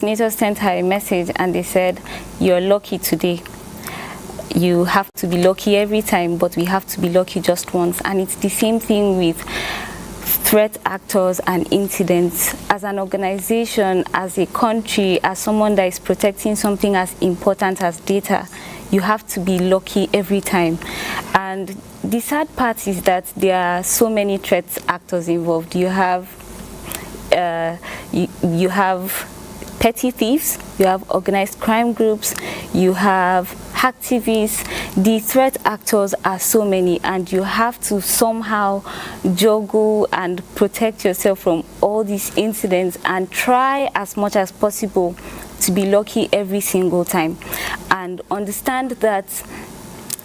Coordinator sent her a message and they said, "You're lucky today. You have to be lucky every time, but we have to be lucky just once." And it's the same thing with threat actors and incidents. As an organization, as a country, as someone that is protecting something as important as data, you have to be lucky every time. And the sad part is that there are so many threat actors involved. You have petty thieves, you have organized crime groups, you have activists. The threat actors are so many, and you have to somehow juggle and protect yourself from all these incidents and try as much as possible to be lucky every single time. And understand that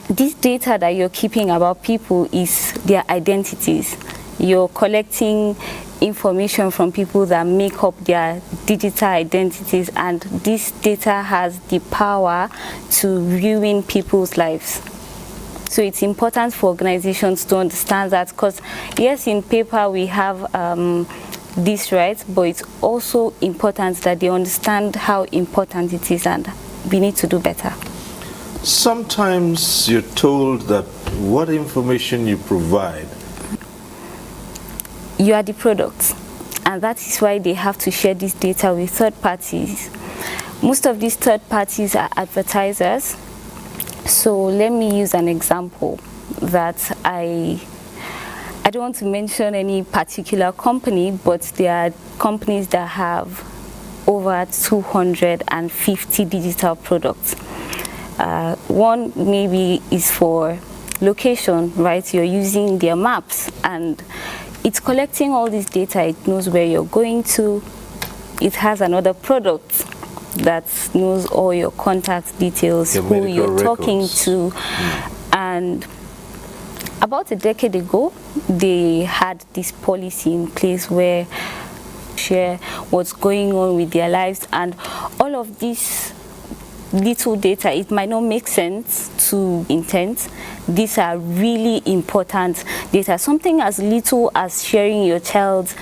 this data that you're keeping about people is their identities. You're collecting information from people that make up their digital identities, and this data has the power to ruin people's lives. So it's important for organizations to understand that, because yes, in paper we have this right, but it's also important that they understand how important it is, and we need to do better. Sometimes you're told that what information you provide, you are the product, and that is why they have to share this data with third parties. Most of these third parties are advertisers. So let me use an example that I don't want to mention any particular company, but there are companies that have over 250 digital products. One maybe is for location, right? You're using their maps, and it's collecting all this data. It knows where you're going to. It has another product that knows all your contact details, who you're talking to. And about a decade ago, they had this policy in place where share what's going on with their lives, and all of this little data, it might not make sense to intent. These are really important data. Something as little as sharing your child's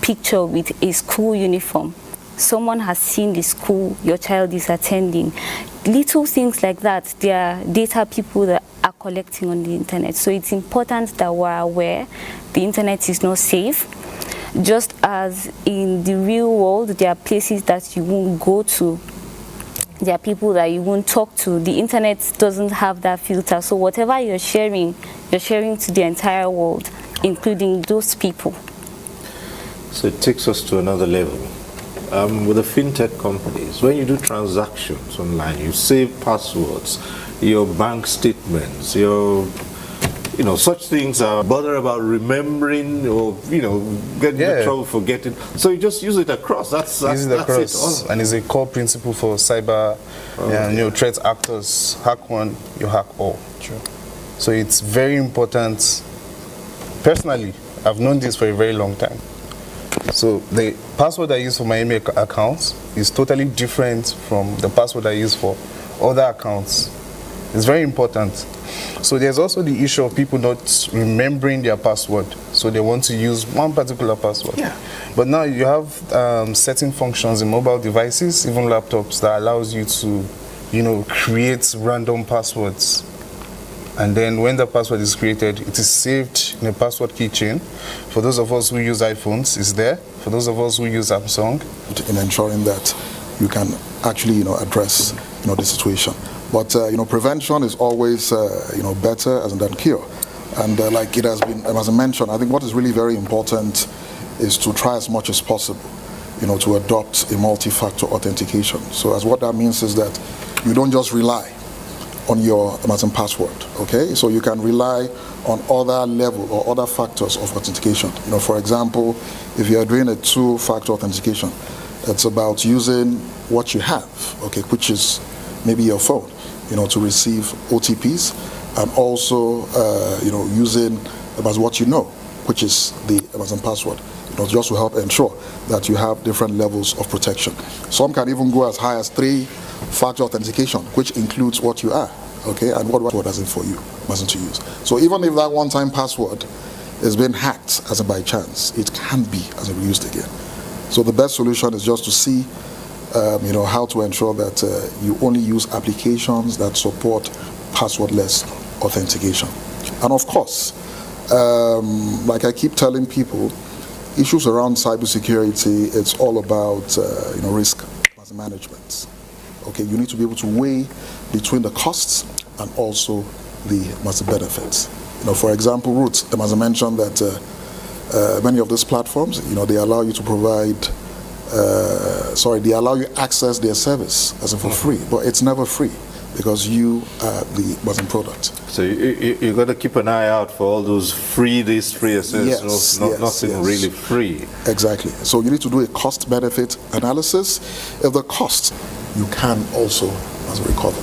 picture with a school uniform. Someone has seen the school your child is attending. Little things like that, they are data people that are collecting on the internet. So it's important that we're aware the internet is not safe. Just as in the real world, there are places that you won't go to. There are people that you won't talk to. The internet doesn't have that filter. So whatever you're sharing to the entire world, including those people. So it takes us to another level. With the fintech companies, when you do transactions online, you save passwords, your bank statements, such things are bother about remembering or getting in trouble forgetting. So you just use it across. That's it. And it's a core principle for cyber threat actors. Hack one, you hack all. True. So it's very important. Personally, I've known this for a very long time. So the password I use for my email accounts is totally different from the password I use for other accounts. It's very important. So there's also the issue of people not remembering their password, so they want to use one particular password. Yeah. But now you have certain functions in mobile devices, even laptops, that allows you to, create random passwords. And then when the password is created, it is saved in a password keychain. For those of us who use iPhones, it's there. For those of us who use Samsung, in ensuring that you can actually, address, the situation. But prevention is always better than cure. And like it has been, as I mentioned, I think what is really very important is to try as much as possible, to adopt a multi-factor authentication. So as what that means is that you don't just rely on your Amazon password, okay? So you can rely on other level or other factors of authentication. For example, if you are doing a two-factor authentication, it's about using what you have, okay, which is maybe your phone, to receive OTPs, and also, using about what which is the Amazon password, just to help ensure that you have different levels of protection. Some can even go as high as 3-factor authentication, which includes what you are, okay, and what does it for you, wasn't to use. So even if that one-time password is being hacked as a by chance, it can be as a reused again. So the best solution is just to see how to ensure that you only use applications that support passwordless authentication. And of course, like I keep telling people, issues around cybersecurity, it's all about risk management. Okay, you need to be able to weigh between the costs and also the benefits. For example, Roots, as I mentioned, that many of these platforms, they allow you to provide, they allow you access their service as in for free, but it's never free because you are the product. So you got to keep an eye out for all those free this, free access, nothing really free. Exactly. So you need to do a cost-benefit analysis. If the cost, you can also recover.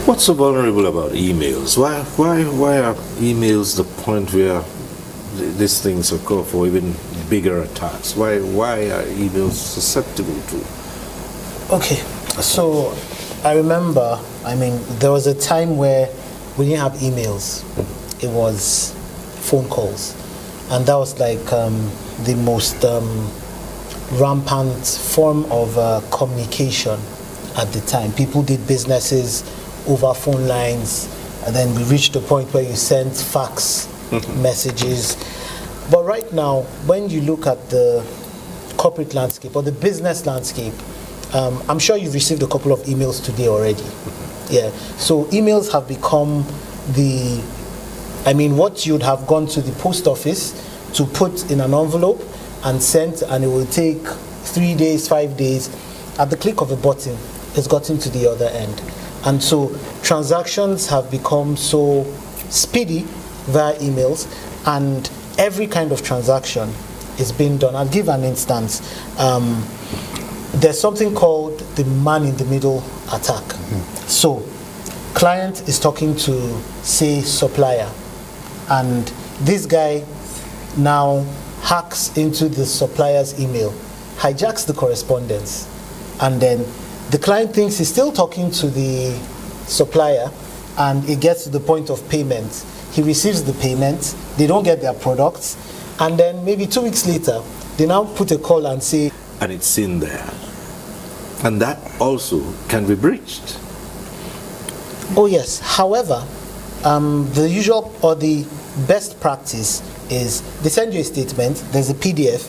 What's so vulnerable about emails? Why are emails the point where these things occur for even bigger attacks? Why are emails susceptible to? Okay, so I remember, there was a time where we didn't have emails. It was phone calls. And that was like the most rampant form of communication at the time. People did businesses over phone lines, and then we reached the point where you sent fax messages. But right now, when you look at the corporate landscape or the business landscape, I'm sure you've received a couple of emails today already. Yeah. So emails have become what you'd have gone to the post office to put in an envelope and sent, and it will take 3 days, 5 days. At the click of a button, it's gotten to the other end. And so transactions have become so speedy via emails, and every kind of transaction is being done. I'll give an instance. There's something called the man-in-the-middle attack. So, client is talking to, say, supplier, and this guy now hacks into the supplier's email, hijacks the correspondence, and then the client thinks he's still talking to the supplier, and it gets to the point of payment. He receives the payment, they don't get their products, and then maybe 2 weeks later, they now put a call and say... And it's in there. And that also can be breached. Oh yes. However, the usual or the best practice is they send you a statement, there's a PDF,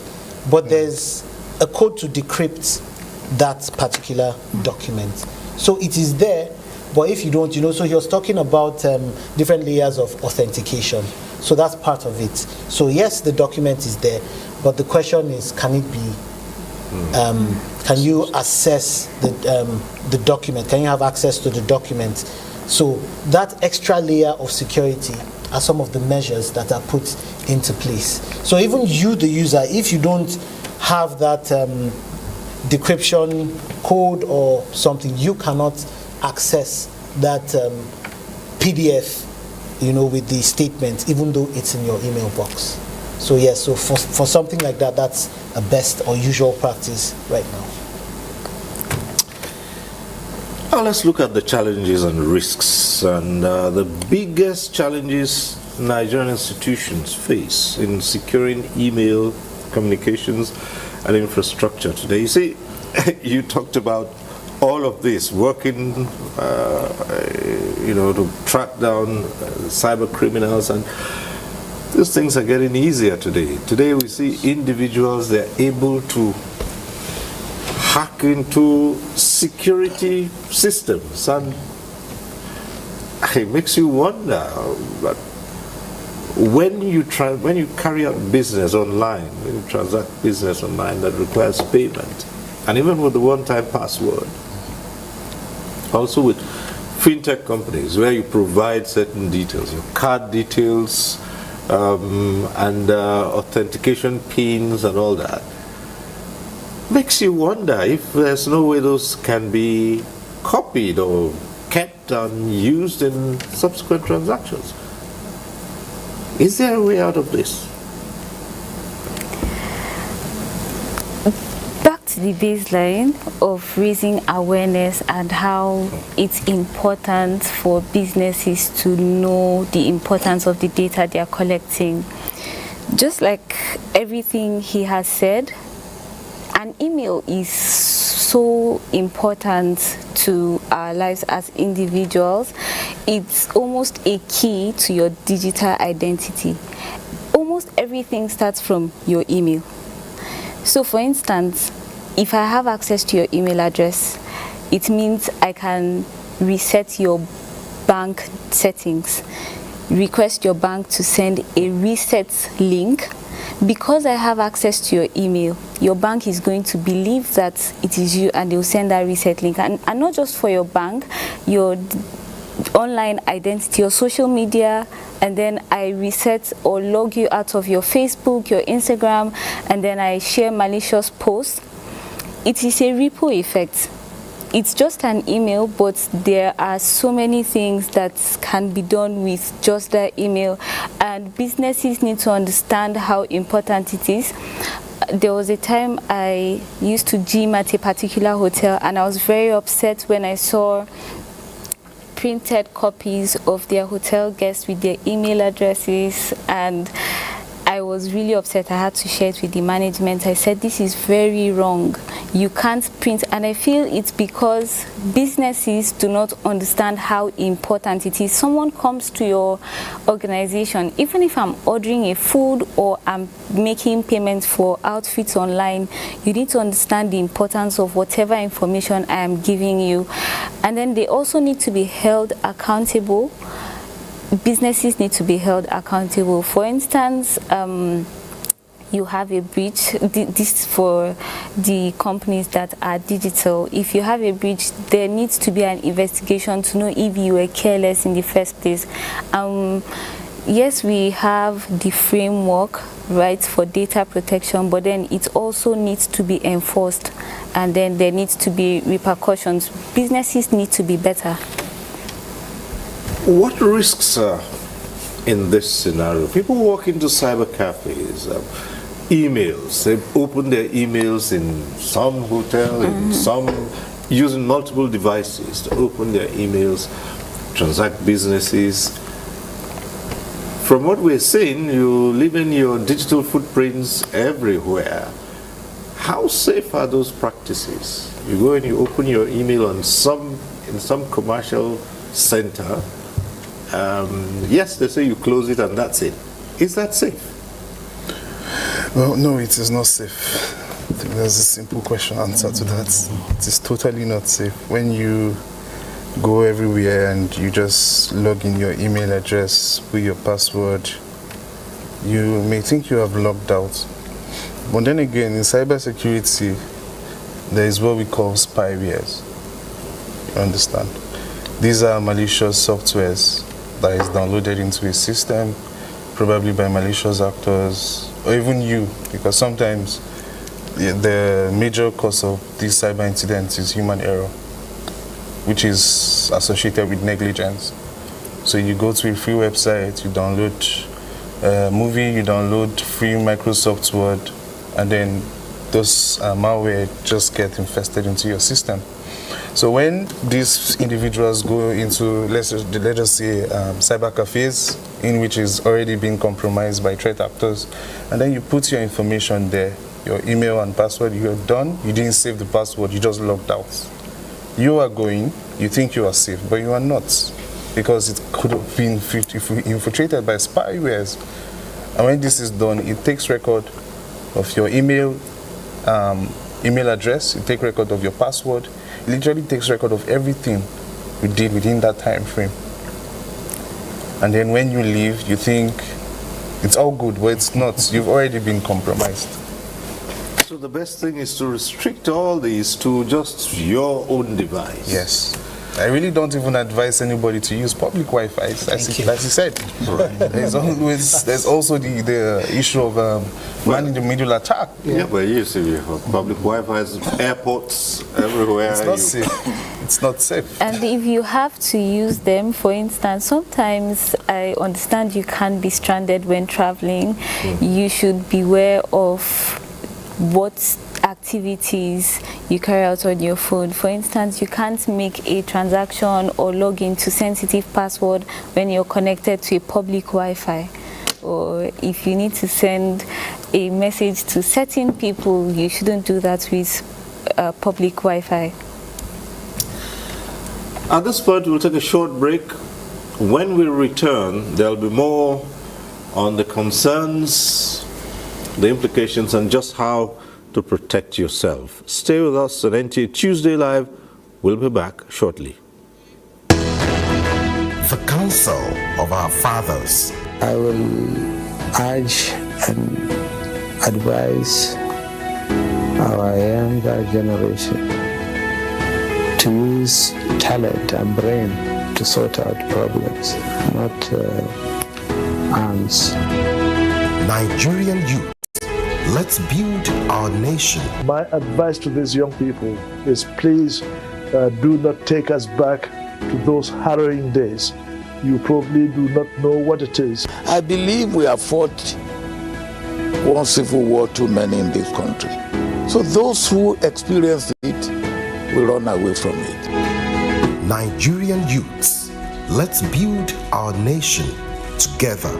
but there's a code to decrypt that particular document. So it is there, but if you don't, so he was talking about different layers of authentication. So that's part of it. So yes, the document is there, but the question is, can it be, can you access the document? Can you have access to the document? So that extra layer of security are some of the measures that are put into place. So even you, the user, if you don't have that decryption code or something, you cannot access that PDF, with the statement, even though it's in your email box. So yes, so for something like that, that's a best or usual practice right now. Now let's look at the challenges and risks, and the biggest challenges Nigerian institutions face in securing email communications and infrastructure today. You see, you talked about all of this working, to track down cyber criminals, and these things are getting easier today. Today we see individuals, they're able to hack into security systems, and it makes you wonder, but when you carry out business online, when you transact business online that requires payment, and even with the one-time password, also with fintech companies where you provide certain details, your card details, and authentication pins and all that, makes you wonder if there's no way those can be copied or kept and used in subsequent transactions. Is there a way out of this? Back to the baseline of raising awareness and how it's important for businesses to know the importance of the data they are collecting. Just like everything he has said, an email is so important to our lives as individuals. It's almost a key to your digital identity. Almost everything starts from your email. So for instance, if I have access to your email address, it means I can reset your bank settings, request your bank to send a reset link. Because I have access to your email, your bank is going to believe that it is you, and they'll send that reset link. And not just for your bank, your online identity, your social media, and then I reset or log you out of your Facebook, your Instagram, and then I share malicious posts. It is a ripple effect. It's just an email, but there are so many things that can be done with just that email, and businesses need to understand how important it is. There was a time I used to gym at a particular hotel, and I was very upset when I saw printed copies of their hotel guests with their email addresses, and I was really upset. I had to share it with the management. I said, this is very wrong. You can't print. And I feel it's because businesses do not understand how important it is. Someone comes to your organization, even if I'm ordering a food or I'm making payments for outfits online, you need to understand the importance of whatever information I am giving you. And then they also need to be held accountable. Businesses need to be held accountable. For instance, you have a breach. This for the companies that are digital. If you have a breach, there needs to be an investigation to know if you were careless in the first place. Yes, we have the framework, right, for data protection, but then it also needs to be enforced, and then there needs to be repercussions. Businesses need to be better. What risks are in this scenario? People walk into cyber cafes, emails, they open their emails in some hotel, in some, using multiple devices to open their emails, transact businesses. From what we're seeing, you live in your digital footprints everywhere. How safe are those practices? You go and you open your email in some commercial center. Yes, they say you close it and that's it. Is that safe? Well, no, it is not safe. I think there's a simple question answer to that. It is totally not safe. When you go everywhere and you just log in your email address with your password, you may think you have logged out. But then again, in cybersecurity, there is what we call spywares. You understand? These are malicious softwares that is downloaded into a system, probably by malicious actors, or even you, because sometimes the major cause of these cyber incidents is human error, which is associated with negligence. So you go to a free website, you download a movie, you download free Microsoft Word, and then those malware just get infested into your system. So when these individuals go into, let us say, cyber cafes, in which is already being compromised by threat actors, and then you put your information there, your email and password, you're done, you didn't save the password, you just logged out. You are going, you think you are safe, but you are not, because it could have been infiltrated by spywares. And when this is done, it takes record of your email address, it takes record of your password, it literally takes record of everything you did within that time frame. And then when you leave, you think it's all good, but it's not. You've already been compromised. So the best thing is to restrict all these to just your own device. Yes. I really don't even advise anybody to use public Wi-Fi, as you said. Right. There's also the issue of man in the middle attack. Yeah, but you see, public Wi-Fi, airports, everywhere. It's not safe. It's not safe. And if you have to use them, for instance, sometimes I understand you can't be stranded when traveling. You should beware of what activities you carry out on your phone. For instance, you can't make a transaction or log into sensitive password when you're connected to a public Wi-Fi. Or if you need to send a message to certain people, you shouldn't do that with public Wi-Fi. At this point, we'll take a short break. When we return, there'll be more on the concerns, the implications, and just how to protect yourself. Stay with us at NTA Tuesday Live. We'll be back shortly. The counsel of our fathers. I will urge and advise our younger generation to use talent and brain to sort out problems, not arms. Nigerian youth, let's build our nation. My advice to these young people is please do not take us back to those harrowing days. You probably do not know what it is. I believe we have fought one civil war too many in this country. So those who experienced it will run away from it. Nigerian youths, let's build our nation together.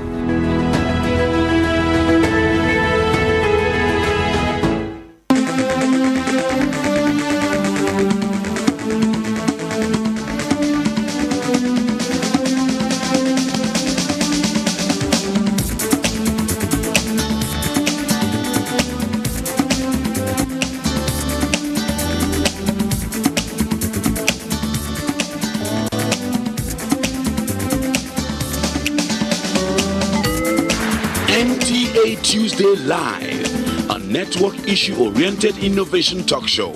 NTA Tuesday Live, a network issue-oriented innovation talk show.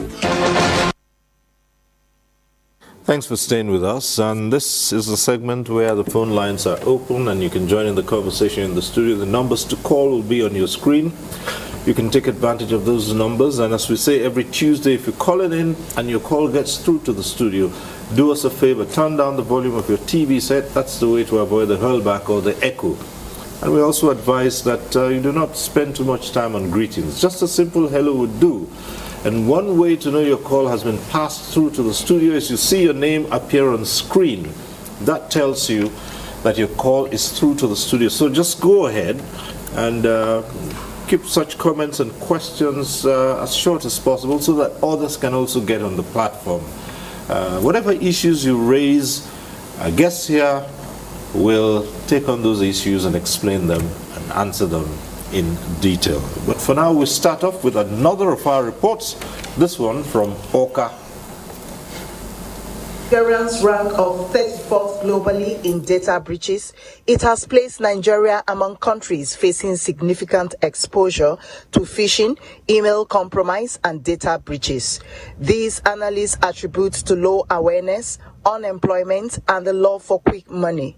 Thanks for staying with us, and this is the segment where the phone lines are open and you can join in the conversation in the studio. The numbers to call will be on your screen. You can take advantage of those numbers, and as we say every Tuesday, if you call it in and your call gets through to the studio, do us a favor, turn down the volume of your TV set. That's the way to avoid the hurlback or the echo. And we also advise that you do not spend too much time on greetings. Just a simple hello would do. And one way to know your call has been passed through to the studio is you see your name appear on screen. That tells you that your call is through to the studio. So just go ahead and keep such comments and questions as short as possible so that others can also get on the platform. Whatever issues you raise, our guests here will take on those issues and explain them and answer them in detail. But for now, we start off with another of our reports, this one from Oka. Nigeria's rank of 34th globally in data breaches, it has placed Nigeria among countries facing significant exposure to phishing, email compromise, and data breaches. These analysts attribute to low awareness, unemployment, and the love for quick money.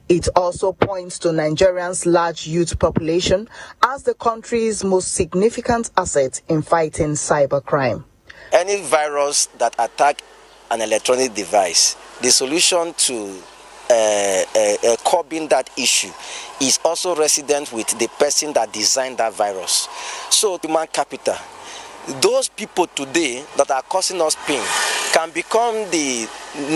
It also points to Nigeria's large youth population as the country's most significant asset in fighting cybercrime. Any virus that attack an electronic device, the solution to curbing that issue is also resident with the person that designed that virus. So human capital, those people today that are causing us pain can become the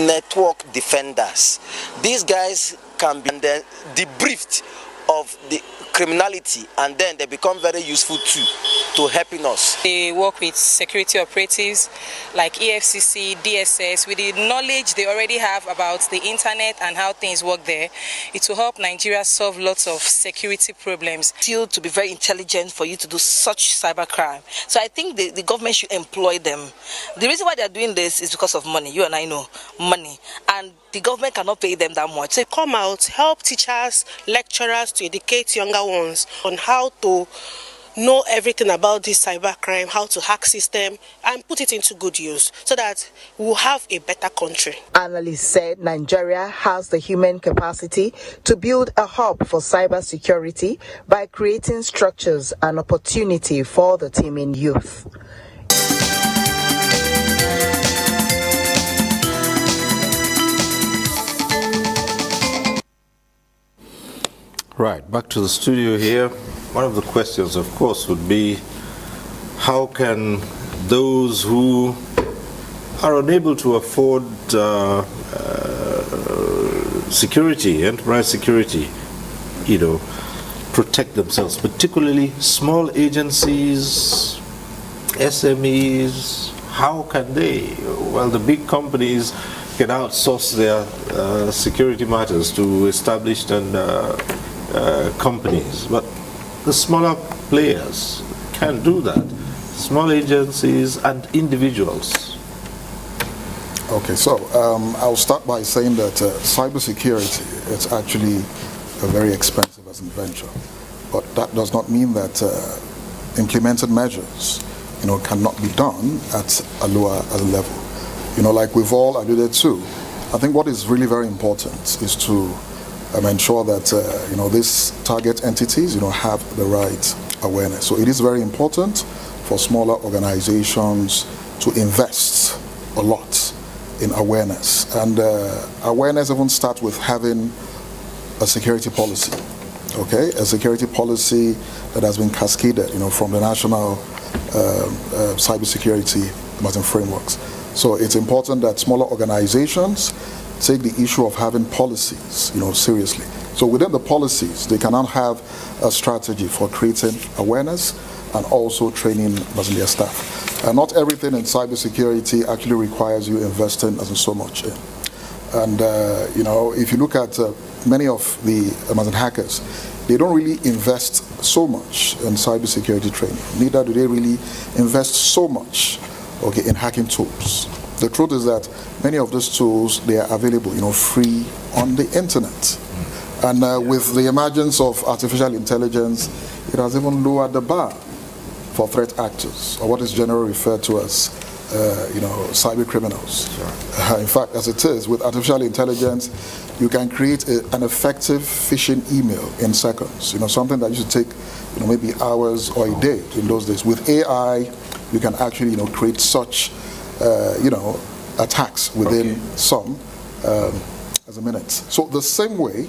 network defenders. These guys can be then debriefed of the criminality, and then they become very useful too to helping us. They work with security operatives like EFCC, DSS, with the knowledge they already have about the internet and how things work there. It will help Nigeria solve lots of security problems. Still to be very intelligent for you to do such cybercrime. So I think the government should employ them. The reason why they are doing this is because of money. You and I know, money. And the government cannot pay them that much. So come out, help teachers, lecturers to educate younger ones on how to know everything about this cybercrime, how to hack system, and put it into good use so that we'll have a better country. Analysts said Nigeria has the human capacity to build a hub for cybersecurity by creating structures and opportunity for the teeming youth. Right, back to the studio here. One of the questions, of course, would be how can those who are unable to afford security, enterprise security, protect themselves, particularly small agencies, SMEs? How can they? Well, the big companies can outsource their security matters to established and companies, but the smaller players can't do that. Small agencies and individuals. Okay, so I'll start by saying that cybersecurity is actually a very expensive as a venture, but that does not mean that implemented measures, cannot be done at a lower level. Like we've all alluded to, I think what is really very important is to ensure that these target entities, have the right awareness. So it is very important for smaller organizations to invest a lot in awareness, and awareness even starts with having a security policy. Okay, a security policy that has been cascaded, from the national cybersecurity frameworks. So it's important that smaller organizations take the issue of having policies, seriously. So within the policies, they cannot have a strategy for creating awareness and also training their staff. Not everything in cybersecurity actually requires you investing so much in. And if you look at many of the hackers, they don't really invest so much in cybersecurity training. Neither do they really invest so much, in hacking tools. The truth is that many of these tools, they are available, free on the internet. And with the emergence of artificial intelligence, it has even lowered the bar for threat actors, or what is generally referred to as, cyber criminals. In fact, as it is, with artificial intelligence, you can create an effective phishing email in seconds. Something that used to take, maybe hours or a day in those days. With AI, you can actually, create such, attacks within some as a minute. So the same way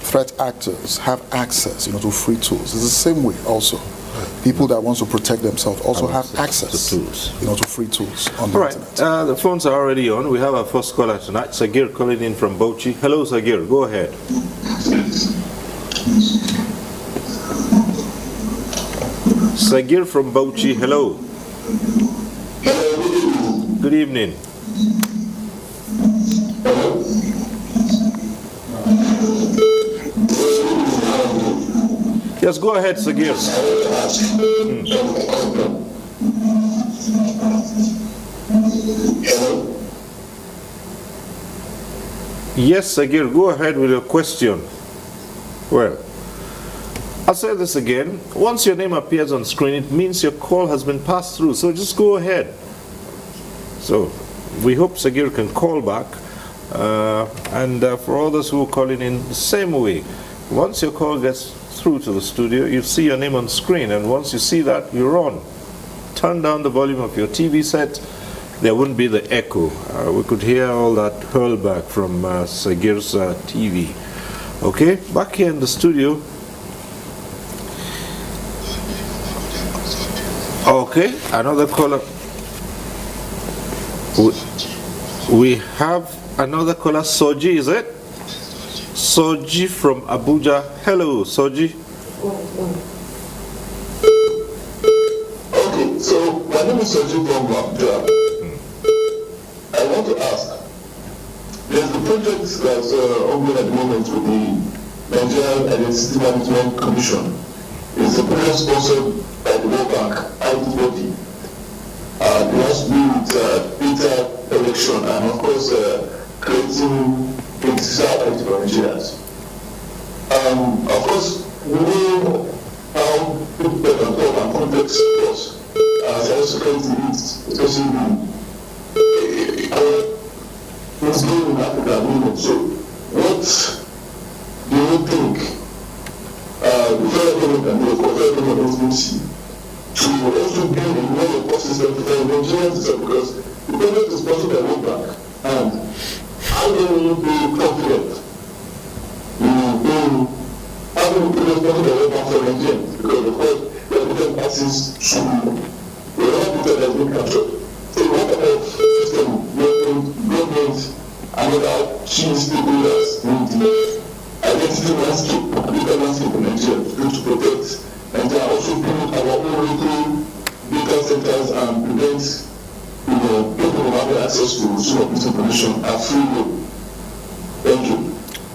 threat actors have access, to free tools. It's the same way also. People that want to protect themselves also have access to tools, to free tools on the internet. The phones are already on. We have our first caller tonight, Sagir calling in from Bauchi. Hello, Sagir. Go ahead. Sagir from Bauchi. Hello. Good evening. Yes, go ahead, Sagir. Yes, Sagir, go ahead with your question. Well, I'll say this again. Once your name appears on screen, it means your call has been passed through. So just go ahead. So we hope Sagir can call back. And for others who are calling in the same way, once your call gets through to the studio, you see your name on screen, and once you see that, you're on. Turn down the volume of your TV set. There wouldn't be the echo. We could hear all that hurlback from Sagir's TV. Okay, back here in the studio. Okay, another caller. We have another caller, Soji, is it? Soji from Abuja. Hello, Soji. Okay, so my name is Soji from Abuja. I want to ask, there's the project that's ongoing at the moment with the Nigerian Identity Management Commission. It's a project sponsored by the World Bank, IT body. It has to do with data collection and, of course, creating digital identity for Nigerians. Of course, we know how difficult and tough and complex it was as cybersecurity needs, especially what's going on in Africa at the moment. So, what do you think the federal government can do, of course, federal government will see, to also build a more robust system for the Nigerian system, because the project is sponsored by World Bank, and how do you be confident in having a project sponsored by World Bank for Nigerians? Because, of course, there are different parties to the other data that's been captured. So what kind of system government and other key stakeholders need? Are they competitive landscape, legal landscape in Nigeria to protect Nigeria, also build our own local data centers and prevent people from having access to some of this information at free will. Thank you.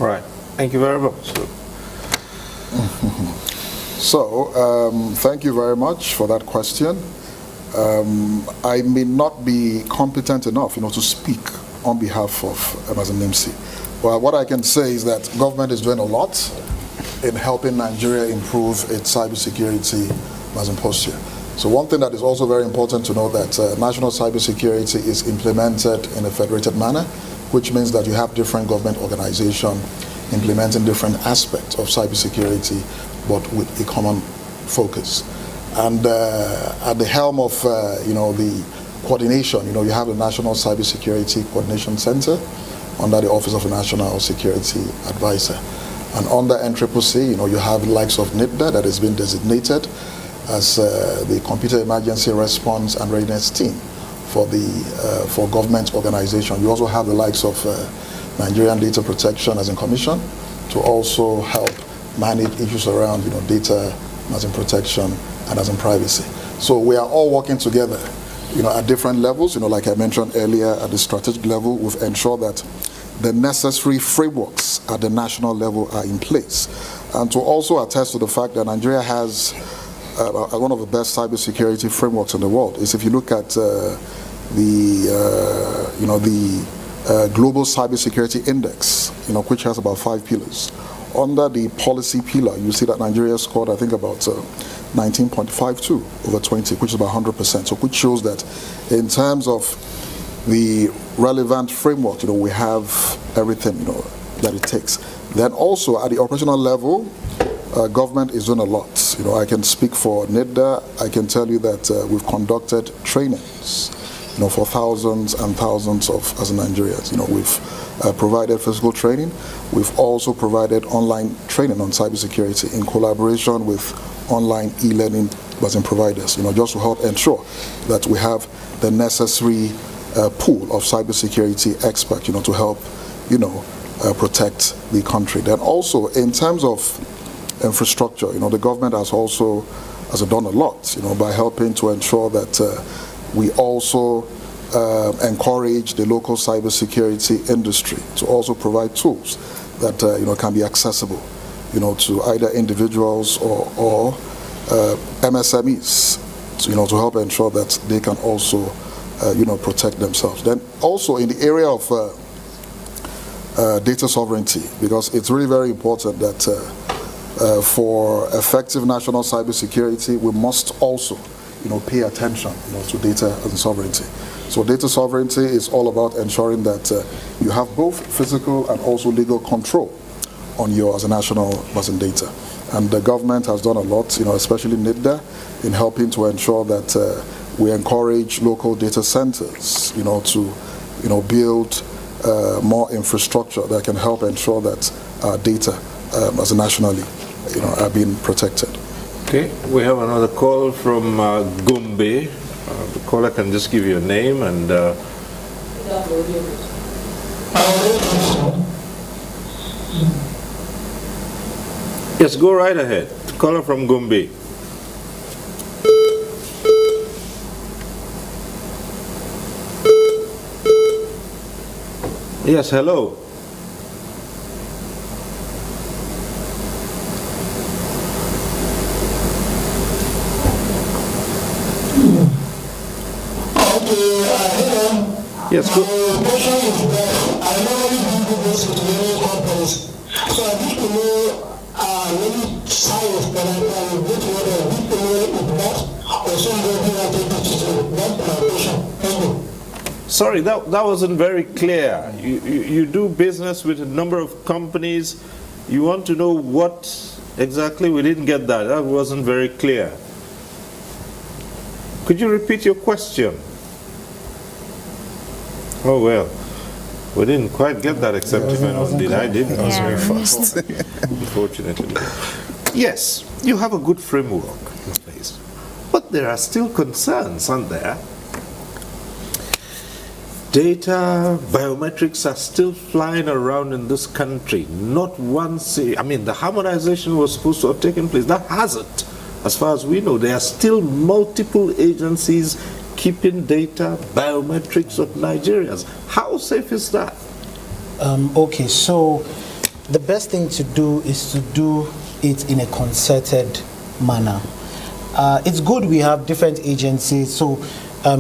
All right. Thank you very much. So, thank you very much for that question. I may not be competent enough, to speak on behalf of Amazon NIMC. Well, what I can say is that government is doing a lot in helping Nigeria improve its cybersecurity posture. So one thing that is also very important to know that national cybersecurity is implemented in a federated manner, which means that you have different government organizations implementing different aspects of cybersecurity, but with a common focus. And at the helm of the coordination, you have the National Cybersecurity Coordination Center under the Office of the National Security Advisor. And under NCCC, you have the likes of NIDDA that has been designated as the Computer Emergency Response and Readiness Team for government organization. You also have the likes of Nigerian Data Protection as in commission to also help manage issues around data as in protection and as in privacy. So we are all working together at different levels. Like I mentioned earlier, at the strategic level, we've ensured that the necessary frameworks at the national level are in place. And to also attest to the fact that Nigeria has one of the best cybersecurity frameworks in the world is if you look at the Global Cybersecurity Index, which has about 5 pillars. Under the policy pillar, you see that Nigeria scored, I think, about 19.52 over 20, which is about 100%. So which shows that in terms of the relevant framework, we have everything, that it takes. Then also at the operational level, government is doing a lot. I can speak for NIDDA. I can tell you that we've conducted trainings, for thousands and thousands of Nigerians. We've provided physical training. We've also provided online training on cybersecurity in collaboration with online e-learning providers, just to help ensure that we have the necessary pool of cybersecurity experts, to help, protect the country. Then also in terms of infrastructure, the government has done a lot, by helping to ensure that we also encourage the local cybersecurity industry to also provide tools that can be accessible, to either individuals or MSMEs, to help ensure that they can also protect themselves. Then also in the area of data sovereignty, because it's really very important that for effective national cybersecurity, we must also pay attention to data and sovereignty. So data sovereignty is all about ensuring that you have both physical and also legal control on your national data. And the government has done a lot, especially NIDDA, in helping to ensure that we encourage local data centers, to build more infrastructure that can help ensure that our data nationally, are being protected. Okay, we have another call from Gombe. The caller can just give you a name and. Yes, go right ahead. The caller from Gombe. Yes, hello. Yes, go. My question is that I normally do business with many companies, so I need to know many signs that I can go to whether I need to know if that or somebody that take to that my question. Thank you. Sorry, that wasn't very clear. You do business with a number of companies. You want to know what exactly? We didn't get that. That wasn't very clear. Could you repeat your question? Oh, well, we didn't quite get that, except if anyone did. I didn't. That was very fast. Unfortunately. Yes, you have a good framework in place. But there are still concerns, aren't there? data, biometrics are still flying around in this country. Not one I mean, the harmonization was supposed to have taken place. That hasn't. As far as we know, there are still multiple agencies keeping data, biometrics of Nigerians. How safe is that? Okay, so the best thing to do is to do it in a concerted manner. It's good we have different agencies. So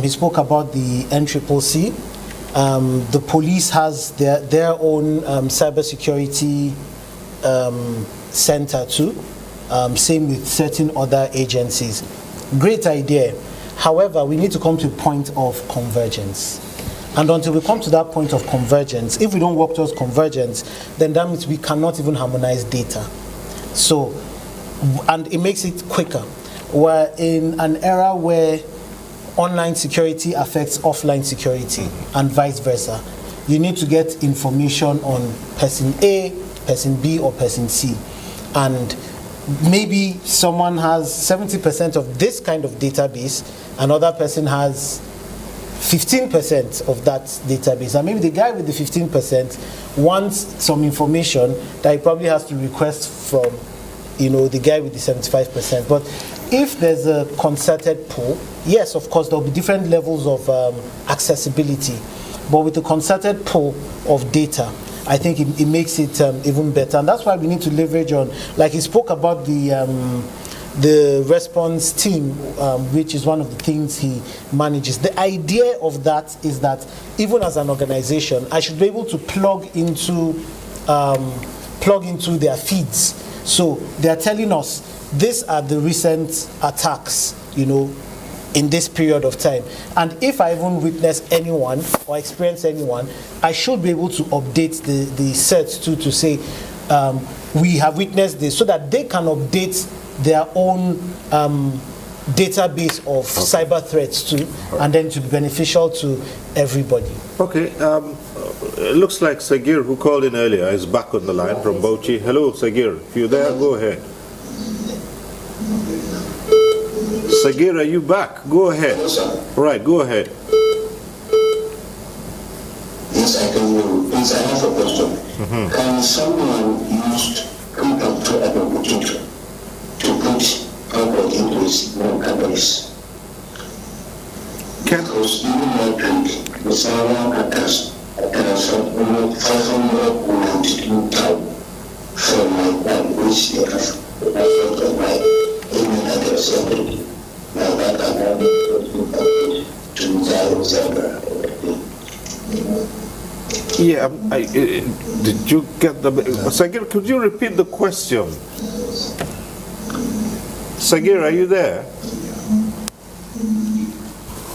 he spoke about the NCCC. The police has their own cybersecurity center too. Same with certain other agencies. Great idea. However, we need to come to a point of convergence. And until we come to that point of convergence, if we don't work towards convergence, then that means we cannot even harmonize data. So, and it makes it quicker. We're in an era where online security affects offline security and vice versa. You need to get information on person A, person B, or person C. And maybe someone has 70% of this kind of database, another person has 15% of that database. And maybe the guy with the 15% wants some information that he probably has to request from, the guy with the 75%. But if there's a concerted pool, yes, of course, there'll be different levels of accessibility. But with the concerted pool of data, I think it makes it even better. And that's why we need to leverage on, like he spoke about the response team, which is one of the things he manages. The idea of that is that even as an organization, I should be able to plug into their feeds. So they're telling us, these are the recent attacks, in this period of time. And if I even witness anyone or experience anyone, I should be able to update the sets to say, we have witnessed this, so that they can update their own database of cyber threats too, and then to be beneficial to everybody. Okay, it looks like Sagir, who called in earlier, is back on the line from Bauchi. Hello, Sagir. If you're there, go ahead. Sagir, are you back? Go ahead. Right, go ahead. Yes, I can hear you. Please, I have a question. Can someone use contact to an opportunity to put outward into his own companies? Because even my drink, the someone attached some 592 time from my bank, which they have the password of my email address already. Now that I'm able to Zara. Yeah, did you get the... Sagir, could you repeat the question? Sagir, are you there?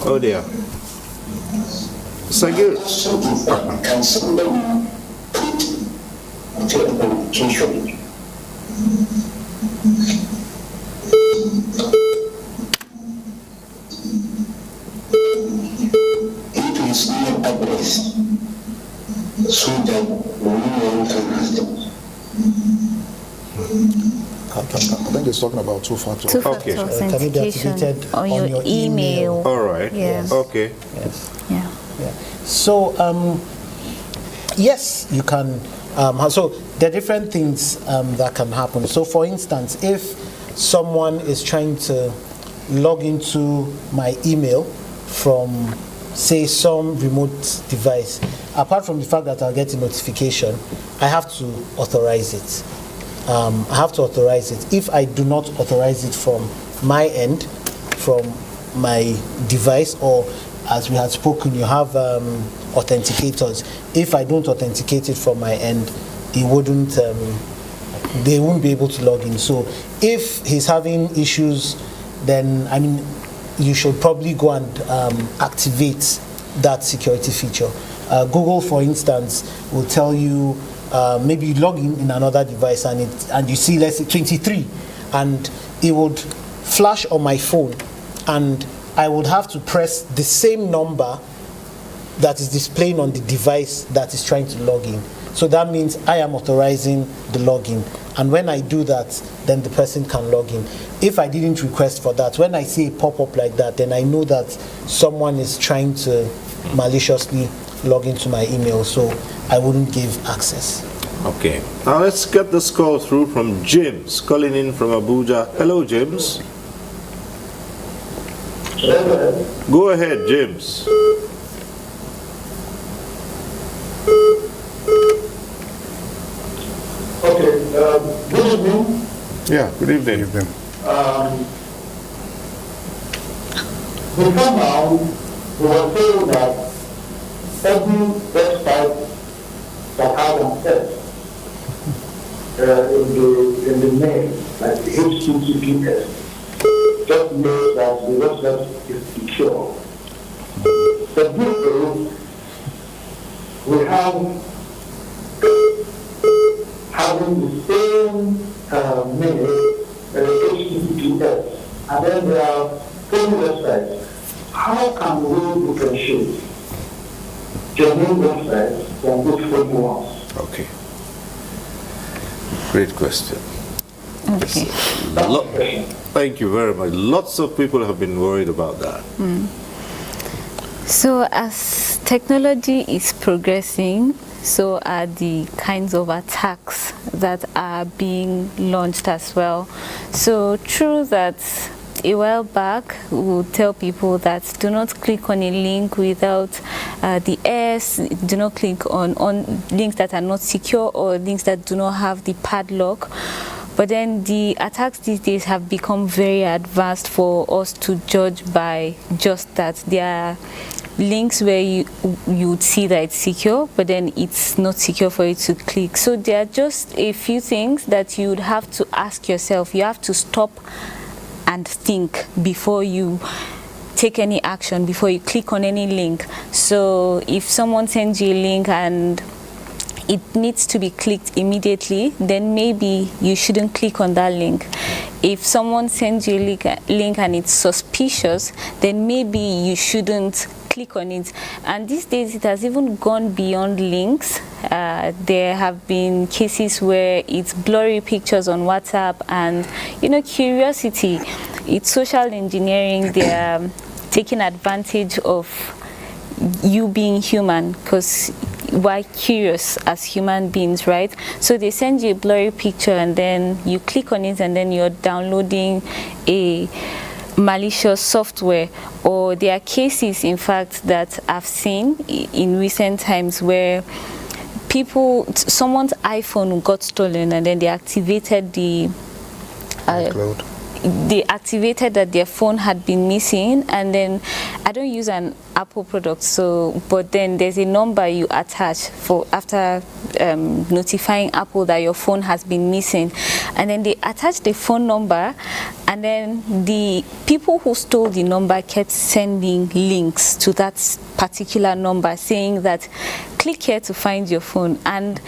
Oh dear. Sagir. Can somebody put education? It is email address so that no one can ask them. I think he's talking about two-factor. Two-factor authentication on your email. All right. Yes. Okay. Yes. Yeah. So, yes, you can. So there are different things that can happen. So, for instance, if someone is trying to log into my email from, say, some remote device, apart from the fact that I'll get a notification, I have to authorize it. I have to authorize it. If I do not authorize it from my end, from my device, or as we had spoken, you have authenticators. If I don't authenticate it from my end, it wouldn't. They won't be able to log in. So if he's having issues, then you should probably go and activate that security feature. Google, for instance, will tell you maybe you log in another device and you see, let's say, 23, and it would flash on my phone, and I would have to press the same number that is displaying on the device that is trying to log in. So that means I am authorizing the login. And when I do that, then the person can log in. If I didn't request for that, when I see a pop-up like that, then I know that someone is trying to maliciously log into my email, so I wouldn't give access. Okay. Now let's get this call through from James, calling in from Abuja. Hello, James. Go ahead, James. Okay, good evening. Yeah, good evening. Before now, we were told that every website that has an S in the name, like the HTTPS, just means that the website is secure. But these days, we have having the same name, HTTPS, and then there are phone websites. How can we differentiate genuine websites from those fake ones? Okay. Great question. Okay. Thank you very much. Lots of people have been worried about that. So as technology is progressing, so are the kinds of attacks that are being launched as well. So true that a while back we would tell people that do not click on a link without the S, do not click on links that are not secure or links that do not have the padlock. But then the attacks these days have become very advanced for us to judge by just that. There are links where you would see that it's secure, but then it's not secure for you to click. So there are just a few things that you would have to ask yourself. You have to stop and think before you take any action, before you click on any link. So if someone sends you a link and it needs to be clicked immediately, then maybe you shouldn't click on that link. If someone sends you a link and it's suspicious, then maybe you shouldn't click on it. And these days it has even gone beyond links. There have been cases where it's blurry pictures on WhatsApp and, you know, curiosity. It's social engineering. They're taking advantage of you being human, because we're curious as human beings, right? So they send you a blurry picture and then you click on it and then you're downloading a malicious software. Or there are cases, in fact, that I've seen in recent times where someone's iPhone got stolen and then they activated they activated that their phone had been missing, and then I don't use an Apple product, so but then there's a number you attach for after notifying Apple that your phone has been missing, and then they attach the phone number, and then the people who stole the number kept sending links to that particular number saying that click here to find your phone, and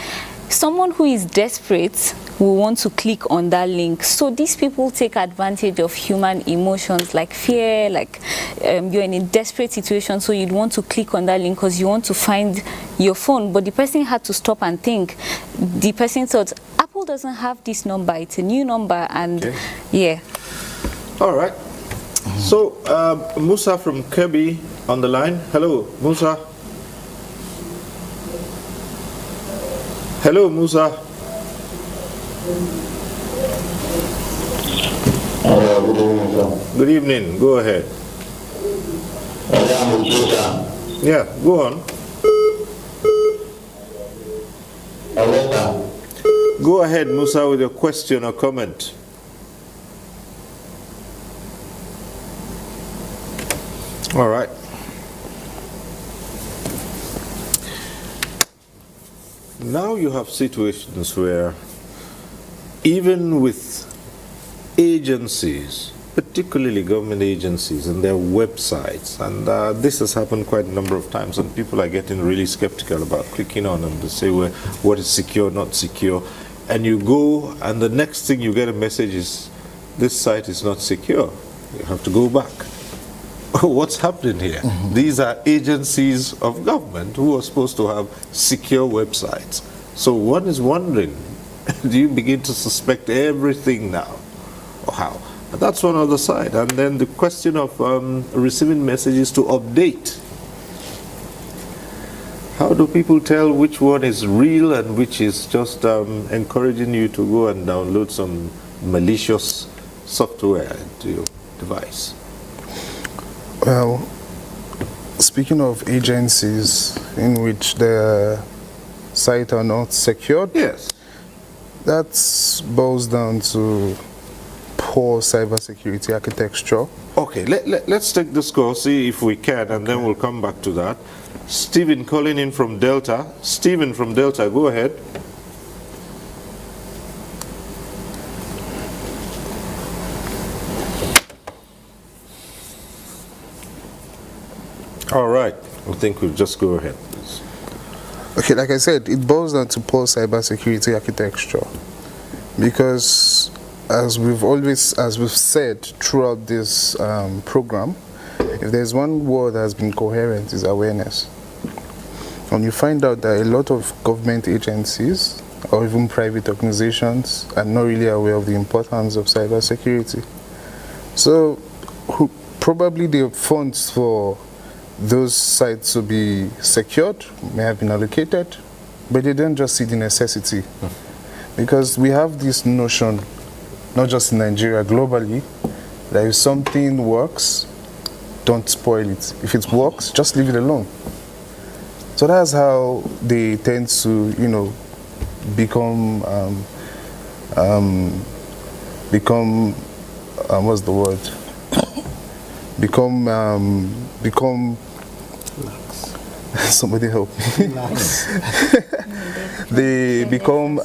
someone who is desperate will want to click on that link. So these people take advantage of human emotions like fear, like you're in a desperate situation, so you'd want to click on that link because you want to find your phone. But the person had to stop and think. The person thought, Apple doesn't have this number, it's a new number, and yeah. All right. So Musa from Kebbi on the line. Hello, Musa. Hello, Musa. Good evening, sir. Good evening. Go ahead. Yeah, go on. Go ahead, Musa, with your question or comment. All right. Now you have situations where even with agencies, particularly government agencies and their websites, and this has happened quite a number of times, and people are getting really skeptical about clicking on them to say, well, what is secure, not secure, and you go and the next thing you get a message is, this site is not secure, you have to go back. What's happening here? These are agencies of government who are supposed to have secure websites. So one is wondering, do you begin to suspect everything now? Or how? But that's one other side. And then the question of receiving messages to update. How do people tell which one is real and which is just encouraging you to go and download some malicious software to your device? Well, speaking of agencies in which the site are not secured, yes, that boils down to poor cybersecurity architecture. Okay, let's take this call, see if we can, and then we'll come back to that. Stephen calling in from Delta. Stephen from Delta, go ahead. All right, I think we'll just go ahead, please. Okay, like I said, it boils down to poor cybersecurity architecture, because as we've said throughout this program, if there's one word that has been coherent, is awareness. And you find out that a lot of government agencies or even private organizations are not really aware of the importance of cybersecurity. So probably the funds for those sites to be secured may have been allocated, but they don't just see the necessity. Because we have this notion, not just in Nigeria, globally, that if something works, don't spoil it. If it works, just leave it alone. So that's how they tend to, become, what's the word? Become, somebody help me. They become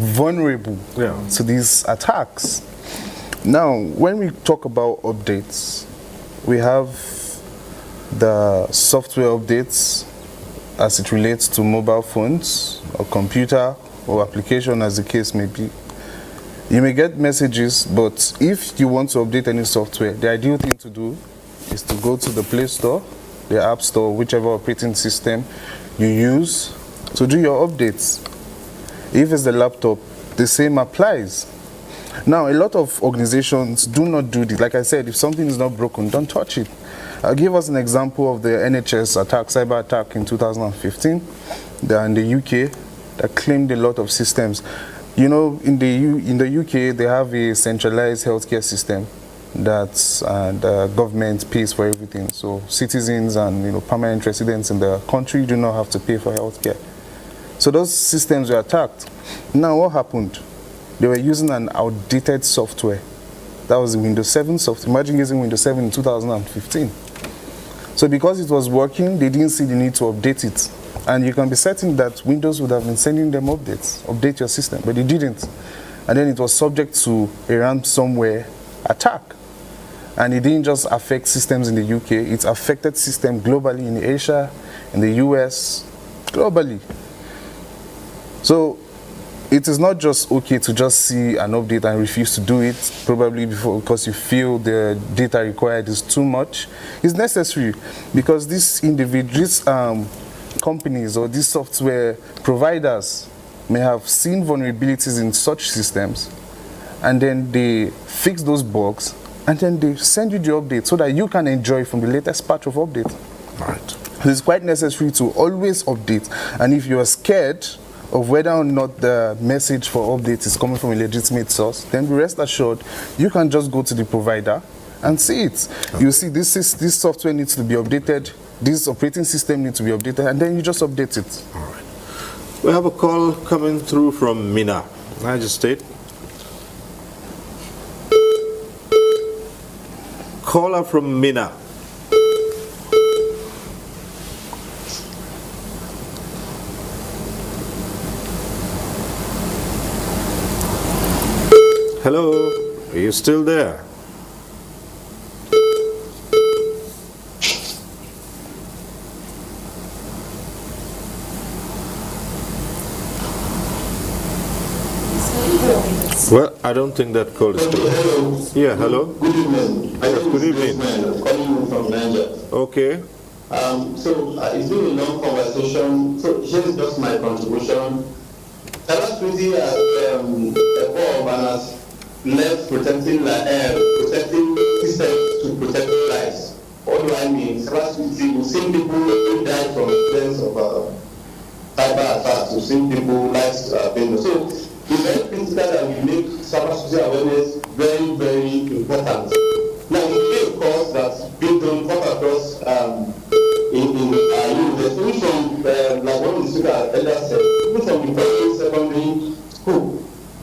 vulnerable to these attacks. Now, when we talk about updates, we have the software updates as it relates to mobile phones or computer or application, as the case may be. You may get messages, but if you want to update any software, the ideal thing to do is to go to the Play Store, the App Store, whichever operating system you use to do your updates. If it's the laptop, the same applies. Now, a lot of organizations do not do this. Like I said, if something is not broken, don't touch it. I'll give us an example of the NHS attack, cyber attack in 2015 in the UK that claimed a lot of systems. In the UK, they have a centralized healthcare system that the government pays for everything. So citizens and permanent residents in the country do not have to pay for healthcare. So those systems were attacked. Now what happened? They were using an outdated software. That was the Windows 7 software. Imagine using Windows 7 in 2015. So because it was working, they didn't see the need to update it. And you can be certain that Windows would have been sending them updates, update your system, but they didn't. And then it was subject to a ransomware attack. And it didn't just affect systems in the UK, it affected systems globally in Asia, in the US, globally. So it is not just okay to just see an update and refuse to do it, probably because you feel the data required is too much. It's necessary because these individuals, companies or these software providers may have seen vulnerabilities in such systems, and then they fix those bugs, and then they send you the update so that you can enjoy from the latest patch of update. Right. It's quite necessary to always update, and if you are scared of whether or not the message for update is coming from a legitimate source, then be rest assured you can just go to the provider and see it. Okay. You see this software needs to be updated, this operating system needs to be updated, and then you just update it. All right. We have a call coming through from Mina, Niger State. Caller from Mina. Hello, are you still there? Well, I don't think that call is through. Hello. Yeah, hello. Good evening. Yes, good evening. I'm calling from Niger. Okay. It's been a long conversation. So here is just my contribution. Cybersecurity has evolved and has left protecting systems to protect lives. What do I mean? Cybersecurity, we've seen people who died from experience of cyber attacks. We've seen people lives being so it's very critical that we make cybersecurity awareness very, very important. Now, in case, of course, that's been done cut across in university, from like one of the speakers earlier said, even from the primary, secondary school.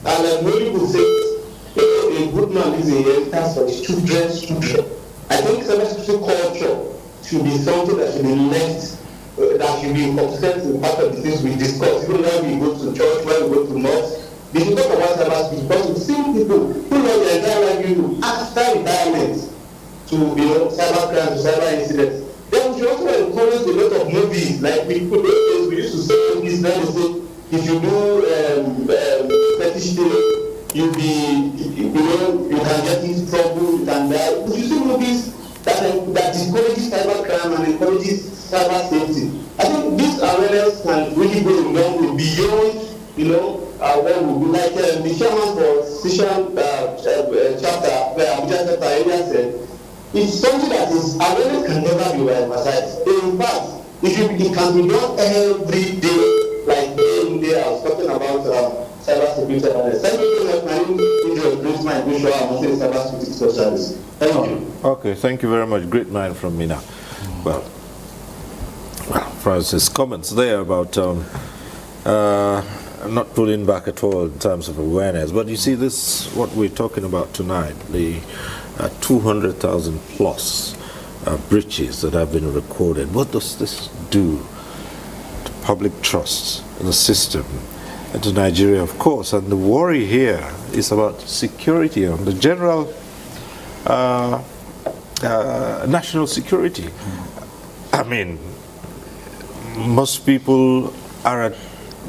And like many people say, a good man is a inheritance for his children's children. I think cybersecurity culture should be something that should be left, that should be incorporated in part of the things we discuss. Even when we go to church, when we go to mosque, they should talk about cybersecurity because we've seen people who know their entire life after retirement to cyber crimes, to cyber incidents. Then we should also encourage a lot of movies, like we used to say movies, then they say if you do fetish thing, you can get into trouble, you can die. We should see movies that discourages cyber crime and encourages cyber safety. I think this awareness can really go a long way beyond, what we would like. The chairman for Session chapter, where Abuja chapter earlier said, it's something that is awareness can never be emphasized. In fact, it can be done every day, like day in day. I was talking about cyber security awareness. Thank you very much. My name is Bruce, my Bishop. I'm also a cyber security specialist. Thank you. Okay, thank you very much. Great mind from Mina. Well, Francis, comments there about not pulling back at all in terms of awareness. But you see, this what we're talking about tonight, the 200,000 plus breaches that have been recorded. What does this do to public trust in the system and to Nigeria, of course? And the worry here is about security and the general national security. I mean, most people are at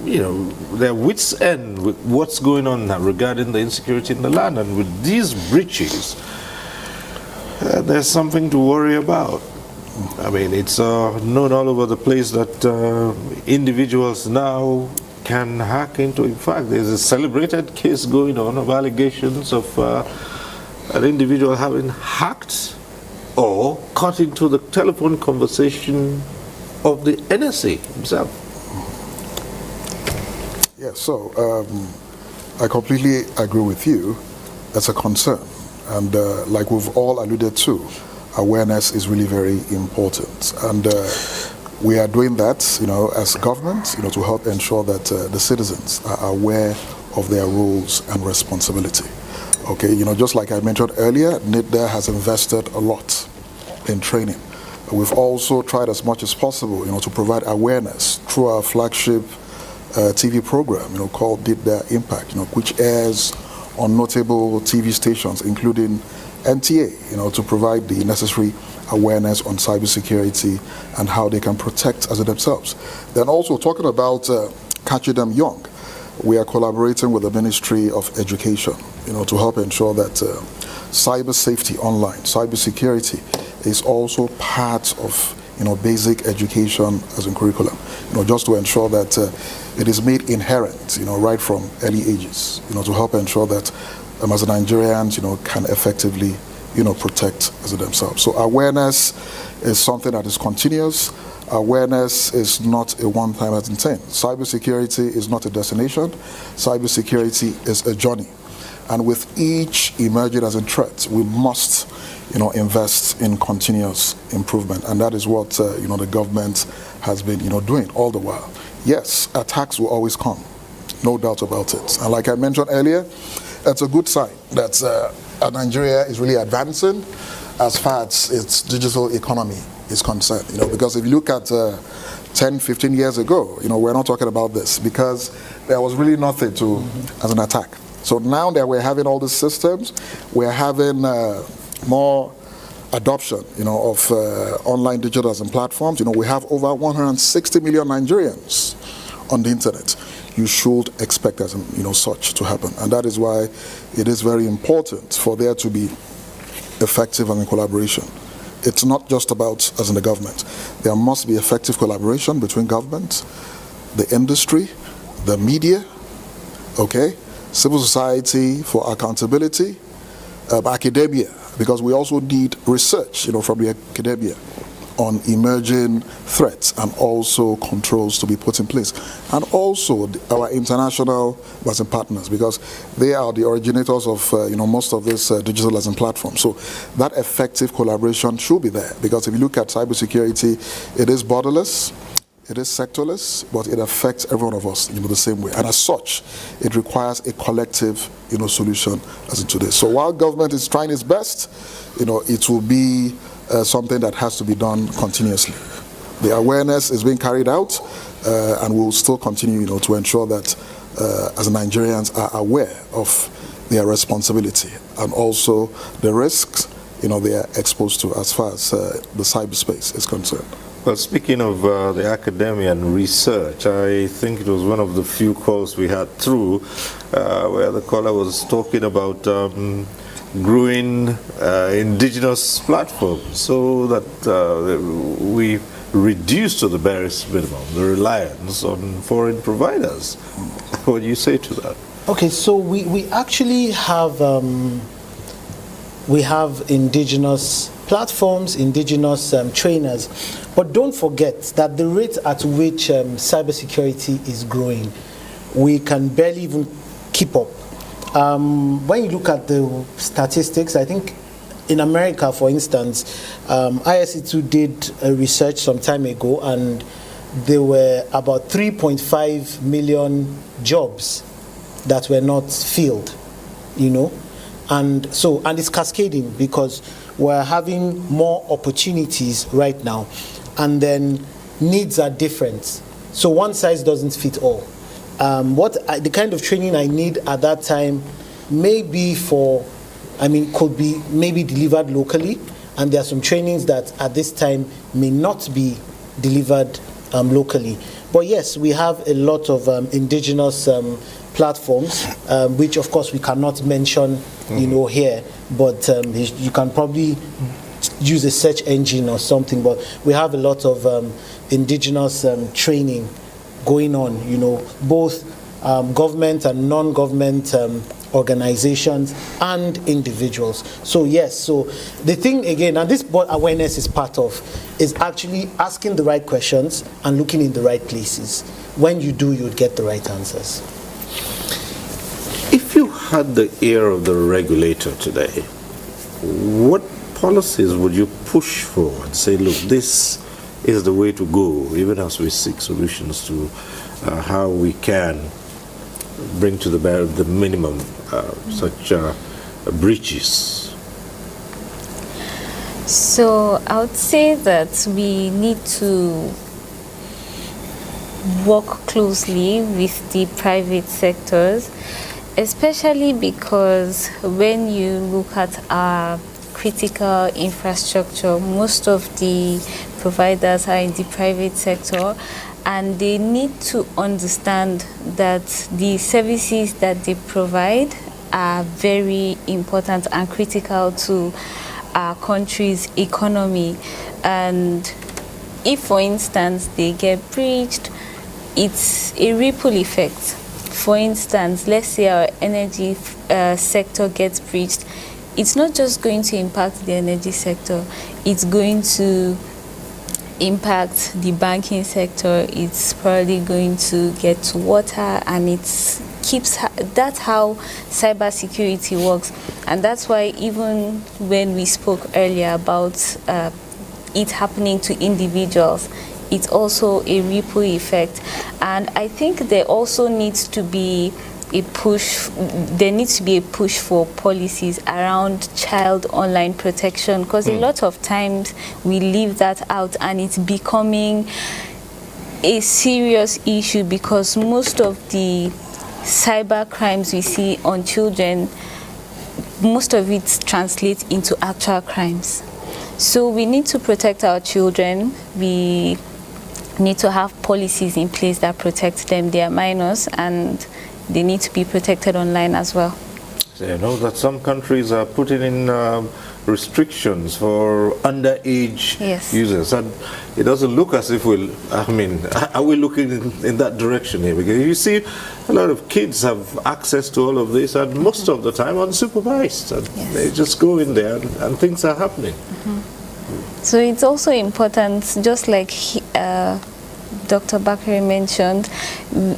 their wits' end with what's going on now regarding the insecurity in the land, and with these breaches, there's something to worry about. I mean, it's known all over the place that individuals now can hack into. In fact, there's a celebrated case going on of allegations of an individual having hacked or cut into the telephone conversation of the NSA himself. Yeah, so I completely agree with you. That's a concern. And like we've all alluded to, awareness is really very important. And we are doing that, as government, to help ensure that the citizens are aware of their roles and responsibility. Okay, just like I mentioned earlier, NIDA has invested a lot in training. We've also tried as much as possible, to provide awareness through our flagship TV program, called NIDA Impact, which airs on notable TV stations, including NTA, to provide the necessary awareness on cybersecurity and how they can protect themselves. Then also talking about catching them young, we are collaborating with the Ministry of Education, to help ensure that cyber safety online, cybersecurity is also part of basic education as in curriculum, just to ensure that it is made inherent, right from early ages, to help ensure that as Nigerians, can effectively, protect themselves. So awareness is something that is continuous. Awareness is not a one-time thing. Cybersecurity is not a destination. Cybersecurity is a journey. And with each emerging as a threat, we must, invest in continuous improvement. And that is what, the government has been, doing all the while. Yes, attacks will always come. No doubt about it. And like I mentioned earlier, it's a good sign that Nigeria is really advancing as far as its digital economy is concerned. Because if you look at 10, 15 years ago, we're not talking about this because there was really nothing as an attack. So now that we're having all these systems, we're having more adoption, of online digitals and platforms. We have over 160 million Nigerians on the internet. You should expect such to happen. And that is why it is very important for there to be effective and collaboration. It's not just about the government. There must be effective collaboration between government, the industry, the media, civil society for accountability, academia, because we also need research, from the academia on emerging threats and also controls to be put in place. And also our international partners, because they are the originators of most of this digital lesson platform. So that effective collaboration should be there, because if you look at cybersecurity, it is borderless, it is sectorless, but it affects every one of us the same way. And as such, it requires a collective solution as in today. So while government is trying its best, it will be something that has to be done continuously. The awareness is being carried out, and we'll still continue to ensure that as Nigerians are aware of their responsibility and also the risks they are exposed to as far as the cyberspace is concerned. Well, speaking of the academia and research, I think it was one of the few calls we had through where the caller was talking about growing indigenous platforms so that we reduce to the barest minimum the reliance on foreign providers. What do you say to that? Okay, so we actually have indigenous platforms, indigenous trainers, but don't forget that the rate at which cybersecurity is growing, we can barely even keep up. When you look at the statistics, I think in America, for instance, ISC2 did a research some time ago, and there were about 3.5 million jobs that were not filled, and it's cascading because we're having more opportunities right now, and then needs are different. So one size doesn't fit all. The kind of training I need at that time could be maybe delivered locally, and there are some trainings that at this time may not be delivered locally. But yes, we have a lot of indigenous platforms, which of course we cannot mention, here, but you can probably use a search engine or something. But we have a lot of indigenous training going on, both government and non-government organizations and individuals. So yes, so the thing again, and this what awareness is part of, is actually asking the right questions and looking in the right places. When you do, you'd get the right answers. If you had the ear of the regulator today, what policies would you push for and say, look, this is the way to go, even as we seek solutions to how we can bring to the minimum such breaches? So I would say that we need to work closely with the private sectors, especially because when you look at our critical infrastructure, most of the providers are in the private sector, and they need to understand that the services that they provide are very important and critical to our country's economy. And if, for instance, they get breached, it's a ripple effect. For instance, let's say our energy sector gets breached, it's not just going to impact the energy sector, it's going to impact the banking sector, it's probably going to get to water, and that's how cybersecurity works. And that's why even when we spoke earlier about it happening to individuals, it's also a ripple effect. And I think there also needs to be a push for policies around child online protection, because a lot of times we leave that out and it's becoming a serious issue, because most of the cyber crimes we see on children, most of it translates into actual crimes. So we need to protect our children. We need to have policies in place that protect them. They are minors and they need to be protected online as well. So you know that some countries are putting in restrictions for underage users, and it doesn't look as if are we looking in that direction here? Because you see a lot of kids have access to all of this, and most of the time unsupervised, and they just go in there and things are happening. So it's also important, just like Dr. Bakari mentioned,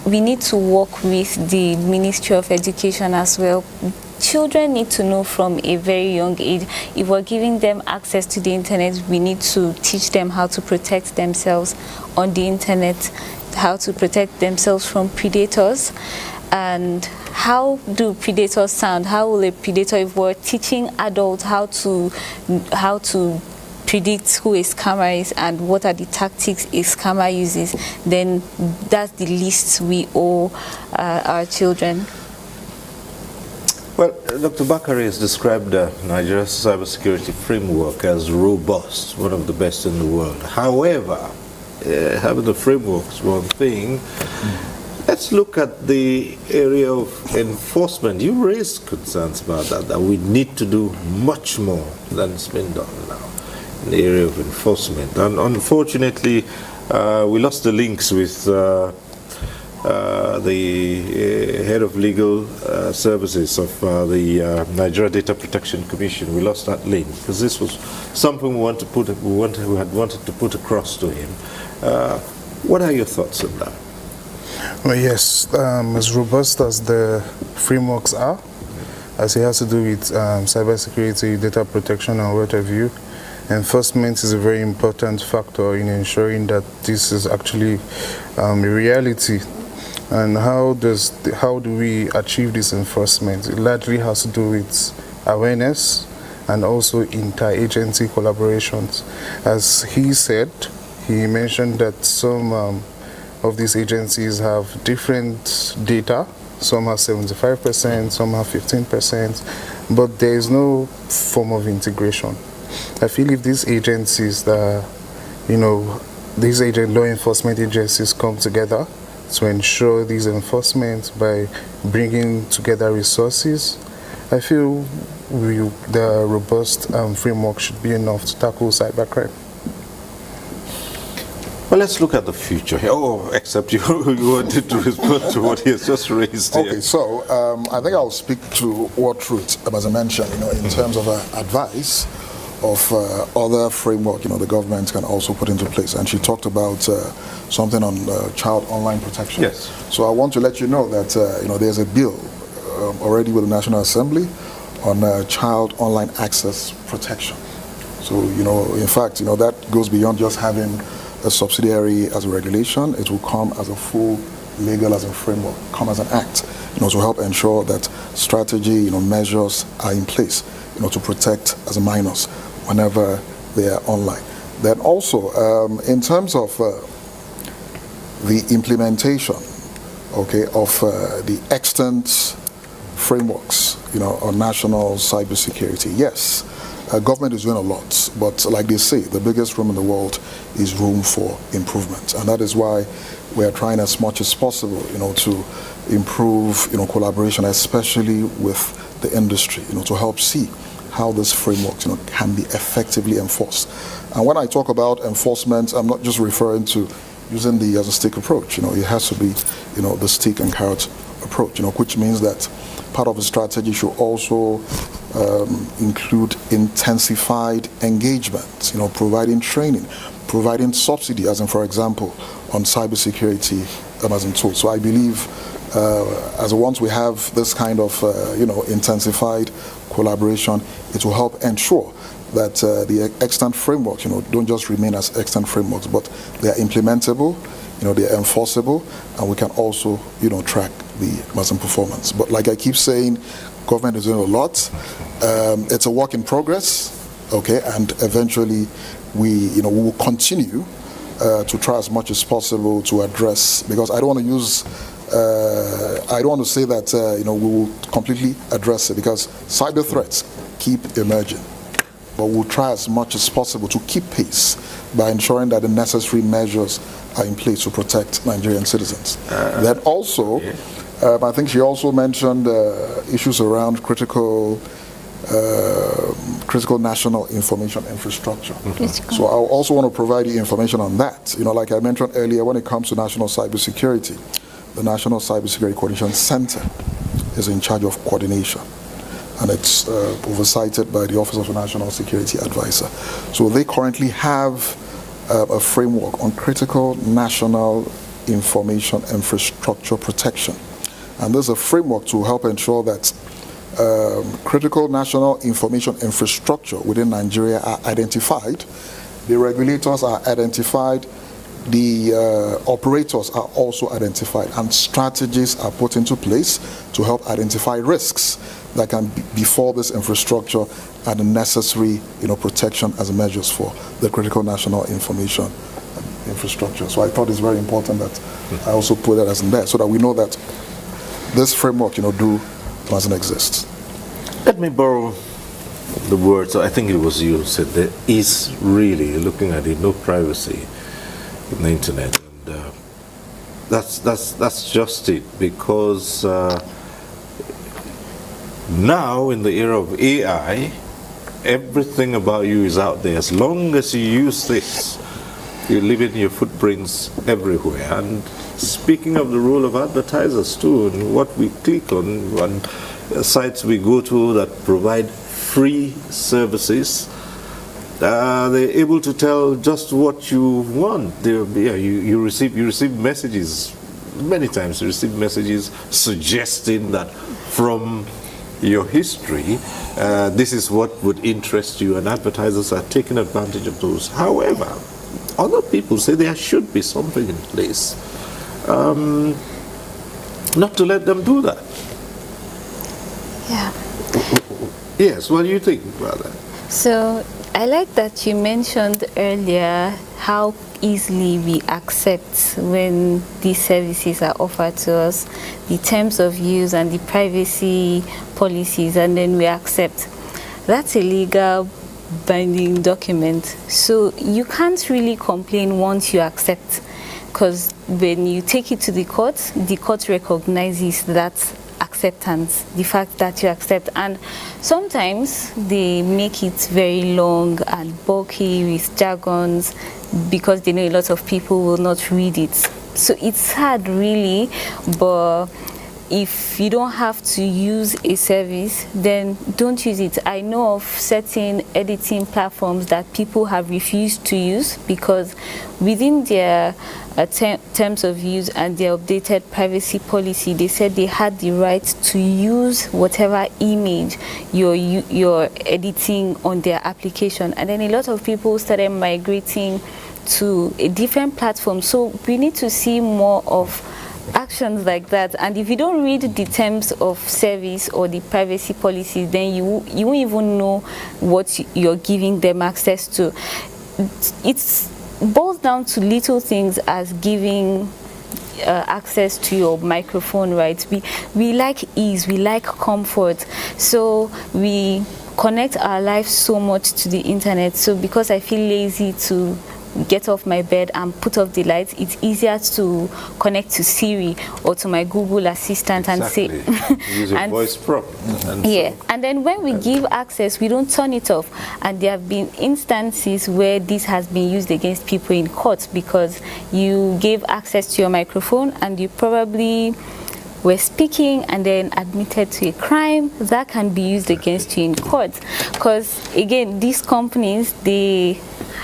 we need to work with the Ministry of Education as well. Children need to know from a very young age. If we're giving them access to the internet, we need to teach them how to protect themselves on the internet, how to protect themselves from predators. And how do predators sound? How will a predator, if we're teaching adults how to predict who a scammer is and what are the tactics a scammer uses, then that's the least we owe our children. Well, Dr. Bakari has described Nigeria's cybersecurity framework as robust, one of the best in the world. However, having the framework is one thing. Let's look at the area of enforcement. You raised concerns about that we need to do much more than is being done now in the area of enforcement. And unfortunately, we lost the links with the head of legal services of the Nigeria Data Protection Commission. We lost that link because this was something we had wanted to put across to him. What are your thoughts on that? Well, yes, as robust as the frameworks are, as it has to do with cybersecurity, data protection, and what have you, enforcement is a very important factor in ensuring that this is actually a reality. And how do we achieve this enforcement? It largely has to do with awareness and also inter-agency collaborations. As he said, he mentioned that some of these agencies have different data. Some have 75%, some have 15%, but there is no form of integration. I feel if these agencies, law enforcement agencies come together to ensure these enforcement by bringing together resources, I feel the robust framework should be enough to tackle cybercrime. Well, let's look at the future. Oh, except you wanted to respond to what he has just raised here. Okay, so I think I'll speak to what Ruth, as I mentioned, in terms of advice of other framework, the government can also put into place. And she talked about something on child online protection. Yes. So I want to let you know that, there's a bill already with the National Assembly on child online access protection. So, in fact, that goes beyond just having a subsidiary as a regulation. It will come as a full legal as a framework, come as an act, to help ensure that strategy, measures are in place, to protect as a minors whenever they are online. Then also, in terms of the implementation, of the extant frameworks, on national cybersecurity, yes, government is doing a lot, but like they say, the biggest room in the world is room for improvement, and that is why we are trying as much as possible, to improve, collaboration, especially with the industry, to help see how this framework, can be effectively enforced. And when I talk about enforcement, I'm not just referring to using the as a stick approach. It has to be, the stick and carrot approach. Which means that part of the strategy should also include intensified engagement, providing training, providing subsidy, as in, for example, on cybersecurity as in tools. So I believe as once we have this kind of, intensified collaboration, it will help ensure that the extant frameworks, don't just remain as extant frameworks, but they are implementable, they are enforceable, and we can also, track the Muslim performance. But like I keep saying, government is doing a lot. It's a work in progress, and eventually we will continue to try as much as possible to address, because I don't want to use, I don't want to say that, we will completely address it, because cyber threats keep emerging. But we'll try as much as possible to keep pace by ensuring that the necessary measures are in place to protect Nigerian citizens. Then also, I think she also mentioned issues around critical national information infrastructure. So I also want to provide you information on that. Like I mentioned earlier, when it comes to national cybersecurity, the National Cybersecurity Coordination Center is in charge of coordination. and it's oversighted by the Office of the National Security Advisor. So they currently have a framework on critical national information infrastructure protection. And there's a framework to help ensure that critical national information infrastructure within Nigeria are identified, the regulators are identified, the operators are also identified, and strategies are put into place to help identify risks that can befall this infrastructure and the necessary protection as measures for the critical national information infrastructure. So I thought it's very important that I also put that as in there so that we know that this framework doesn't exist. Let me borrow the words, I think it was you said, there is really, looking at it, no privacy in the internet. And that's just it, because now in the era of AI, everything about you is out there. As long as you use this, you're leaving your footprints everywhere. And speaking of the role of advertisers too, and what we click on sites we go to that provide free services, they're able to tell just what you want. You receive messages, many times you receive messages suggesting that from your history, this is what would interest you, and advertisers are taking advantage of those. However, other people say there should be something in place not to let them do that. Yeah. Yes, what do you think about that? So I like that you mentioned earlier how easily we accept when these services are offered to us, the terms of use and the privacy policies, and then we accept. That's a legal binding document. So you can't really complain once you accept, because when you take it to the court recognizes that acceptance, the fact that you accept. And sometimes they make it very long and bulky with jargons because they know a lot of people will not read it. So it's hard really, but if you don't have to use a service, then don't use it. I know of certain editing platforms that people have refused to use because within their terms of use and their updated privacy policy, they said they had the right to use whatever image you're editing on their application. And then a lot of people started migrating to a different platform. So we need to see more of actions like that. And if you don't read the terms of service or the privacy policy, then you won't even know what you're giving them access to. It boils down to little things as giving access to your microphone, right? We like ease, we like comfort, so we connect our lives so much to the internet. So because I feel lazy to get off my bed and put off the lights, it's easier to connect to Siri or to my Google Assistant and say use your voice prompt. And then when we give access, we don't turn it off. And there have been instances where this has been used against people in court because you gave access to your microphone and you probably were speaking and then admitted to a crime. That can be used against you in court, because again, these companies, they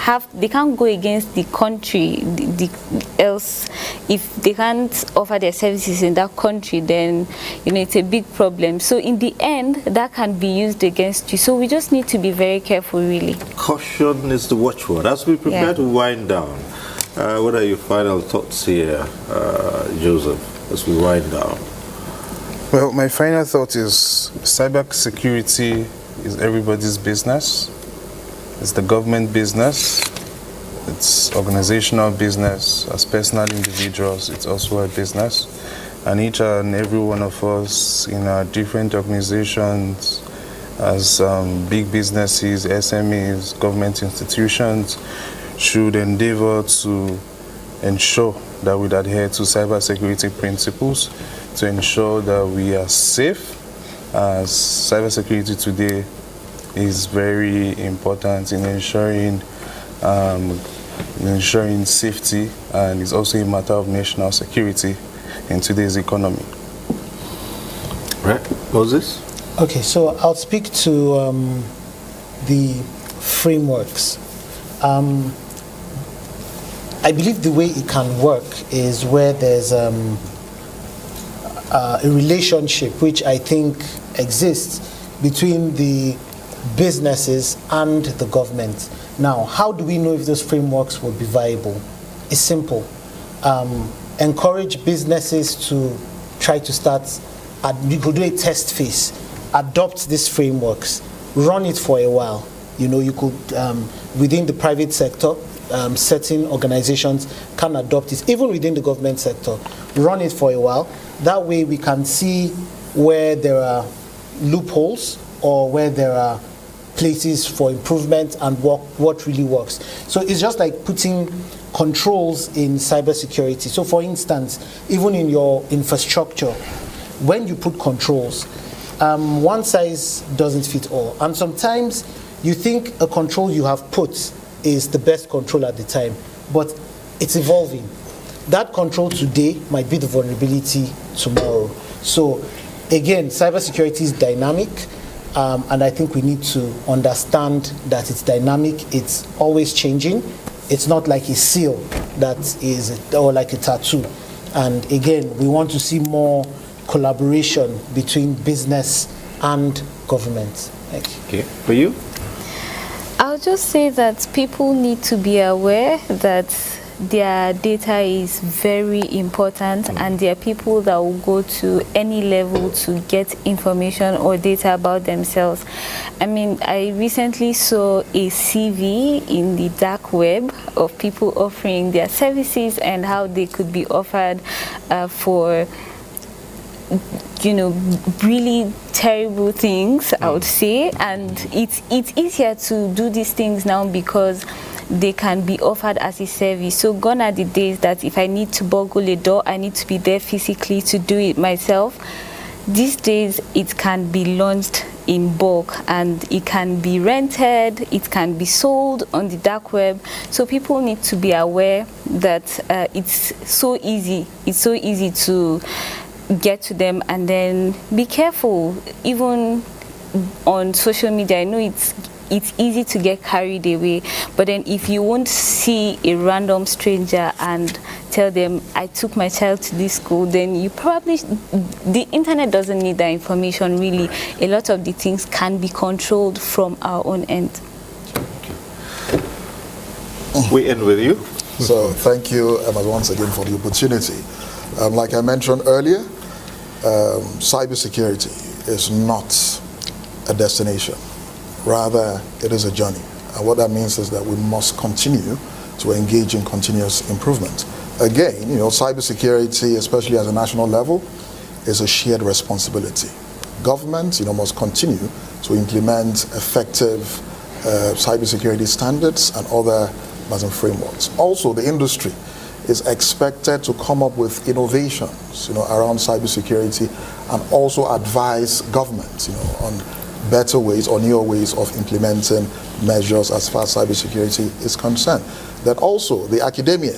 can't go against the country, else if they can't offer their services in that country, then it's a big problem. So in the end, that can be used against you. So we just need to be very careful, really. Caution is the watchword. As we prepare to wind down, what are your final thoughts here, Joseph, as we wind down? Well, my final thought is cyber security is everybody's business. It's the government business, it's organizational business. As personal individuals, it's also a business. And each and every one of us in our different organizations, as big businesses, SMEs, government institutions, should endeavor to ensure that we adhere to cybersecurity principles to ensure that we are safe, as cybersecurity today is very important in ensuring safety, and is also a matter of national security in today's economy. Right, Moses? Okay, so I'll speak to the frameworks. I believe the way it can work is where there's a relationship which I think exists between the businesses and the government. Now, how do we know if those frameworks will be viable? It's simple. Encourage businesses to try to start, you could do a test phase, adopt these frameworks, run it for a while. You know, you could, within the private sector, certain organizations can adopt it, even within the government sector, run it for a while. That way we can see where there are loopholes or where there are places for improvement and what really works. So it's just like putting controls in cybersecurity. So for instance, even in your infrastructure, when you put controls, one size doesn't fit all. And sometimes you think a control you have put is the best control at the time, but it's evolving. That control today might be the vulnerability tomorrow. So again, cybersecurity is dynamic, and I think we need to understand that it's dynamic, it's always changing. It's not like a seal that is, or like a tattoo. And again, we want to see more collaboration between business and government. Thank you. Okay, for you? I'll just say that people need to be aware that their data is very important, and there are people that will go to any level to get information or data about themselves. I mean, I recently saw a CV in the dark web of people offering their services and how they could be offered for, you know, really terrible things, I would say. And it's easier to do these things now because they can be offered as a service. So gone are the days that if I need to bugle a door, I need to be there physically to do it myself. These days it can be launched in bulk and it can be rented, it can be sold on the dark web. So people need to be aware that it's so easy to get to them, and then be careful. Even on social media, I know it's easy to get carried away, but then if you won't see a random stranger and tell them, I took my child to this school, then you probably, the internet doesn't need that information really. A lot of the things can be controlled from our own end. We end with you. So thank you, Emma, once again for the opportunity. Like I mentioned earlier, cybersecurity is not a destination. Rather, it is a journey. And what that means is that we must continue to engage in continuous improvement. Again, you know, cybersecurity, especially at a national level, is a shared responsibility. Government, you know, must continue to implement effective cybersecurity standards and other frameworks. Also, the industry is expected to come up with innovations, you know, around cybersecurity, and also advise governments, you know, on better ways or newer ways of implementing measures as far as cybersecurity is concerned. Then also the academia,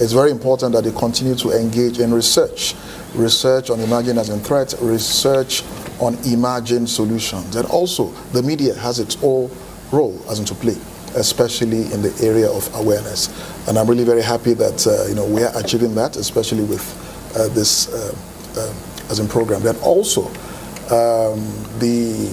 it's very important that they continue to engage in research on emerging as in threats, research on emerging solutions. And also the media has its own role as in to play, especially in the area of awareness. And I'm really very happy that you know, we are achieving that, especially with this as in program. Then also the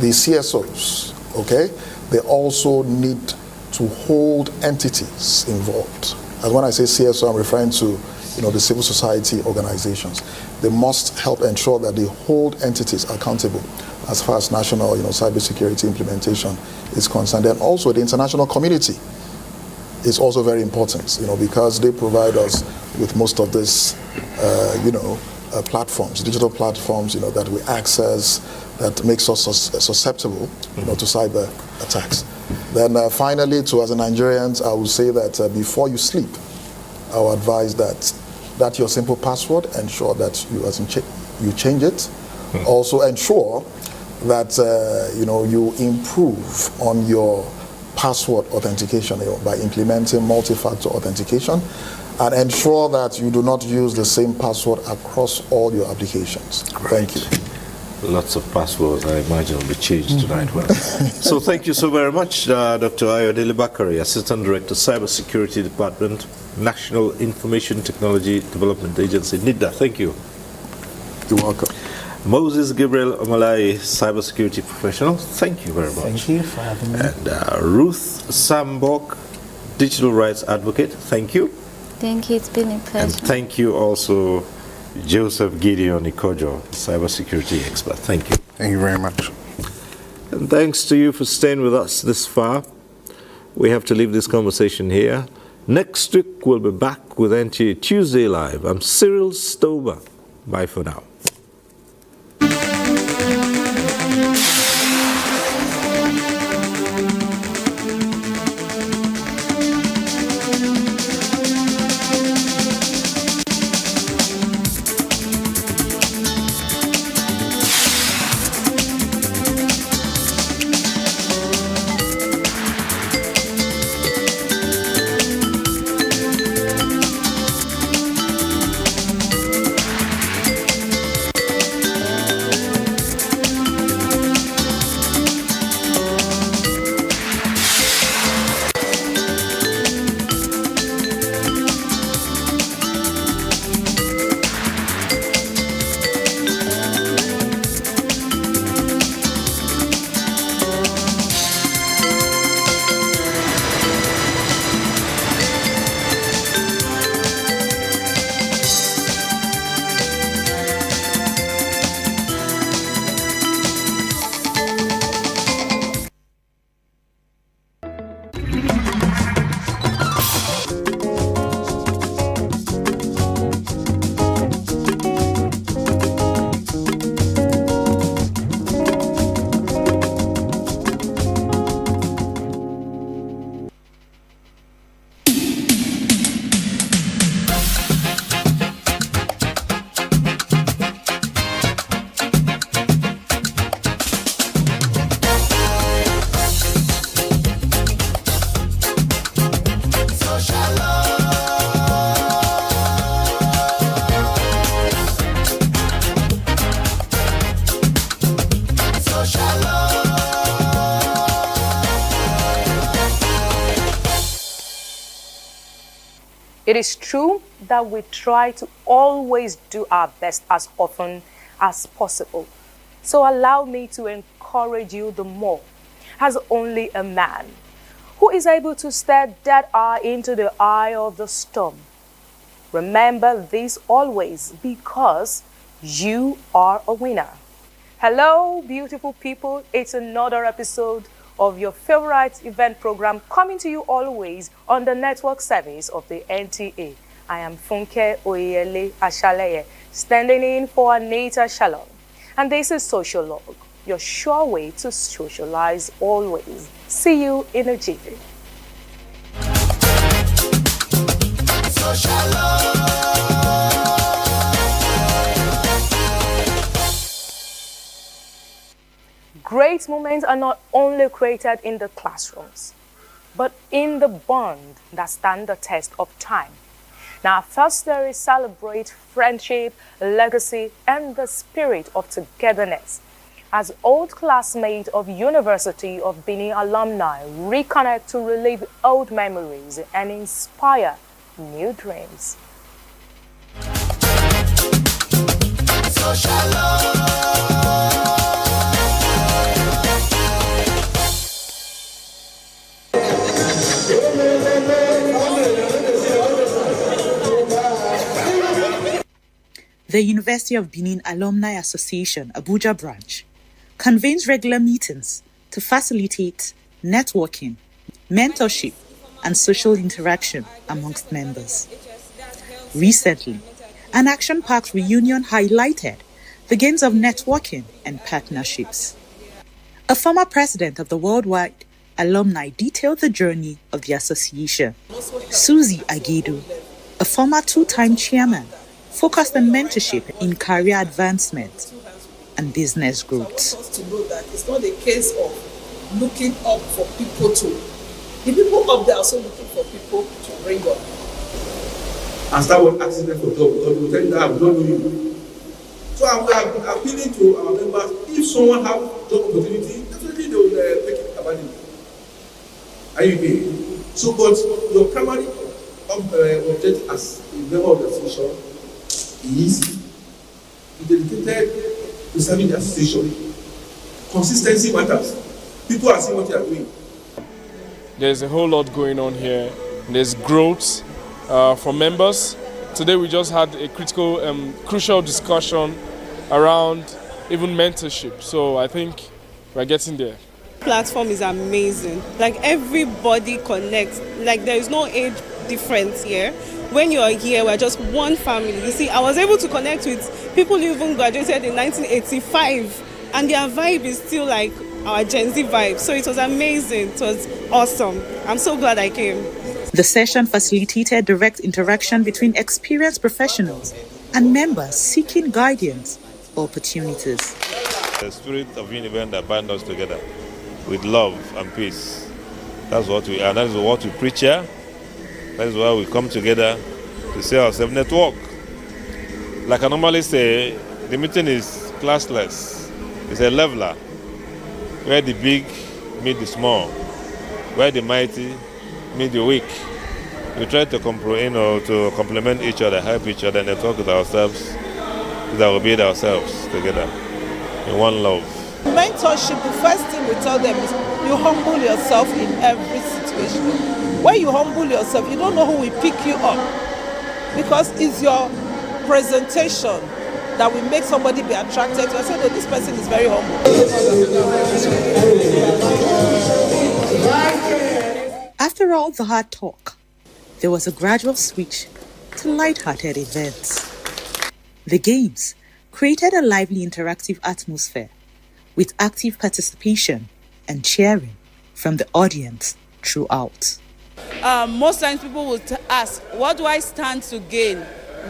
CSOs, okay, they also need to hold entities involved. And when I say CSO, I'm referring to, you know, the civil society organizations. They must help ensure that they hold entities accountable as far as national, you know, cybersecurity implementation is concerned. And also the international community is also very important, you know, because they provide us with most of this, you know, platforms, digital platforms, you know, that we access, that makes us susceptible, you know, to cyber attacks. Then finally, as a Nigerians, I will say that before you sleep, I will advise that your simple password, ensure that you change it. Also ensure that you know, you improve on your password authentication, you know, by implementing multi-factor authentication, and ensure that you do not use the same password across all your applications. Great. Thank you. Lots of passwords, I imagine, will be changed tonight. So thank you so very much, Dr. Ayodele Bakari, Assistant Director, Cybersecurity Department, National Information Technology Development Agency, NIDA. Thank you. You're welcome. Moses Gabriel Omalai, Cybersecurity Professional. Thank you very much. Thank you for having me. And Ruth Sambok, Digital Rights Advocate. Thank you. Thank you. It's been a pleasure. And thank you also, Joseph Gideon Ikojo, cybersecurity expert. Thank you. Thank you very much. And thanks to you for staying with us this far. We have to leave this conversation here. Next week, we'll be back with NTA Tuesday Live. I'm Cyril Stober. Bye for now. It is true that we try to always do our best as often as possible. So allow me to encourage you the more, as only a man who is able to stare dead eye into the eye of the storm. Remember this always, because you are a winner. Hello, beautiful people. It's another episode of your favorite event program coming to you always on the network service of the NTA. I am Funke Oyele Ashaleye, standing in for Anita Shalom. And this is Sociologue, your sure way to socialize always. See you in a jiffy. Great moments are not only created in the classrooms, but in the bond that stand the test of time. Now, our first series celebrate friendship, legacy, and the spirit of togetherness. As old classmates of University of Benin alumni reconnect to relive old memories and inspire new dreams. The University of Benin Alumni Association, Abuja branch, convenes regular meetings to facilitate networking, mentorship, and social interaction amongst members. Recently, an action-packed reunion highlighted the gains of networking and partnerships. A former president of the Worldwide Alumni detailed the journey of the association. Susie Agidu, a former two-time chairman, focused on mentorship in career advancement and business growth. To know that it's not a case of looking up for people to. The people up there are also looking for people to bring up. And start with accident for God, because we tell you that I don't know you. So we have appealing to our members, if someone has job opportunity, definitely they will take it advantage. Are you here? So, but your primary objective as a member of the association is to be dedicated to serving the association. Consistency matters. People are seeing what you are doing. There's a whole lot going on here. There's growth for members. Today we just had a crucial discussion around even mentorship. So I think we're getting there. Platform is amazing. Like everybody connects. Like there is no age difference here. When you are here, we're just one family. You see, I was able to connect with people who even graduated in 1985, and their vibe is still like our Gen Z vibe. So it was amazing. It was awesome. I'm so glad I came. The session facilitated direct interaction between experienced professionals and members seeking guidance or opportunities. The spirit of Univen that binds us together with love and peace. That's what we are. That is what we preach here. That is why we come together to say ourselves network. Like I normally say, the meeting is classless. It's a leveler where the big meet the small, where the mighty meet the weak. We try to complement each other, help each other, and talk with ourselves, that we build ourselves together in one love. Mentorship, the first thing we tell them is you humble yourself in every situation. When you humble yourself, you don't know who will pick you up, because it's your presentation that will make somebody be attracted to. I say, no, this person is very humble. After all the hard talk, there was a gradual switch to light-hearted events. The games created a lively interactive atmosphere with active participation and cheering from the audience throughout. Most times people would ask, what do I stand to gain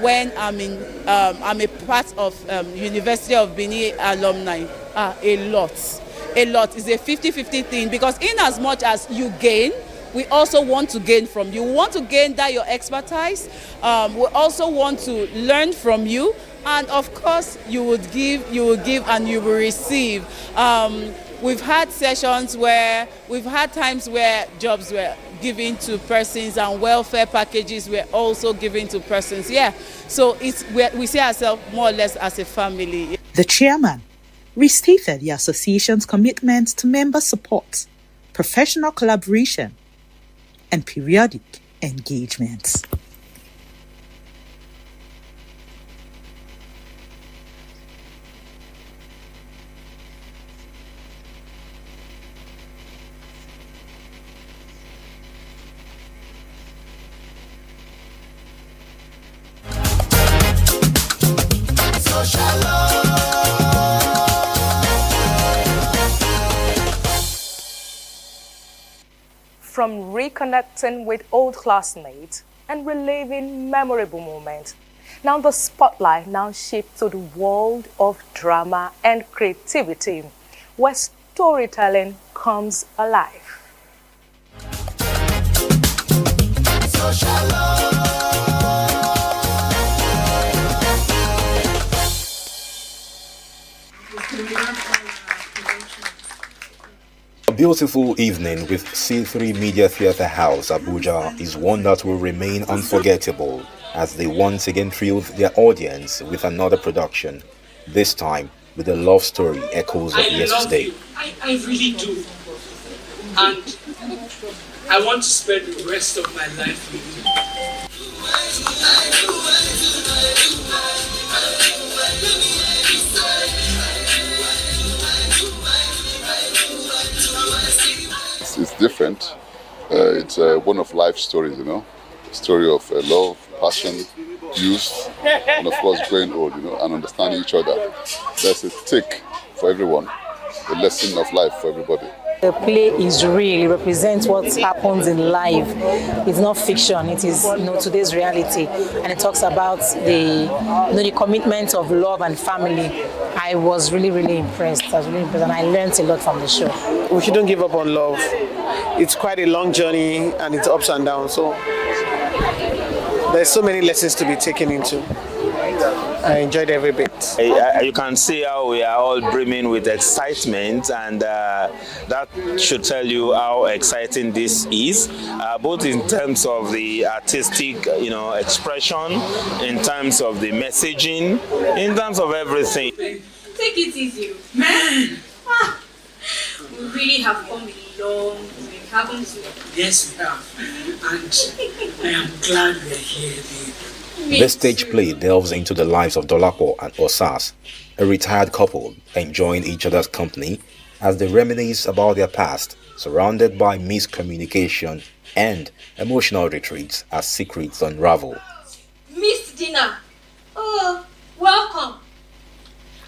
when I'm a part of University of Benin alumni? A lot. A lot. It's a 50-50 thing, because in as much as you gain, we also want to gain from you. We want to gain that your expertise. We also want to learn from you. And of course, you will give, and you will receive. We've had sessions where, we've had times where jobs were given to persons and welfare packages were also given to persons. Yeah, so we see ourselves more or less as a family. The chairman restated the association's commitment to member support, professional collaboration, and periodic engagements. From reconnecting with old classmates and reliving memorable moments, now the spotlight now shifts to the world of drama and creativity, where storytelling comes alive. A beautiful evening with C3 Media Theatre House, Abuja, is one that will remain unforgettable as they once again thrilled their audience with another production, this time with the love story echoes of yesterday. I really do. And I want to spend the rest of my life with you. It's different. It's one of life stories, you know. Story of love, passion, youth, and of course growing old, you know, and understanding each other. There's a take for everyone, a lesson of life for everybody. The play is real. It represents what happens in life. It's not fiction. It is, today's reality, and it talks about the commitment of love and family. I was really impressed. And I learned a lot from the show. We shouldn't give up on love. It's quite a long journey, and it's ups and downs. So there's so many lessons to be taken into. I enjoyed every bit. You can see how we are all brimming with excitement, and that should tell you how exciting this is, both in terms of the artistic, expression, in terms of the messaging, in terms of everything. Take it easy, man. We really have come a long way, haven't we? Yes, we have. And I am glad we are here, babe. This stage play delves into the lives of Dolapo and Osas, a retired couple enjoying each other's company as they reminisce about their past, surrounded by miscommunication and emotional retreats as secrets unravel. Missed dinner. Oh, welcome.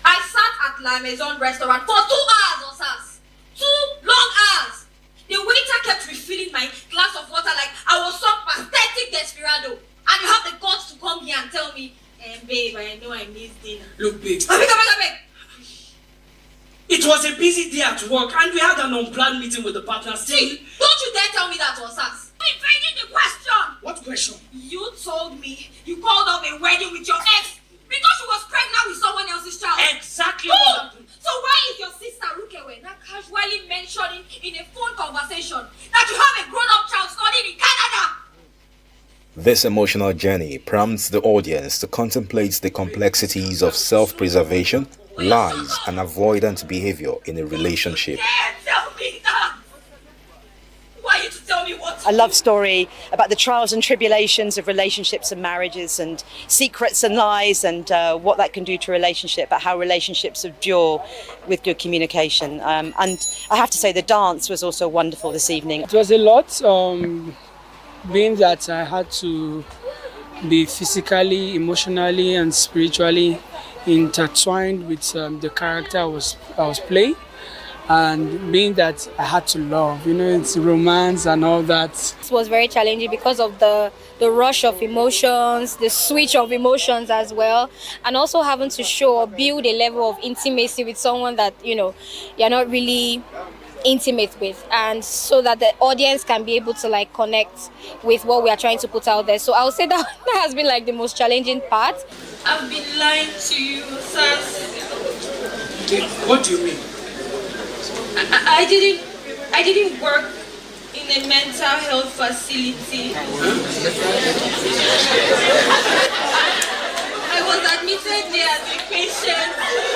I sat at La Maison restaurant for 2 hours, Osas. 2 long hours. The waiter kept refilling my glass of water like I was some pathetic desperado. And you have the guts to come here and tell me, babe, I know I missed dinner. Look, babe. Abeg. It was a busy day at work, and we had an unplanned meeting with the partners. See, don't you dare tell me that was us. I'm evading the question. What question? You told me you called off a wedding with your ex because she was pregnant with someone else's child. Exactly what happened. So why is your sister Rukewe now casually mentioning in a phone conversation that you have a grown-up child studying in Canada? This emotional journey prompts the audience to contemplate the complexities of self-preservation, lies, and avoidant behavior in a relationship. Tell me that! Why are you to tell me what? A love story about the trials and tribulations of relationships and marriages, and secrets and lies, and what that can do to a relationship, but how relationships endure with good communication. And I have to say the dance was also wonderful this evening. It was a lot. Being that I had to be physically, emotionally, and spiritually intertwined with the character I was playing, and being that I had to love, it's romance and all that. It was very challenging because of the rush of emotions, the switch of emotions as well, and also having to show or build a level of intimacy with someone that you're not really intimate with, and so that the audience can be able to connect with what we are trying to put out there. So I would say that has been the most challenging part. I've been lying to you, Sas. What do you mean? I didn't work in a mental health facility. I was admitted there as a patient.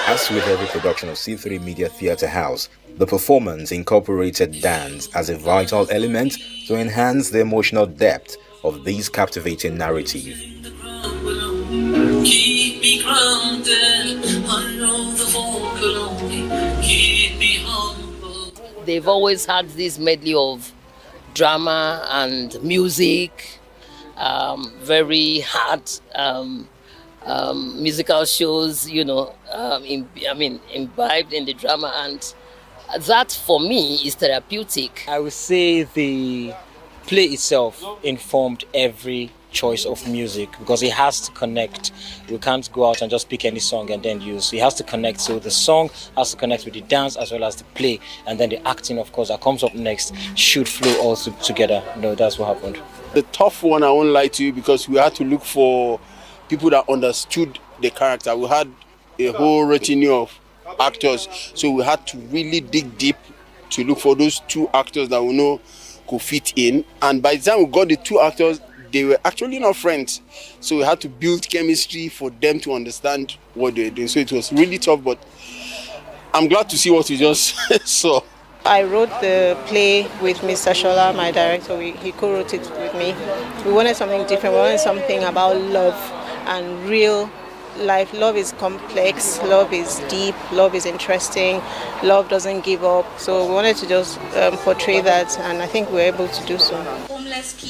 As with every production of C3 Media Theatre House, the performance incorporated dance as a vital element to enhance the emotional depth of this captivating narrative. Keep me grounded, I know the vocal only keep me humble. They've always had this medley of drama and music, very hard musical shows, imbibed in the drama, and that for me is therapeutic. I would say the play itself informed every choice of music because it has to connect. We can't go out and just pick any song and then use. It has to connect, so the song has to connect with the dance as well as the play, and then the acting, of course, that comes up next should flow all together. That's what happened. The tough one, I won't lie to you, because we had to look for people that understood the character. We had a whole retinue of actors, so we had to really dig deep to look for those 2 actors that we know could fit in. And by the time we got the 2 actors, they were actually not friends, so we had to build chemistry for them to understand what they were doing. So it was really tough, but I'm glad to see what you just saw. I wrote the play with Mr. Shola, my director. He co-wrote it with me. We wanted something different. We wanted something about love and real life. Love is complex, love is deep, love is interesting, love doesn't give up. So we wanted to just portray that, and I think we were able to do so.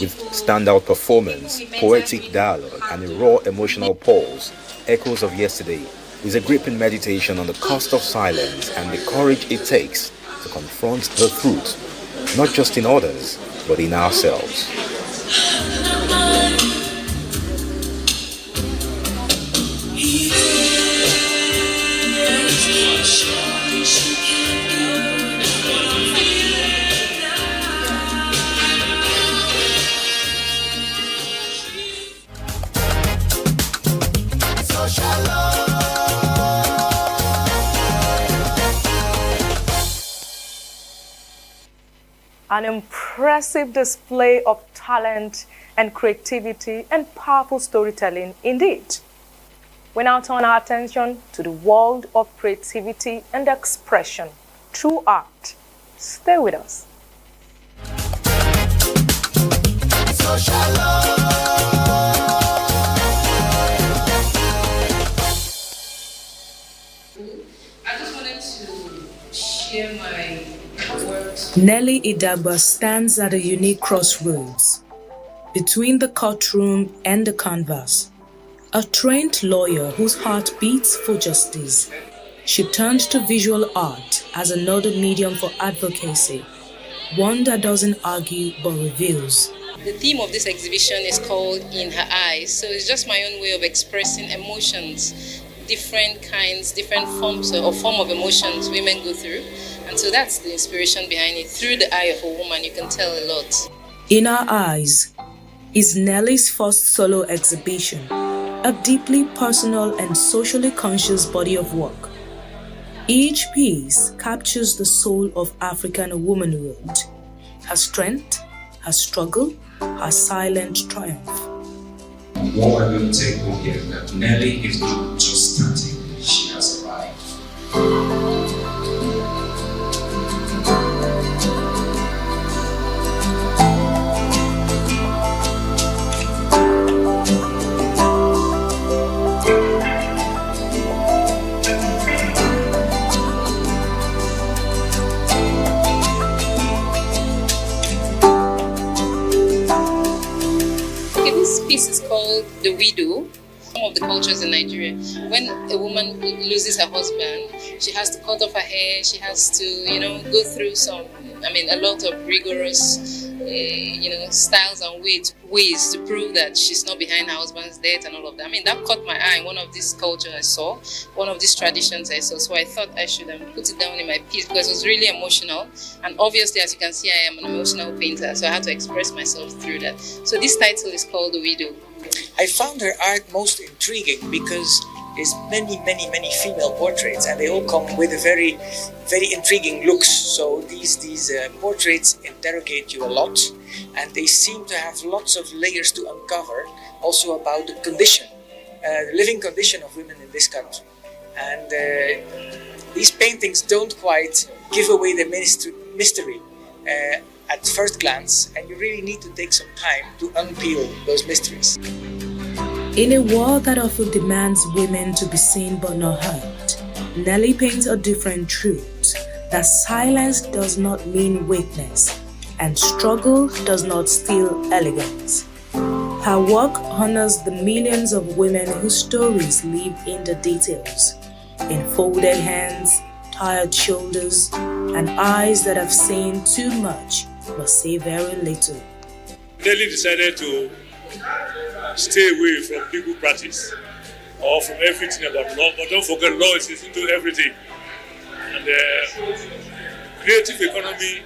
With standout performance, poetic dialogue, and a raw emotional pulse, Echoes of Yesterday is a gripping meditation on the cost of silence and the courage it takes to confront the truth, not just in others, but in ourselves. Shalom. An impressive display of talent and creativity and powerful storytelling indeed. We now turn our attention to the world of creativity and expression through art. Stay with us. I just wanted to share my works. Nelly Idagba stands at a unique crossroads between the courtroom and the canvas. A trained lawyer whose heart beats for justice, she turned to visual art as another medium for advocacy, one that doesn't argue but reveals. The theme of this exhibition is called In Her Eyes, so it's just my own way of expressing emotions, different kinds, different forms or form of emotions women go through, and so that's the inspiration behind it. Through the eye of a woman, you can tell a lot. In Her Eyes is Nelly's first solo exhibition, a deeply personal and socially conscious body of work. Each piece captures the soul of African womanhood, her strength, her struggle, her silent triumph. What we're going to take home here is that Nelly is not just starting, she has arrived. This piece is called The Widow. Some of the cultures in Nigeria, when a woman loses her husband, she has to cut off her hair, she has to, go through a lot of rigorous, styles and ways to prove that she's not behind her husband's death and all of that. I mean, that caught my eye in one of these cultures I saw, one of these traditions I saw. So I thought I should put it down in my piece because it was really emotional. And obviously, as you can see, I am an emotional painter, so I had to express myself through that. So this title is called The Widow. I found her art most intriguing because there's many female portraits, and they all come with a very intriguing looks. So these portraits interrogate you a lot, and they seem to have lots of layers to uncover, also about the condition, the living condition of women in this country. And these paintings don't quite give away the mystery at first glance, and you really need to take some time to unpeel those mysteries. In a world that often demands women to be seen but not heard, Nelly paints a different truth, that silence does not mean weakness, and struggle does not steal elegance. Her work honors the millions of women whose stories live in the details, in folded hands, tired shoulders, and eyes that have seen too much but say very little. Nelly decided to stay away from legal practice or from everything about law, but don't forget, law is into everything. And creative economy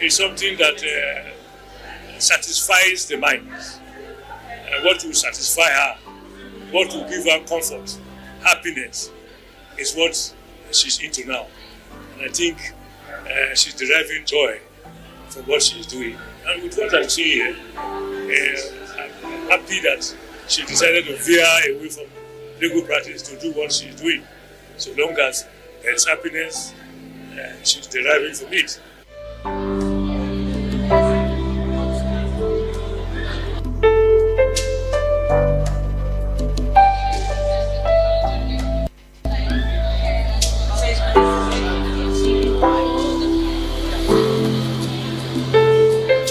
is something that satisfies the mind. What will satisfy her, what will give her comfort, happiness, is what she's into now. And I think she's deriving joy from what she's doing. And with what I'm seeing here, I'm happy that she decided to veer away from legal practice to do what she's doing. So long as there's happiness, she's deriving from it.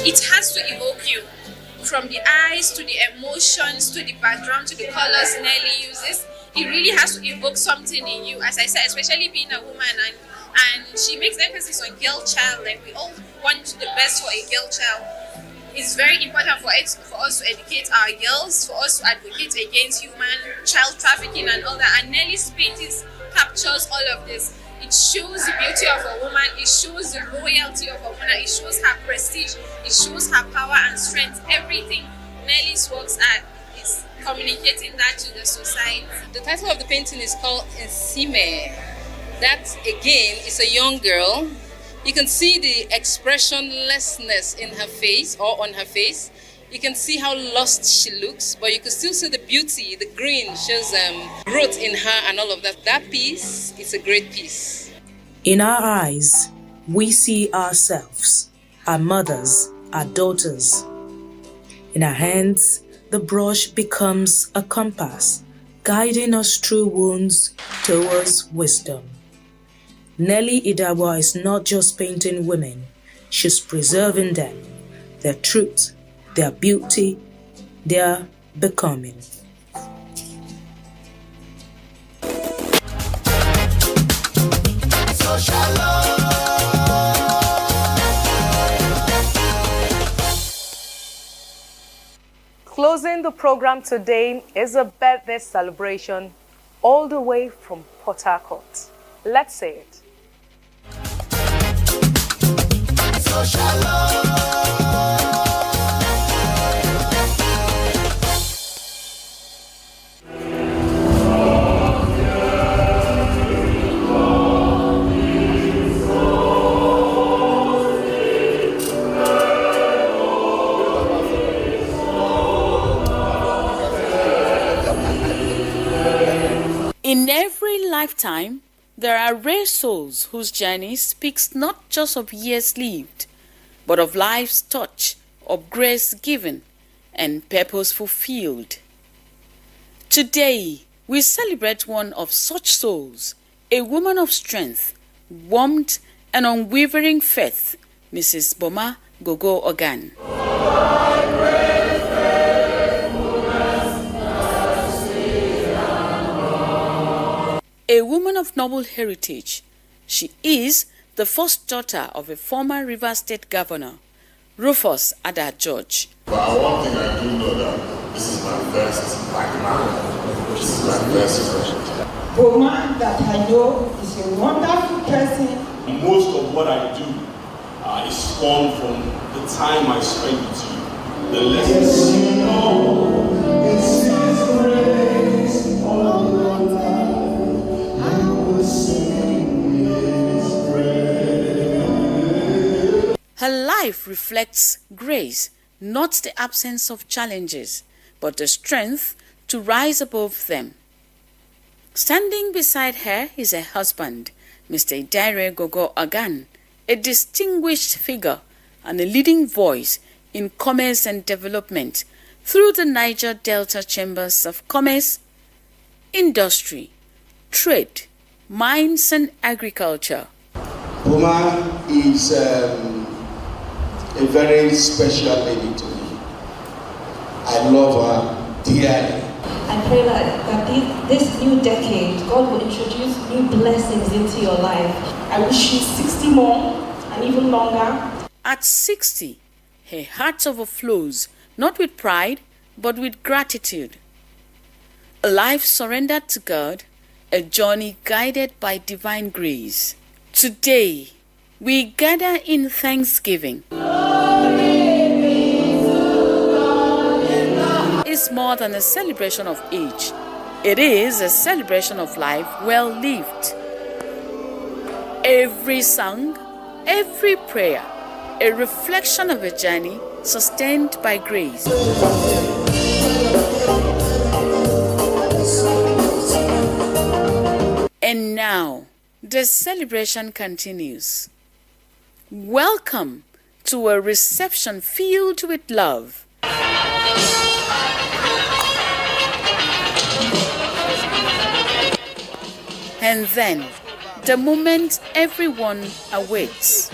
It has to evoke you, from the eyes to the emotions to the background to the colors Nelly uses. It really has to evoke something in you, as I said, especially being a woman, and she makes emphasis on girl child. Like, we all want the best for a girl child. It's very important for us to educate our girls, for us to advocate against human child trafficking and all that. And Nelly's paintings captures all of this. It shows the beauty of a woman, it shows the royalty of a woman, it shows her prestige, it shows her power and strength. Everything Nelly's works are is communicating that to the society. The title of the painting is called Nsime. That again is a young girl You can see the expressionlessness in her face or on her face. You can see how lost she looks, but you can still see the beauty, the green shows growth in her and all of that. That piece is a great piece. In our eyes, we see ourselves, our mothers, our daughters. In our hands, the brush becomes a compass, guiding us through wounds towards wisdom. Nelly Idawa is not just painting women, she's preserving them, their truth, their beauty, their becoming. Closing the program today is a birthday celebration all the way from Port Harcourt. Let's say it. In every lifetime, there are rare souls whose journey speaks not just of years lived, but of life's touch, of grace given, and purpose fulfilled. Today, we celebrate one of such souls, a woman of strength, warmth, and unwavering faith, Mrs. Boma Gogo Ogan. A woman of noble heritage, she is the first daughter of a former Rivers State Governor, Rufus Ada George. But one thing I do know that this is my first black man. This is my first expression. Boma that I know is a wonderful person. Most of what I do is spawned from the time I spent with you. The lessons you know, it's His grace all the time. Her life reflects grace, not the absence of challenges, but the strength to rise above them. Standing beside her is her husband, Mr. Idare Gogo Ogan, a distinguished figure and a leading voice in commerce and development through the Niger Delta Chambers of Commerce, Industry, Trade, Mines and Agriculture. Boma is a very special lady to me. I love her dearly. I pray that this new decade, God will introduce new blessings into your life. I wish you 60 more and even longer. At 60, her heart overflows, not with pride, but with gratitude. A life surrendered to God, a journey guided by divine grace. Today, we gather in thanksgiving. It's more than a celebration of age. It is a celebration of life well lived. Every song, every prayer, a reflection of a journey sustained by grace. And now, the celebration continues. Welcome to a reception filled with love. And then, the moment everyone awaits.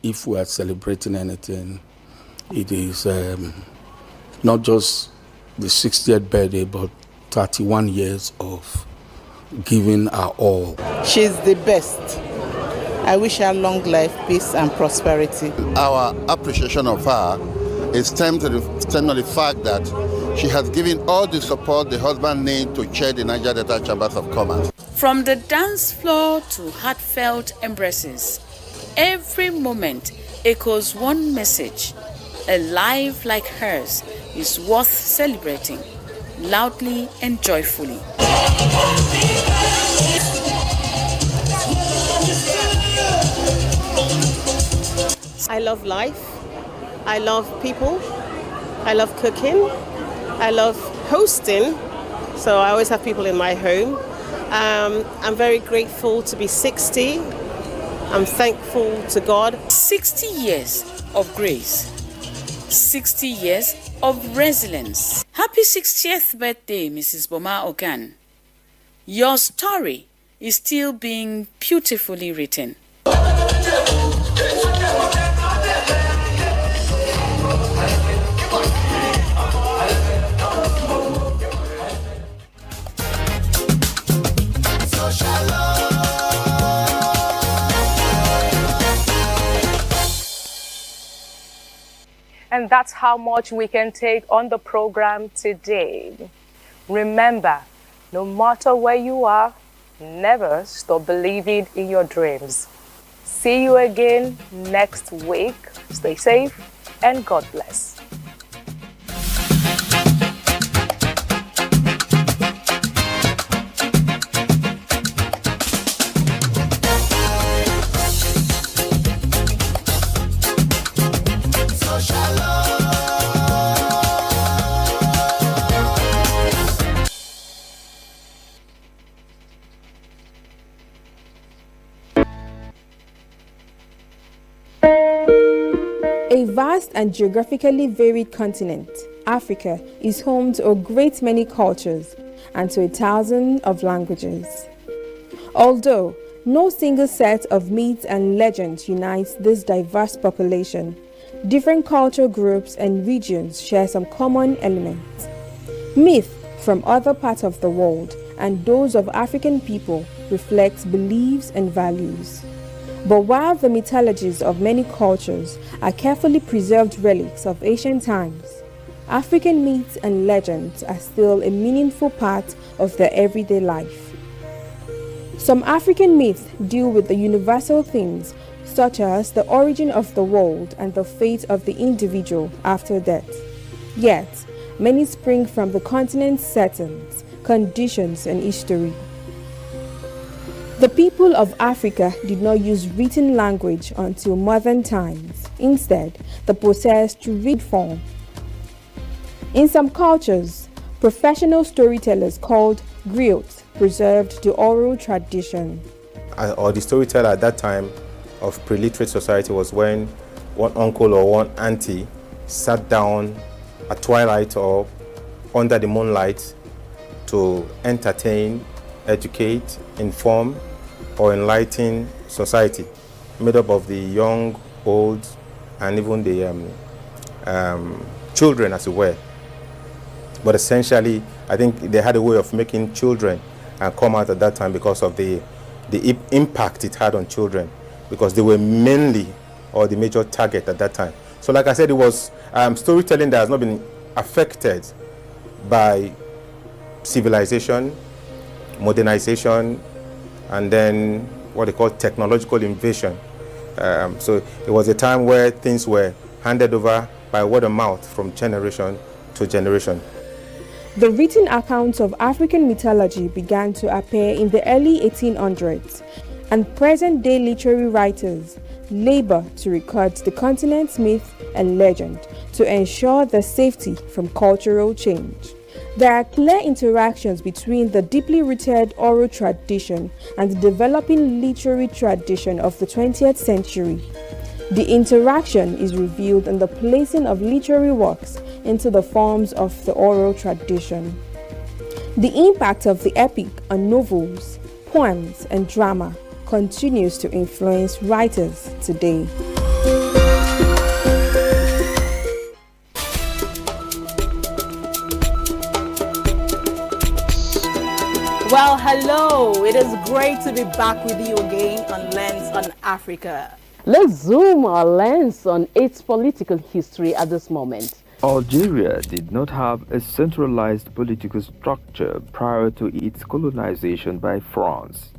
If we are celebrating anything, it is not just the 60th birthday, but 31 years of giving our all. She's the best. I wish her long life, peace, and prosperity. Our appreciation of her is stemmed to the fact that she has given all the support the husband needs to chair the Niger Delta Chambers of Commerce. From the dance floor to heartfelt embraces, every moment echoes one message: a life like hers is worth celebrating loudly and joyfully. I love life. I love people. I love cooking. I love hosting. So I always have people in my home. I'm very grateful to be 60. I'm thankful to God. 60 years of grace. 60 years of resilience. Happy 60th birthday, Mrs. Boma Ogan. Your story is still being beautifully written. And that's how much we can take on the program today. Remember, no matter where you are, never stop believing in your dreams. See you again next week. Stay safe and God bless. A vast and geographically varied continent, Africa is home to a great many cultures and to 1,000 of languages. Although no single set of myths and legends unites this diverse population, different cultural groups and regions share some common elements. Myths from other parts of the world and those of African people reflect beliefs and values. But while the mythologies of many cultures are carefully preserved relics of ancient times, African myths and legends are still a meaningful part of their everyday life. Some African myths deal with the universal themes such as the origin of the world and the fate of the individual after death. Yet, many spring from the continent's settings, conditions, and history. The people of Africa did not use written language until modern times. Instead, they possessed read form. In some cultures, professional storytellers called griots preserved the oral tradition. Or the storyteller at that time of pre-literate society was when one uncle or one auntie sat down at twilight or under the moonlight to entertain, educate, inform, or enlighten society, made up of the young, old, and even the children, as it were. But essentially, I think they had a way of making children come out at that time because of the impact it had on children, because they were mainly or the major target at that time. So like I said, it was storytelling that has not been affected by civilization, modernization, and then what they call technological invasion. So it was a time where things were handed over by word of mouth from generation to generation. The written accounts of African mythology began to appear in the early 1800s, and present-day literary writers labor to record the continent's myth and legend to ensure their safety from cultural change. There are clear interactions between the deeply rooted oral tradition and the developing literary tradition of the 20th century. The interaction is revealed in the placing of literary works into the forms of the oral tradition. The impact of the epic on novels, poems, and drama continues to influence writers today. Well, hello. It is great to be back with you again on Lens on Africa. Let's zoom our lens on its political history at this moment. Algeria did not have a centralized political structure prior to its colonization by France.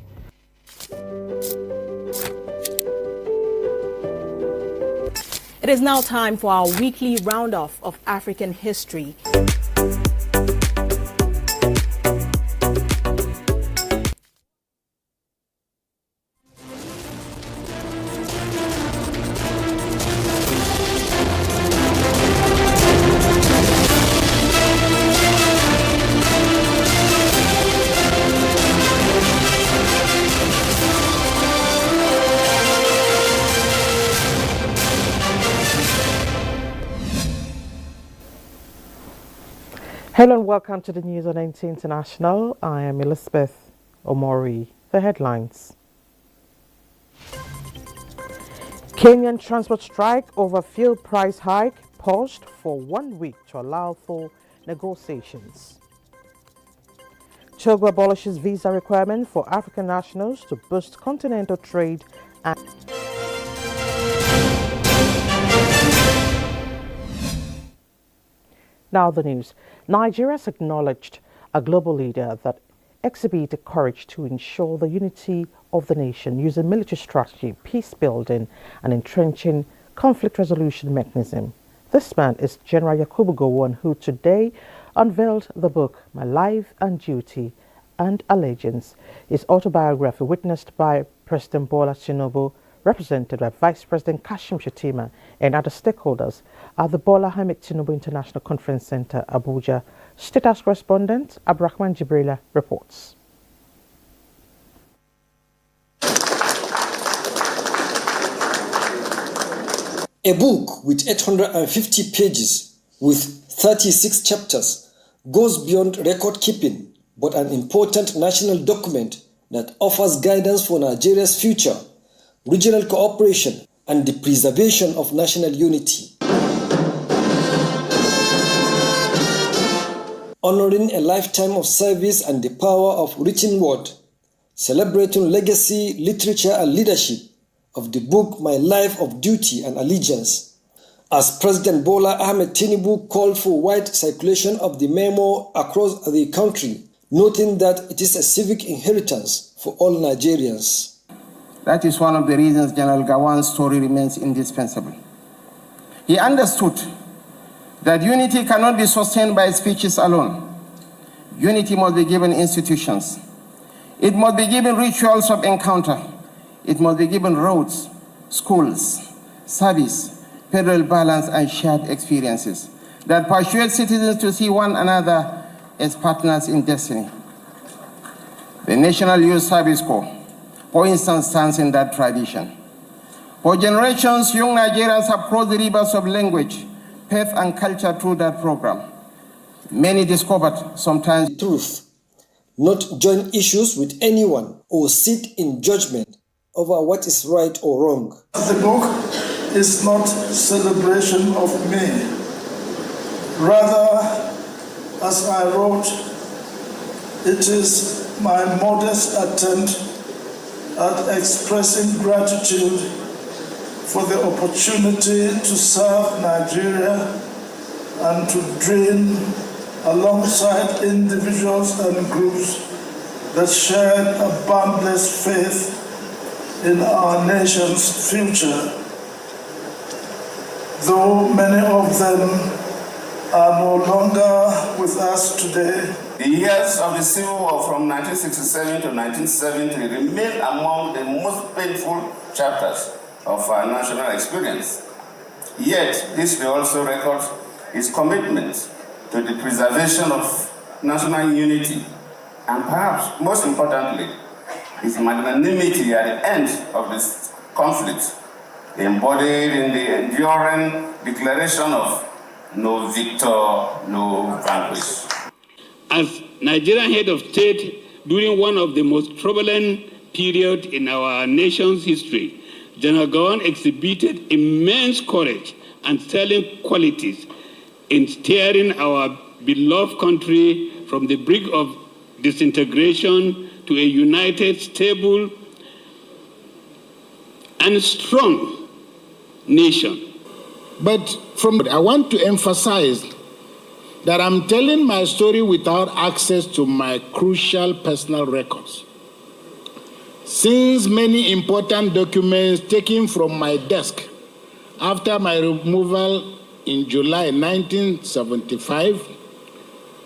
It is now time for our weekly roundoff of African history. Hello and welcome to the News on NT International. I am Elizabeth Omori. The headlines. Kenyan transport strike over fuel price hike paused for 1 week to allow for negotiations. Togo abolishes visa requirement for African nationals to boost continental trade and Now the news. Nigeria has acknowledged a global leader that exhibited courage to ensure the unity of the nation using military strategy, peace building and entrenching conflict resolution mechanism. This man is General Yakubu Gowon, who today unveiled the book My Life and Duty and Allegiance, his autobiography witnessed by President Bola Tinubu, represented by Vice President Kashim Shettima and other stakeholders at the Bola Ahmed Tinubu International Conference Center, Abuja. State House correspondent Abdurrahman Jibrila reports. A book with 850 pages with 36 chapters goes beyond record keeping, but an important national document that offers guidance for Nigeria's future, regional cooperation, and the preservation of national unity. Honoring a lifetime of service and the power of written word, celebrating legacy, literature, and leadership of the book My Life of Duty and Allegiance, as President Bola Ahmed Tinubu called for wide circulation of the memo across the country, noting that it is a civic inheritance for all Nigerians. That is one of the reasons General Gowon's story remains indispensable. He understood that unity cannot be sustained by speeches alone. Unity must be given institutions. It must be given rituals of encounter. It must be given roads, schools, service, federal balance, and shared experiences that persuade citizens to see one another as partners in destiny. The National Youth Service Corps, for instance, stands in that tradition. For generations, young Nigerians have crossed the rivers of language, faith, and culture through that program. Many discovered sometimes the truth, not join issues with anyone or sit in judgment over what is right or wrong. The book is not a celebration of me. Rather, as I wrote, it is my modest attempt at expressing gratitude for the opportunity to serve Nigeria and to dream alongside individuals and groups that share a boundless faith in our nation's future. Though many of them are no longer with us today. The years of the Civil War from 1967 to 1970 remain among the most painful chapters of our national experience. Yet, history also records its commitment to the preservation of national unity, and perhaps most importantly, its magnanimity at the end of this conflict, embodied in the enduring declaration of no victor, no vanquish. As Nigerian head of state during one of the most turbulent periods in our nation's history, General Gowon exhibited immense courage and sterling qualities in steering our beloved country from the brink of disintegration to a united, stable, and strong nation. But I want to emphasize that I'm telling my story without access to my crucial personal records. Since many important documents taken from my desk After my removal in July 1975,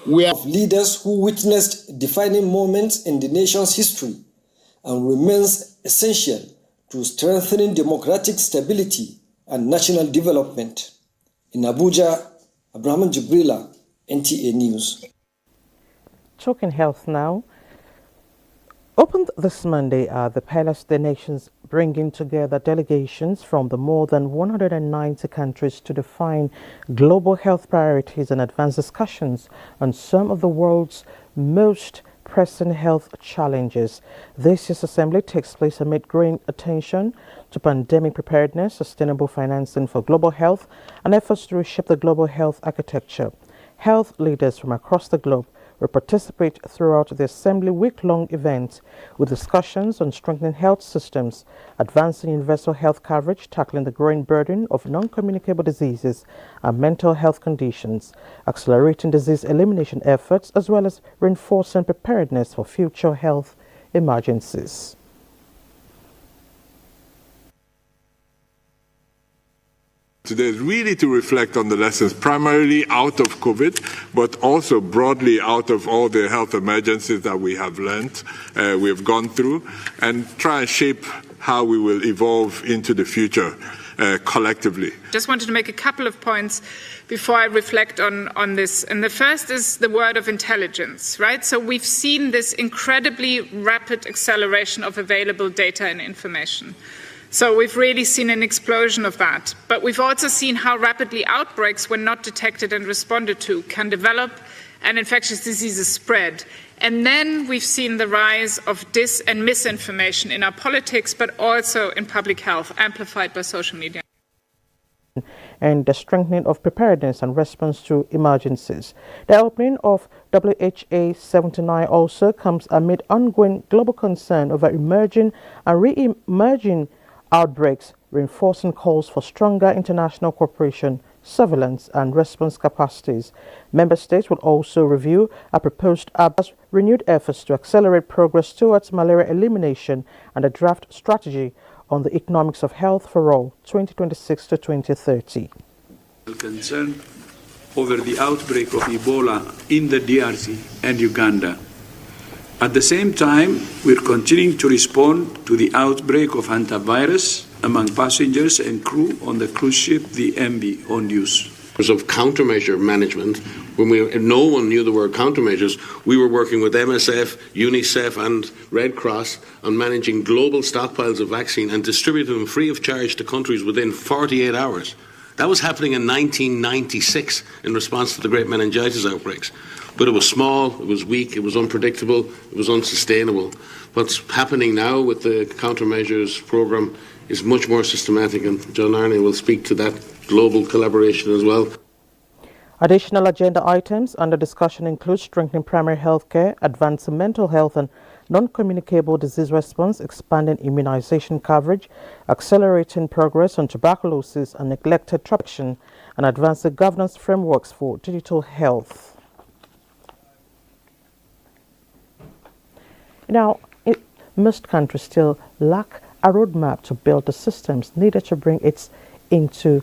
we have leaders who witnessed defining moments in the nation's history and remains essential to strengthening democratic stability and national development. In Abuja, Abraham Jibrila, NTA News. Talking health now. Opened this Monday at the Palace of the Nations, bringing together delegations from the more than 190 countries to define global health priorities and advance discussions on some of the world's most pressing health challenges. This year's assembly takes place amid growing attention to pandemic preparedness, sustainable financing for global health, and efforts to reshape the global health architecture. Health leaders from across the globe will participate throughout the Assembly week-long event with discussions on strengthening health systems, advancing universal health coverage, tackling the growing burden of non-communicable diseases and mental health conditions, accelerating disease elimination efforts, as well as reinforcing preparedness for future health emergencies. Today is really to reflect on the lessons primarily out of COVID, but also broadly out of all the health emergencies that we have learned, we have gone through, and try and shape how we will evolve into the future collectively. Just wanted to make a couple of points before I reflect on this. And the first is the word of intelligence, right? So we've seen this incredibly rapid acceleration of available data and information. So we've really seen an explosion of that. But we've also seen how rapidly outbreaks, when not detected and responded to, can develop and infectious diseases spread. And then we've seen the rise of dis and misinformation in our politics, but also in public health, amplified by social media. And the strengthening of preparedness and response to emergencies. The opening of WHA 79 also comes amid ongoing global concern over emerging and re-emerging outbreaks, reinforcing calls for stronger international cooperation, surveillance and response capacities. Member states will also review a proposed renewed efforts to accelerate progress towards malaria elimination and a draft strategy on the economics of health for all 2026 to 2030. Concern over the outbreak of Ebola in the DRC and Uganda. At the same time, we're continuing to respond to the outbreak of hantavirus among passengers and crew on the cruise ship, the MV, on news. Of countermeasure management, when no one knew the word countermeasures, we were working with MSF, UNICEF and Red Cross on managing global stockpiles of vaccine and distributing them free of charge to countries within 48 hours. That was happening in 1996 in response to the great meningitis outbreaks. But it was small, it was weak, it was unpredictable, it was unsustainable. What's happening now with the countermeasures programme is much more systematic, and John Arney will speak to that global collaboration as well. Additional agenda items under discussion include strengthening primary health care, advancing mental health and non-communicable disease response, expanding immunization coverage, accelerating progress on tuberculosis and neglected traction, and advancing governance frameworks for digital health. Now, most countries still lack a roadmap to build the systems needed to bring it into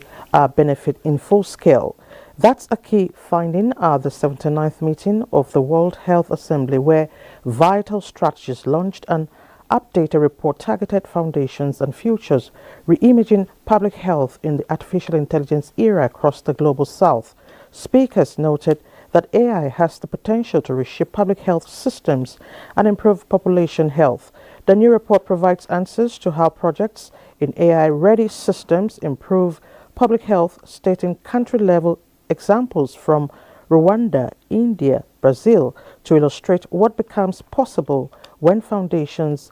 benefit in full scale. That's a key finding at the 79th meeting of the World Health Assembly, where vital strategies launched an updated report targeted foundations and futures, reimaging public health in the artificial intelligence era across the global south. Speakers noted that AI has the potential to reshape public health systems and improve population health. The new report provides answers to how projects in AI-ready systems improve public health, stating country-level examples from Rwanda, India, Brazil to illustrate what becomes possible when foundations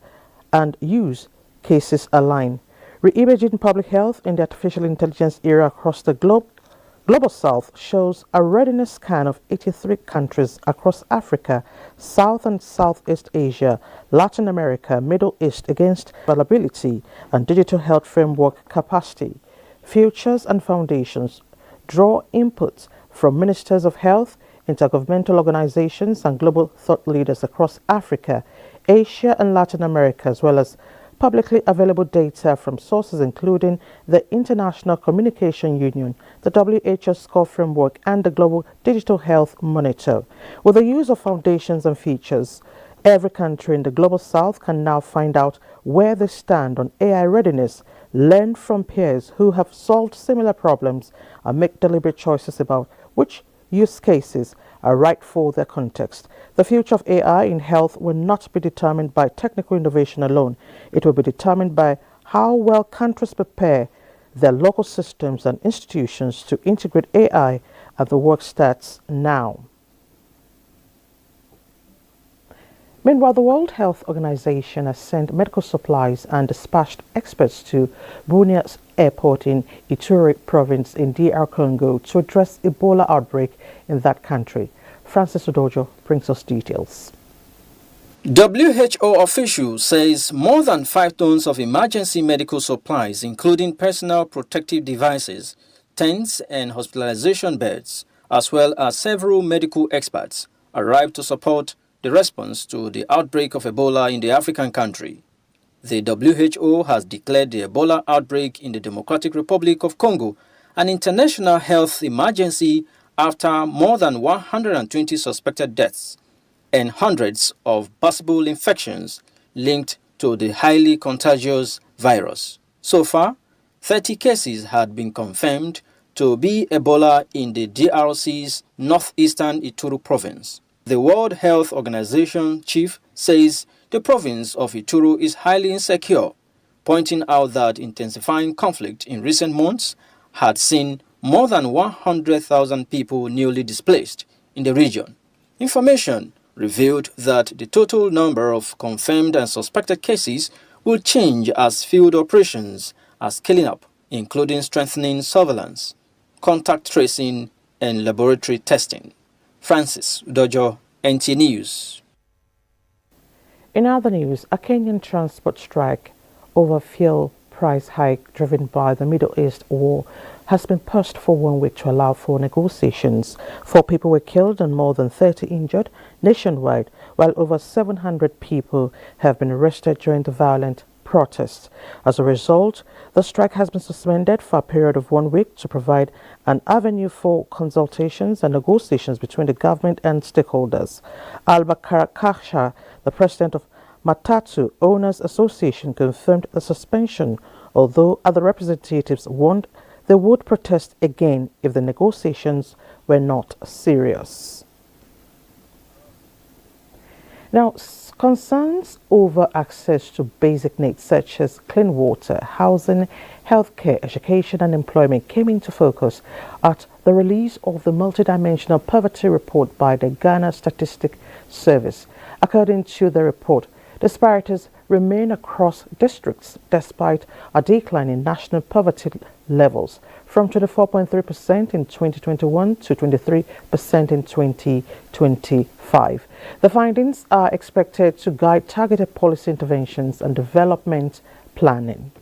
and use cases align. Reimaging public health in the artificial intelligence era across the global South shows a readiness scan of 83 countries across Africa, South and Southeast Asia, Latin America, Middle East against availability and digital health framework capacity. Futures and foundations draw inputs from ministers of health, intergovernmental organizations and global thought leaders across Africa, Asia and Latin America, as well as publicly available data from sources including the International Communication Union, the WHO Score Framework, and the Global Digital Health Monitor. With the use of foundations and features, every country in the Global South can now find out where they stand on AI readiness, learn from peers who have solved similar problems, and make deliberate choices about which use cases are right for their context. The future of AI in health will not be determined by technical innovation alone. It will be determined by how well countries prepare their local systems and institutions to integrate AI, and the work starts now. Meanwhile, the World Health Organization has sent medical supplies and dispatched experts to Bunia's airport in Ituri province in DR Congo to address Ebola outbreak in that country. Francis Odojo brings us details. WHO official says more than 5 tons of emergency medical supplies, including personal protective devices, tents and hospitalization beds, as well as several medical experts, arrived to support the response to the outbreak of Ebola in the African country. The WHO has declared the Ebola outbreak in the Democratic Republic of Congo an international health emergency after more than 120 suspected deaths and hundreds of possible infections linked to the highly contagious virus. So far, 30 cases had been confirmed to be Ebola in the DRC's northeastern Ituri province. The World Health Organization chief says the province of Ituri is highly insecure, pointing out that intensifying conflict in recent months had seen more than 100,000 people newly displaced in the region. Information revealed that the total number of confirmed and suspected cases will change as field operations are scaling up, including strengthening surveillance, contact tracing, and laboratory testing. Francis Dojo, NT News. In other news, a Kenyan transport strike over fuel price hike driven by the Middle East war has been paused for 1 week to allow for negotiations. 4 people were killed and more than 30 injured nationwide, while over 700 people have been arrested during the violent protests. As a result, the strike has been suspended for a period of 1 week to provide an avenue for consultations and negotiations between the government and stakeholders. Alba Karakasha, the president of Matatu Owners Association, confirmed the suspension, although other representatives warned they would protest again if the negotiations were not serious. Now, concerns over access to basic needs such as clean water, housing, healthcare, education and employment came into focus at the release of the multidimensional poverty report by the Ghana Statistics Service. According to the report, disparities remain across districts despite a decline in national poverty levels from 24.3% in 2021 to 23% in 2025. The findings are expected to guide targeted policy interventions and development planning.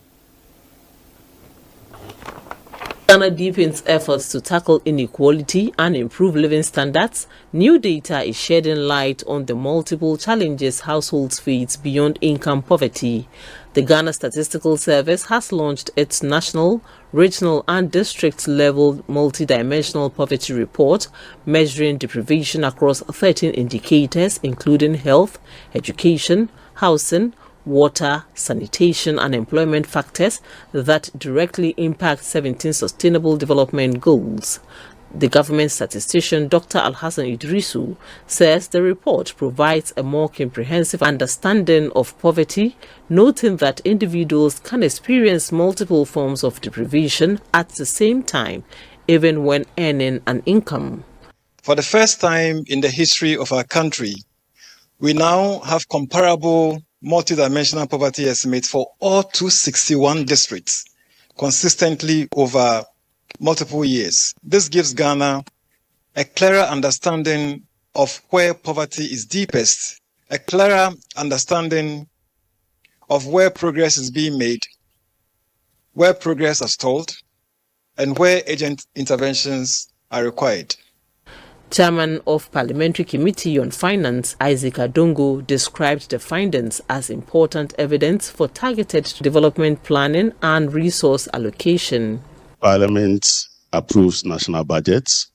Ghana deepens efforts to tackle inequality and improve living standards. New data is shedding light on the multiple challenges households face beyond income poverty. The Ghana Statistical Service has launched its national, regional and district-level multidimensional poverty report, measuring deprivation across 13 indicators including health, education, housing, water, sanitation and employment factors that directly impact 17 Sustainable Development Goals. The government statistician Dr. Alhassan Idrisu says the report provides a more comprehensive understanding of poverty, noting that individuals can experience multiple forms of deprivation at the same time, even when earning an income. For the first time in the history of our country, we now have comparable multidimensional poverty estimates for all 261 districts consistently over multiple years. This gives Ghana a clearer understanding of where poverty is deepest, a clearer understanding of where progress is being made, where progress has stalled, and where urgent interventions are required. Chairman of Parliamentary Committee on Finance, Isaac Adongo, described the findings as important evidence for targeted development planning and resource allocation. Parliament approves national budgets.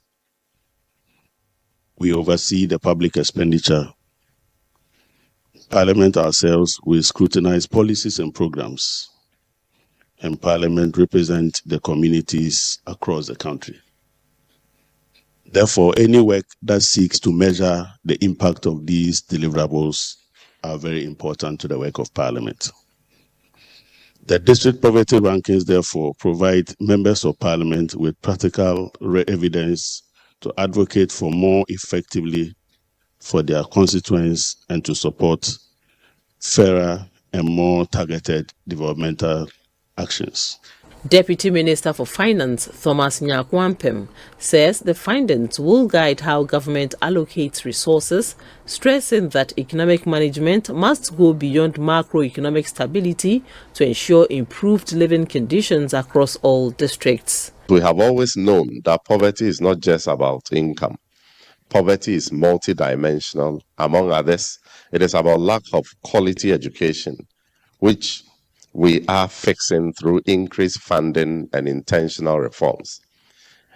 We oversee the public expenditure. Parliament ourselves will scrutinize policies and programs. And Parliament represents the communities across the country. Therefore, any work that seeks to measure the impact of these deliverables are very important to the work of Parliament. The district poverty rankings, therefore, provide members of Parliament with practical evidence to advocate for more effectively for their constituents and to support fairer and more targeted developmental actions. Deputy Minister for Finance, Thomas Nyakwampem, says the findings will guide how government allocates resources, stressing that economic management must go beyond macroeconomic stability to ensure improved living conditions across all districts. We have always known that poverty is not just about income. Poverty is multidimensional. Among others, it is about lack of quality education, which we are fixing through increased funding and intentional reforms.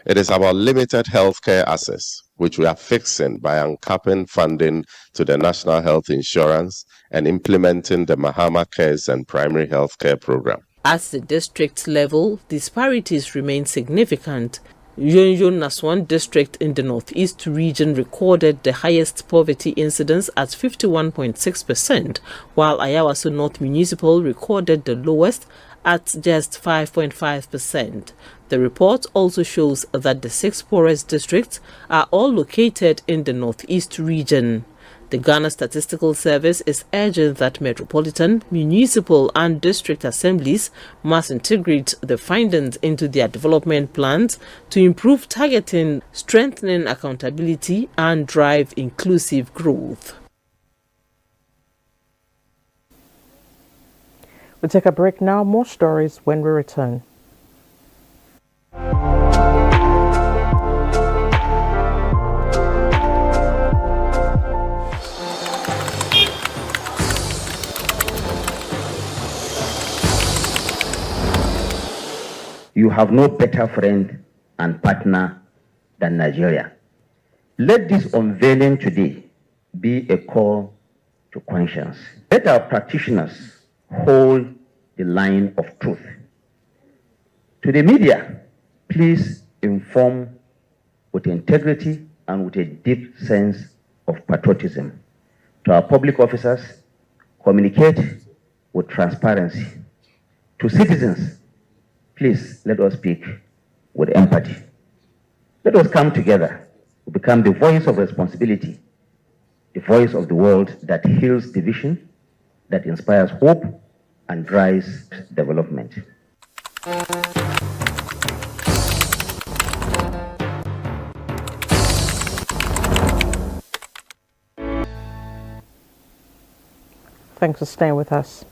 It is about limited healthcare access, which we are fixing by uncapping funding to the National Health Insurance and implementing the Mahama Cares and Primary Healthcare Program. At the district level, disparities remain significant. Yonjon Naswan district in the northeast region recorded the highest poverty incidence at 51.6%, while Ayawaso North Municipal recorded the lowest at just 5.5%. The report also shows that the 6 poorest districts are all located in the northeast region. The Ghana Statistical Service is urging that metropolitan, municipal and district assemblies must integrate the findings into their development plans to improve targeting, strengthening accountability and drive inclusive growth. We'll take a break now. More stories when we return. You have no better friend and partner than Nigeria. Let this unveiling today be a call to conscience. Let our practitioners hold the line of truth. To the media, please inform with integrity and with a deep sense of patriotism. To our public officers, communicate with transparency. To citizens, please let us speak with empathy. Let us come together to become the voice of responsibility, the voice of the world that heals division, that inspires hope and drives development. Thanks for staying with us.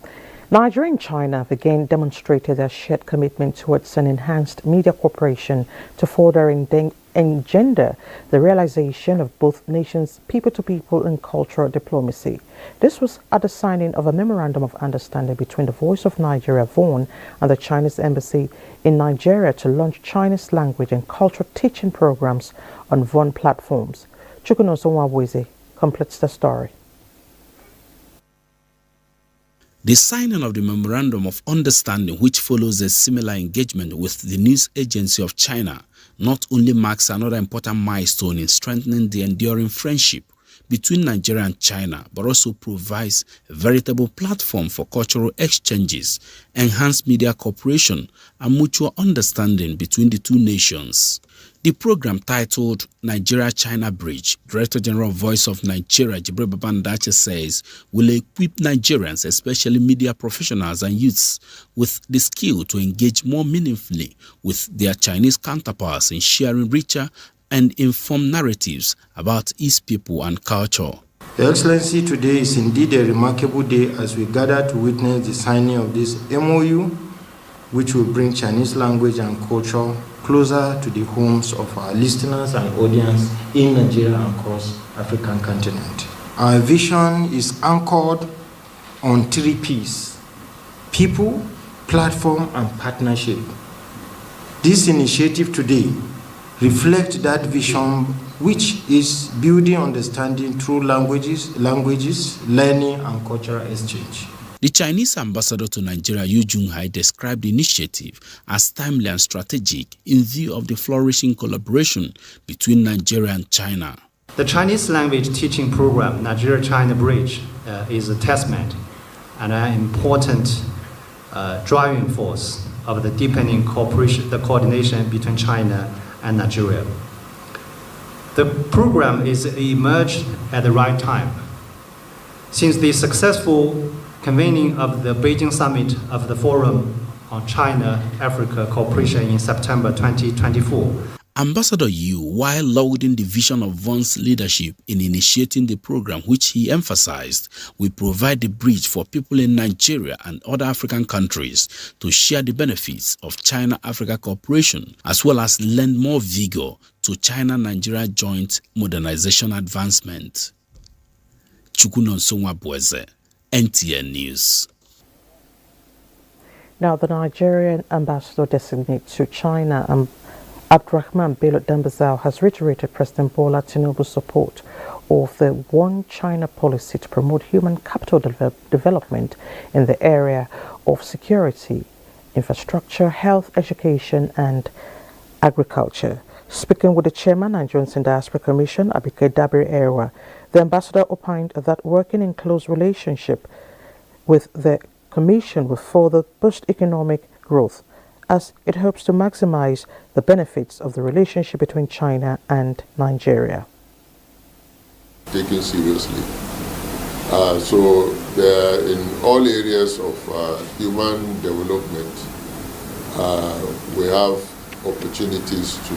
Nigeria and China have again demonstrated their shared commitment towards an enhanced media cooperation to further engender the realization of both nations' people-to-people and cultural diplomacy. This was at the signing of a memorandum of understanding between the Voice of Nigeria, VON, and the Chinese Embassy in Nigeria to launch Chinese language and cultural teaching programs on VON platforms. Chukwunoso Nwabweze completes the story. The signing of the Memorandum of Understanding, which follows a similar engagement with the News Agency of China, not only marks another important milestone in strengthening the enduring friendship between Nigeria and China, but also provides a veritable platform for cultural exchanges, enhanced media cooperation, and mutual understanding between the two nations. The program, titled Nigeria-China Bridge, Director General Voice of Nigeria, Jibril Babandache, says, will equip Nigerians, especially media professionals and youths, with the skill to engage more meaningfully with their Chinese counterparts in sharing richer and informed narratives about its people and culture. Your Excellency, today is indeed a remarkable day as we gather to witness the signing of this MOU which will bring Chinese language and culture closer to the homes of our listeners and audience in Nigeria and across African continent. Our vision is anchored on 3 P's: people, platform, and partnership. This initiative today reflects that vision, which is building understanding through languages, learning, and cultural exchange. The Chinese ambassador to Nigeria, Yu Junhai, described the initiative as timely and strategic in view of the flourishing collaboration between Nigeria and China. The Chinese language teaching program, Nigeria-China Bridge, is a testament and an important driving force of the deepening cooperation, the coordination between China and Nigeria. The program is emerged at the right time. Since the successful convening of the Beijing summit of the Forum on China-Africa Cooperation in September 2024. Ambassador Yu, while lauding the vision of Vaughan's leadership in initiating the program, which he emphasized will provide the bridge for people in Nigeria and other African countries to share the benefits of China-Africa cooperation, as well as lend more vigor to China-Nigeria joint modernization advancement. Chukunonsonwa Bweze, NTN News. Now, the Nigerian ambassador designate to China, Abdurrahman Bello Dambazao, has reiterated President Bola Tinubu's support of the One China policy to promote human capital development in the area of security, infrastructure, health, education, and agriculture. Speaking with the chairman, Nigerian Diaspora Commission, Abike Dabiri Erwa, the ambassador opined that working in close relationship with the Commission will further boost economic growth, as it hopes to maximize the benefits of the relationship between China and Nigeria. Taken seriously. So in all areas of human development, we have opportunities to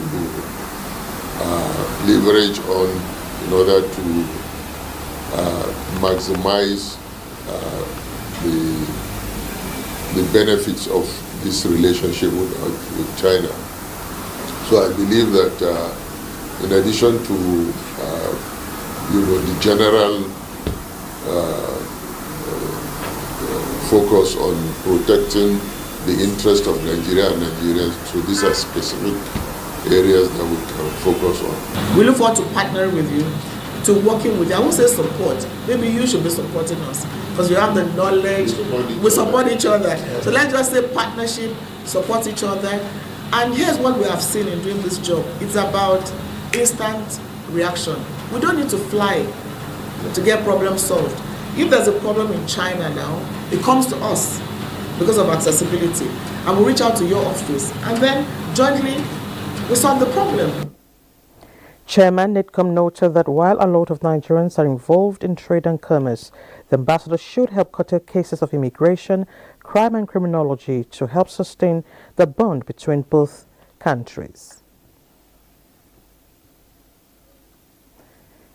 leverage on in order to maximize the benefits of this relationship with China. So I believe that in addition to the general focus on protecting the interest of Nigeria and Nigerians, so these are specific areas that we can focus on. We look forward to partnering with you, to working with you. I won't say support. Maybe you should be supporting us because we have the knowledge. We support each other. Yes. So let's just say partnership, support each other. And here's what we have seen in doing this job. It's about instant reaction. We don't need to fly to get problems solved. If there's a problem in China now, it comes to us because of accessibility. And we reach out to your office. And then jointly, we solve the problem. Chairman Nidcom noted that while a lot of Nigerians are involved in trade and commerce, the ambassador should help curtail cases of immigration, crime and criminology to help sustain the bond between both countries.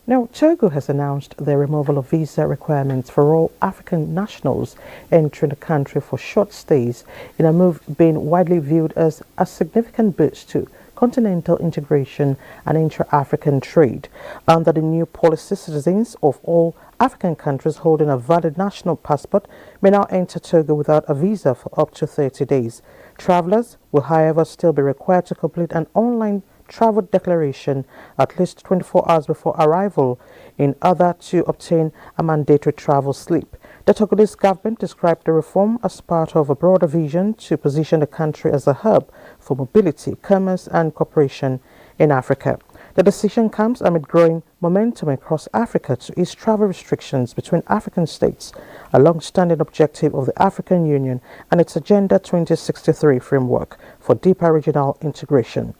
Now, Togo has announced the removal of visa requirements for all African nationals entering the country for short stays, in a move being widely viewed as a significant boost to continental integration and intra-African trade. Under the new policy, citizens of all African countries holding a valid national passport may now enter Togo without a visa for up to 30 days. Travelers will, however, still be required to complete an online travel declaration at least 24 hours before arrival in order to obtain a mandatory travel slip. The Togolese government described the reform as part of a broader vision to position the country as a hub for mobility, commerce and cooperation in Africa. The decision comes amid growing momentum across Africa to ease travel restrictions between African states, a long-standing objective of the African Union and its Agenda 2063 framework for deeper regional integration.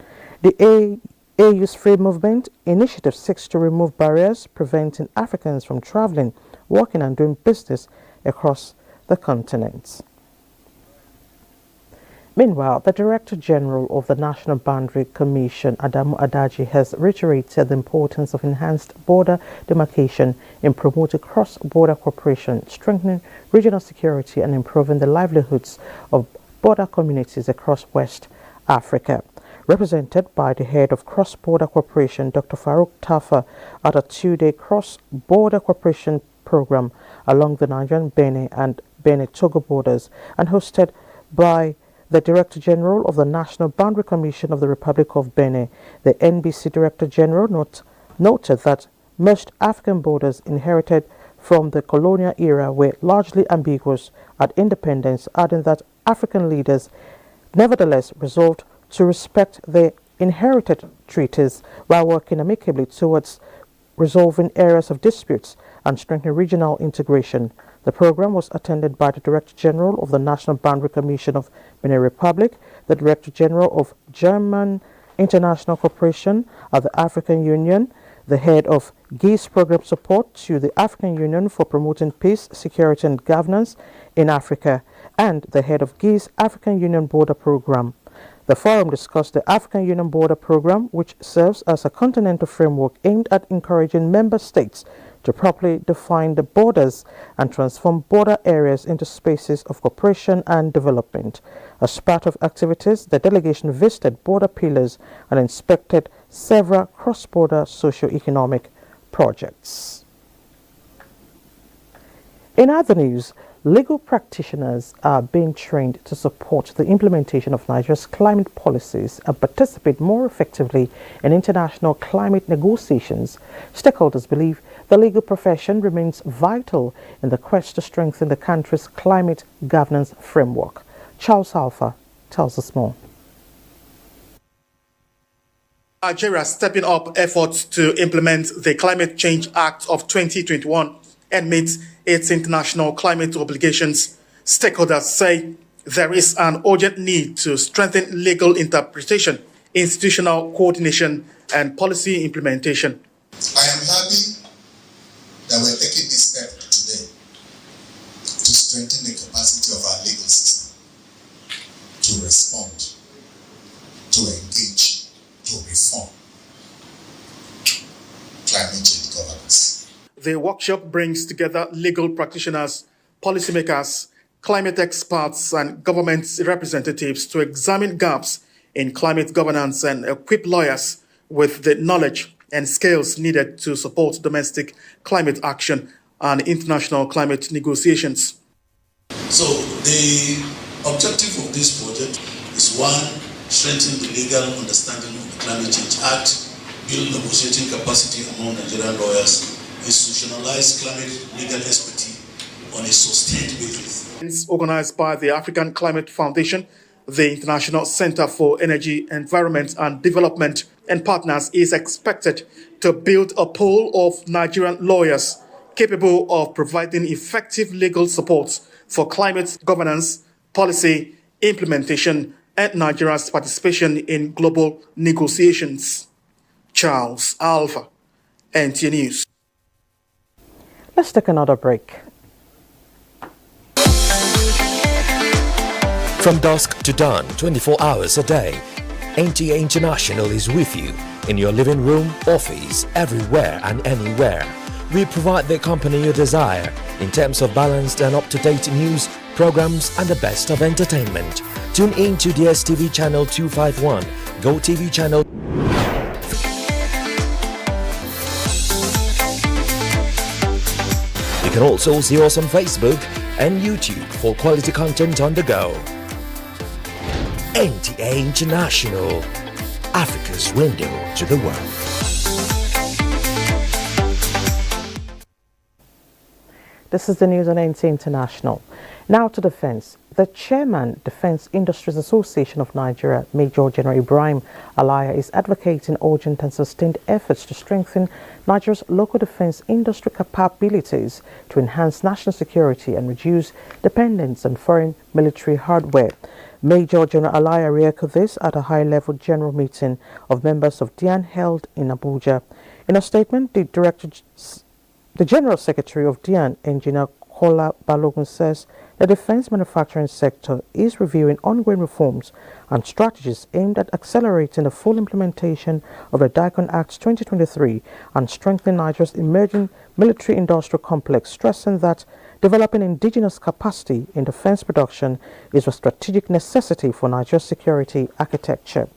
The AU's Free Movement initiative seeks to remove barriers preventing Africans from traveling, working and doing business across the continent. Meanwhile, the Director General of the National Boundary Commission, Adamu Adaji, has reiterated the importance of enhanced border demarcation in promoting cross-border cooperation, strengthening regional security and improving the livelihoods of border communities across West Africa. Represented by the head of Cross-Border Cooperation, Dr. Farouk Tafa, at a two-day cross-border cooperation program along the Nigerian-Benin and Benin-Togo borders, and hosted by the Director General of the National Boundary Commission of the Republic of Benin. The NBC Director General noted that most African borders inherited from the colonial era were largely ambiguous at independence, adding that African leaders nevertheless resolved to respect their inherited treaties while working amicably towards resolving areas of disputes and strengthening regional integration. The program was attended by the Director General of the National Boundary Commission of Benin Republic, the Director General of German International Cooperation at the African Union, the head of GIS Program Support to the African Union for Promoting Peace, Security and Governance in Africa, and the head of GIS African Union Border Program. The forum discussed the African Union Border Program, which serves as a continental framework aimed at encouraging member states to properly define the borders and transform border areas into spaces of cooperation and development. As part of activities, the delegation visited border pillars and inspected several cross-border socio-economic projects. In other news, legal practitioners are being trained to support the implementation of Nigeria's climate policies and participate more effectively in international climate negotiations. Stakeholders believe the legal profession remains vital in the quest to strengthen the country's climate governance framework. Charles Alpha tells us more. Nigeria stepping up efforts to implement the Climate Change Act of 2021 and meet its international climate obligations. Stakeholders say there is an urgent need to strengthen legal interpretation, institutional coordination, and policy implementation. I am happy that we're taking this step today to strengthen the capacity of our legal system to respond, to engage, to reform climate change governance. The workshop brings together legal practitioners, policymakers, climate experts, and government representatives to examine gaps in climate governance and equip lawyers with the knowledge and skills needed to support domestic climate action and international climate negotiations. So the objective of this project is one, strengthen the legal understanding of the Climate Change Act, build negotiating capacity among Nigerian lawyers, institutionalize climate legal expertise on a sustained basis. It's organized by the African Climate Foundation, the International Center for Energy, Environment and Development, and partners is expected to build a pool of Nigerian lawyers capable of providing effective legal support for climate governance, policy, implementation, and Nigeria's participation in global negotiations. Charles Alpha, NTA News. Let's take another break. From dusk to dawn, 24 hours a day, NTA International is with you in your living room, office, everywhere and anywhere. We provide the company you desire in terms of balanced and up-to-date news, programs and the best of entertainment. Tune in to DSTV channel 251, GoTV channel. You can also see us on Facebook and YouTube for quality content on the go. NTA International, Africa's window to the world. This is the news on NTA International. Now to defense. The chairman, Defense Industries Association of Nigeria, Major General Ibrahim Alaya, is advocating urgent and sustained efforts to strengthen Nigeria's local defense industry capabilities to enhance national security and reduce dependence on foreign military hardware. Major General Alaya re-echoed this at a high-level general meeting of members of DIAN held in Abuja. In a statement, the General Secretary of DIAN, Engineer Kola Balogun, says the defense manufacturing sector is reviewing ongoing reforms and strategies aimed at accelerating the full implementation of the DICON Act 2023 and strengthening Nigeria's emerging military-industrial complex, stressing that developing indigenous capacity in defense production is a strategic necessity for Nigeria's security architecture.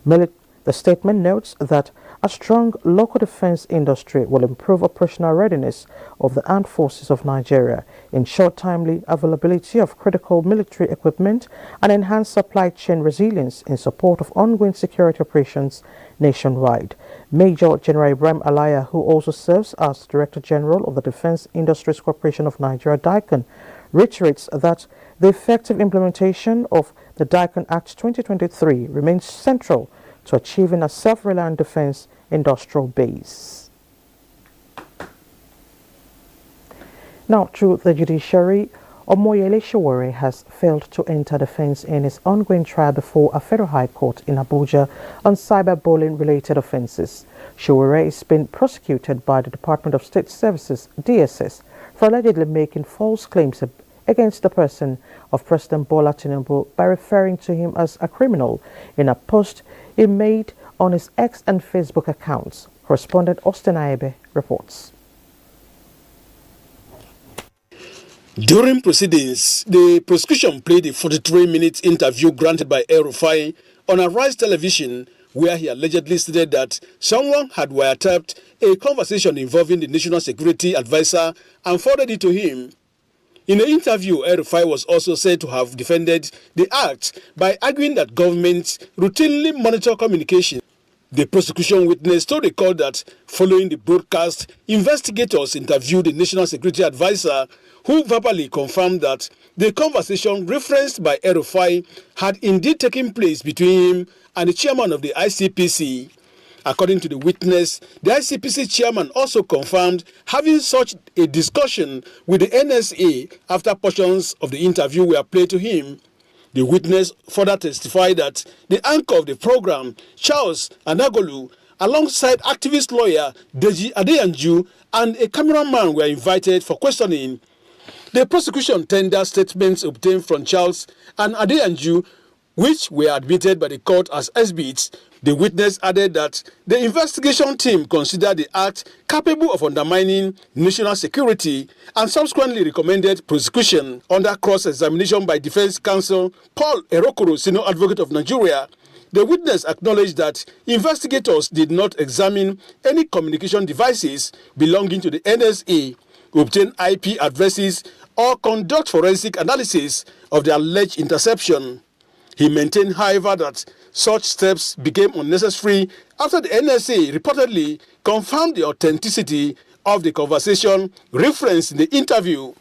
The statement notes that a strong local defense industry will improve operational readiness of the armed forces of Nigeria, ensure timely availability of critical military equipment, and enhance supply chain resilience in support of ongoing security operations nationwide. Major General Ibrahim Alaya, who also serves as Director General of the Defense Industries Corporation of Nigeria, DICON, reiterates that the effective implementation of the DICON Act 2023 remains central to achieving a self-reliant defense industrial base. Now, through the judiciary, Omoyele Sowore has failed to enter defense in his ongoing trial before a federal high court in Abuja on cyberbullying-related offenses. Sowore is being prosecuted by the Department of State Services, DSS, for allegedly making false claims against the person of President Bola Tinubu by referring to him as a criminal in a post he made on his X and Facebook accounts. Correspondent Austin Aebe reports. During proceedings, the prosecution played a 43-minute interview granted by El-Rufai on Arise Television, where he allegedly stated that someone had wiretapped a conversation involving the National Security Advisor and forwarded it to him. In the interview, El-Rufai was also said to have defended the act by arguing that governments routinely monitor communication. The prosecution witness told the court that following the broadcast, investigators interviewed the National Security Advisor, who verbally confirmed that the conversation referenced by El-Rufai had indeed taken place between him and the chairman of the ICPC. According to the witness, the ICPC chairman also confirmed having such a discussion with the NSA after portions of the interview were played to him. The witness further testified that the anchor of the program, Charles Anagolu, alongside activist lawyer Deji Adeyanju and a cameraman were invited for questioning. The prosecution tendered statements obtained from Charles and Adeyanju, which were admitted by the court as exhibits. The witness added that the investigation team considered the act capable of undermining national security and subsequently recommended prosecution. Under cross-examination by defense counsel Paul Erokoro, senior advocate of Nigeria, the witness acknowledged that investigators did not examine any communication devices belonging to the NSA, obtain IP addresses, or conduct forensic analysis of the alleged interception. He maintained, however, that such steps became unnecessary after the NSA reportedly confirmed the authenticity of the conversation referenced in the interview.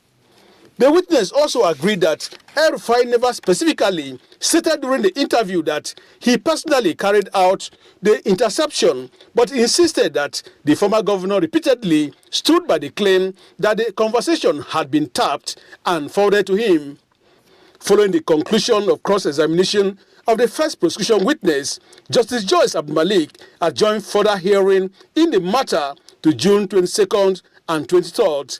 The witness also agreed that El-Rufai never specifically stated during the interview that he personally carried out the interception, but insisted that the former governor repeatedly stood by the claim that the conversation had been tapped and forwarded to him. Following the conclusion of cross-examination of the first prosecution witness, Justice Joyce Abdulmalik adjourned further hearing in the matter to June 22nd and 23rd.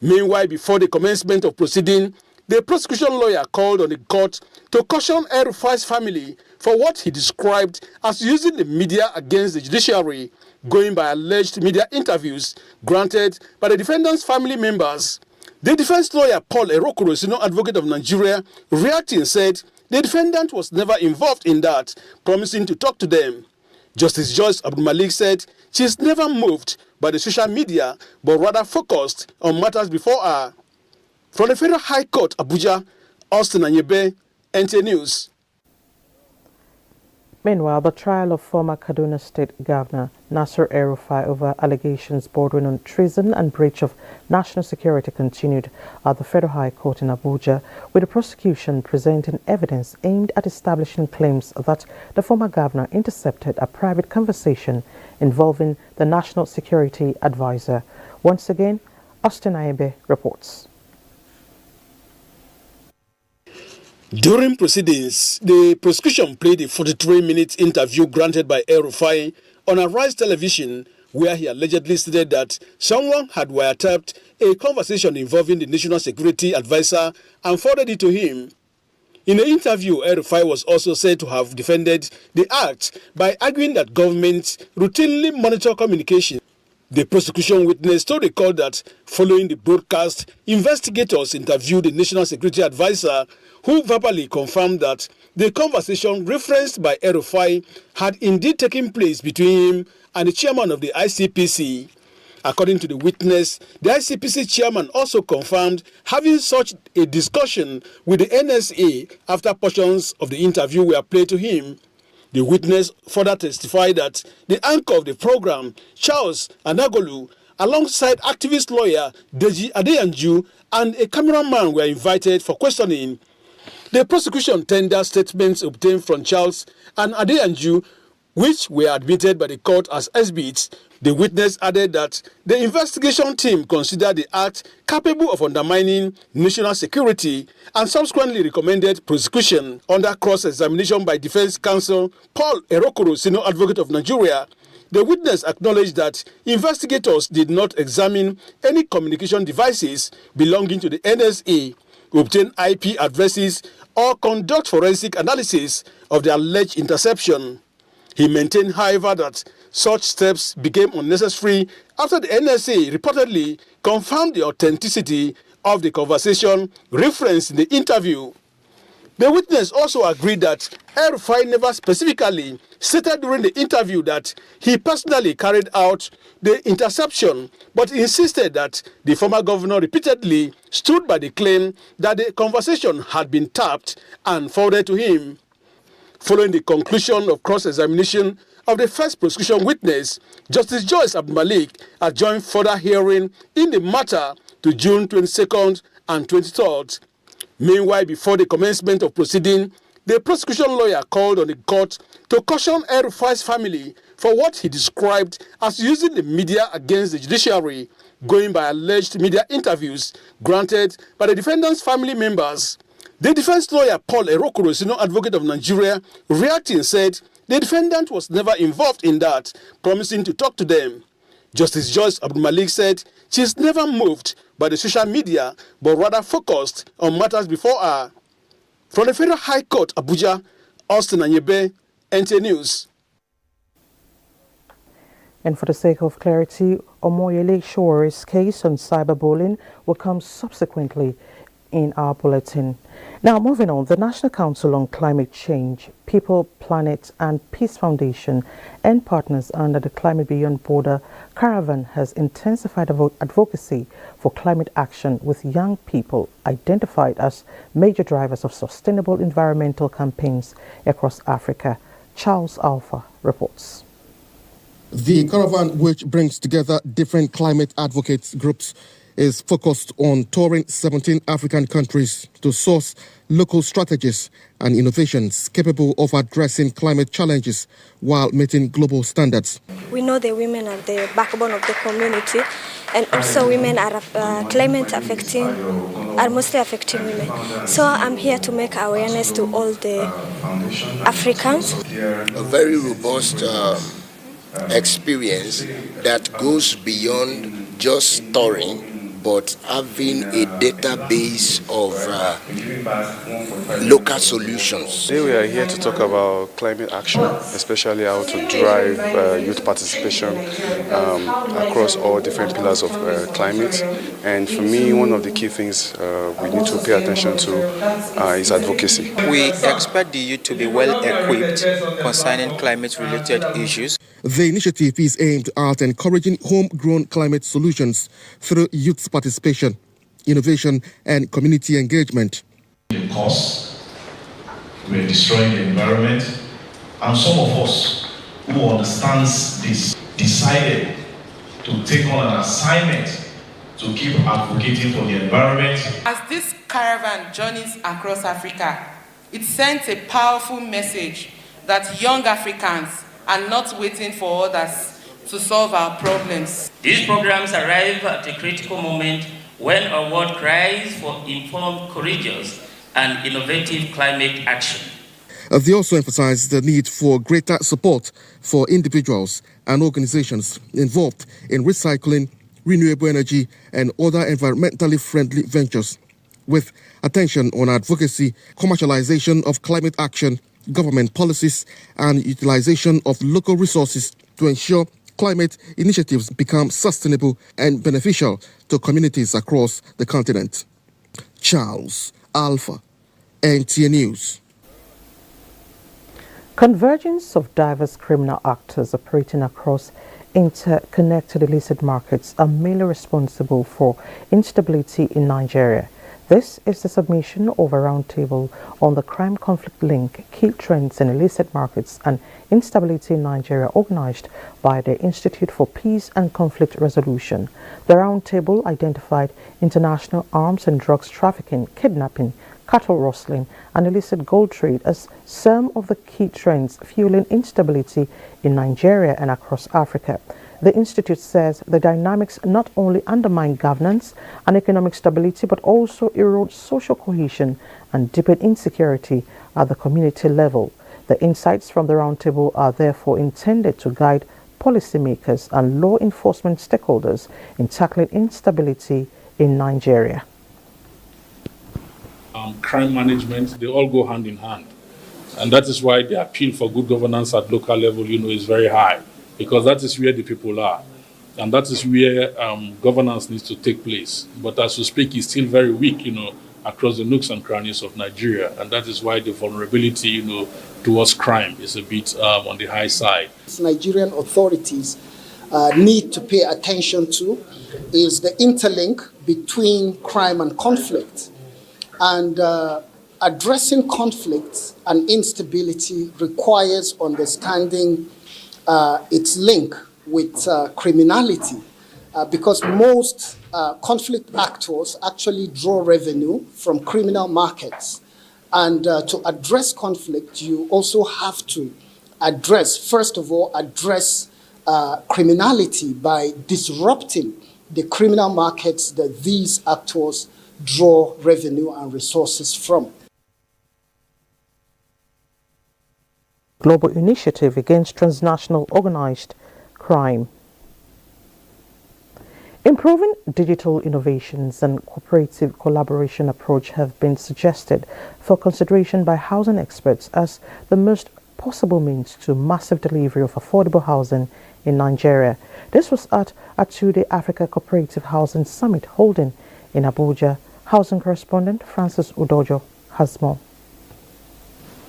Meanwhile, before the commencement of proceeding, the prosecution lawyer called on the court to caution El-Rufai's family for what he described as using the media against the judiciary, going by alleged media interviews granted by the defendant's family members. The defense lawyer Paul Erokoro, senior advocate of Nigeria, reacting said the defendant was never involved in that, promising to talk to them. Justice Joyce Abdulmalik said she is never moved by the social media, but rather focused on matters before her. From the Federal High Court, Abuja, Austin Anyebe, NTA News. Meanwhile, the trial of former Kaduna State Governor Nasir El-Rufai over allegations bordering on treason and breach of national security continued at the Federal High Court in Abuja, with the prosecution presenting evidence aimed at establishing claims that the former governor intercepted a private conversation involving the National Security Advisor. Once again, Austin Aebe reports. During proceedings, the prosecution played a 43-minute interview granted by El-Rufai on Arise Television, where he allegedly stated that someone had wiretapped a conversation involving the National Security Advisor and forwarded it to him. In the interview, El-Rufai was also said to have defended the act by arguing that governments routinely monitor communication. The prosecution witness told the court that following the broadcast, investigators interviewed the National Security Advisor, who verbally confirmed that the conversation referenced by El-Rufai had indeed taken place between him and the chairman of the ICPC. According to the witness, the ICPC chairman also confirmed having such a discussion with the NSA after portions of the interview were played to him. The witness further testified that the anchor of the program, Charles Anagolu, alongside activist lawyer Deji Adeyanju and a cameraman were invited for questioning. The prosecution tendered statements obtained from Charles and Adeyanju, which were admitted by the court as exhibits. The witness added that the investigation team considered the act capable of undermining national security and subsequently recommended prosecution. Under cross-examination by defense counsel Paul Erokoro, senior advocate of Nigeria, the witness acknowledged that investigators did not examine any communication devices belonging to the NSA, obtain IP addresses, or conduct forensic analysis of the alleged interception. He maintained, however, that such steps became unnecessary after the NSA reportedly confirmed the authenticity of the conversation referenced in the interview. The witness also agreed that El-Rufai never specifically stated during the interview that he personally carried out the interception, but insisted that the former governor repeatedly stood by the claim that the conversation had been tapped and forwarded to him. Following the conclusion of cross-examination of the first prosecution witness, Justice Joyce Abdulmalik adjourned further hearing in the matter to June 22nd and 23rd. Meanwhile, before the commencement of proceeding, the prosecution lawyer called on the court to caution El-Rufai's family for what he described as using the media against the judiciary, going by alleged media interviews granted by the defendant's family members. The defense lawyer Paul Erokoro, senior advocate of Nigeria, reacting said the defendant was never involved in that, promising to talk to them. Justice Joyce Abdulmalik said she is never moved by the social media, but rather focused on matters before her. From the Federal High Court, Abuja, Austin Anyebe, NTA News. And for the sake of clarity, Omoyele Shore's case on cyberbullying will come subsequently in our bulletin. Now, moving on, the National Council on Climate Change, People, Planet and Peace Foundation and partners under the Climate Beyond Border Caravan has intensified advocacy for climate action with young people identified as major drivers of sustainable environmental campaigns across Africa. Charles Alpha reports. The caravan, which brings together different climate advocates groups, is focused on touring 17 African countries to source local strategies and innovations capable of addressing climate challenges while meeting global standards. We know the women are the backbone of the community, and also women are mostly affecting women. So I'm here to make awareness to all the Africans. A very robust experience that goes beyond just storing, but having a database of local solutions. Today we are here to talk about climate action, especially how to drive youth participation across all different pillars of climate. And for me, one of the key things we need to pay attention to is advocacy. We expect the youth to be well equipped concerning climate-related issues. The initiative is aimed at encouraging homegrown climate solutions through youth participation, innovation, and community engagement. The cost, we're destroying the environment, and some of us who understands this decided to take on an assignment to keep advocating for the environment. As this caravan journeys across Africa, it sends a powerful message that young Africans are not waiting for others to solve our problems. These programs arrive at a critical moment when our world cries for informed, courageous, and innovative climate action. They also emphasize the need for greater support for individuals and organizations involved in recycling, renewable energy, and other environmentally friendly ventures, with attention on advocacy, commercialization of climate action, government policies, and utilization of local resources to ensure climate initiatives become sustainable and beneficial to communities across the continent. Charles Alpha, NTA News. Convergence of diverse criminal actors operating across interconnected illicit markets are mainly responsible for instability in Nigeria. This is the submission of a roundtable on the crime conflict link, key trends in illicit markets and instability in Nigeria, organized by the Institute for Peace and Conflict Resolution. The roundtable identified international arms and drugs trafficking, kidnapping, cattle rustling and illicit gold trade as some of the key trends fueling instability in Nigeria and across Africa. The Institute says the dynamics not only undermine governance and economic stability but also erode social cohesion and deepen insecurity at the community level. The insights from the roundtable are therefore intended to guide policymakers and law enforcement stakeholders in tackling instability in Nigeria. Crime management, they all go hand in hand. And that is why the appeal for good governance at local level, is very high, because that is where the people are. And that is where governance needs to take place. But as we speak, it's still very weak, across the nooks and crannies of Nigeria. And that is why the vulnerability, towards crime is a bit on the high side. Nigerian authorities need to pay attention to is the interlink between crime and conflict. And addressing conflicts and instability requires understanding its link with criminality, because most conflict actors actually draw revenue from criminal markets. And to address conflict, you also have to first of all, address criminality by disrupting the criminal markets that these actors draw revenue and resources from. Global initiative against transnational organized crime. Improving digital innovations and cooperative collaboration approach have been suggested for consideration by housing experts as the most possible means to massive delivery of affordable housing in Nigeria. This was at a two-day Africa Cooperative Housing Summit holding in Abuja. Housing correspondent Francis Udojo has more.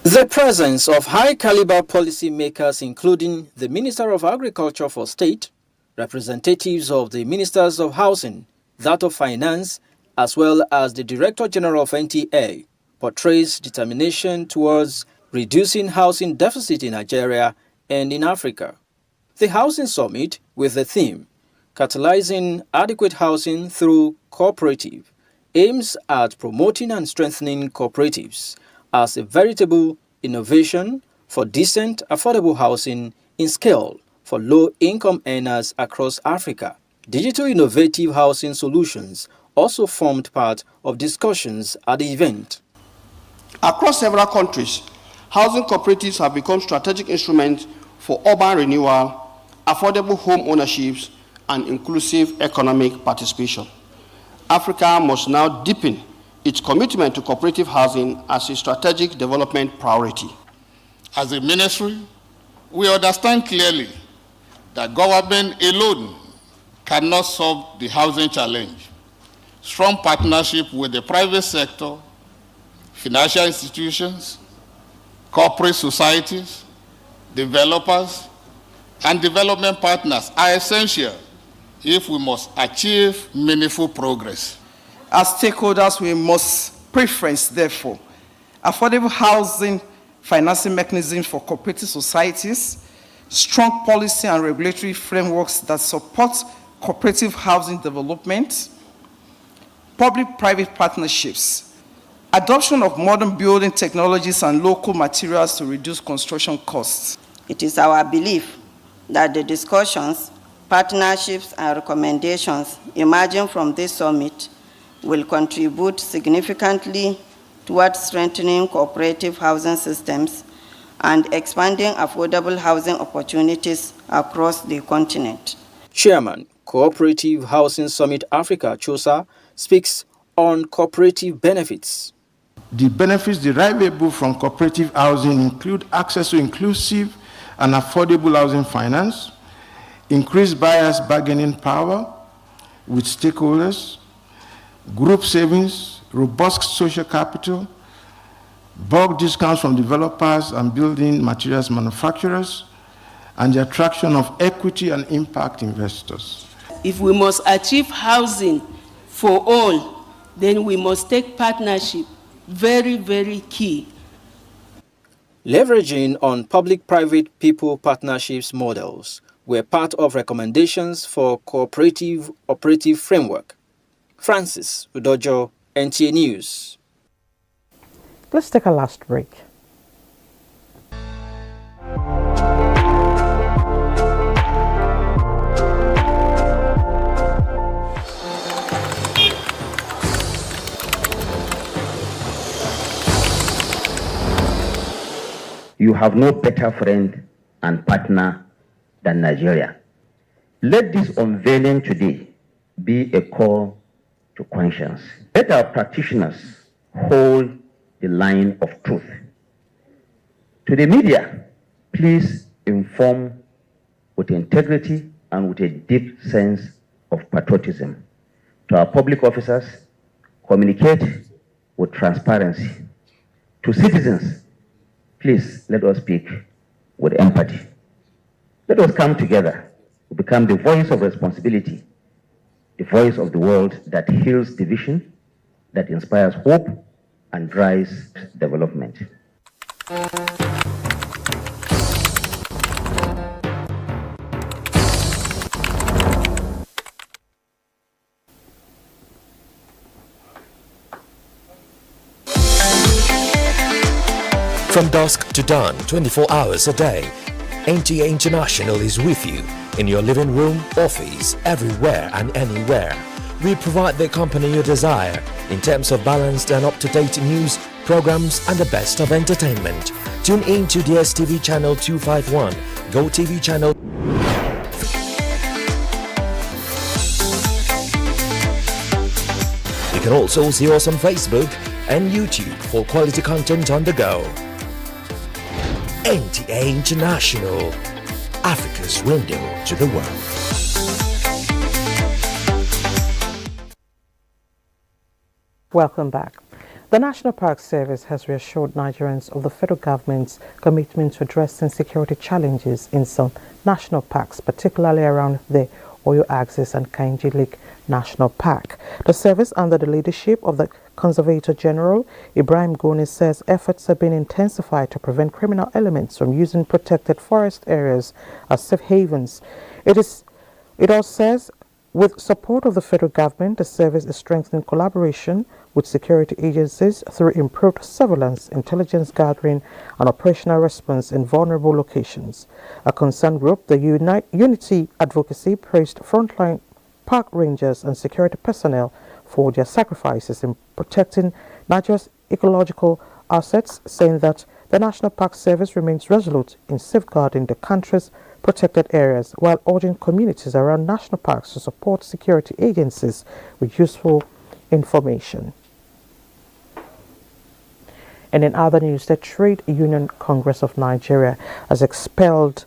The presence of high-caliber policymakers, including the Minister of Agriculture for State, representatives of the Ministers of Housing, that of Finance, as well as the Director General of NTA, portrays determination towards reducing housing deficit in Nigeria and in Africa. The Housing Summit, with the theme, Catalyzing Adequate Housing Through Cooperative, aims at promoting and strengthening cooperatives as a veritable innovation for decent, affordable housing in scale for low-income earners across Africa. Digital innovative housing solutions also formed part of discussions at the event. Across several countries, housing cooperatives have become strategic instruments for urban renewal, affordable home ownerships, and inclusive economic participation. Africa must now deepen its commitment to cooperative housing as a strategic development priority. As a ministry, we understand clearly that government alone cannot solve the housing challenge. Strong partnership with the private sector, financial institutions, corporate societies, developers, and development partners are essential if we must achieve meaningful progress. As stakeholders, we must preference, therefore, affordable housing financing mechanisms for cooperative societies, strong policy and regulatory frameworks that support cooperative housing development, public-private partnerships, adoption of modern building technologies and local materials to reduce construction costs. It is our belief that the discussions, partnerships, and recommendations emerging from this summit will contribute significantly towards strengthening cooperative housing systems and expanding affordable housing opportunities across the continent. Chairman, Cooperative Housing Summit Africa, CHOSA, speaks on cooperative benefits. The benefits derivable from cooperative housing include access to inclusive and affordable housing finance, increased buyers' bargaining power with stakeholders, group savings, robust social capital, bulk discounts from developers and building materials manufacturers, and the attraction of equity and impact investors. If we must achieve housing for all, then we must take partnership very, very key. Leveraging on public-private people partnerships models were part of recommendations for cooperative operative framework. Francis Udojo, NTA News. Let's take a last break. You have no better friend and partner than Nigeria. Let this unveiling today be a call to conscience. Let our practitioners hold the line of truth. To the media, please inform with integrity and with a deep sense of patriotism. To our public officers, communicate with transparency. To citizens, please let us speak with empathy. Let us come together to become the voice of responsibility, the voice of the world that heals division, that inspires hope and drives development. From dusk to dawn, 24 hours a day, NTA International is with you in your living room, office, everywhere and anywhere. We provide the company you desire in terms of balanced and up-to-date news, programs and the best of entertainment. Tune in to DSTV channel 251, GoTV channel. You can also see us on Facebook and YouTube for quality content on the go. NTA International, Africa's window to the world. Welcome back. The National Park Service has reassured Nigerians of the federal government's commitment to addressing security challenges in some national parks, particularly around the Oyo Axis and Kainji Lake National Park. The service, under the leadership of the Conservator General Ibrahim Goni, says efforts have been intensified to prevent criminal elements from using protected forest areas as safe havens. It also says, with support of the federal government, the service is strengthening collaboration with security agencies through improved surveillance, intelligence gathering, and operational response in vulnerable locations. A concerned group, the Unity Advocacy, praised frontline park rangers and security personnel for their sacrifices in protecting Nigeria's ecological assets, saying that the National Park Service remains resolute in safeguarding the country's protected areas, while urging communities around national parks to support security agencies with useful information. And in other news, the Trade Union Congress of Nigeria has expelled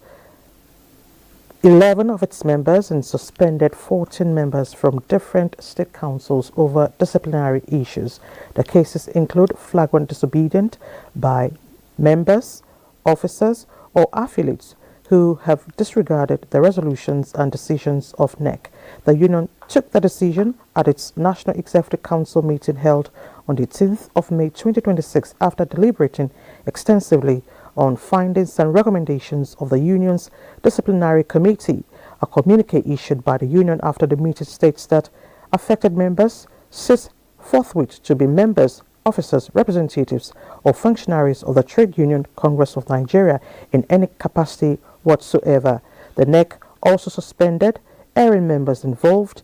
11 of its members and suspended 14 members from different state councils over disciplinary issues. The cases include flagrant disobedience by members, officers, or affiliates who have disregarded the resolutions and decisions of NEC. The union took the decision at its National Executive Council meeting held on the 18th of May 2026 after deliberating extensively on findings and recommendations of the union's disciplinary committee. A communique issued by the union after the meeting states that affected members cease forthwith to be members, officers, representatives, or functionaries of the Trade Union Congress of Nigeria in any capacity whatsoever. The NEC also suspended erring members involved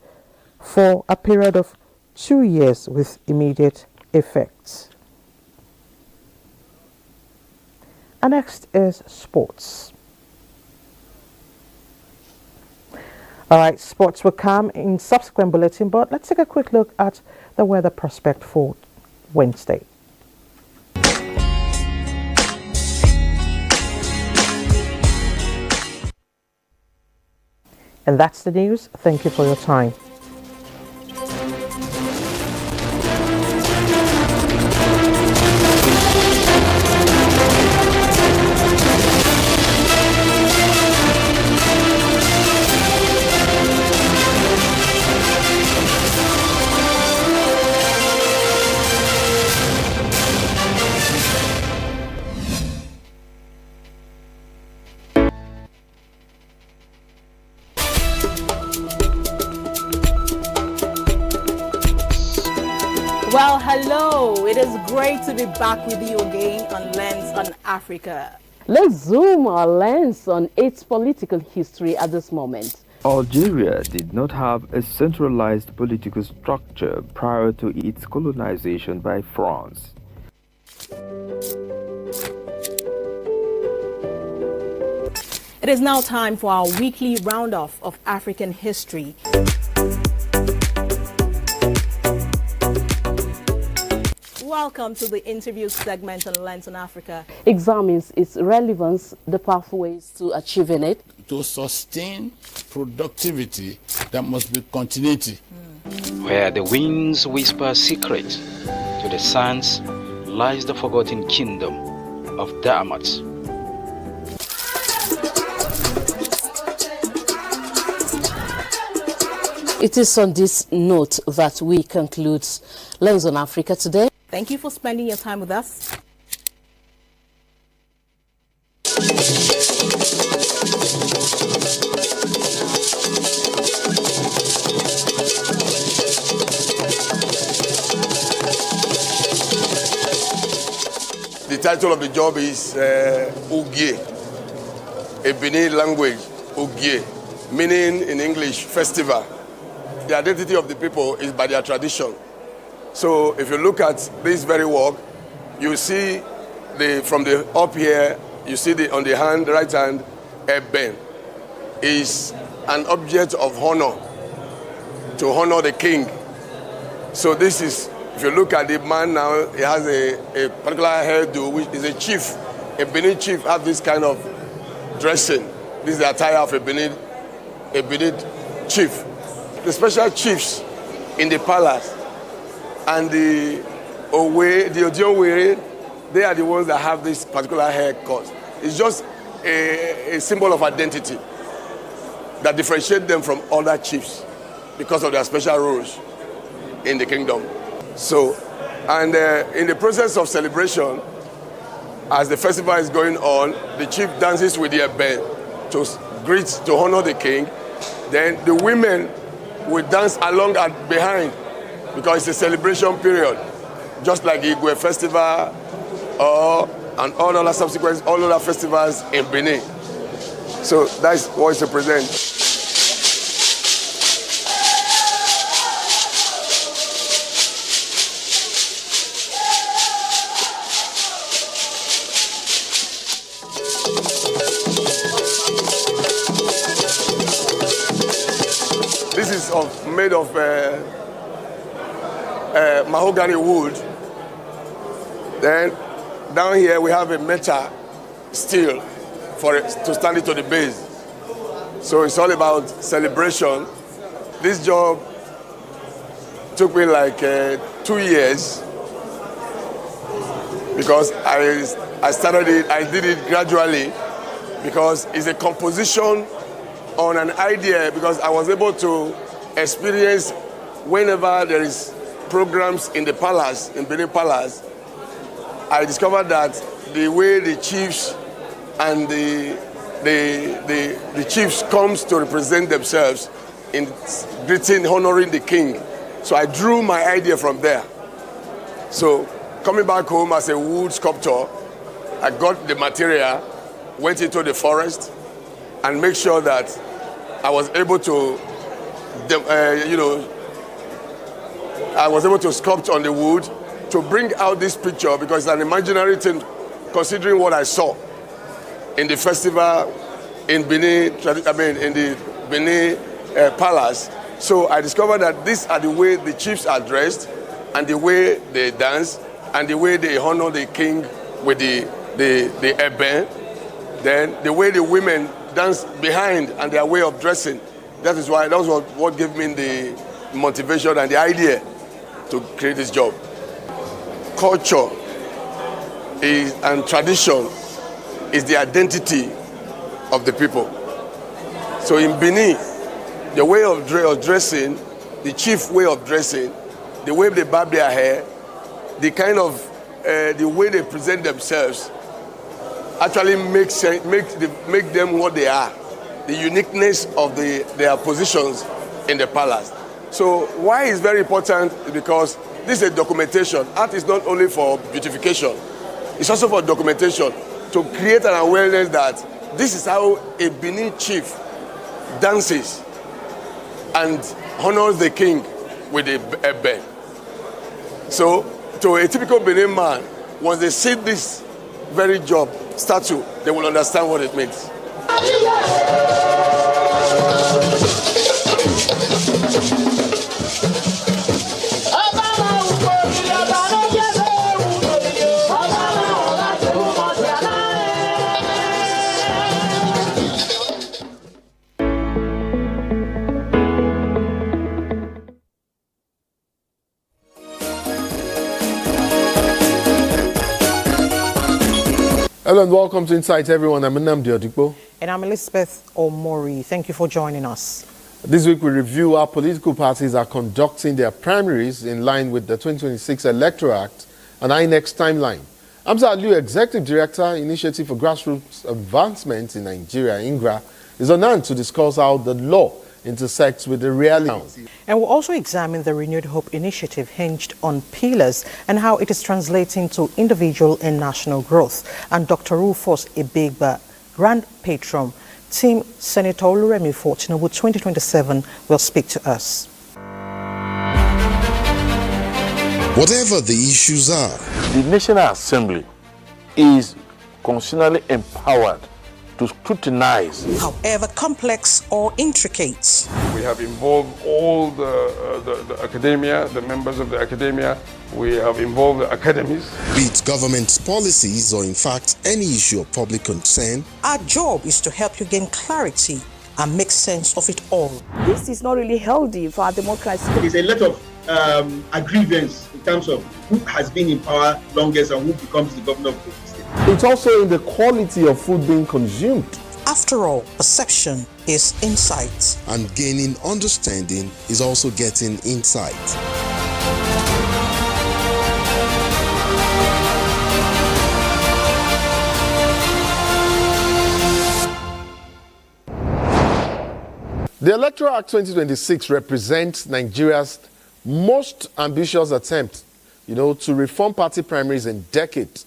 for a period of 2 years with immediate effect. And next is sports. All right, sports will come in subsequent bulletin, but let's take a quick look at the weather prospect for Wednesday. And that's the news. Thank you for your time. Well, hello. It is great to be back with you again on Lens on Africa. Let's zoom our lens on its political history at this moment. Algeria did not have a centralized political structure prior to its colonization by France. It is now time for our weekly roundoff of African history. Welcome to the interview segment on Lens on Africa. Examines its relevance, the pathways to achieving it. To sustain productivity, there must be continuity. Where the winds whisper secret, to the sands lies the forgotten kingdom of Damat. It is on this note that we conclude Lens on Africa today. Thank you for spending your time with us. The title of the job is Ogie, a Benin language, Ogie, meaning in English, festival. The identity of the people is by their tradition. So if you look at this very work, you see from the up here, you see on the hand, right hand, Eben is an object of honor, to honor the king. So this is, if you look at the man now, he has a particular hairdo, which is a chief. A Benin chief have this kind of dressing. This is the attire of a Benin chief. The special chiefs in the palace and the Odionwere, they are the ones that have this particular haircut. It's just a symbol of identity that differentiates them from other chiefs because of their special roles in the kingdom. So, and in the process of celebration, as the festival is going on, the chief dances with the Eben to honor the king. Then the women will dance along and behind because it's a celebration period, just like the Igwe festival and all other festivals in Benin. So that's what it represents. This is made of mahogany wood. Then down here we have a metal steel to stand it to the base. So it's all about celebration. This job took me like 2 years because I started it, I did it gradually because it's a composition on an idea, because I was able to experience whenever there is programs in the palace, in Benin Palace, I discovered that the way the chiefs and the chiefs comes to represent themselves in greeting, honoring the king. So I drew my idea from there. So coming back home as a wood sculptor, I got the material, went into the forest, and make sure that I was able to, I was able to sculpt on the wood to bring out this picture, because it's an imaginary thing, considering what I saw in the festival in Benin, in the Benin Palace. So I discovered that these are the way the chiefs are dressed, and the way they dance, and the way they honor the king with the eben. Then the way the women dance behind and their way of dressing That was what gave me the motivation and the idea to create this job. Culture and tradition is the identity of the people. So in Benin, the way of dressing, the chief way of dressing, the way they barb their hair, the kind of the way they present themselves, actually make them what they are. The uniqueness of their positions in the palace. So why it's very important is because this is a documentation. Art is not only for beautification, it's also for documentation, to create an awareness that this is how a Benin chief dances and honors the king with a bell. So to a typical Benin man, once they see this very job statue, they will understand what it means. Hello and welcome to Insight, everyone. I'm Nnamdi Odigbo. And I'm Elizabeth Omori. Thank you for joining us. This week we review how political parties are conducting their primaries in line with the 2026 Electoral Act and INEC's timeline. Hamza Aliu, Executive Director, Initiative for Grassroots Advancement in Nigeria, INGRA, is on hand to discuss how the law intersects with the reality. And we'll also examine the Renewed Hope initiative hinged on pillars and how it is translating to individual and national growth. And Dr. Rufus Ibegba, Grand Patron, Team Senator Oluremi for Tinubu 2027, will speak to us. Whatever the issues are, the National Assembly is constitutionally empowered to scrutinize, however complex or intricate. We have involved all the academia, the members of the academia. We have involved the academies. Be it government policies or in fact any issue of public concern. Our job is to help you gain clarity and make sense of it all. This is not really healthy for our democracy. There's a lot of agreements in terms of who has been in power longest and who becomes the governor of the state. It's also in the quality of food being consumed. After all, perception is insight. And gaining understanding is also getting insight. The Electoral Act 2026 represents Nigeria's most ambitious attempt, to reform party primaries in decades.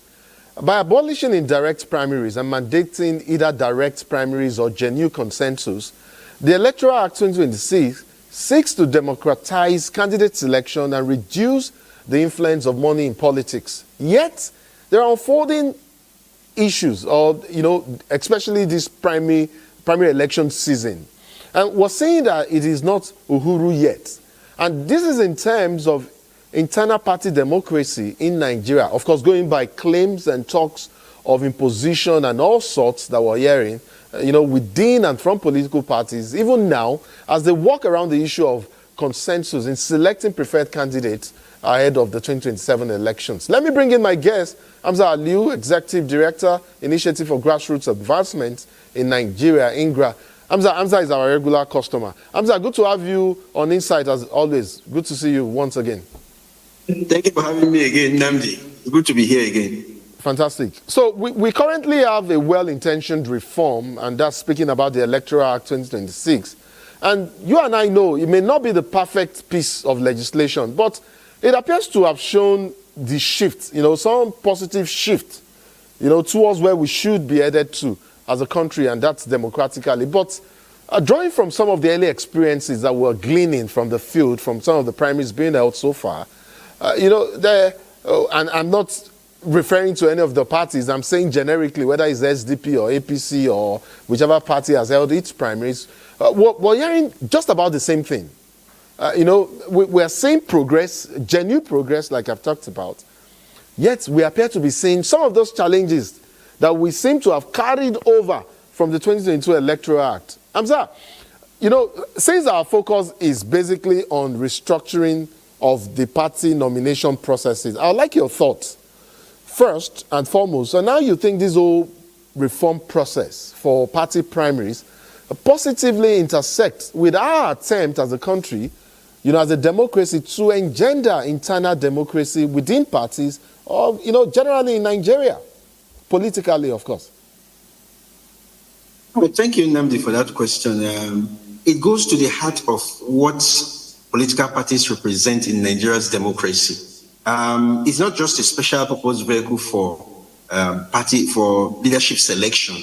By abolishing indirect primaries and mandating either direct primaries or genuine consensus, the Electoral Act 2026 seeks to democratize candidate selection and reduce the influence of money in politics. Yet, there are unfolding issues, especially this primary election season. And we're saying that it is not Uhuru yet. And this is in terms of internal party democracy in Nigeria. Of course, going by claims and talks of imposition and all sorts that we're hearing, within and from political parties, even now, as they walk around the issue of consensus in selecting preferred candidates ahead of the 2027 elections. Let me bring in my guest, Hamza Aliu, Executive Director, Initiative for Grassroots Advancement in Nigeria, INGRA. Hamza is our regular customer. Hamza, good to have you on Insight as always. Good to see you once again. Thank you for having me again, Nnamdi. Good to be here again. Fantastic. So we currently have a well-intentioned reform, and that's speaking about the Electoral Act 2026. And you and I know it may not be the perfect piece of legislation, but it appears to have shown the shift, some positive shift, towards where we should be headed to as a country, and that's democratically. But drawing from some of the early experiences that we're gleaning from the field, from some of the primaries being held so far, and I'm not referring to any of the parties, I'm saying generically, whether it's SDP or APC or whichever party has held its primaries, we're hearing just about the same thing. We're seeing progress, genuine progress, like I've talked about, yet we appear to be seeing some of those challenges that we seem to have carried over from the 2022 Electoral Act. Hamza, you know, since our focus is basically on restructuring of the party nomination processes, I would like your thoughts. First and foremost, so now you think this whole reform process for party primaries positively intersects with our attempt as a country, you know, as a democracy to engender internal democracy within parties, or, you know, generally in Nigeria, politically, of course? Well, thank you, Nnamdi, for that question. It goes to the heart of what political parties represent in Nigeria's democracy. It's not just a special purpose vehicle for leadership selection,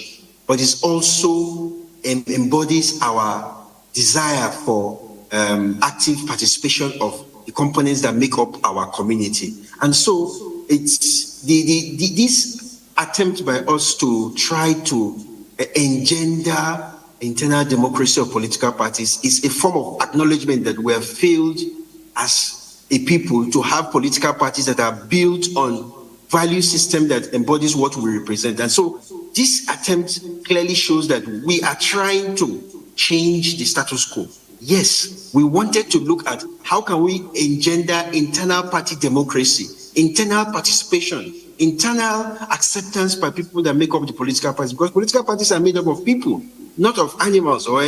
but it also embodies our desire for active participation of the components that make up our community. And so it's this attempt by us to try to engender internal democracy of political parties is a form of acknowledgement that we have failed as a people to have political parties that are built on value system that embodies what we represent. And so this attempt clearly shows that we are trying to change the status quo. Yes, we wanted to look at how can we engender internal party democracy, internal participation, internal acceptance by people that make up the political parties, because political parties are made up of people, not of animals or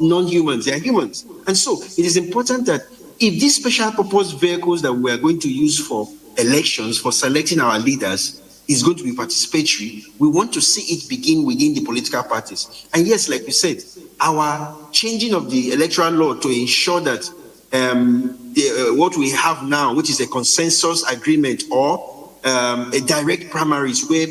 non-humans. They are humans. And so it is important that if these special purpose vehicles that we are going to use for elections, for selecting our leaders, is going to be participatory, we want to see it begin within the political parties. And yes, like we said, our changing of the electoral law to ensure that what we have now, which is a consensus agreement or a direct primaries where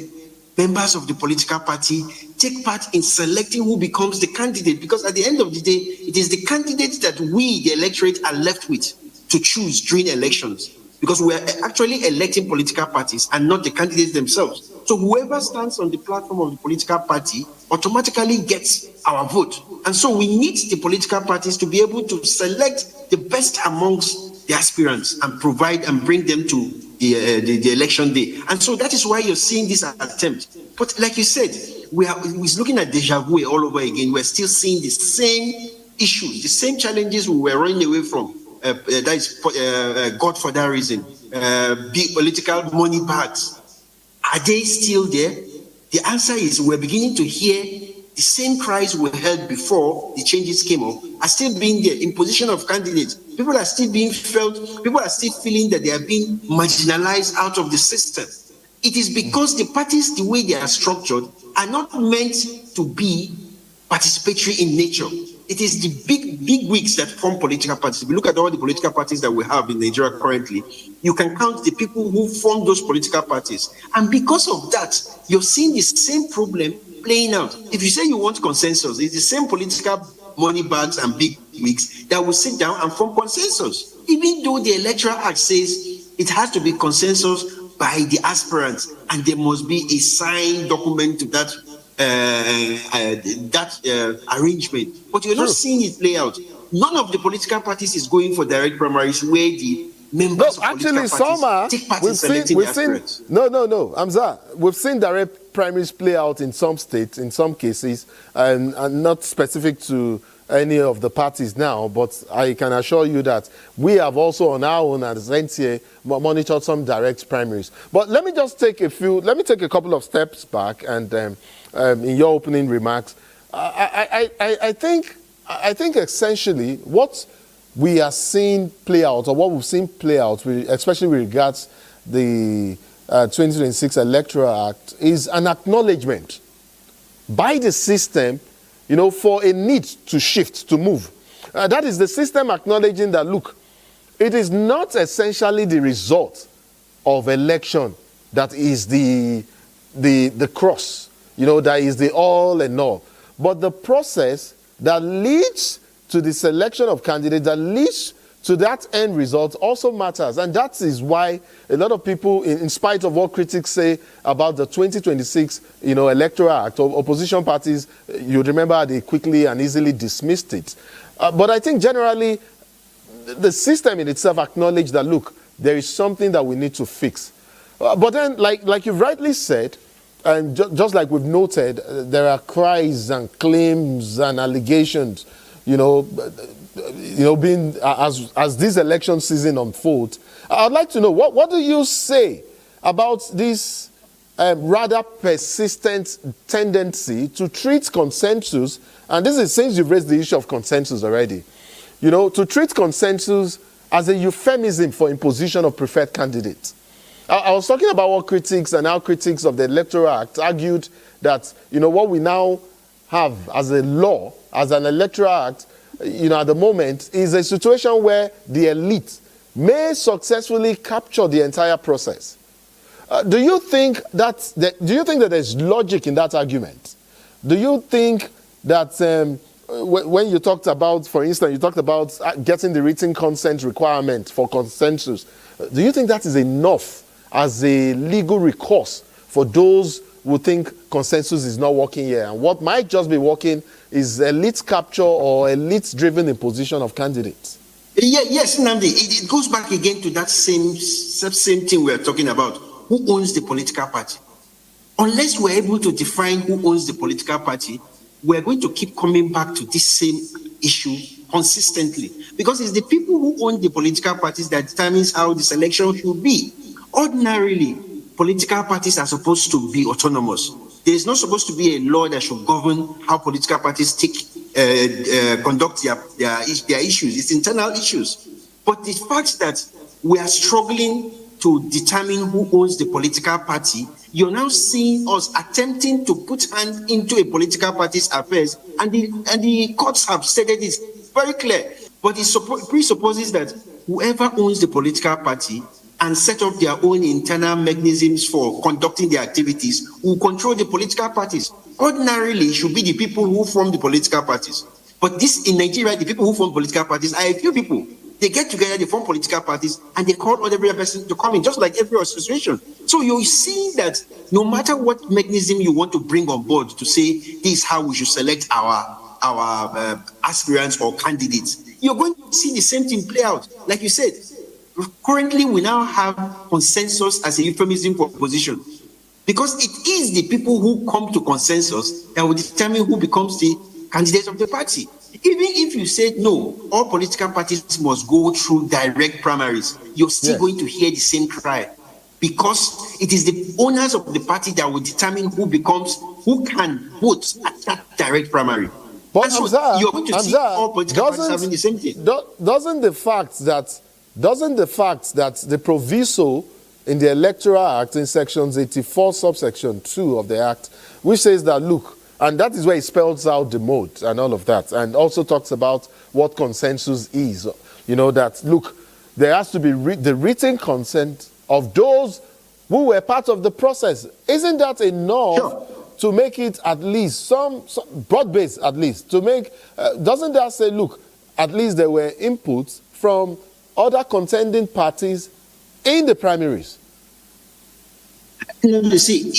members of the political party take part in selecting who becomes the candidate, because at the end of the day, it is the candidates that we, the electorate, are left with to choose during elections, because we are actually electing political parties and not the candidates themselves. So whoever stands on the platform of the political party automatically gets our vote. And so we need the political parties to be able to select the best amongst the aspirants and provide and bring them to the election day. And so that is why you're seeing this attempt. But like you said, we're looking at deja vu all over again. We're still seeing the same issues, the same challenges we were running away from. That is godfatherism, big political money bags. Are they still there? The answer is we're beginning to hear the same cries we heard before the changes came up are still being there. Imposition of candidates. People are still being felt, people are still feeling that they are being marginalized out of the system. It is because the parties, the way they are structured, are not meant to be participatory in nature. It is the big wigs that form political parties. If you look at all the political parties that we have in Nigeria currently, you can count the people who form those political parties. And because of that, you're seeing the same problem playing out. If you say you want consensus, it's the same political money bags and big wigs that will sit down and form consensus. Even though the Electoral Act says it has to be consensus by the aspirants, and there must be a signed document to that arrangement. But you're not seeing it play out. None of the political parties is going for direct primaries where the members of political parties take part in selecting the aspirants. No, Hamza, we've seen direct primaries play out in some states, in some cases, and not specific to any of the parties now, but I can assure you that we have also on our own as NTA monitored some direct primaries. But let me just take a couple of steps back, and in your opening remarks, I think essentially what we are seeing play out, or what we've seen play out, especially with regards the 2026 Electoral Act, is an acknowledgement by the system, you know, for a need to shift, to move. That is the system acknowledging that, look, it is not essentially the result of election that is the cross, you know, that is the all and all. But the process that leads to the selection of candidates, that leads to that end result also matters. And that is why a lot of people, in spite of what critics say about the 2026, you know, Electoral Act, opposition parties, you remember they quickly and easily dismissed it. But I think generally the system in itself acknowledged that, look, there is something that we need to fix. But then, like you've rightly said, and just like we've noted, there are cries and claims and allegations, being as this election season unfolds. I'd like to know, what do you say about this rather persistent tendency to treat consensus, and this is since you've raised the issue of consensus already, to treat consensus as a euphemism for imposition of preferred candidates. I was talking about what critics and our critics of the Electoral Act argued that, what we now have as a law, as an Electoral Act, at the moment, is a situation where the elite may successfully capture the entire process. Do you think that there's logic in that argument? Do you think that when you talked about, for instance, you talked about getting the written consent requirement for consensus, do you think that is enough as a legal recourse for those who think consensus is not working here? And what might just be working is elite capture or elite-driven imposition of candidates? Yes, Nnamdi, it goes back again to that same thing we're talking about. Who owns the political party? Unless we're able to define who owns the political party, we're going to keep coming back to this same issue consistently. Because it's the people who own the political parties that determines how this election should be. Ordinarily, political parties are supposed to be autonomous. There is not supposed to be a law that should govern how political parties conduct their issues. It's internal issues. But the fact that we are struggling to determine who owns the political party, you're now seeing us attempting to put hand into a political party's affairs, and the courts have stated it very clear. But it presupposes that whoever owns the political party and set up their own internal mechanisms for conducting their activities will control the political parties. Ordinarily, it should be the people who form the political parties. But this in Nigeria, the people who form political parties are a few people. They get together, they form political parties, and they call every person to come in, just like every association. So you see that no matter what mechanism you want to bring on board to say this is how we should select our aspirants or candidates, you're going to see the same thing play out. Like you said, currently we now have consensus as a euphemism for opposition, because it is the people who come to consensus that will determine who becomes the candidate of the party. Even if you said no, all political parties must go through direct primaries, you're still going to hear the same cry, because it is the owners of the party that will determine who can vote at that direct primary. But so you're going to see all political parties having the same thing. Doesn't the fact that the proviso in the Electoral Act in sections 84 subsection 2 of the Act, which says that, look, and that is where it spells out the mode and all of that, and also talks about what consensus is, that, look, there has to be the written consent of those who were part of the process. Isn't that enough to make it at least some broad-based, at least, to make, doesn't that say, look, at least there were inputs from other contending parties in the primaries? You see,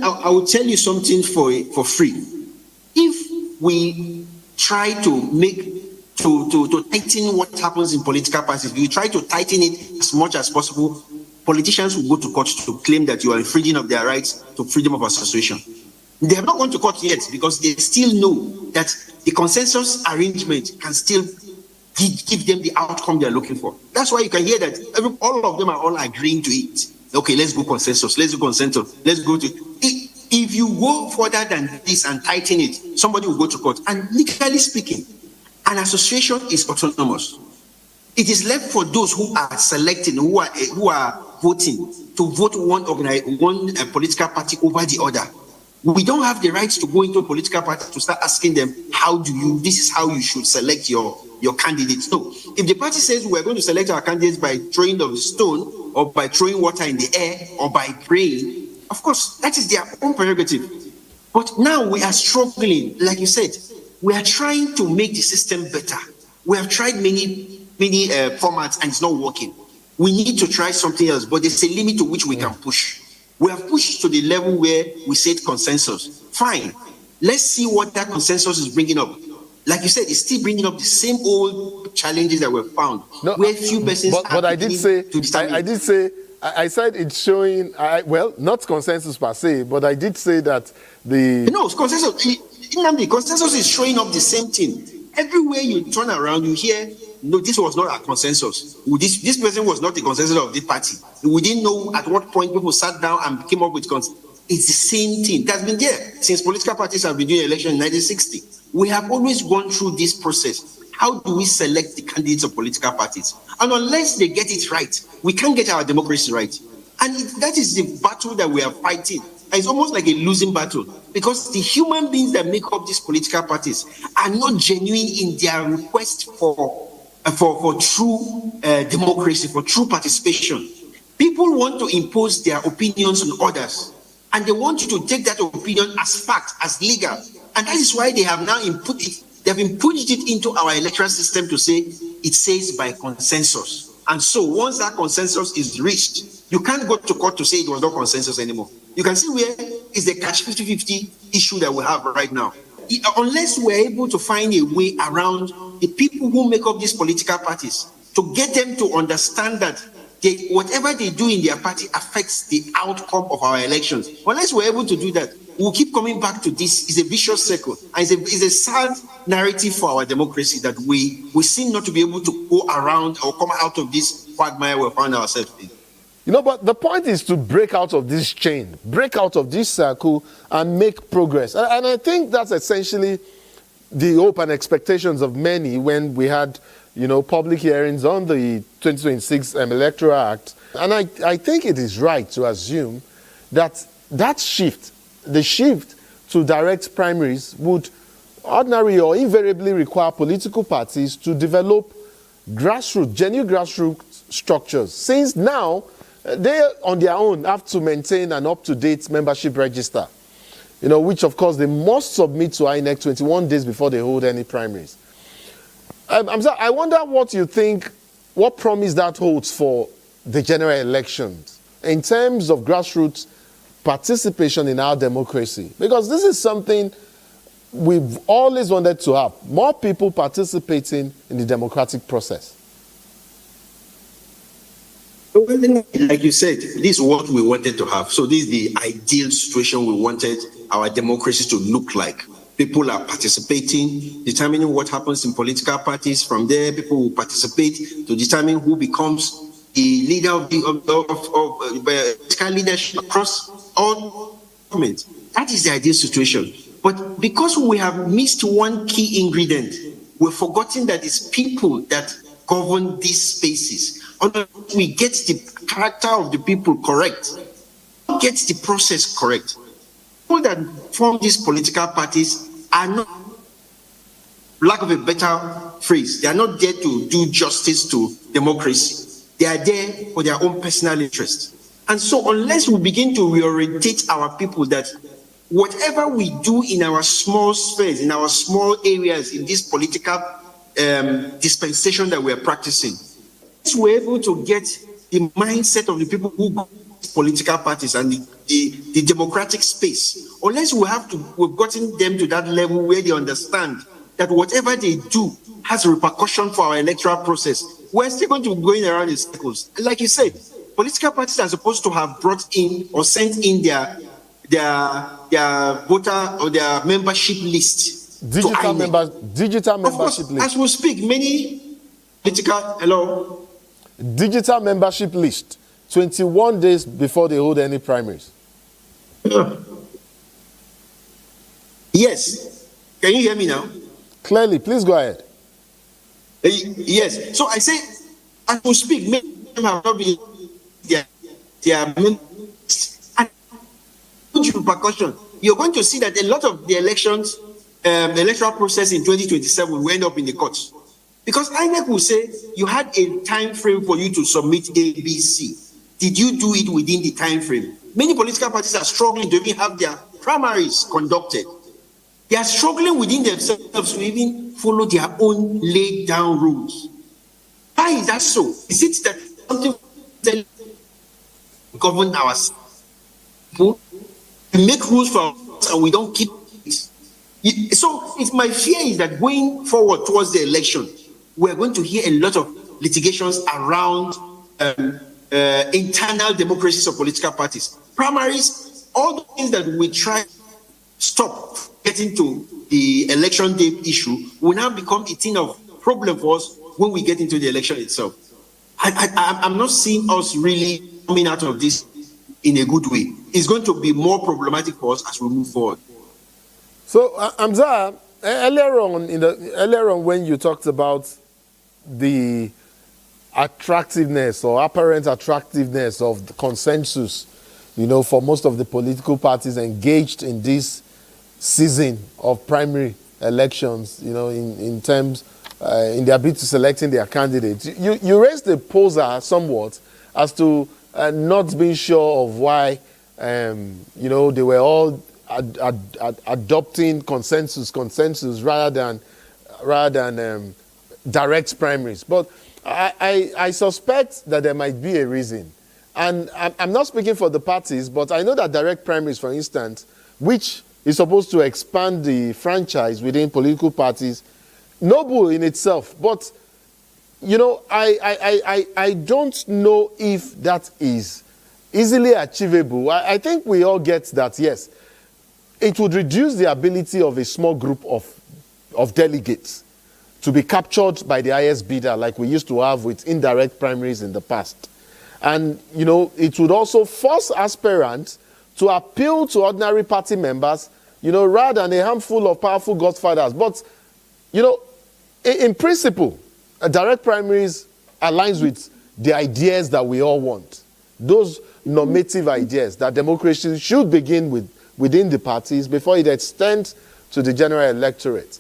I will tell you something for free. If we try to tighten what happens in political parties, we try to tighten it as much as possible, politicians will go to court to claim that you are infringing of their rights to freedom of association. They have not gone to court yet because they still know that the consensus arrangement can still give them the outcome they're looking for. That's why you can hear that all of them are all agreeing to it. Okay, let's go consensus. Let's go to... If you go further than this and tighten it, somebody will go to court. And legally speaking, an association is autonomous. It is left for those who are selecting, who are voting, to vote one political party over the other. We don't have the right to go into a political party to start asking them, this is how you should select your candidates. No. If the party says we're going to select our candidates by throwing the stone or by throwing water in the air or by praying, of course, that is their own prerogative. But now we are struggling, like you said, we are trying to make the system better. We have tried many formats and it's not working. We need to try something else, but there's a limit to which we can push. We have pushed to the level where we said consensus. Fine. Let's see what that consensus is bringing up. Like you said, it's still bringing up the same old challenges that were found. Where few persons but I did say I said it's showing, well, not consensus per se, but I did say that the... No, consensus is showing up the same thing. Everywhere you turn around, you hear, no, this was not a consensus. This person was not the consensus of this party. We didn't know at what point people sat down and came up with consensus. It's the same thing. That's been there since political parties have been doing election in 1960. We have always gone through this process. How do we select the candidates of political parties? And unless they get it right, we can't get our democracy right. And that is the battle that we are fighting. And it's almost like a losing battle because the human beings that make up these political parties are not genuine in their request for true democracy, for true participation. People want to impose their opinions on others, and they want you to take that opinion as fact, as legal. And that is why they have now they've imputed it into our electoral system to say it says by consensus. And so once that consensus is reached, you can't go to court to say it was not consensus anymore. You can see where is the catch 50-50 issue that we have right now. Unless we're able to find a way around the people who make up these political parties, to get them to understand that whatever they do in their party affects the outcome of our elections. Unless we're able to do that, we'll keep coming back to this. It's a vicious circle. And it's a sad narrative for our democracy that we seem not to be able to go around or come out of this quagmire we found ourselves in. You know, but the point is to break out of this chain, break out of this circle and make progress. And I think that's essentially the hope and expectations of many when we had, public hearings on the 2026 Electoral Act. And I think it is right to assume that shift, the shift to direct primaries would ordinarily or invariably require political parties to develop genuine grassroots structures. Since now, they on their own have to maintain an up-to-date membership register, which of course they must submit to INEC 21 days before they hold any primaries. I wonder what you think, what promise that holds for the general elections in terms of grassroots participation in our democracy. Because this is something we've always wanted to have, more people participating in the democratic process. Well, like you said, this is what we wanted to have. So this is the ideal situation we wanted our democracy to look like. People are participating, determining what happens in political parties. From there, people will participate to determine who becomes the leader of political leadership across all governments. That is the ideal situation. But because we have missed one key ingredient, we're forgetting that it's people that govern these spaces. Unless we get the character of the people correct, get the process correct. People that form these political parties are not, lack of a better phrase, they are not there to do justice to democracy. They are there for their own personal interest. And so unless we begin to reorientate our people that whatever we do in our small spheres, in our small areas, in this political dispensation that we are practicing, we're able to get the mindset of the people who go to political parties and the democratic space. Unless we've gotten them to that level where they understand that whatever they do has a repercussion for our electoral process, we're still going to be going around in circles. Like you said, political parties are supposed to have brought in or sent in their voter or their membership list. Digital membership list. As we speak, many political, Digital membership list, 21 days before they hold any primaries. Yes. Can you hear me now? Clearly, please go ahead. Yes. So I say, as we speak, many of them have not been their members. And huge repercussion. You're going to see that a lot of the elections, electoral process in 2027 will end up in the courts. Because INEC will say, you had a time frame for you to submit ABC. Did you do it within the time frame? Many political parties are struggling to even have their primaries conducted. They are struggling within themselves to even follow their own laid down rules. Why is that so? Is it that something that govern our people? We make rules for us and we don't keep it. So my fear is that going forward towards the election, we're going to hear a lot of litigations around internal democracies of political parties. Primaries, all the things that we try to stop getting to the election day issue will now become a thing of problem for us when we get into the election itself. I'm not seeing us really coming out of this in a good way. It's going to be more problematic for us as we move forward. So, Hamza, earlier on when you talked about the attractiveness or apparent attractiveness of the consensus, for most of the political parties engaged in this season of primary elections, in terms, in their bid to selecting their candidates, you raised the poser somewhat as to not being sure of why, they were all adopting consensus rather than direct primaries. But I suspect that there might be a reason. And I'm not speaking for the parties, but I know that direct primaries, for instance, which is supposed to expand the franchise within political parties, noble in itself. But, I don't know if that is easily achievable. I think we all get that, yes. It would reduce the ability of a small group of delegates to be captured by the highest bidder like we used to have with indirect primaries in the past. And, it would also force aspirants to appeal to ordinary party members, rather than a handful of powerful godfathers. But, in principle, direct primaries aligns with the ideas that we all want. Those normative ideas that democracy should begin within the parties before it extends to the general electorate.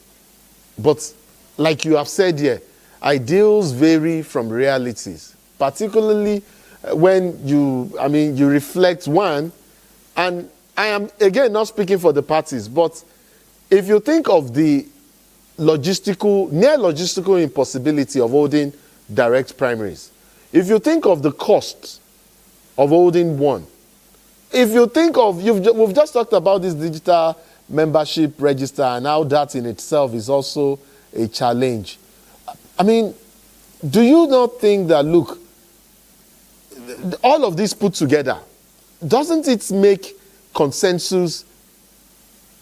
But like you have said here, ideals vary from realities, particularly when you reflect one, and I am, again, not speaking for the parties, but if you think of the near logistical impossibility of holding direct primaries, if you think of the cost of holding one, if you think of, we've just talked about this digital membership register and how that in itself is also a challenge. Do you not think that, look, all of this put together, doesn't it make consensus,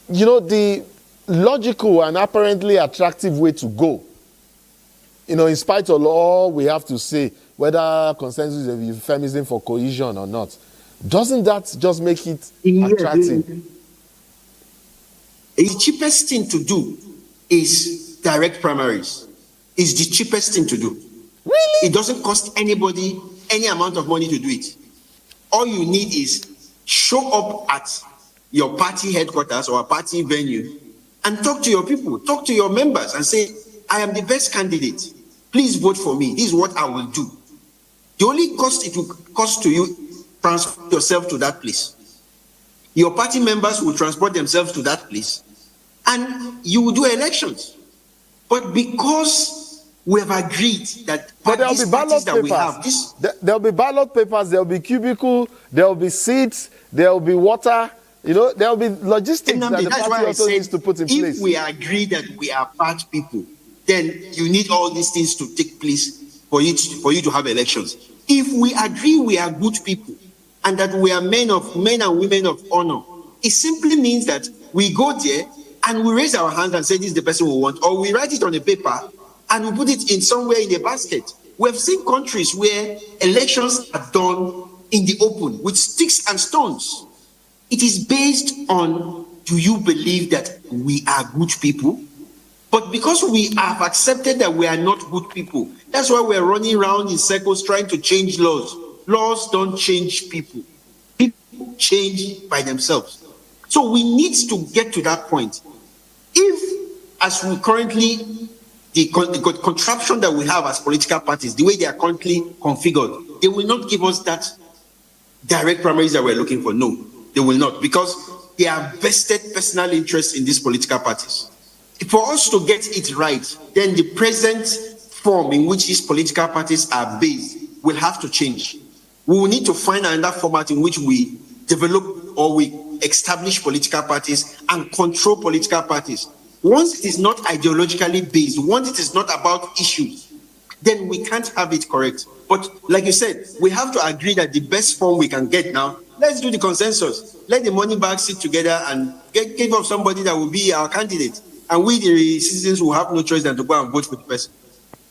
the logical and apparently attractive way to go? In spite of all we have to say, whether consensus is a euphemism for cohesion or not, doesn't that just make it attractive? The cheapest thing to do is direct primaries. It's the cheapest thing to do. Really? It doesn't cost anybody any amount of money to do it. All you need is show up at your party headquarters or a party venue and talk to your people, talk to your members and say, I am the best candidate. Please vote for me. This is what I will do. The only cost it will cost to you, transport yourself to that place. Your party members will transport themselves to that place and you will do elections. But because we have agreed that there'll be ballot papers. There'll be ballot papers, there'll be cubicle, there'll be seats, there'll be water, there'll be logistics that the party also needs to put in place. If we agree that we are part people, then you need all these things to take place for you to have elections. If we agree we are good people and that we are men and women of honor, it simply means that we go there and we raise our hands and say this is the person we want, or we write it on a paper and we put it in somewhere in a basket. We have seen countries where elections are done in the open with sticks and stones. It is based on, do you believe that we are good people? But because we have accepted that we are not good people, that's why we're running around in circles trying to change laws. Laws don't change people. People change by themselves. So we need to get to that point. If, as we currently, the contraption that we have as political parties, the way they are currently configured, they will not give us that direct primaries that we're looking for. No, they will not, because they are vested personal interests in these political parties. For us to get it right, then the present form in which these political parties are based will have to change. We will need to find another format in which we develop or we establish political parties and control political parties. Once it is not ideologically based, once it is not about issues, then we can't have it correct. But But like you said, we have to agree that the best form we can get now, let's do the consensus. Let the money bags sit together and give up somebody that will be our candidate. And we, the citizens, will have no choice than to go and vote for the person.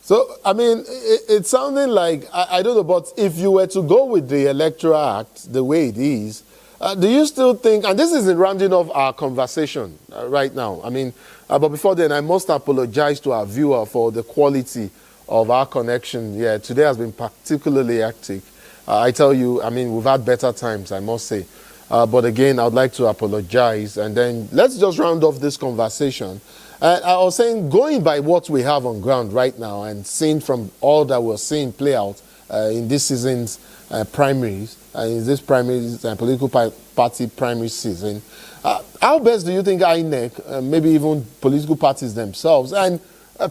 So, I mean, it's sounding like, I don't know, but if you were to go with the Electoral Act the way it is, do you still think, and this is in rounding off our conversation right now, I mean, but before then, I must apologize to our viewer for the quality of our connection. Yeah, today has been particularly hectic. I tell you, I mean, we've had better times, I must say. But again, I would like to apologize. And then let's just round off this conversation. I was saying, going by what we have on ground right now and seeing from all that we're seeing play out in this season's primaries, in this primaries and political party primary season, how best do you think INEC, maybe even political parties themselves, and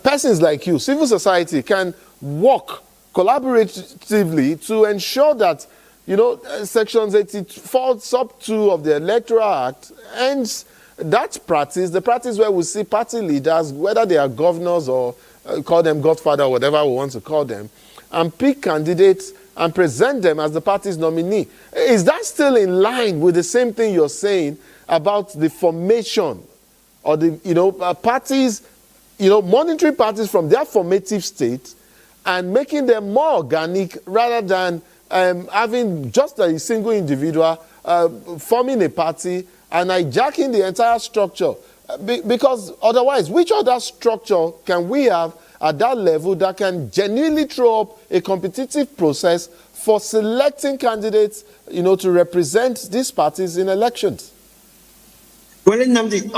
persons like you, civil society, can work collaboratively to ensure that, you know, Sections 84 sub 2 of the Electoral Act ends that practice, the practice where we see party leaders, whether they are governors or call them godfather, whatever we want to call them, and pick candidates and present them as the party's nominee. Is that still in line with the same thing you're saying about the formation or the, you know, parties, you know, monitoring parties from their formative state and making them more organic rather than having just a single individual forming a party and hijacking the entire structure? Because otherwise, which other structure can we have at that level that can genuinely throw up a competitive process for selecting candidates, you know, to represent these parties in elections? Well, Nnamdi,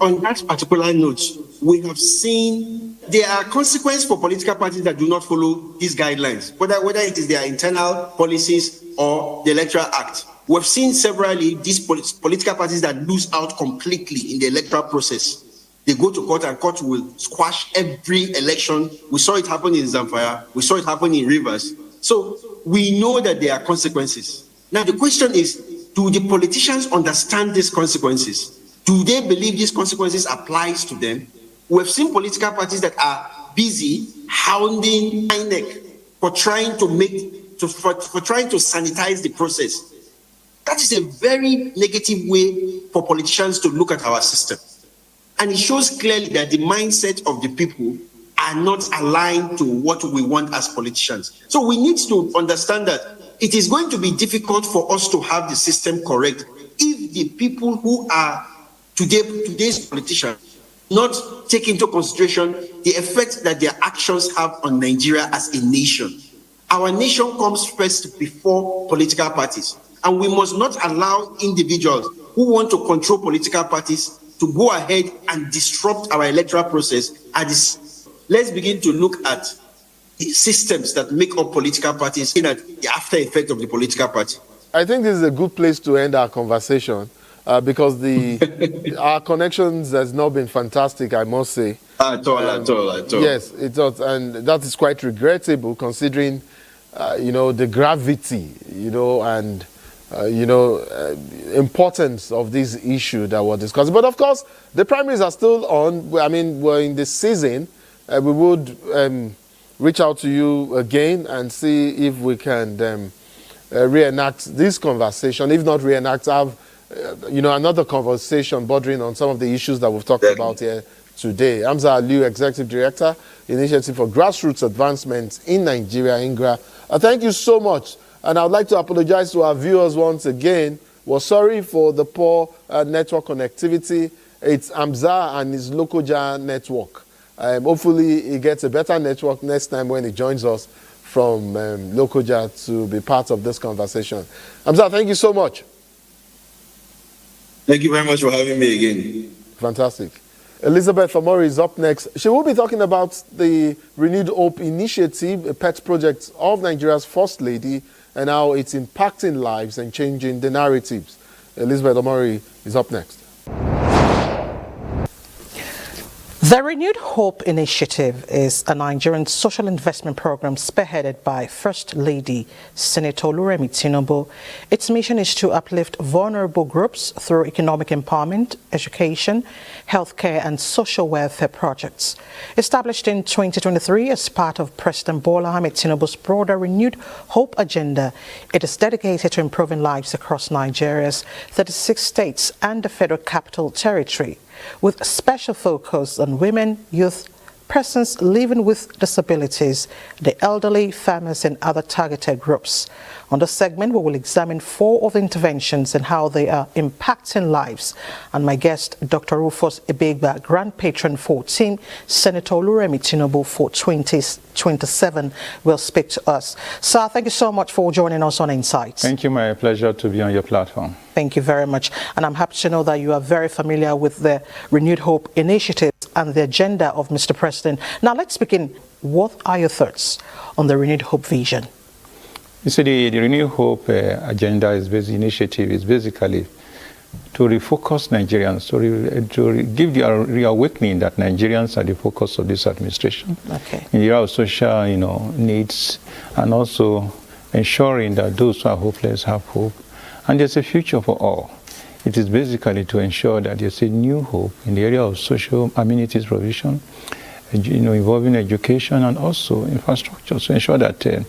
on that particular note, we have seen there are consequences for political parties that do not follow these guidelines, whether it is their internal policies or the Electoral Act. We've seen severally these political parties that lose out completely in the electoral process. They go to court and court will squash every election. We saw it happen in Zamfara. We saw it happen in Rivers. So we know that there are consequences. Now the question is, do the politicians understand these consequences? Do they believe these consequences applies to them? We've seen political parties that are busy hounding INEC for trying to sanitize the process. That is a very negative way for politicians to look at our system. And it shows clearly that the mindset of the people are not aligned to what we want as politicians. So we need to understand that it is going to be difficult for us to have the system correct if the people who are today's politicians not take into consideration the effect that their actions have on Nigeria as a nation. Our nation comes first before political parties. And we must not allow individuals who want to control political parties to go ahead and disrupt our electoral process. Let's begin to look at the systems that make up political parties and at the after effect of the political party. I think this is a good place to end our conversation because our connections has not been fantastic, I must say. At all. Yes, it does. And that is quite regrettable considering, you know, the gravity, you know, and importance of this issue that we're discussing. But of course, the primaries are still on. I mean, we're in this season. We would reach out to you again and see if we can reenact this conversation. If not reenact, have another conversation bordering on some of the issues that we've talked about here today. Hamza Aliyu, Executive Director, Initiative for Grassroots Advancement in Nigeria, INGRA. Thank you so much. And I would like to apologize to our viewers once again. We're sorry for the poor network connectivity. It's Hamza and his Lokoja network. Hopefully he gets a better network next time when he joins us from Lokoja to be part of this conversation. Hamza, thank you so much. Thank you very much for having me again. Fantastic. Elizabeth Omori is up next. She will be talking about the Renewed Hope Initiative, a pet project of Nigeria's First Lady, and how it's impacting lives and changing the narratives. Elizabeth Omori is up next. The Renewed Hope Initiative is a Nigerian social investment program spearheaded by First Lady Senator Oluremi Tinubu. Its mission is to uplift vulnerable groups through economic empowerment, education, healthcare and social welfare projects. Established in 2023 as part of President Bola Ahmed Tinubu's broader Renewed Hope agenda, it is dedicated to improving lives across Nigeria's 36 states and the Federal Capital Territory, with special focus on women, youth, persons living with disabilities, the elderly, farmers and other targeted groups. On this segment, we will examine 4 of the interventions and how they are impacting lives. And my guest, Dr. Rufus Ebegba, Grand Patron for Team Senator Oluremi Tinubu for 2027, will speak to us. Sir, thank you so much for joining us on Insights. Thank you, my pleasure to be on your platform. Thank you very much. And I'm happy to know that you are very familiar with the Renewed Hope Initiative and the agenda of Mr. President. Now, let's begin. What are your thoughts on the Renewed Hope vision? You see, the Renewed Hope agenda initiative is basically to refocus Nigerians, to give the reawakening that Nigerians are the focus of this administration. Okay. In the area of social, needs, and also ensuring that those who are hopeless have hope, and there's a future for all. It is basically to ensure that there's a new hope in the area of social amenities provision, involving education and also infrastructure, to ensure that the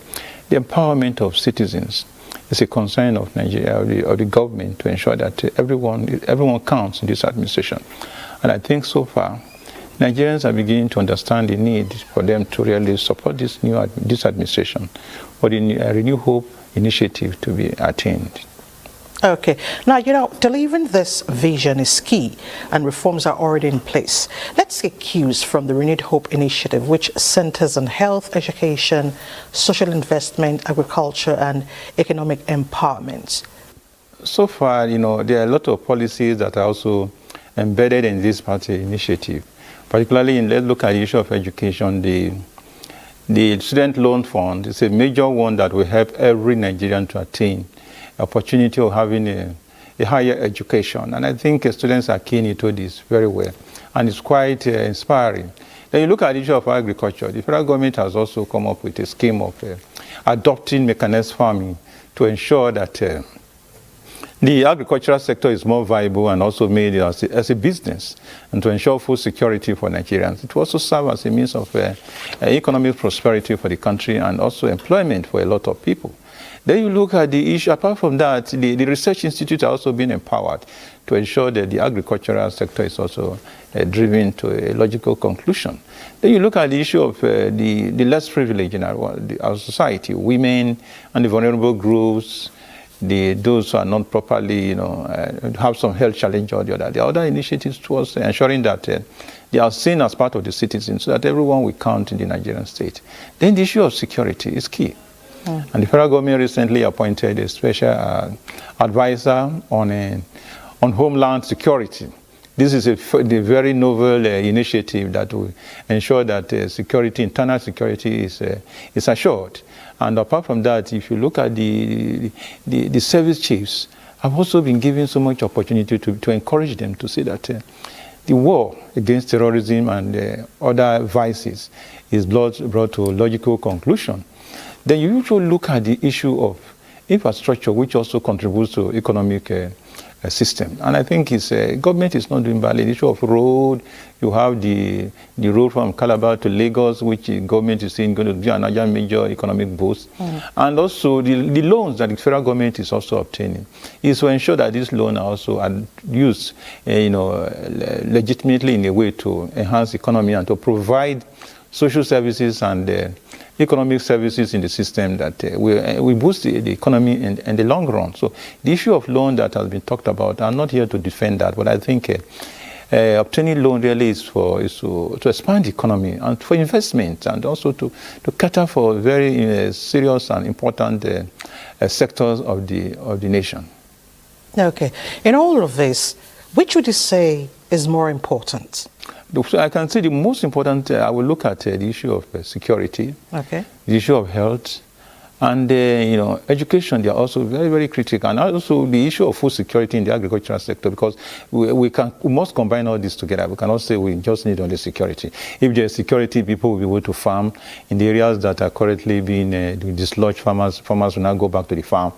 empowerment of citizens is a concern of Nigeria, of the government, to ensure that everyone counts in this administration. And I think so far, Nigerians are beginning to understand the need for them to really support this administration, for the Renew Hope initiative to be attained. Okay. Now, delivering this vision is key and reforms are already in place. Let's get cues from the Renewed Hope Initiative, which centers on health, education, social investment, agriculture, and economic empowerment. So far, there are a lot of policies that are also embedded in this party initiative. Particularly, let's look at the issue of education. The Student Loan Fund is a major one that will help every Nigerian to attain opportunity of having a higher education. And I think students are keen into this very well. And it's quite inspiring. Then you look at the issue of agriculture. The federal government has also come up with a scheme of adopting mechanized farming to ensure that the agricultural sector is more viable and also made as a business, and to ensure food security for Nigerians. It will also serve as a means of economic prosperity for the country and also employment for a lot of people. Then you look at the issue, apart from that, the research institutes are also being empowered to ensure that the agricultural sector is also driven to a logical conclusion. Then you look at the issue of the less privileged in our society, women and the vulnerable groups, those who are not properly, have some health challenge or the other. There are other initiatives towards ensuring that they are seen as part of the citizens so that everyone will count in the Nigerian state. Then the issue of security is key. And the federal government recently appointed a special advisor on homeland security. This is a very novel initiative that will ensure that internal security is assured. And apart from that, if you look at the service chiefs, have also been given so much opportunity to encourage them to see that the war against terrorism and other vices is brought to a logical conclusion. Then you usually look at the issue of infrastructure, which also contributes to economic system. And I think government is not doing badly. The issue of road, you have the road from Calabar to Lagos, which the government is saying going to be another major economic boost. And also the loans that the federal government is also obtaining is to ensure that these loans are also used legitimately in a way to enhance economy and to provide social services and economic services in the system that will boost the economy in the long run. So the issue of loan that has been talked about, I'm not here to defend that, but I think obtaining loan really is to expand the economy and for investment and also to cater for very serious and important sectors of the nation. Okay. In all of this, which would you say is more important? So I can say the most important, I will look at the issue of security, okay, the issue of health, And education, they are also very, very critical. And also the issue of food security in the agricultural sector, because we must combine all this together. We cannot say we just need only security. If there is security, people will be able to farm in the areas that are currently being dislodged. Farmers will now go back to the farm.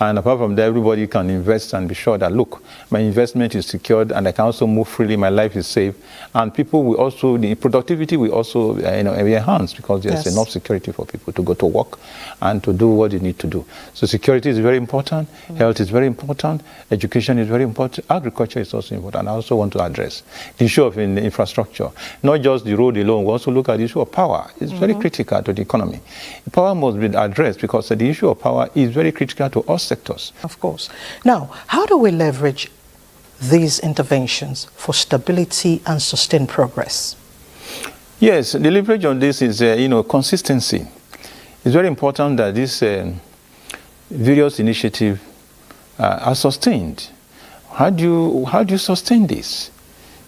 And apart from that, everybody can invest and be sure that, look, my investment is secured and I can also move freely, my life is safe. And people will also, the productivity will also be enhanced because there's enough security for people to go to work and to do what they need to do. So security is very important, health is very important, education is very important, agriculture is also important. I also want to address the issue of infrastructure, not just the road alone. We also look at the issue of power. It's very critical to the economy. Power must be addressed because the issue of power is very critical to all sectors. Of course. Now, how do we leverage these interventions for stability and sustained progress? Yes, the leverage on this is, consistency. It's very important that these various initiatives are sustained. How do you sustain this?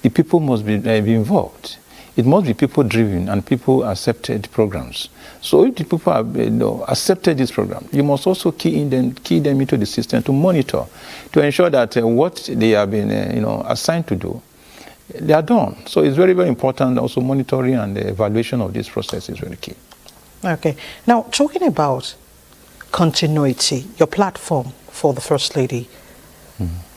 The people must be involved. It must be people-driven and people-accepted programs. So if the people have accepted this program, you must also key them into the system to monitor, to ensure that what they have been assigned to do, they are done. So it's very, very important. Also monitoring and the evaluation of this process is very key. Okay. Now, talking about continuity, your platform for the First Lady,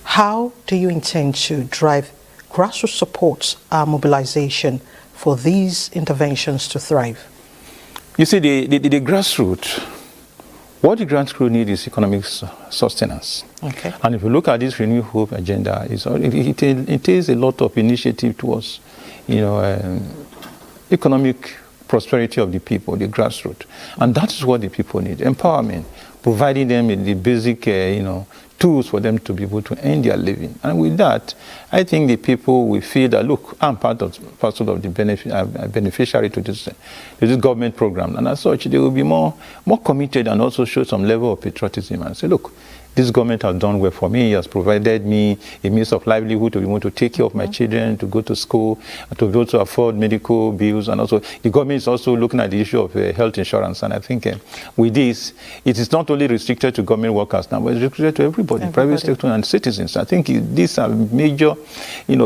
how do you intend to drive grassroots support mobilization for these interventions to thrive? You see, the grassroots, what the grassroots need is economic sustenance. Okay. And if you look at this Renew Hope agenda, it is a lot of initiative towards, economic prosperity of the people, the grassroots. And that's what the people need, empowerment, providing them with the basic, tools for them to be able to earn their living. And with that, I think the people will feel that, look, I'm part of the beneficiary to this government program. And as such, they will be more committed and also show some level of patriotism and say, look, this government has done well for me. It has provided me a means of livelihood to be able to take care of my children, to go to school, to be able to afford medical bills. And also, the government is also looking at the issue of health insurance. And I think with this, it is not only restricted to government workers now, but it's restricted to everybody, private sector and citizens. I think these are major,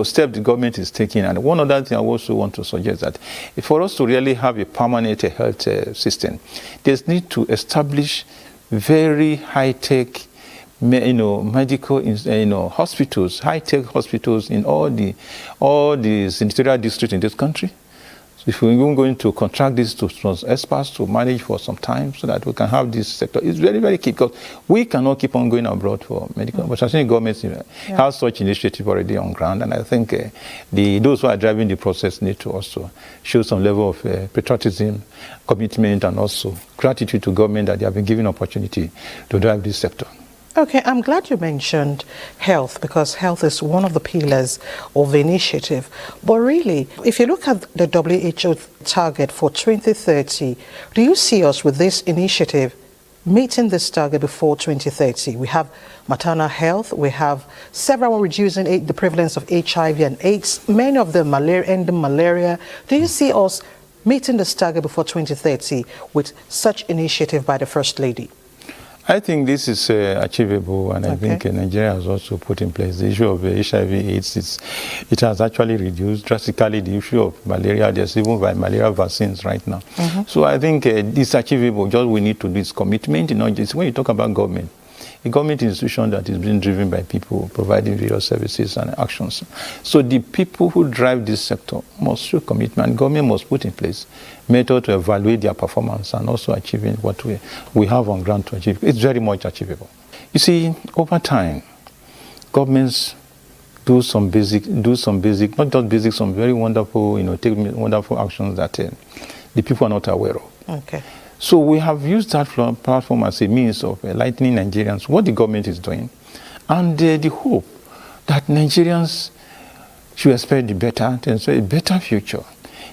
steps the government is taking. And one other thing I also want to suggest that for us to really have a permanent health system, there's need to establish very high-tech medical, hospitals, high-tech hospitals in all the senatorial districts in this country. So if we're going to contract this to experts to manage for some time so that we can have this sector, it's very, very key because we cannot keep on going abroad for medical. But I think governments have such initiative already on ground, and I think those who are driving the process need to also show some level of patriotism, commitment, and also gratitude to government that they have been given opportunity to drive this sector. Okay, I'm glad you mentioned health because health is one of the pillars of the initiative. But really, if you look at the WHO target for 2030, do you see us with this initiative meeting this target before 2030? We have maternal health, we have several reducing the prevalence of HIV and AIDS, many of them ending malaria. Do you see us meeting this target before 2030 with such initiative by the First Lady? I think this is achievable, and I think Nigeria has also put in place the issue of HIV/AIDS. It has actually reduced drastically the issue of malaria. There's even malaria vaccines right now. So I think it's achievable. Just we need to do is commitment. Just when you talk about government, a government institution that is being driven by people providing various services and actions. So the people who drive this sector must show commitment. Government must put in place methods to evaluate their performance and also achieving what we have on ground to achieve. It's very much achievable. You see, over time, governments do some basic, not just basic, some very wonderful, take wonderful actions that the people are not aware of. Okay. So we have used that platform as a means of enlightening Nigerians what the government is doing and the hope that Nigerians should expect a better future.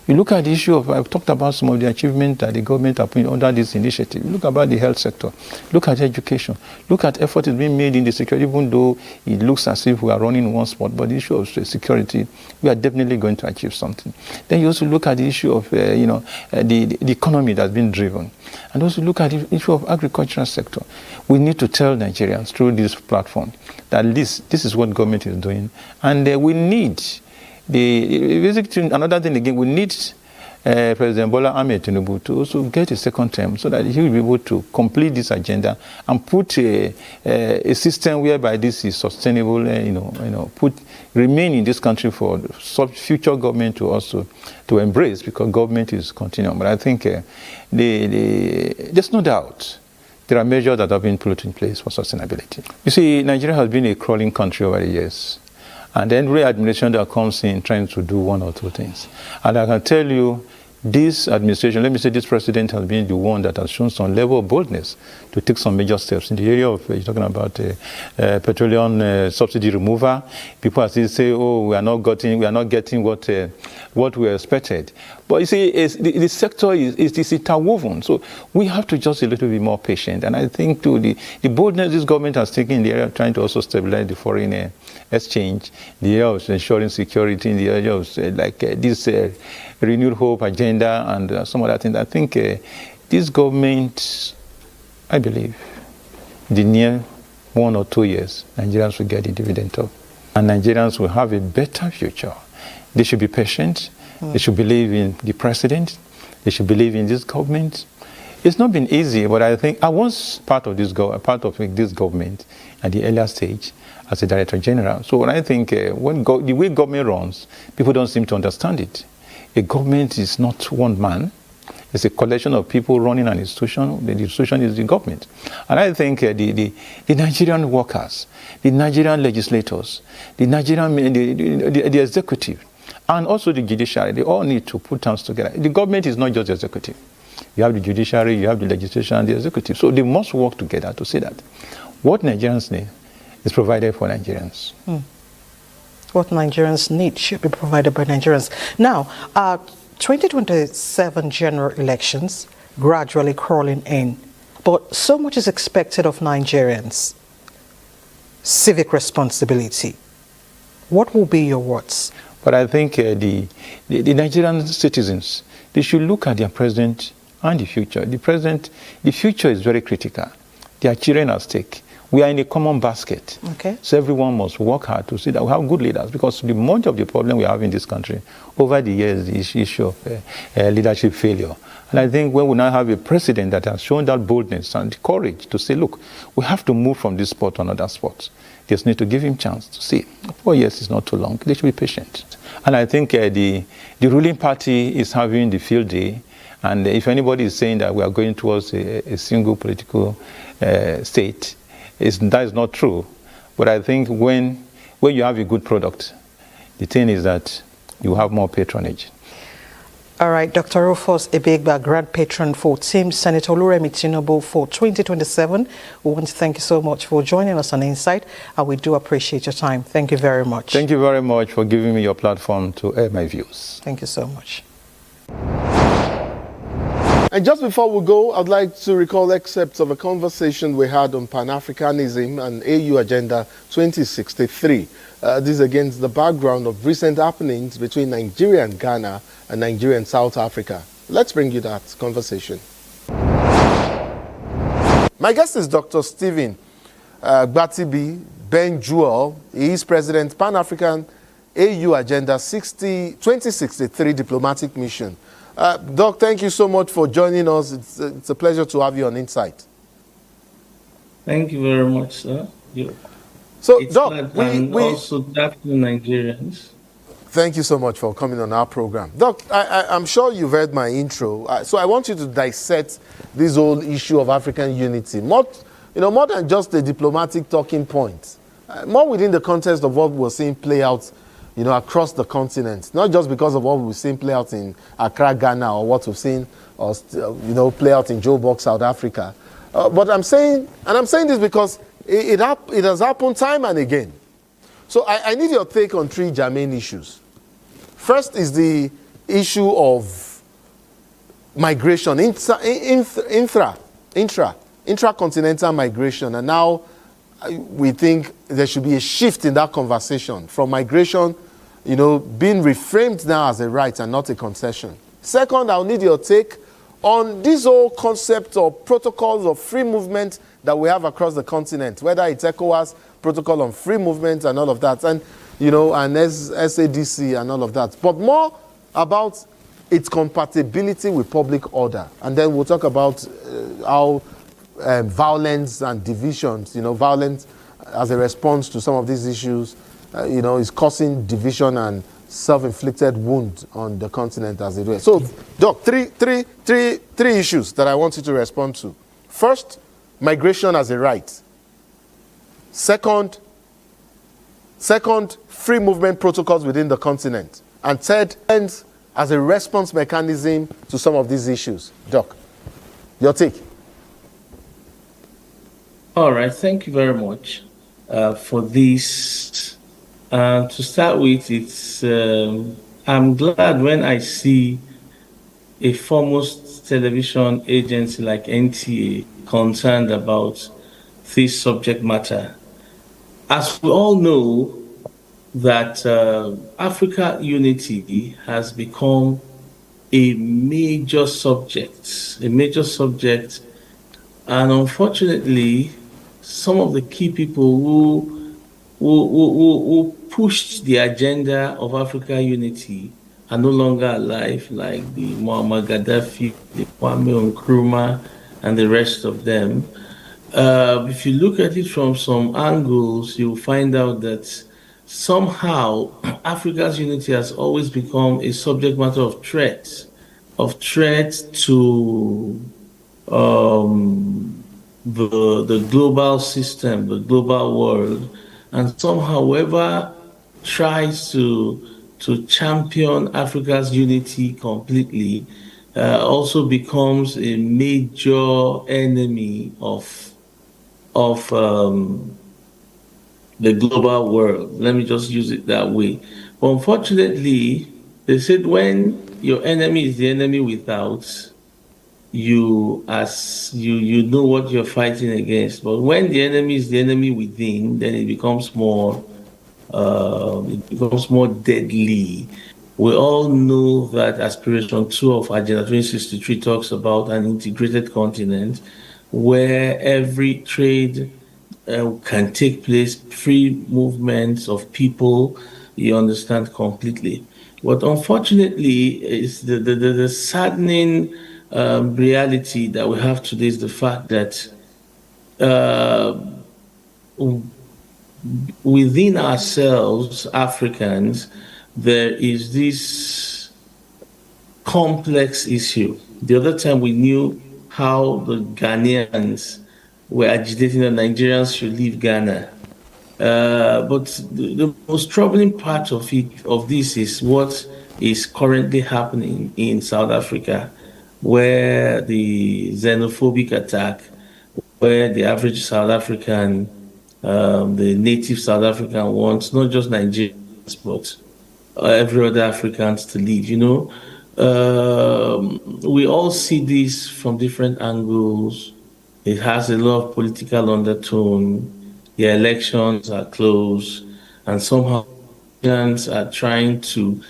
You look at the issue of, I've talked about some of the achievements that the government have put under this initiative. You look about the health sector. Look at education. Look at effort is being made in the security, even though it looks as if we are running one spot, but the issue of security, we are definitely going to achieve something. Then you also look at the issue of, the economy that's been driven. And also look at the issue of agricultural sector. We need to tell Nigerians through this platform that this is what government is doing. And we need another thing again, we need President Bola Ahmed Tinubu to also get a second term so that he will be able to complete this agenda and put a system whereby this is sustainable, remain in this country for future government to also to embrace, because government is continuing. But I think there's no doubt there are measures that have been put in place for sustainability. You see, Nigeria has been a crawling country over the years. And then every administration that comes in trying to do one or two things. And I can tell you, this administration, let me say this president has been the one that has shown some level of boldness to take some major steps in the area of, you're talking about petroleum subsidy removal. People are still saying, oh, we are not getting what we expected. But you see, the sector is interwoven. So we have to just a little bit more patient. And I think too, the boldness this government has taken in the area of trying to also stabilize the foreign exchange, the area of ensuring security, in the area of this renewed hope agenda and some other things. I think this government, I believe, the near 1 or 2 years, Nigerians will get the dividend of. And Nigerians will have a better future. They should be patient. They should believe in the president. They should believe in this government. It's not been easy, but I think I was part of this government at the earlier stage as a director general. So when I think the way government runs, people don't seem to understand it. A government is not one man. It's a collection of people running an institution. The institution is the government. And I think the Nigerian workers, the Nigerian legislators, the Nigerian the executive, and also the judiciary, they all need to put hands together. The government is not just the executive. You have the judiciary, you have the legislation, and the executive. So they must work together to see that what Nigerians need is provided for Nigerians. What Nigerians need should be provided by Nigerians. Now, 2027 general elections gradually crawling in, but so much is expected of Nigerians. Civic responsibility. What will be your words? But I think the Nigerian citizens, they should look at their present and the future. The future is very critical. Their children are at stake. We are in a common basket. Okay. So everyone must work hard to see that we have good leaders, because the much of the problem we have in this country over the years is the issue of leadership failure. And I think when we now have a president that has shown that boldness and courage to say, look, we have to move from this spot to another spot. Just need to give him a chance to see. 4 years is not too long. They should be patient. And I think the ruling party is having the field day. And if anybody is saying that we are going towards a single political state, that is not true. But I think when you have a good product, the thing is that you have more patronage. All right, Dr. Rufus Ebegba, Grand Patron for Team Senator Oluremi Tinubu for 2027. We want to thank you so much for joining us on Insight, and we do appreciate your time. Thank you very much. Thank you very much for giving me your platform to air my views. Thank you so much. And just before we go, I'd like to recall excerpts of a conversation we had on Pan-Africanism and AU Agenda 2063. This is against the background of recent happenings between Nigeria and Ghana and Nigeria and South Africa. Let's bring you that conversation. My guest is Dr. Stephen Gbatibi Benjuel. He is President, Pan-African AU Agenda 2063 Diplomatic Mission. Doc, thank you so much for joining us. It's a pleasure to have you on Insight. Thank you very much, sir. So, it's Doc, we also that to Nigerians. Thank you so much for coming on our program. Doc, I'm sure you've heard my intro, so I want you to dissect this whole issue of African unity, more than just a diplomatic talking point, more within the context of what we're seeing play out across the continent, not just because of what we've seen play out in Accra, Ghana, or what we've seen, play out in Joburg, South Africa. But I'm saying this because it has happened time and again. So I need your take on three germane issues. First is the issue of migration, intracontinental migration, and now we think there should be a shift in that conversation from migration, being reframed now as a right and not a concession. Second, I'll need your take on this whole concept of protocols of free movement that we have across the continent, whether it's ECOWAS protocol on free movement and all of that, and and SADC and all of that, but more about its compatibility with public order. And then we'll talk about how violence and divisions, violence as a response to some of these issues, is causing division and self-inflicted wound on the continent as it were. So, Doc, three issues that I want you to respond to. First, migration as a right. Second, free movement protocols within the continent. And third, as a response mechanism to some of these issues. Doc, your take. All right, thank you very much for this. To start with, I'm glad when I see a foremost television agency like NTA concerned about this subject matter. As we all know, that Africa unity has become a major subject, and unfortunately, some of the key people who pushed the agenda of Africa unity are no longer alive, like the Muammar Gaddafi, the Kwame Nkrumah, and the rest of them. If you look at it from some angles, you'll find out that somehow Africa's unity has always become a subject matter of threat to the global system, the global world, and somehow whoever tries to champion Africa's unity completely also becomes a major enemy of the global world. Let me just use it that way. But unfortunately, they said when your enemy is the enemy without, you know what you're fighting against. But when the enemy is the enemy within, then it becomes more deadly. We all know that Aspiration 2 of Agenda 2063 talks about an integrated continent where every trade can take place, free movements of people, you understand completely. What unfortunately is the saddening reality that we have today is the fact that within ourselves, Africans, there is this complex issue. The other time we knew how the Ghanaians were agitating that Nigerians should leave Ghana. But the most troubling part of this is what is currently happening in South Africa, where the xenophobic attack, where the average South African, the native South African wants not just Nigerians, but every other Africans to leave, we all see this from different angles. It has a lot of political undertone. The elections are close, and somehow Africans are trying to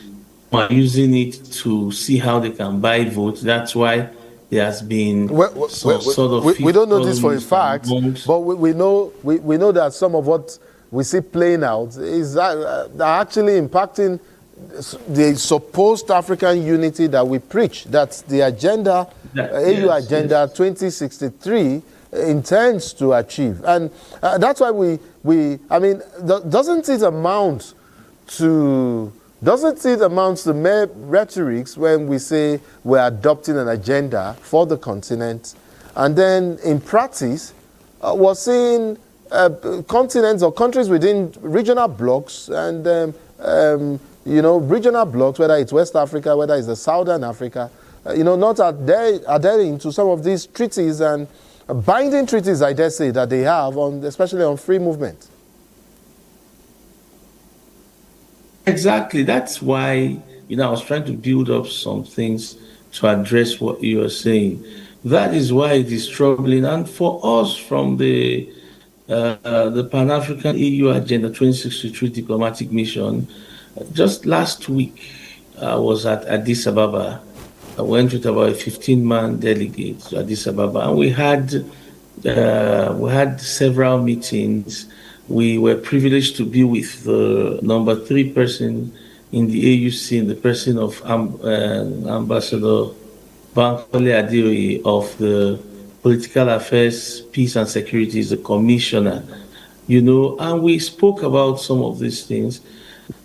using it to see how they can buy votes. That's why there has been sort of. We don't know this for a fact, but we know that some of what we see playing out is actually impacting the supposed African unity that we preach. That's the agenda, AU Agenda 2063 intends to achieve, and that's why doesn't it amount to mere rhetorics when we say we're adopting an agenda for the continent, and then in practice we're seeing continents or countries within regional blocks and regional blocks, whether it's West Africa, whether it's the Southern Africa, not adhering to some of these treaties and binding treaties, I dare say, that they have especially on free movement. Exactly. That's why I was trying to build up some things to address what you are saying. That is why it is troubling. And for us from the Pan-African EU Agenda 2063 diplomatic mission, just last week I was at Addis Ababa. I went with about a 15-man delegate to Addis Ababa, and we had several meetings. We were privileged to be with the number 3 person in the AUC, in the person of Ambassador Bankole Adeoye of the Political Affairs, Peace and Security, is the commissioner, and we spoke about some of these things.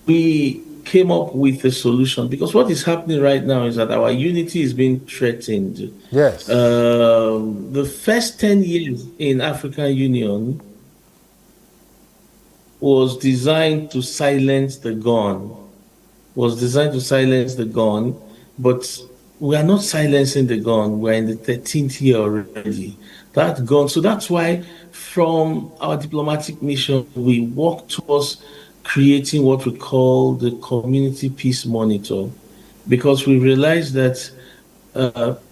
We came up with a solution, because what is happening right now is that our unity is being threatened. Yes. The first 10 years in African Union was designed to silence the gun, but we are not silencing the gun. We're in the 13th year already. That gun. So that's why from our diplomatic mission, we work towards creating what we call the Community Peace Monitor, because we realize that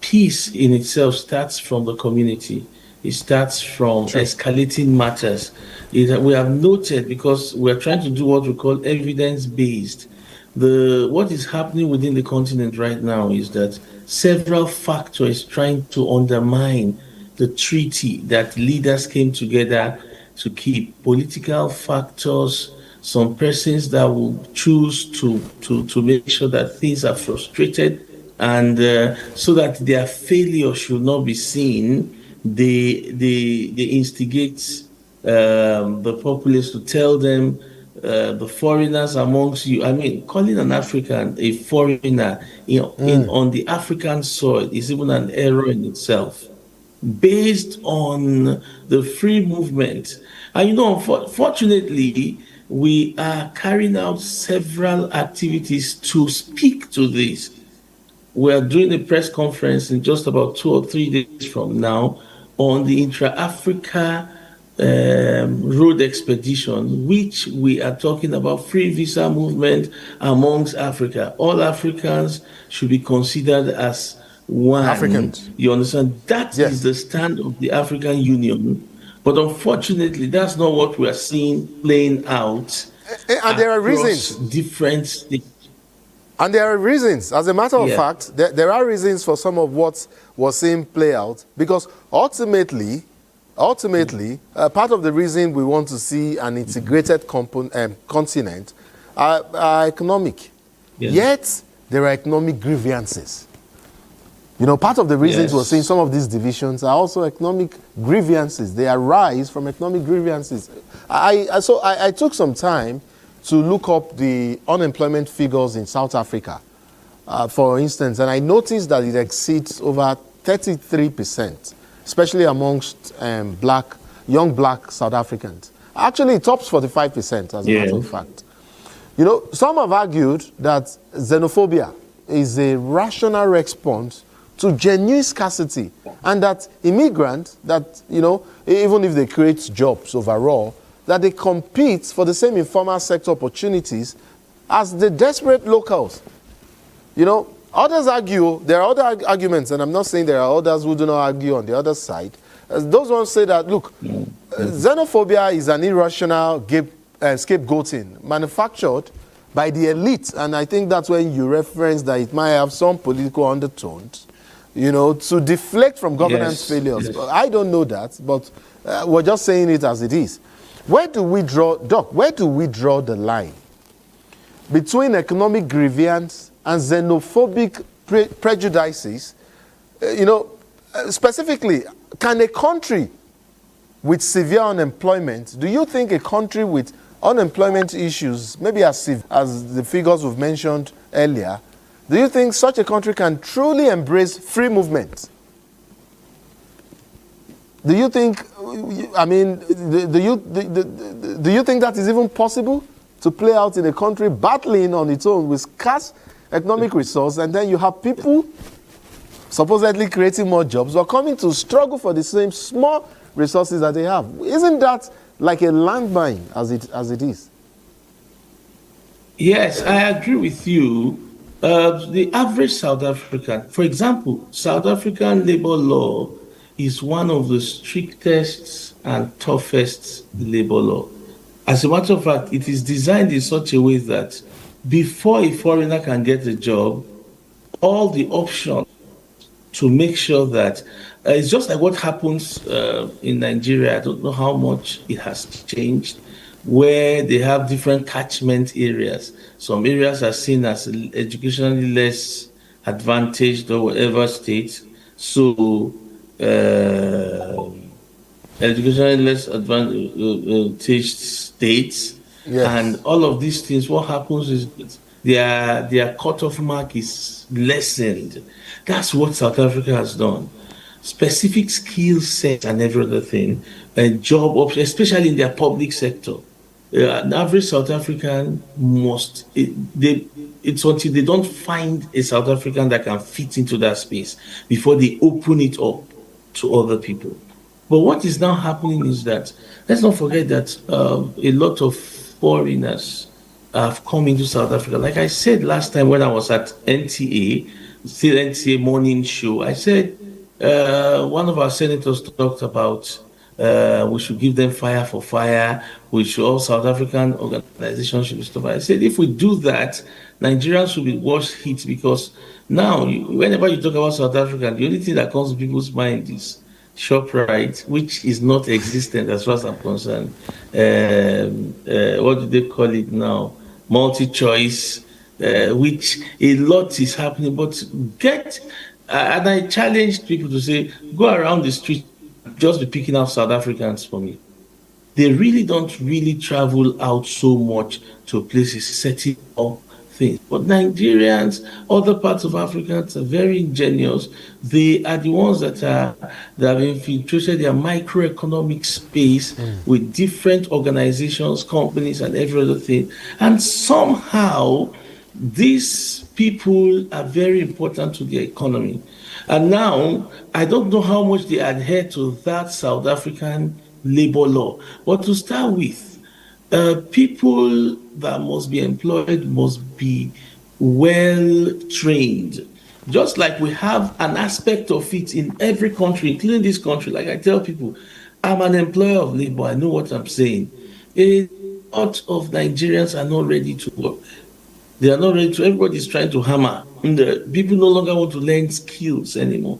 peace in itself starts from the community. It starts from escalating matters. We have noted, because we're trying to do what we call evidence-based. What is happening within the continent right now is that several factors trying to undermine the treaty that leaders came together to keep. Political factors, some persons that will choose to make sure that things are frustrated, and so that their failure should not be seen, they instigate the populace to tell them, the foreigners amongst you. I mean, calling an African a foreigner on the African soil is even an error in itself, based on the free movement. And unfortunately, we are carrying out several activities to speak to this. We are doing a press conference in just about 2 or 3 days from now on the intra-Africa road expedition, which we are talking about free visa movement amongst Africa. All Africans should be considered as one. Africans. You understand? That is the stand of the African Union. But unfortunately, that's not what we are seeing playing out. And there are reasons. Different states. And there are reasons. As a matter of fact, there are reasons for some of what was seen play out, because ultimately, part of the reason we want to see an integrated continent are economic. Yet, there are economic grievances. Part of the reasons we're seeing some of these divisions are also economic grievances. They arise from economic grievances. So I took some time to look up the unemployment figures in South Africa, for instance, and I noticed that it exceeds over 33%, especially amongst young black South Africans. Actually, it tops 45%, as a matter of fact. Some have argued that xenophobia is a rational response to genuine scarcity, and that immigrants, even if they create jobs overall, that they compete for the same informal sector opportunities as the desperate locals. Others argue, there are other arguments, and I'm not saying there are others who do not argue on the other side. Those ones say that, look, xenophobia is an irrational scapegoating manufactured by the elite, and I think that's when you reference that it might have some political undertones, to deflect from governance failures. Yes. I don't know that, but we're just saying it as it is. Where do we draw the line between economic grievance and xenophobic prejudices? Specifically, can a country with severe unemployment, do you think a country with unemployment issues, maybe as severe as the figures we've mentioned earlier, do you think such a country can truly embrace free movement? Do you think, do you think that is even possible to play out in a country battling on its own with scarce economic resource, and then you have people supposedly creating more jobs but coming to struggle for the same small resources that they have? Isn't that like a landmine as it is? Yes, I agree with you. The average South African, for example, South African labor law is one of the strictest and toughest labor law. As a matter of fact, it is designed in such a way that before a foreigner can get a job, all the options to make sure that it's just like what happens in Nigeria. I don't know how much it has changed, where they have different catchment areas. Some areas are seen as educationally less advantaged or whatever state. So educationally less advantaged states. Yes. And all of these things, what happens is their cutoff mark is lessened. That's what South Africa has done. Specific skill sets and every other thing, and job options, especially in their public sector. An average South African it's until they don't find a South African that can fit into that space before they open it up to other people. But what is now happening is that, let's not forget that a lot of foreigners have come into South Africa. Like I said last time when I was at NTA, still NTA morning show, I said one of our senators talked about we should give them fire for fire. We should, all South African organizations should be stopped. I said, if we do that, Nigerians will be worse hit, because now, whenever you talk about South Africa, the only thing that comes to people's mind is ShopRite, which is not existent as far as I'm concerned. What do they call it now? Multi-choice, which a lot is happening. But and I challenged people to say, go around the street, just be picking out South Africans for me. They really don't really travel out so much to places, setting up things. But Nigerians, other parts of Africans are very ingenious. They are the ones that have infiltrated their microeconomic space with different organizations, companies, and every other thing. And somehow, these people are very important to the economy. And now, I don't know how much they adhere to that South African labor law. But to start with, people that must be employed must be well trained. Just like we have an aspect of it in every country, including this country. Like I tell people, I'm an employer of labor. I know what I'm saying. A lot of Nigerians are not ready to work. They are not ready to. Everybody's trying to hammer. And people no longer want to learn skills anymore.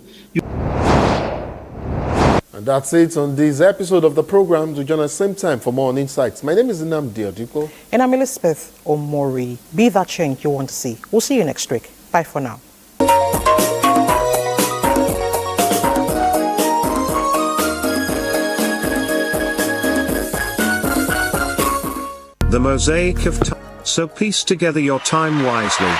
And that's it on this episode of the program. Do join us same time for more on Insights. My name is Nnamdi Odiko. And I'm Elizabeth Omori. Be that change you want to see. We'll see you next week. Bye for now. The mosaic of time. So piece together your time wisely.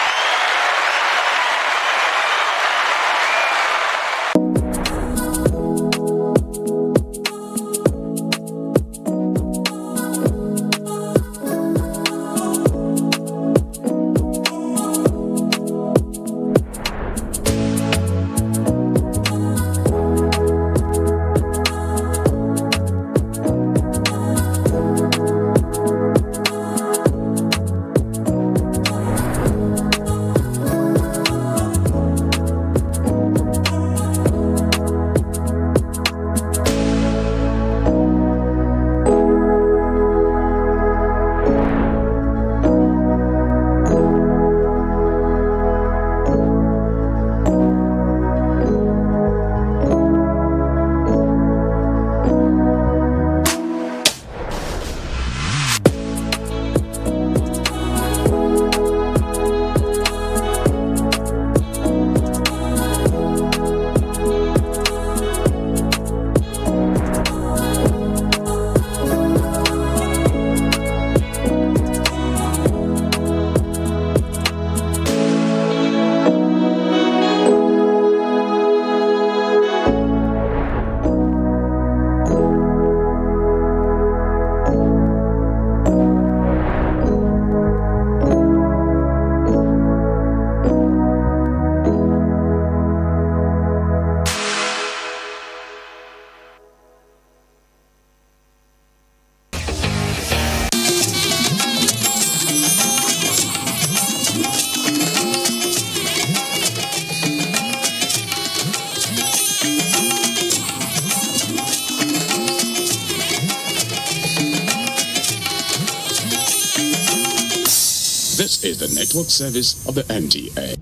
This is the network service of the NTA.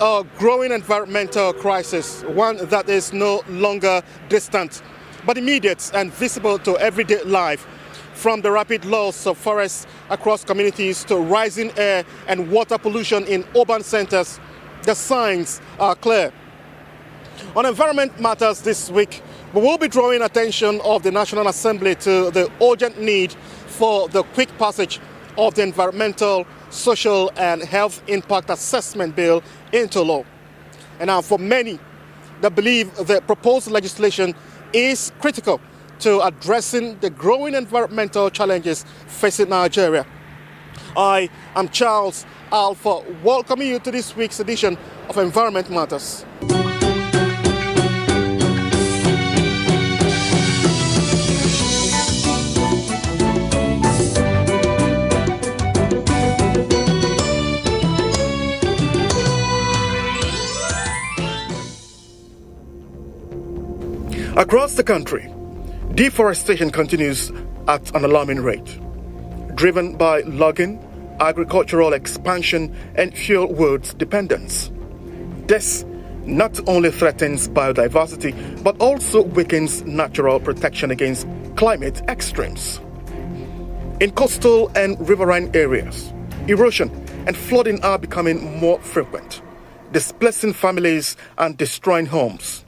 A growing environmental crisis, one that is no longer distant, but immediate and visible to everyday life. From the rapid loss of forests across communities to rising air and water pollution in urban centers, the signs are clear. On Environment Matters this week, we will be drawing attention of the National Assembly to the urgent need for the quick passage of the Environmental, Social and Health Impact Assessment Bill into law. And now for many that believe the proposed legislation is critical to addressing the growing environmental challenges facing Nigeria. I am Charles Alpha, welcoming you to this week's edition of Environment Matters. Across the country, deforestation continues at an alarming rate, driven by logging, agricultural expansion, and fuel woods dependence. This not only threatens biodiversity, but also weakens natural protection against climate extremes. In coastal and riverine areas, erosion and flooding are becoming more frequent, displacing families and destroying homes.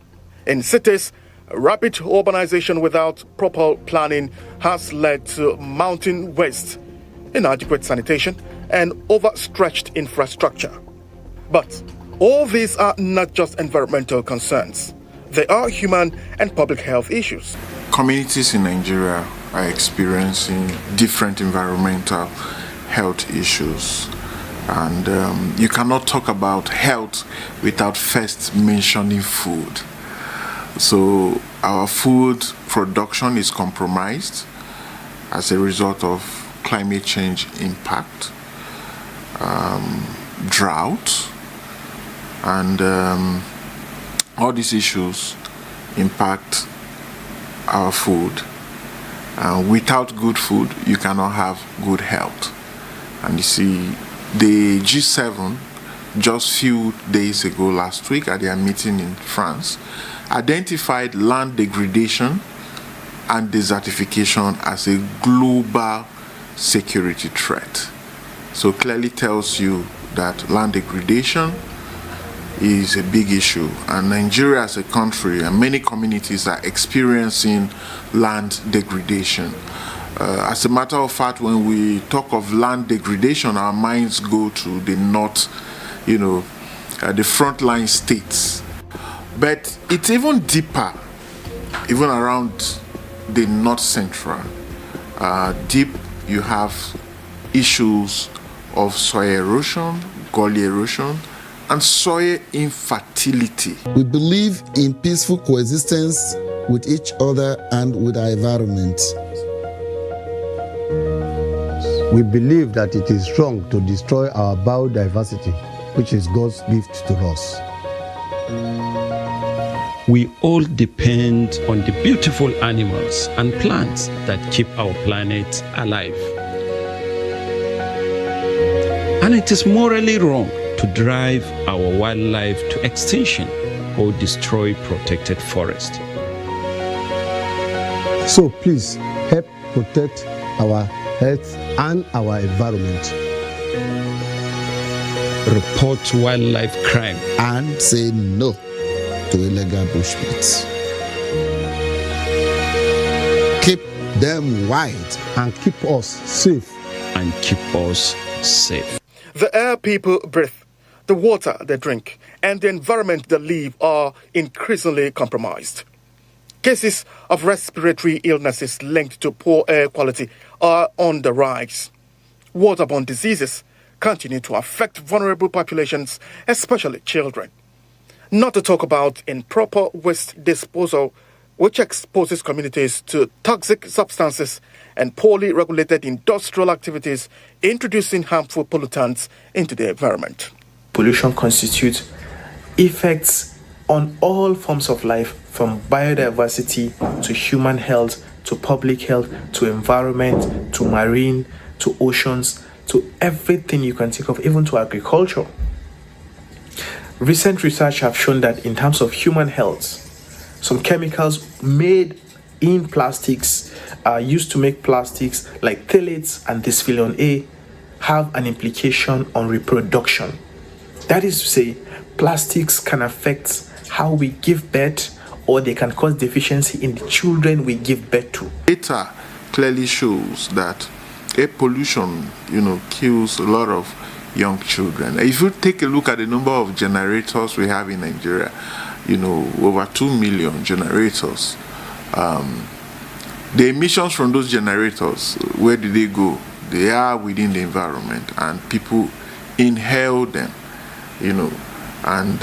In cities, rapid urbanization without proper planning has led to mounting waste, inadequate sanitation, and overstretched infrastructure. But all these are not just environmental concerns. They are human and public health issues. Communities in Nigeria are experiencing different environmental health issues. And you cannot talk about health without first mentioning food. So our food production is compromised as a result of climate change impact, drought, and all these issues impact our food. Without good food, you cannot have good health. And you see, the G7 just few days ago last week at their meeting in France identified land degradation and desertification as a global security threat. So clearly tells you that land degradation is a big issue, and Nigeria as a country and many communities are experiencing land degradation. As a matter of fact, when we talk of land degradation, our minds go to the north, the frontline states. But it's even deeper, even around the north central. Deep, you have issues of soil erosion, gully erosion, and soil infertility. We believe in peaceful coexistence with each other and with our environment. We believe that it is wrong to destroy our biodiversity, which is God's gift to us. We all depend on the beautiful animals and plants that keep our planet alive. And it is morally wrong to drive our wildlife to extinction or destroy protected forest. So please help protect our health and our environment. Report wildlife crime and say no to illegal bushmeat. Keep them white and keep us safe. The air people breathe, the water they drink, and the environment they live are increasingly compromised. Cases of respiratory illnesses linked to poor air quality are on the rise. Waterborne diseases continue to affect vulnerable populations, especially children. Not to talk about improper waste disposal, which exposes communities to toxic substances and poorly regulated industrial activities, introducing harmful pollutants into the environment. Pollution constitutes effects on all forms of life, from biodiversity to human health to public health to environment to marine to oceans to everything you can think of, even to agriculture. Recent research have shown that in terms of human health, some chemicals made in plastics used to make plastics like phthalates and dysphyllon A have an implication on reproduction. That is to say, plastics can affect how we give birth, or they can cause deficiency in the children we give birth to. Data clearly shows that air pollution, kills a lot of young children. If you take a look at the number of generators we have in Nigeria, over 2 million generators. The emissions from those generators, where do they go? They are within the environment, and people inhale them, and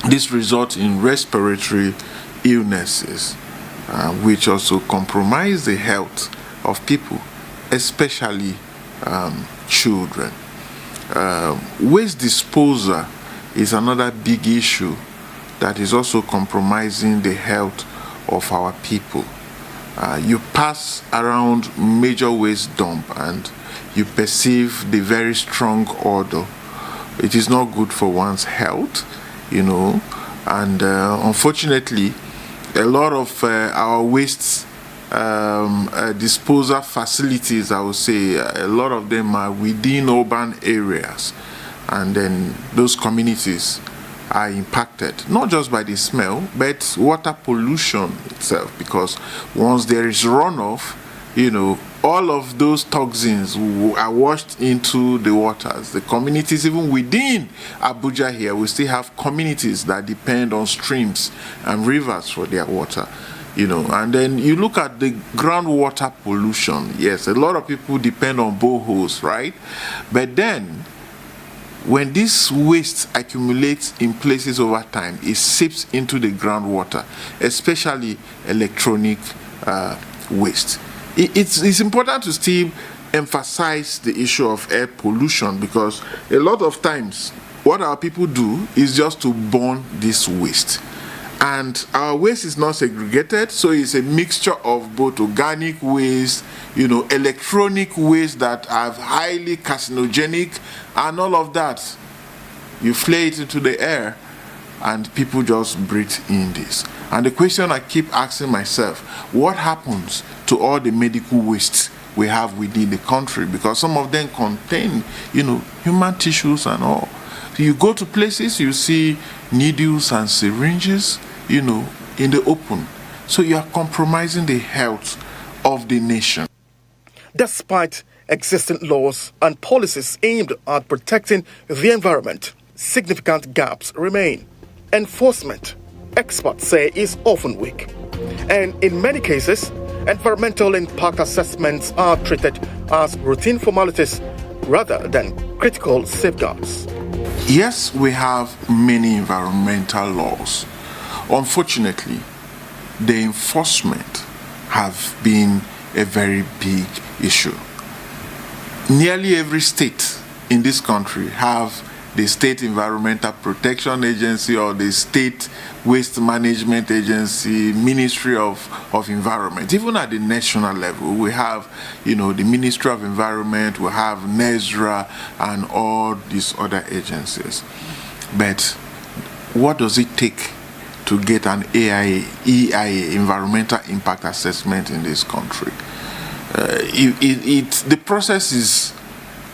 this results in respiratory illnesses, which also compromise the health of people, especially children. Waste disposal is another big issue that is also compromising the health of our people. You pass around major waste dump and you perceive the very strong odor. It is not good for one's health, and unfortunately, a lot of our waste disposal facilities, I would say, a lot of them are within urban areas, and then those communities are impacted, not just by the smell, but water pollution itself, because once there is runoff, all of those toxins are washed into the waters. The communities, even within Abuja here, we still have communities that depend on streams and rivers for their water. And then you look at the groundwater pollution. Yes, a lot of people depend on boreholes, right? But then, when this waste accumulates in places over time, it seeps into the groundwater, especially electronic waste. It's important to still emphasize the issue of air pollution, because a lot of times what our people do is just to burn this waste. And our waste is not segregated, so it's a mixture of both organic waste, electronic waste that are highly carcinogenic, and all of that. You flay it into the air, and people just breathe in this. And the question I keep asking myself, what happens to all the medical waste we have within the country? Because some of them contain, human tissues and all. So you go to places, you see needles and syringes, in the open. So you are compromising the health of the nation. Despite existing laws and policies aimed at protecting the environment, significant gaps remain. Enforcement, experts say, is often weak. And in many cases, environmental impact assessments are treated as routine formalities rather than critical safeguards. Yes, we have many environmental laws. Unfortunately, the enforcement have been a very big issue. Nearly every state in this country have the State Environmental Protection Agency or the State Waste Management Agency, Ministry of Environment. Even at the national level, we have, the Ministry of Environment, we have NESRA and all these other agencies. But what does it take to get an EIA, Environmental Impact Assessment, in this country? The process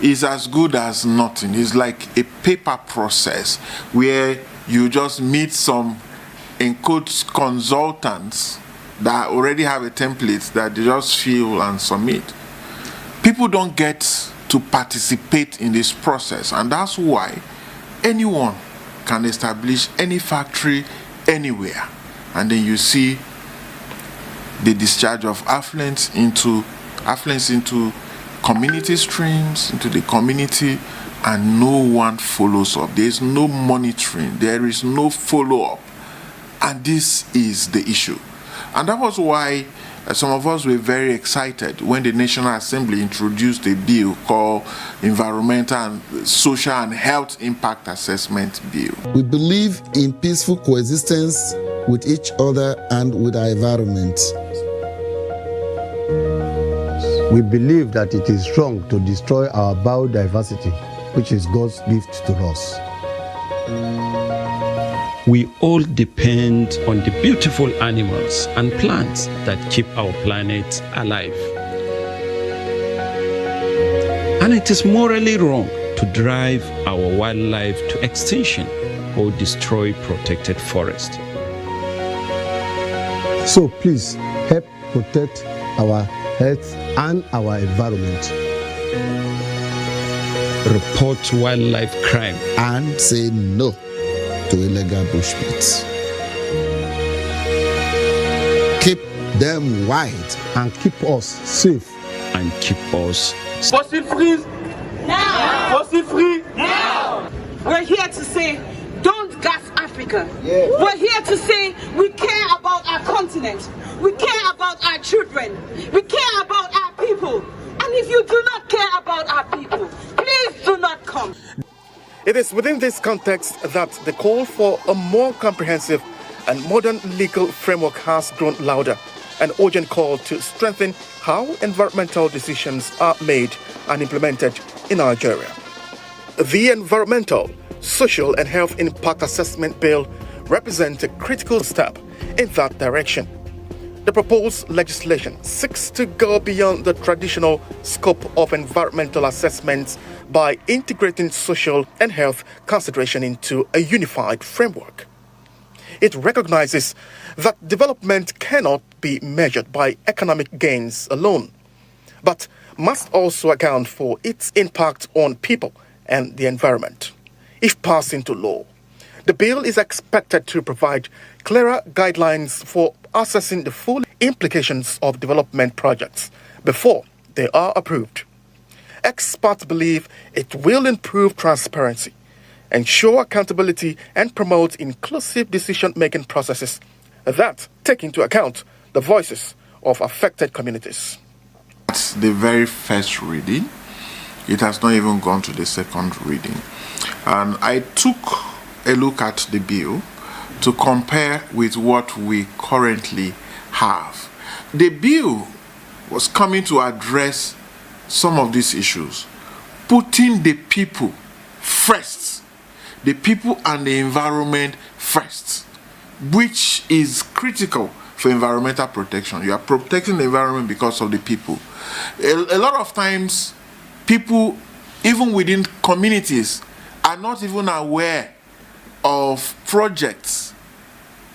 is as good as nothing. It's like a paper process where you just meet some, in quotes, consultants, that already have a template that they just fill and submit. People don't get to participate in this process, and that's why anyone can establish any factory anywhere, and then you see the discharge of affluents into community streams, into the community, and no one follows up. There is no monitoring, there is no follow-up, and this is the issue. And that was why some of us were very excited when the National Assembly introduced a bill called Environmental and Social and Health Impact Assessment Bill. We believe in peaceful coexistence with each other and with our environment. We believe that it is wrong to destroy our biodiversity, which is God's gift to us. We all depend on the beautiful animals and plants that keep our planet alive. And it is morally wrong to drive our wildlife to extinction or destroy protected forests. So please help protect our health and our environment. Report wildlife crime and say no to illegal bushmeats. Keep them wide and keep us safe and keep us. Fossil free now. Fossil free now. We're here to say, don't gas Africa. Yeah. We're here to say we care about our continent. We care about our children. We care about our people. And if you do not care about our people, please do not come. It is within this context that the call for a more comprehensive and modern legal framework has grown louder, an urgent call to strengthen how environmental decisions are made and implemented in Nigeria. The Environmental, Social and Health Impact Assessment Bill represents a critical step in that direction. The proposed legislation seeks to go beyond the traditional scope of environmental assessments by integrating social and health consideration into a unified framework. It recognizes that development cannot be measured by economic gains alone, but must also account for its impact on people and the environment. If passed into law, the bill is expected to provide clearer guidelines for assessing the full implications of development projects before they are approved. Experts believe it will improve transparency, ensure accountability, and promote inclusive decision-making processes that take into account the voices of affected communities. That's the very first reading. It has not even gone to the second reading. And I took a look at the bill to compare with what we currently have. The bill was coming to address some of these issues, putting the people first, the people and the environment first, which is critical for environmental protection. You are protecting the environment because of the people. A lot of times, people, even within communities, are not even aware of projects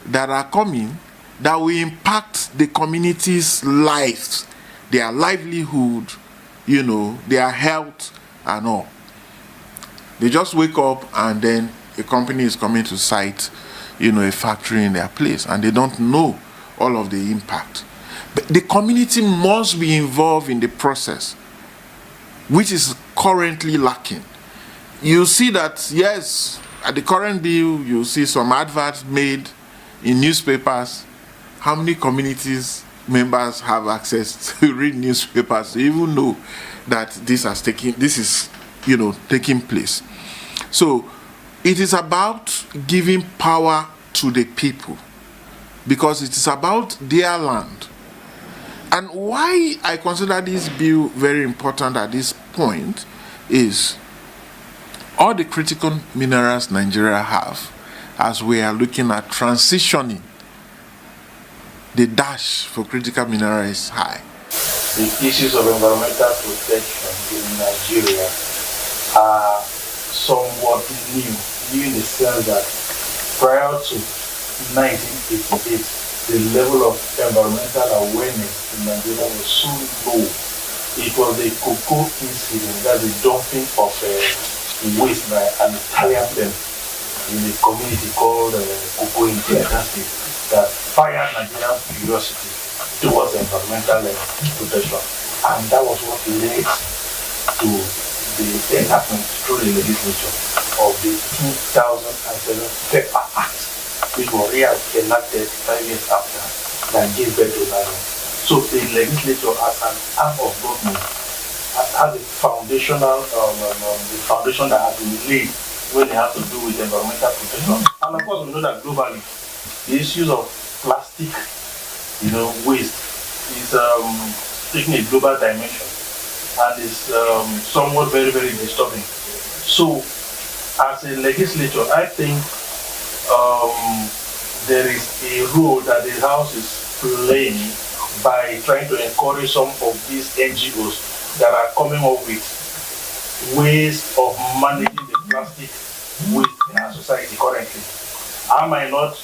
that are coming that will impact the community's lives, their livelihood, their health and all. They just wake up and then a company is coming to site, a factory in their place, and they don't know all of the impact. But the community must be involved in the process, which is currently lacking. You see that, yes, at the current bill, you see some adverts made in newspapers. How many communities members have access to read newspapers to even know that this is taking place? So it is about giving power to the people, because it is about their land. And why I consider this bill very important at this point is all the critical minerals Nigeria have, as we are looking at transitioning, the dash for critical minerals is high. The issues of environmental protection in Nigeria are somewhat new in the sense that prior to 1988, the level of environmental awareness in Nigeria was so low. It was a cocoa incident, that's the dumping of waste by an Italian firm in a community called Cocoa in Delta State that fired Nigerian curiosity towards environmental protection. And that was what led to the enactment through the legislature of the 2007 PEPA Act, which was re-enacted 5 years after, that gave birth to Nigeria. So the legislature, as an arm of government, has a foundational, the foundation that has been laid when it has to do with environmental protection. And of course, we know that globally, the issues of plastic, waste is taking a global dimension and is somewhat very, very disturbing. So, as a legislature, I think there is a role that the House is playing by trying to encourage some of these NGOs that are coming up with ways of managing the plastic waste in our society currently. I might not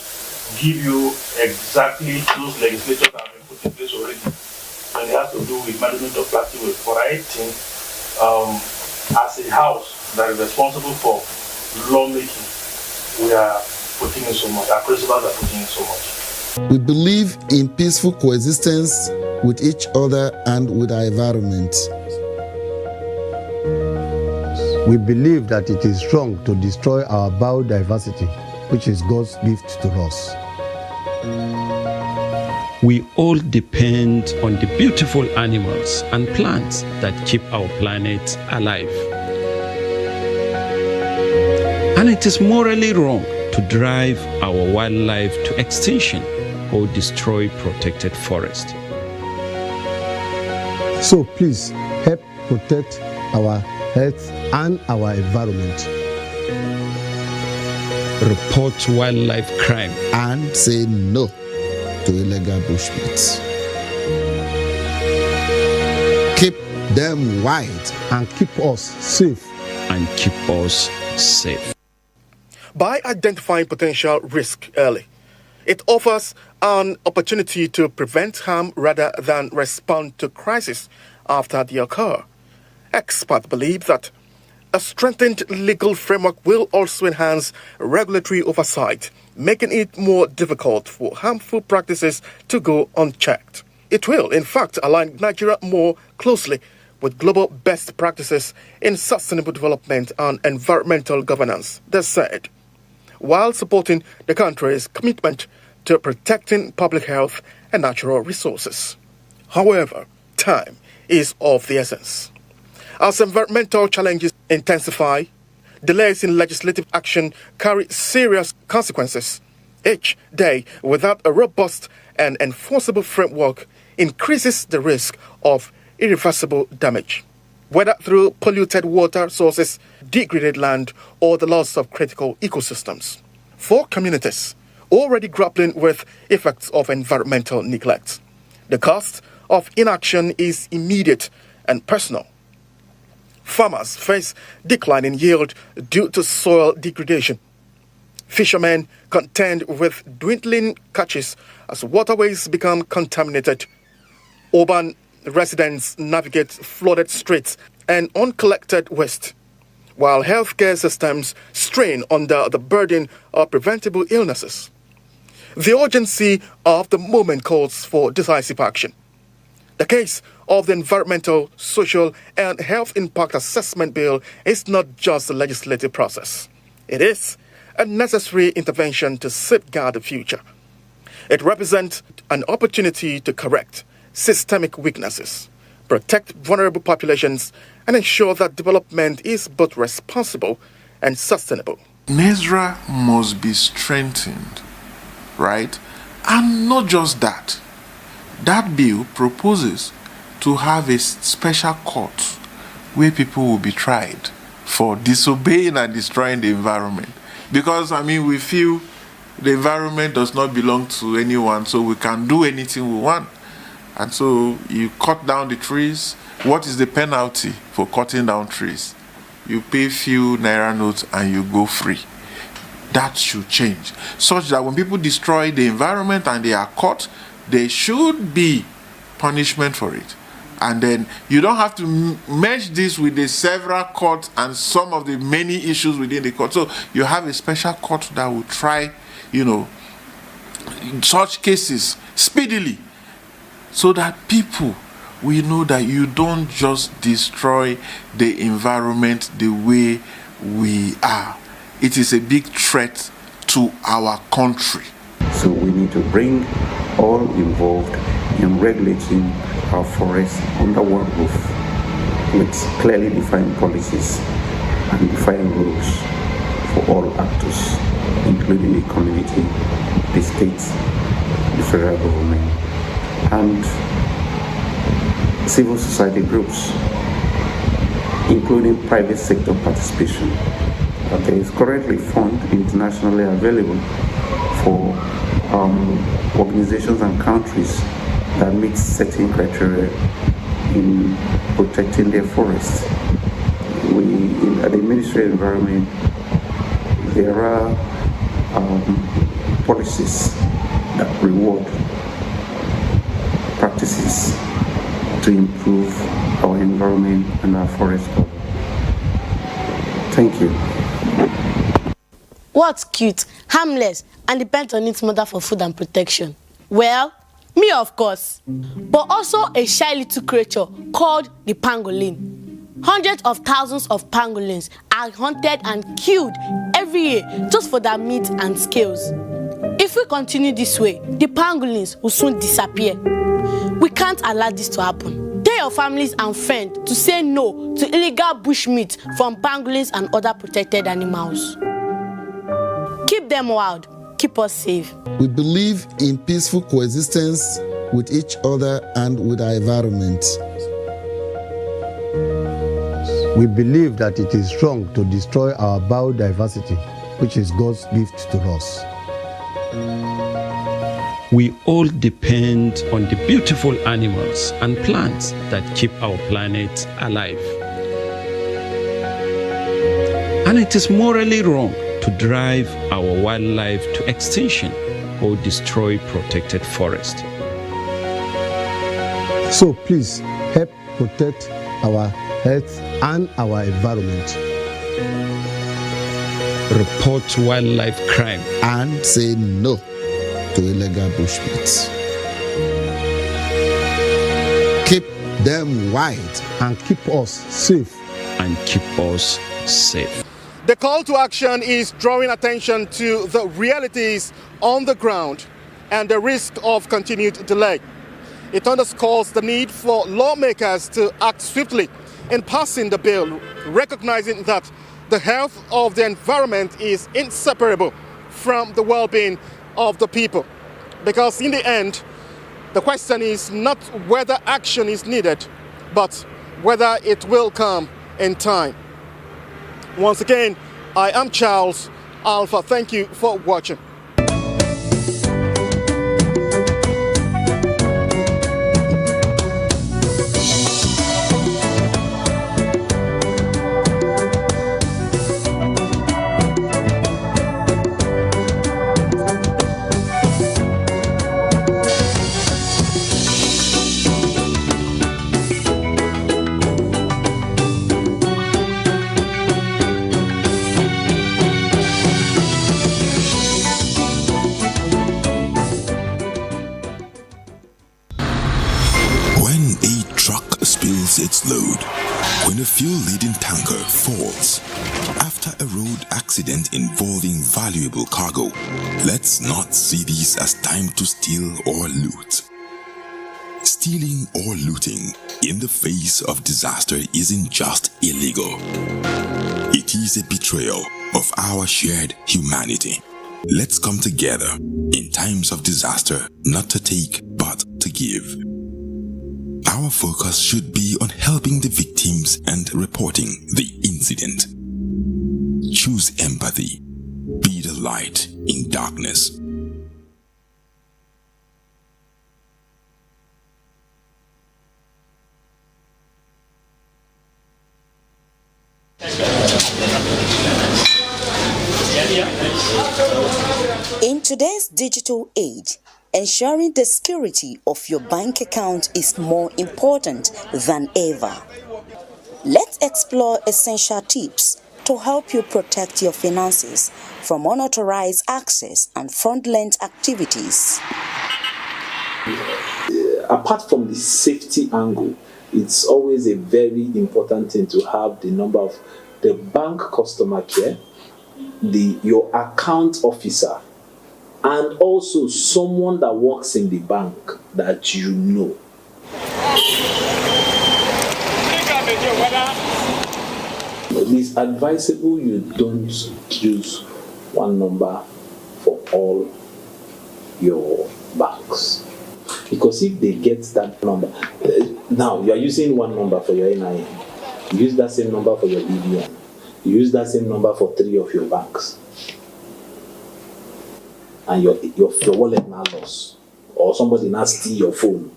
give you exactly those legislatures that have been put in place already when it has to do with management of plastic waste, but I think as a house that is responsible for lawmaking, we are putting in so much, our principals are putting in so much. We believe in peaceful coexistence with each other and with our environment. We believe that it is wrong to destroy our biodiversity, which is God's gift to us. We all depend on the beautiful animals and plants that keep our planet alive. And it is morally wrong to drive our wildlife to extinction or destroy protected forest. So please help protect our health and our environment. Report wildlife crime and say no to illegal bushmeat. Keep them wide and keep us safe. And keep us safe. By identifying potential risk early, it offers an opportunity to prevent harm rather than respond to crisis after they occur. Experts believe that a strengthened legal framework will also enhance regulatory oversight, making it more difficult for harmful practices to go unchecked. It will, in fact, align Nigeria more closely with global best practices in sustainable development and environmental governance, they said, while supporting the country's commitment to protecting public health and natural resources. However, time is of the essence. As environmental challenges intensify, delays in legislative action carry serious consequences. Each day without a robust and enforceable framework increases the risk of irreversible damage, whether through polluted water sources, degraded land, or the loss of critical ecosystems. For communities already grappling with effects of environmental neglect, the cost of inaction is immediate and personal. Farmers face decline in yield due to soil degradation. Fishermen contend with dwindling catches as waterways become contaminated. Urban residents navigate flooded streets and uncollected waste, while healthcare systems strain under the burden of preventable illnesses. The urgency of the moment calls for decisive action. The case of the Environmental, Social, and Health Impact Assessment Bill is not just a legislative process. It is a necessary intervention to safeguard the future. It represents an opportunity to correct systemic weaknesses, protect vulnerable populations, and ensure that development is both responsible and sustainable. NESRA must be strengthened, right? And not just that. That bill proposes to have a special court where people will be tried for disobeying and destroying the environment. Because, we feel the environment does not belong to anyone, so we can do anything we want. And so you cut down the trees. What is the penalty for cutting down trees? You pay few naira notes and you go free. that should change, such that when people destroy the environment and they are caught, there should be punishment for it. And then you don't have to merge this with the several courts and some of the many issues within the court. So you have a special court that will try, such cases speedily, so that people will know that you don't just destroy the environment the way we are. It is a big threat to our country. So we need to bring all involved in regulating our forests under one roof with clearly defined policies and defined rules for all actors, including the community, the states, the federal government, and civil society groups, including private sector participation. There is currently fund internationally available for organizations and countries that meet certain criteria in protecting their forests. At the Ministry of Environment, there are policies that reward practices to improve our environment and our forest cover. Thank you. What's cute, harmless, and depends on its mother for food and protection? Well, me of course, but also a shy little creature called the pangolin. Hundreds of thousands of pangolins are hunted and killed every year just for their meat and scales. If we continue this way, the pangolins will soon disappear. We can't allow this to happen. Tell your families and friends to say no to illegal bushmeat from pangolins and other protected animals. Keep them wild, keep us safe. We believe in peaceful coexistence with each other and with our environment. We believe that it is wrong to destroy our biodiversity, which is God's gift to us. We all depend on the beautiful animals and plants that keep our planet alive. And it is morally wrong to drive our wildlife to extinction or destroy protected forest. So please help protect our health and our environment. Report wildlife crime and say no to illegal bushmeat. Keep them wide and keep us safe. And keep us safe. The call to action is drawing attention to the realities on the ground and the risk of continued delay. It underscores the need for lawmakers to act swiftly in passing the bill, recognizing that the health of the environment is inseparable from the well-being of the people. Because in the end, the question is not whether action is needed, but whether it will come in time. Once again, I am Charles Alpha. Thank you for watching. Its load when a fuel-laden tanker falls after a road accident involving valuable cargo. Let's not see this as time to steal or loot. Stealing or looting in the face of disaster isn't just illegal. It is a betrayal of our shared humanity. Let's come together in times of disaster, not to take, but to give. Our focus should be on helping the victims and reporting the incident. Choose empathy. Be the light in darkness. Yeah. In today's digital age, ensuring the security of your bank account is more important than ever. Let's explore essential tips to help you protect your finances from unauthorized access and fraudulent activities. Apart from the safety angle, it's always a very important thing to have the number of the bank customer care, your account officer, and also someone that works in the bank that you know. It's advisable you don't use one number for all your banks. Because if they get that number, now you are using one number for your NIN, you use that same number for your BVN, you use that same number for 3 of your banks, and your wallet now lost, or somebody now steal your phone,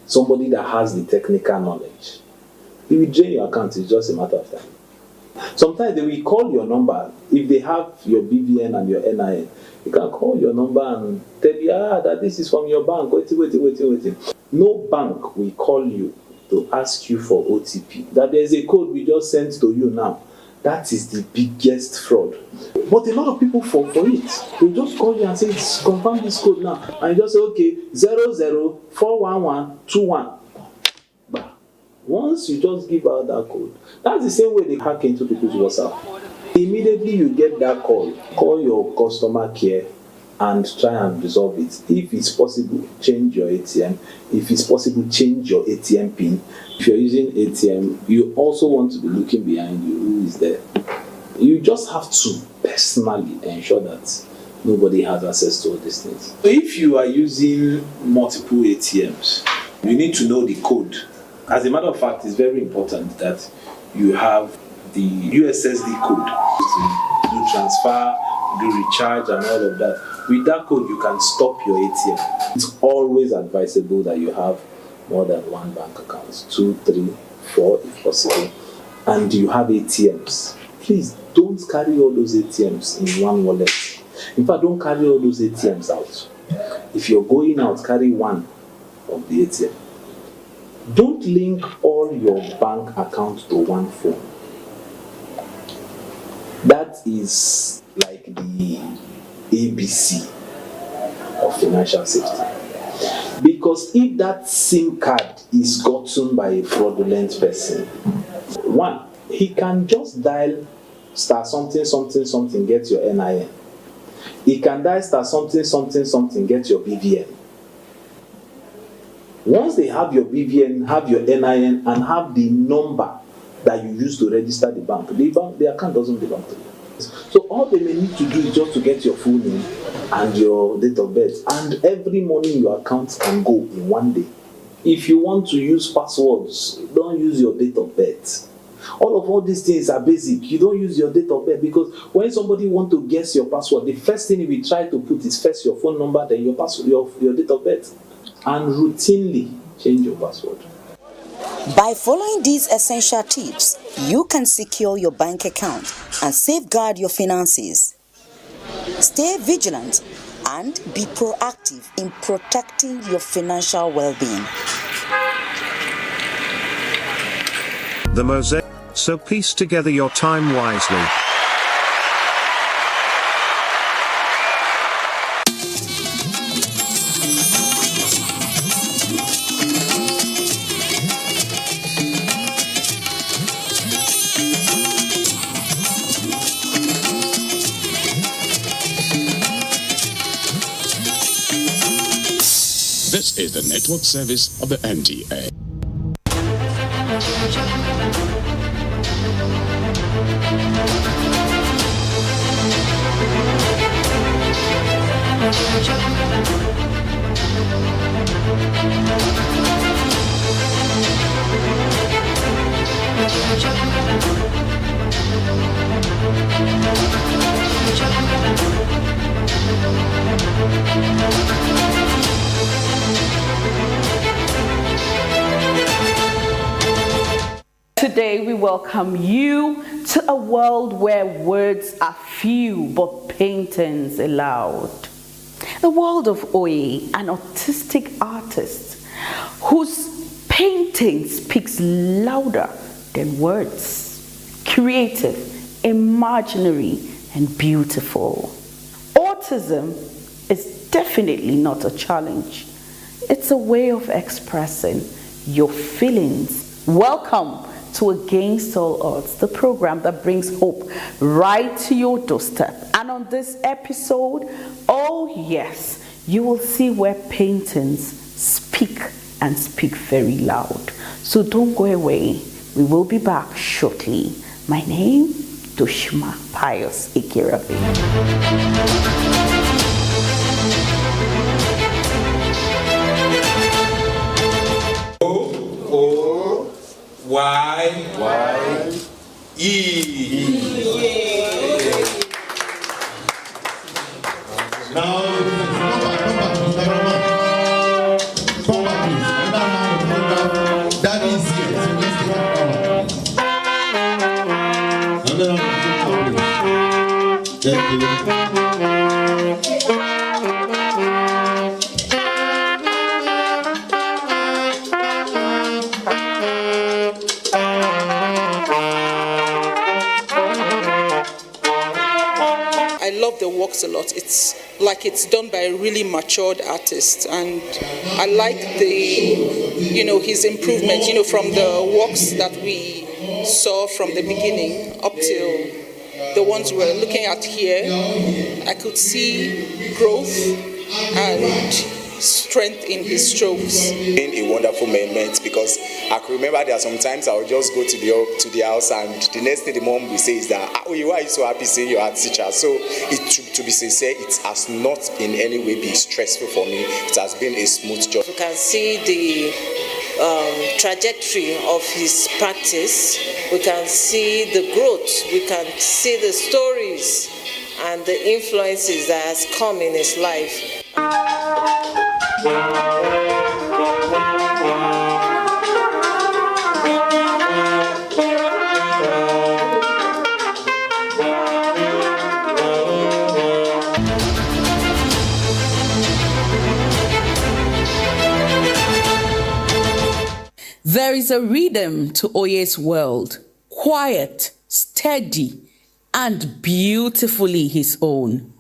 somebody that has the technical knowledge, if you drain your account, it's just a matter of time. Sometimes they will call your number. If they have your BVN and your NIN, you can call your number and tell you, that this is from your bank. Waiting. No bank will call you to ask you for OTP. That there's a code we just sent to you now. That is the biggest fraud. But a lot of people fall for it. They just call you and say, confirm this code now. And you just say, okay, 0041121. Once you just give out that code, that's the same way they hack into people's WhatsApp. Immediately you get that call your customer care and try and resolve it. If it's possible, change your ATM. If it's possible, change your ATM PIN. If you're using ATM, you also want to be looking behind you. Who is there? You just have to personally ensure that nobody has access to all these things. So if you are using multiple ATMs, you need to know the code. As a matter of fact, it's very important that you have the USSD code to do transfer, do recharge, and all of that. With that code, you can stop your ATM. It's always advisable that you have more than one bank account, 2, 3, 4 if possible, and you have ATMs. Please don't carry all those ATMs in one wallet. In fact, don't carry all those ATMs out. If you're going out, carry one of the ATM. Don't link all your bank accounts to one phone. That is like the ABC of financial safety. Because if that SIM card is gotten by a fraudulent person, one, he can just dial star something, get your NIN. He can dial star something, get your BVN. Once they have your BVN, have your NIN, and have the number that you use to register the bank, the account doesn't belong to you. So all they may need to do is just to get your full name and your date of birth, and every morning your account can go in one day. If you want to use passwords, don't use your date of birth. All these things are basic. You don't use your date of birth, because when somebody wants to guess your password, the first thing we try to put is first your phone number, then your password, your date of birth, and routinely change your password. By following these essential tips, you can secure your bank account and safeguard your finances. Stay vigilant and be proactive in protecting your financial well-being. The Mosaic. So piece together your time wisely. This is the network service of the NTA. today we welcome you to a world where words are few but paintings allowed. The world of Oye, an autistic artist whose painting speaks louder than words. Creative, imaginary, and beautiful. Autism is definitely not a challenge. It's a way of expressing your feelings. Welcome to Against All Odds, the program that brings hope right to your doorstep. And on this episode, oh yes, you will see where paintings speak and speak very loud. So don't go away. We will be back shortly. My name, Dushma Pius Ikirabe. O-Y-E. Now, come back, please. That is here. So let's take it I love the works a lot. It's like it's done by a really matured artist, and I like his improvement, from the works that we saw from the beginning up till the ones we're looking at here. I could see growth and strength in his strokes. A wonderful moment, because I can remember there are sometimes I would just go to the house, and the next thing the mom will say is that, why are you so happy seeing your art teacher? So to be sincere, it has not in any way been stressful for me. It has been a smooth job. You can see the trajectory of his practice. We can see the growth. We can see the stories and the influences that has come in his life. There is a rhythm to Oye's world, quiet, steady, and beautifully his own.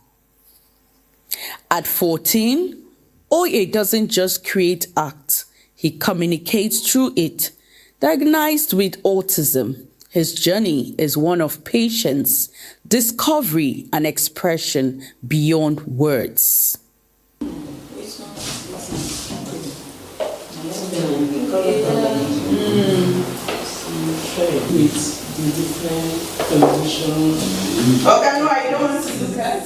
At 14, Oye doesn't just create art, he communicates through it. Diagnosed with autism, his journey is one of patience, discovery, and expression beyond words. Okay, no, I don't want to look at.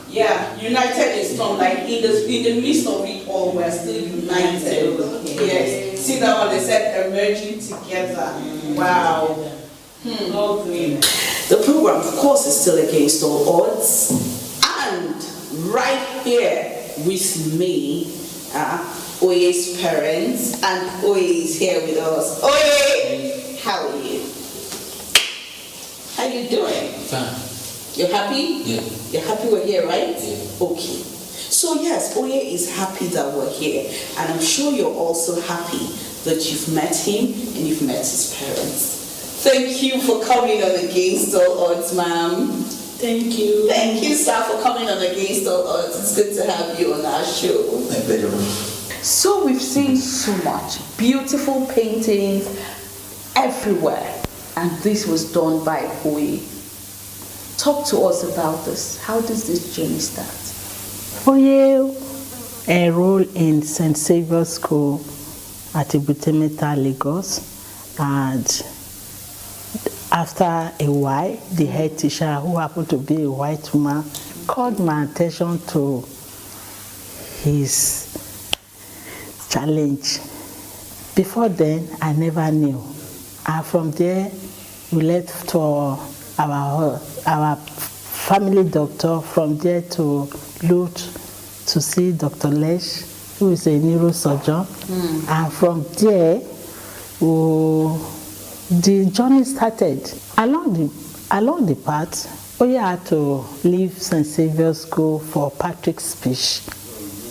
Yeah, united in storm, like in the midst of it all, we're still united. Yes. See that one, they said emerging together. Wow. The program, of course, is still Against All Odds. And right here with me, Oye's parents, and Oye is here with us. Oye, how are you? How you doing? Fine. You're happy? Yeah. You're happy we're here, right? Yeah. Okay. So yes, Oye is happy that we're here. And I'm sure you're also happy that you've met him and you've met his parents. Thank you for coming on Against All Odds, ma'am. Thank you. Thank you, sir, for coming on Against All Odds. It's good to have you on our show. My pleasure. So we've seen so much beautiful paintings everywhere, and this was done by Oye. Talk to us about this. How does this journey start? Oye enrolled in St. Saviour's School at Abuja, Lagos, and after a while, the head teacher, who happened to be a white woman, called my attention to his challenge. Before then, I never knew. And from there, we left to our family doctor, from there to Lut to see Dr. Lesh, who is a neurosurgeon. And from there, we the journey started. Along the path, Oye had to leave St. Saviour's School for Patrick's speech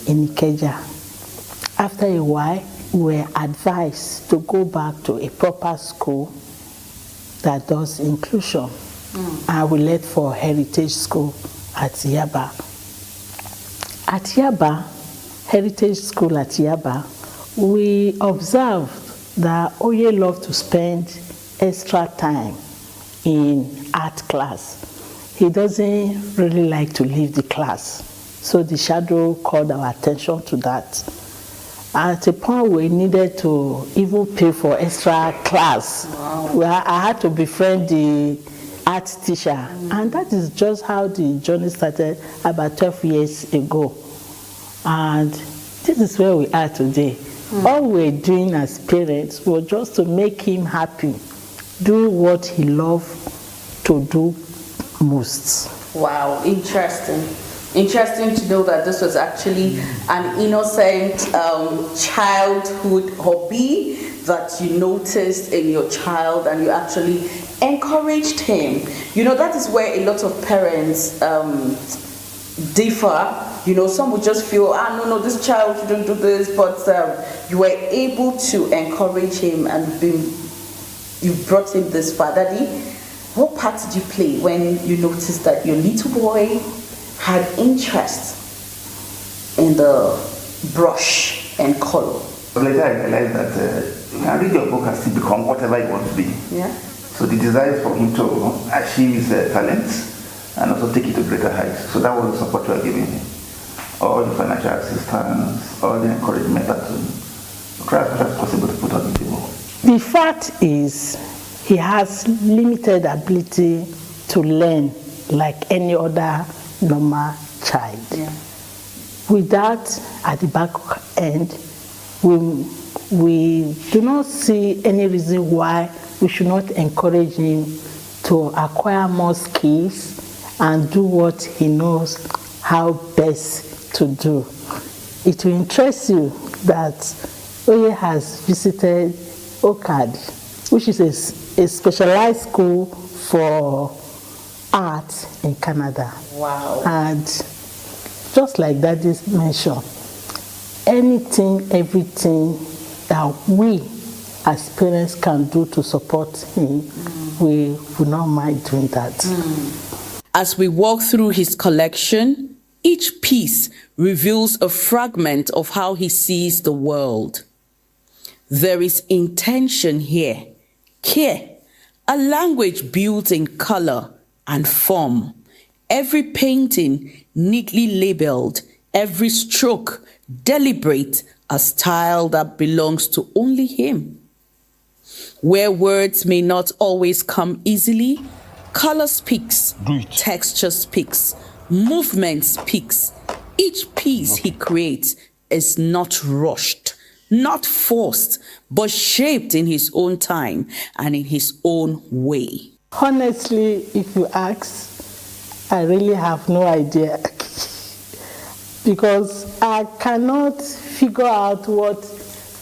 in Ikeja. After a while, we were advised to go back to a proper school that does inclusion. And we left for Heritage School at Yaba. At Yaba, Heritage School at Yaba, we observed that Oye loved to spend extra time in art class. He doesn't really like to leave the class. So the shadow called our attention to that. At a point we needed to even pay for extra class. Wow. I had to befriend the art teacher. And that is just how the journey started about 12 years ago. And this is where we are today. All we're doing as parents was just to make him happy, do what he loved to do most. Wow, interesting. Interesting to know that this was actually an innocent childhood hobby that you noticed in your child and you actually encouraged him. You know, that is where a lot of parents differ. You know, some would just feel, no, this child shouldn't do this, but you were able to encourage him and you brought him this far. Daddy, what part did you play when you noticed that your little boy had interest in the brush and color? Later I realized that you can read your book and still become whatever you want to be. Yeah. So the desire for him to achieve his talents and also take it to greater heights. So that was the support we were giving him. All the financial assistance, all the encouragement that try as much as possible to put on the table. The fact is, he has limited ability to learn like any other normal child. Yeah. With that, at the back end, we do not see any reason why we should not encourage him to acquire more skills and do what he knows how best to do. It will interest you that Oye has visited OCAD, which is a specialized school for art in Canada. Wow. And just like Daddy mentioned, anything, everything that we as parents can do to support him, we will not mind doing that. As we walk through his collection, each piece reveals a fragment of how he sees the world. There is intention here, care, a language built in color and form. Every painting neatly labeled, every stroke deliberate, a style that belongs to only him. Where words may not always come easily, color speaks, texture speaks, movement speaks. Each piece he creates is not rushed, not forced, but shaped in his own time and in his own way. Honestly, if you ask, I really have no idea. Because I cannot figure out what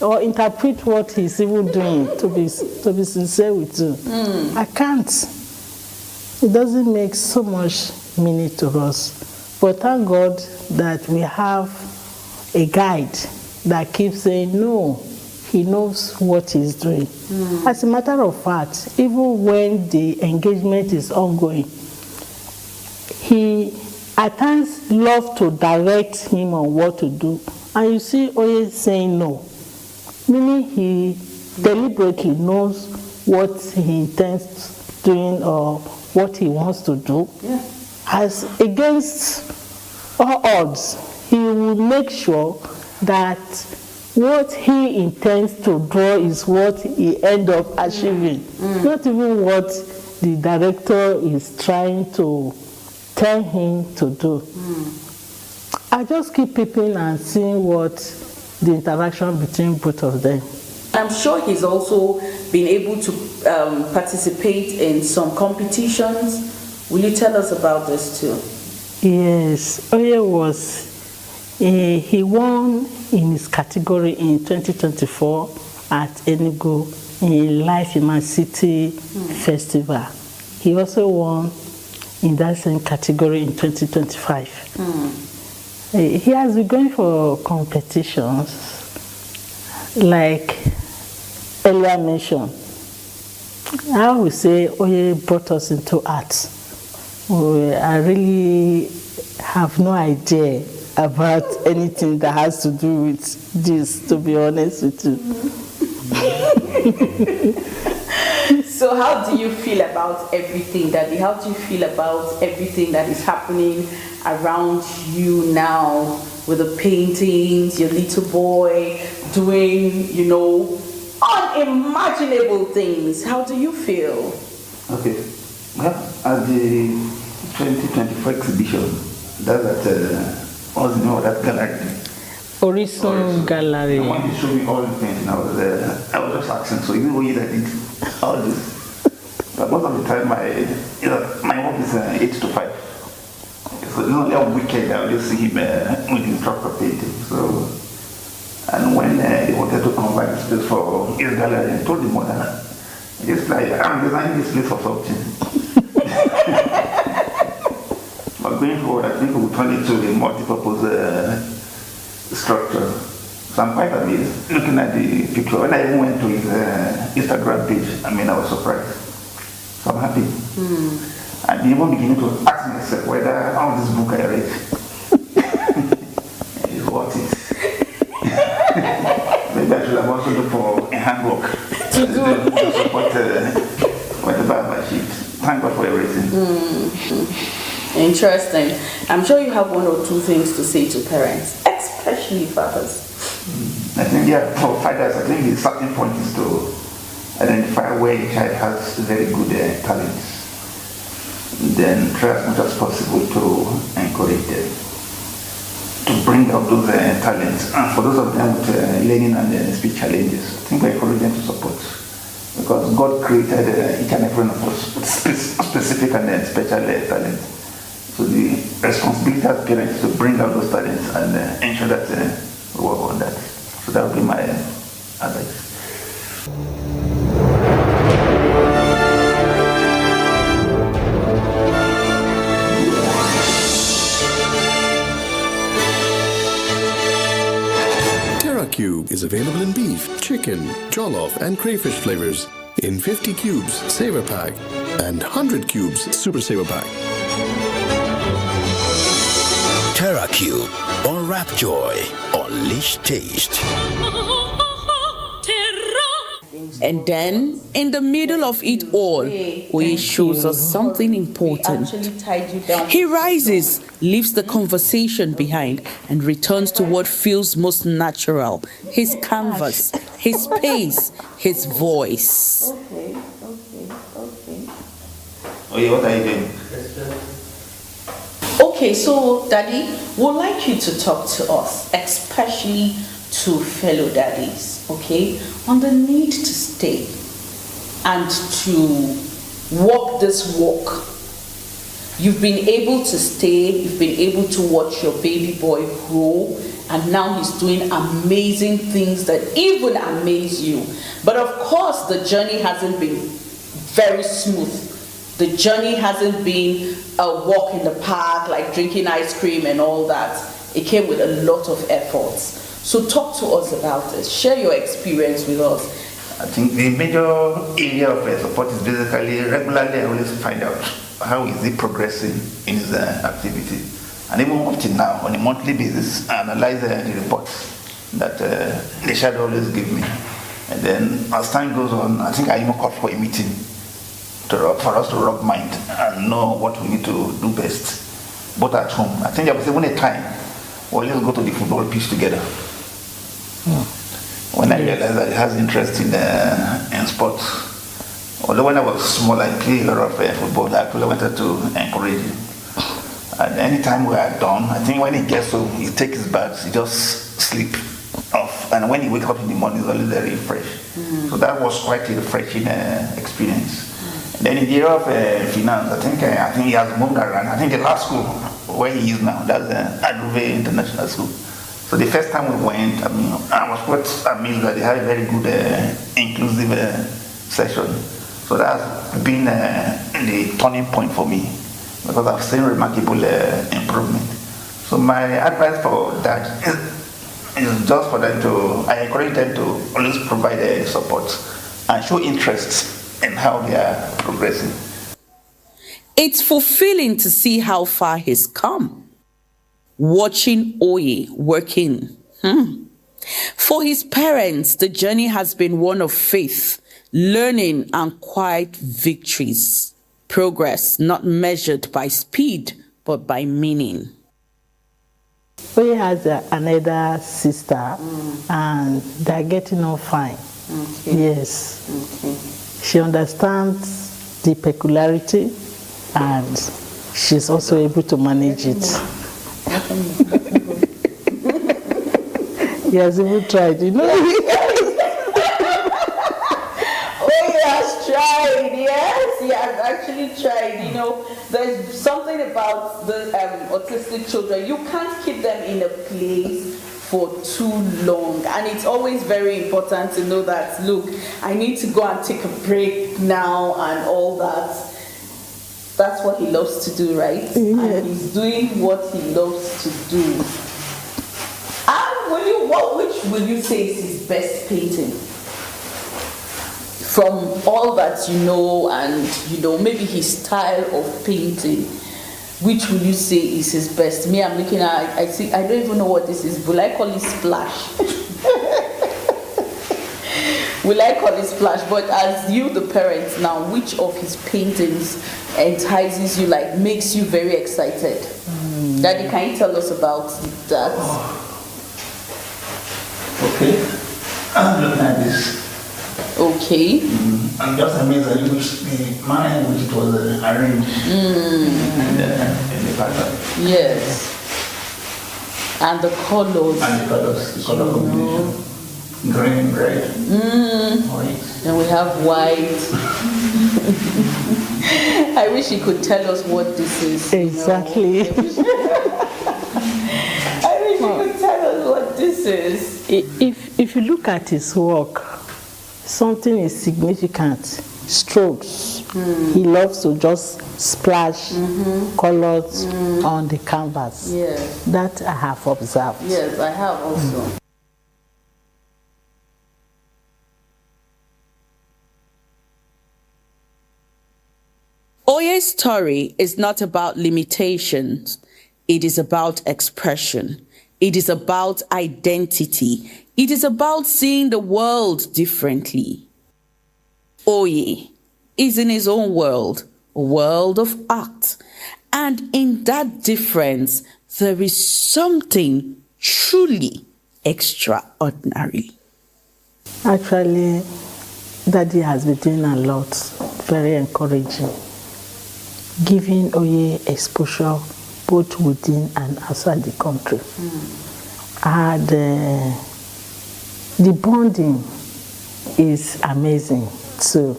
or interpret what he's even doing, to be sincere with you. I can't. It doesn't make so much meaning to us. But thank God that we have a guide that keeps saying, no, he knows what he's doing. As a matter of fact, even when the engagement is ongoing, he at times loves to direct him on what to do. And you see Oye saying no, meaning he deliberately knows what he intends doing or what he wants to do. Yeah. As against all odds, he will make sure that what he intends to draw is what he ends up achieving. Not even what the director is trying to tell him to do. I just keep peeping and seeing what the interaction between both of them. I'm sure he's also been able to participate in some competitions. Will you tell us about this too? Yes, Oye he won in his category in 2024 at Enugu in Life in My City Festival. He also won in that same category in 2025. He has been going for competitions, like earlier mentioned. I would say Oye brought us into art. I really have no idea about anything that has to do with this, to be honest with you. So how do you feel about everything, Daddy? How do you feel about everything that is happening around you now with the paintings, your little boy doing, unimaginable things? How do you feel? Okay. Well, at the 2024 exhibition, that's at what's the name of that gallery? Horizon Gallery. And when you showed me all the painting, I was just asking, so even when you did all this, but most of the time my work is 8 to 5. So it's only a weekend I'll just see him with his tractor painting. So, and when they wanted to convert the space for his gallery, I told the mother, just like, I'm designing this place for something. But going forward, I think we'll turn it to a multi-purpose structure. So I'm quite amazed looking at the picture. When I even went to his Instagram page, I was surprised. So I'm happy. I'm even beginning to ask myself whether all this book I read is worth it. Maybe I should have also looked for a handbook to support whatever I achieved. Thank God for everything. Interesting. I'm sure you have one or two things to say to parents, especially fathers. I think, for fathers, I think the starting point is to identify where a child has very good talents. Then try as much as possible to encourage them, to bring out those talents. And for those of them with learning and speech challenges, I think we encourage them to support. Because God created each and every one of us with specific and special talents. So the responsibility as parents is to bring out those talents and ensure that we work on that. So that would be my advice. Cube is available in beef, chicken, jollof, and crayfish flavors in 50 cubes Saver Pack and 100 cubes Super Saver Pack. Terra Cube, unwrap joy, unleash taste. And then, in the middle of it all, he shows us something important. He rises, leaves the conversation behind, and returns to what feels most natural: his canvas, his space, his voice. Okay. What are you doing? Okay, so Daddy, we'd like you to talk to us, especially to fellow daddies, okay, on the need to stay and to walk this walk. You've been able to stay, you've been able to watch your baby boy grow, and now he's doing amazing things that even amaze you. But of course, the journey hasn't been very smooth. The journey hasn't been a walk in the park, like drinking ice cream and all that. It came with a lot of efforts. So talk to us about this. Share your experience with us. I think the major area of support is basically regularly I always find out how is he progressing in his activity. And even up till now, on a monthly basis, I analyze the reports that they should always give me. And then as time goes on, I think I even called for a meeting for us to rub mind and know what we need to do best, both at home. I think there was even a time, well, let's go to the football pitch together. When I realized that he has interest in sports. Although when I was small, I played a lot of football. I actually wanted to encourage him. And anytime we are done, I think when he gets home, he takes his bath, he just sleep off. And when he wakes up in the morning, he's always very fresh. So that was quite a refreshing experience. And then in the area of finance, I think he has moved around. I think the last school where he is now, that's Abuja International School. So the first time we went, I was quite amazed that they had a very good, inclusive session. So that's been the turning point for me because I've seen remarkable improvement. So my advice for that is just for them to, I encourage them to always provide support and show interest in how they are progressing. It's fulfilling to see how far he's come. Watching Oye working. For his parents, the journey has been one of faith, learning, and quiet victories. Progress not measured by speed, but by meaning. Oye has another sister, and they're getting on fine. Okay. Yes. Okay. She understands the peculiarity, and she's also able to manage it. He has even tried, you know. Oh, he has tried, yes, he has actually tried. You know, there's something about the autistic children. You can't keep them in a place for too long, and it's always very important to know that, look, I need to go and take a break now and all that. That's what he loves to do, right? Yeah. And he's doing what he loves to do. Which will you say is his best painting? From all that you know, and you know, maybe his style of painting, which will you say is his best? Me, I'm looking at, I think, I don't even know what this is. Will I call it splash? Will I call it splash? But as you, the parents now, which of his paintings entices you, like makes you very excited? Daddy, can you tell us about that? Okay, I'm looking at this. Okay. I'm just amazed at the manner in which it was arranged in the pattern. Yes. And the colors. And the colors, the color combination. Green, red, white. And we have white. I wish you could tell us what this is. Exactly. I wish you could tell us what this is. If you look at his work, something is significant. Strokes. He loves to just splash colors on the canvas. Yes. That I have observed. Yes, I have also. Oye's story is not about limitations. It is about expression. It is about identity. It is about seeing the world differently. Oye is in his own world, a world of art. And in that difference, there is something truly extraordinary. Actually, Daddy has been doing a lot, very encouraging, giving Oye exposure both within and outside the country. And the bonding is amazing. So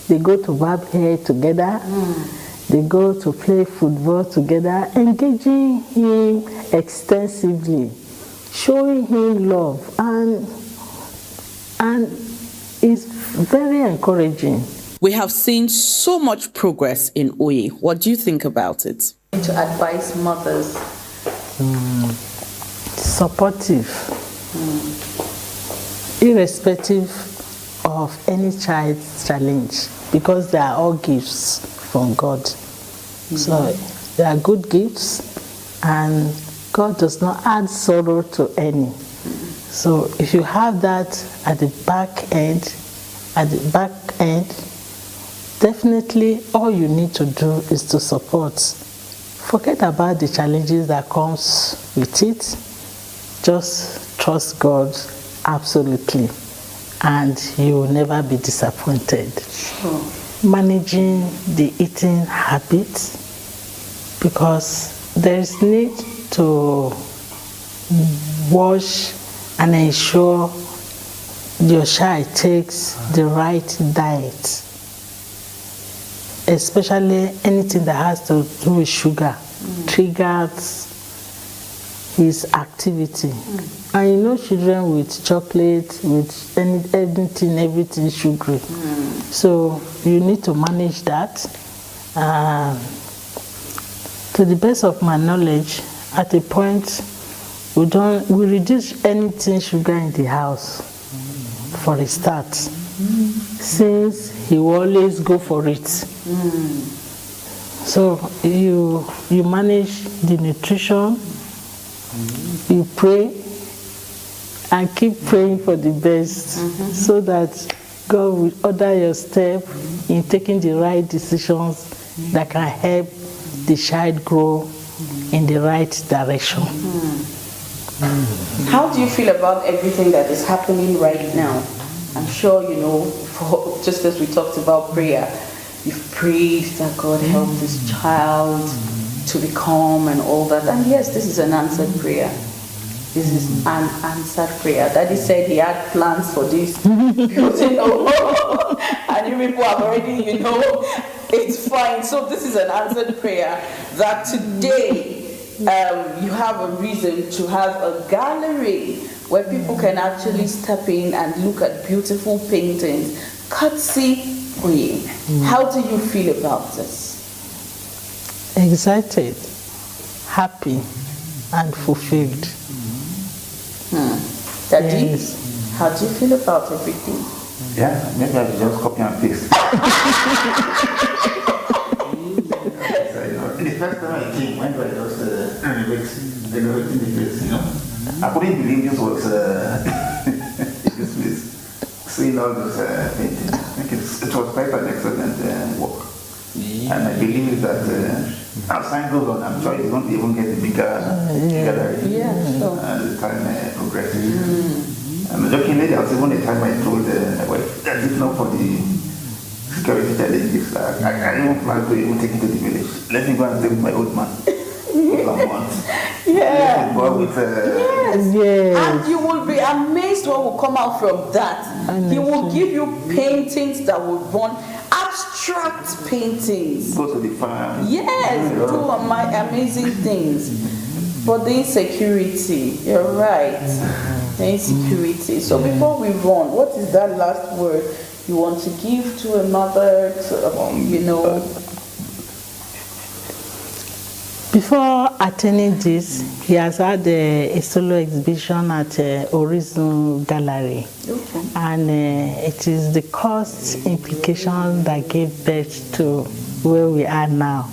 they go to barb hair together, they go to play football together, engaging him extensively, showing him love, and it's very encouraging. We have seen so much progress in Oye. What do you think about it? To advise mothers. Supportive. Irrespective of any child's challenge, because they are all gifts from God. So they are good gifts, and God does not add sorrow to any. So if you have that at the back end, definitely all you need to do is to support. Forget about the challenges that comes with it. Just trust God absolutely, and you will never be disappointed. Sure. Managing the eating habits, because there is need to watch and ensure your child takes the right diet, especially anything that has to do with sugar, triggers is activity. And you know, children with chocolate, with everything sugary. So you need to manage that. To the best of my knowledge, at a point, we reduce anything sugar in the house for a start, since he will always go for it. So you manage the nutrition, you pray, and keep praying for the best, so that God will order your step in taking the right decisions that can help the child grow in the right direction. How do you feel about everything that is happening right now? I'm sure you know, just as we talked about prayer, you've prayed that God help this child to become and all that. And yes, this is an answered prayer. This is an answered prayer. Daddy said he had plans for this. And you people have already, it's fine. So this is an answered prayer that today you have a reason to have a gallery where people can actually step in and look at beautiful paintings. Courtesy Oye. How do you feel about this? Excited, happy, and fulfilled. Daddy, yes. How do you feel about everything? Yeah, maybe I should just copy and paste. The first time I came, when I was renovating the place, I couldn't believe this was this place. Seeing all those paintings, I think it was quite an excellent work. And I believe that as time goes on, I'm sure it's going to even get a bigger gallery as the time progresses. And jokingly, there was even a time I told my wife that if not for the security challenges, I even plan to even take it to the village. Let me go and stay with my old man for some months. Yeah. With, yes. And you will be amazed what will come out from that. He will give you paintings that will run, abstract paintings. Go to the farm. Yes, do amazing things. But the insecurity, you're right. The insecurity. So before we run, what is that last word you want to give to a mother, Before attending this, he has had a solo exhibition at Horizon Gallery. Okay. And it is the cost implication that gave birth to where we are now.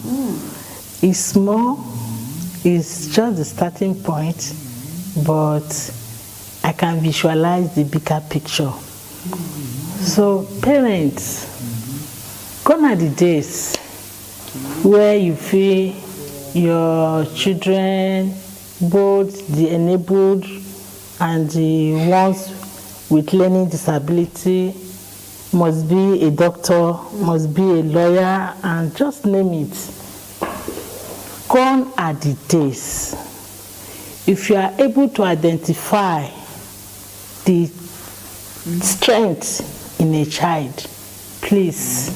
It's small, it's just the starting point, but I can visualize the bigger picture. So parents, gone are the days where you feel your children, both the enabled and the ones with learning disability, must be a doctor, must be a lawyer, and just name it. Gone are the days. If you are able to identify the strength in a child, please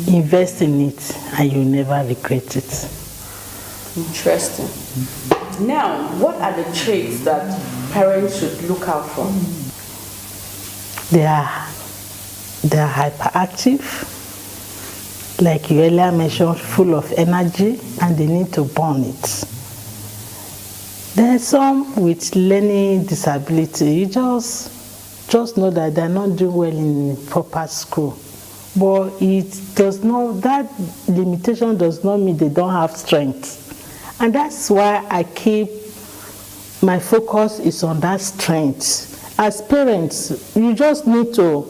invest in it and you'll never regret it. Interesting. Now, what are the traits that parents should look out for? They are hyperactive, like you earlier mentioned, full of energy, and they need to burn it. There are some with learning disability. You just know that they're not doing well in proper school. But that limitation does not mean they don't have strength. And that's why my focus is on that strength. As parents, you just need to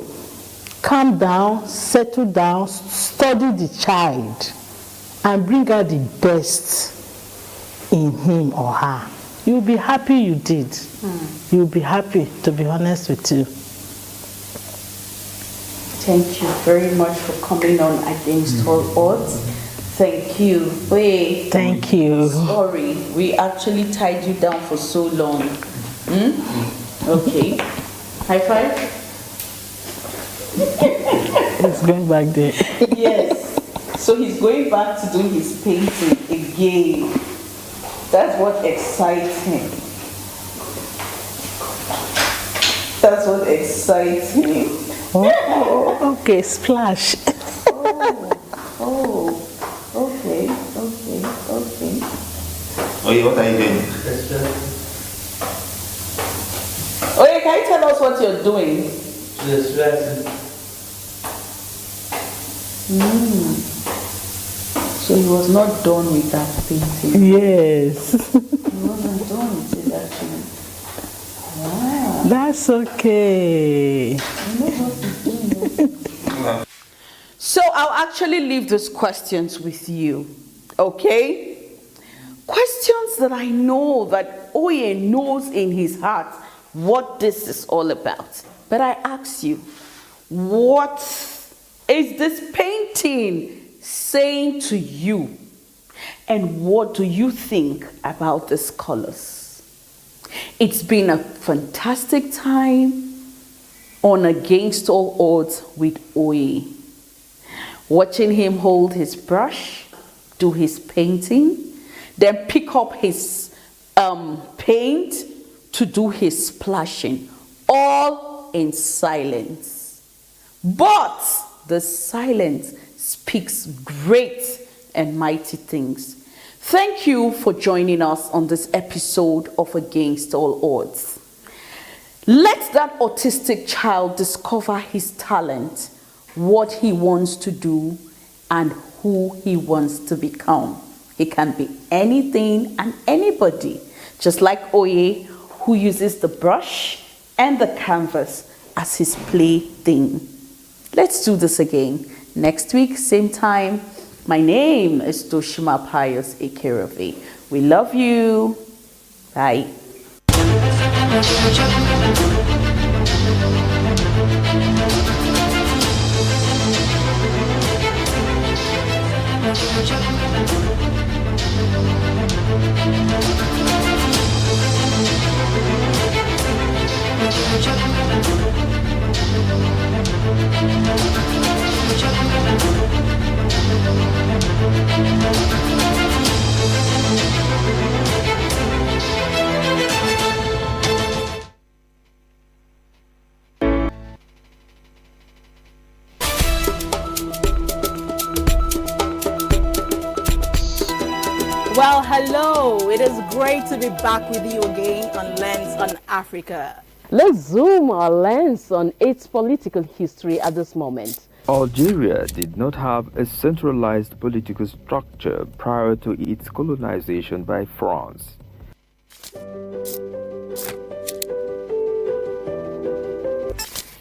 calm down, settle down, study the child, and bring out the best in him or her. You'll be happy you did. You'll be happy, to be honest with you. Thank you very much for coming on Against All Odds. Thank you. Wait. Thank you. Sorry, we actually tied you down for so long. Okay. High five. It's going back there. Yes. So he's going back to do his painting again. That's what excites him. That's what excites him. Oh, okay, splash. Okay. Oh, yeah, what are you doing? Okay, can you tell us what you're doing? So he was not done with that painting. Yes. He wasn't done with it actually. Wow. That's okay. So I'll actually leave these questions with you, okay? Questions that I know that Oye knows in his heart what this is all about. But I ask you, what is this painting saying to you? And what do you think about these colors? It's been a fantastic time on Against All Odds with Oye. Watching him hold his brush, do his painting, then pick up his paint to do his splashing, all in silence. But the silence speaks great and mighty things. Thank you for joining us on this episode of Against All Odds. Let that autistic child discover his talent, what he wants to do, and who he wants to become. He can be anything and anybody, just like Oye, who uses the brush and the canvas as his plaything. Let's do this again. Next week, same time. My name is Toshima Pius Ekerevi. We love you. Bye. Well, hello. It is great to be back with you again on Lens on Africa. Let's zoom our lens on its political history at this moment. Algeria did not have a centralized political structure prior to its colonization by France.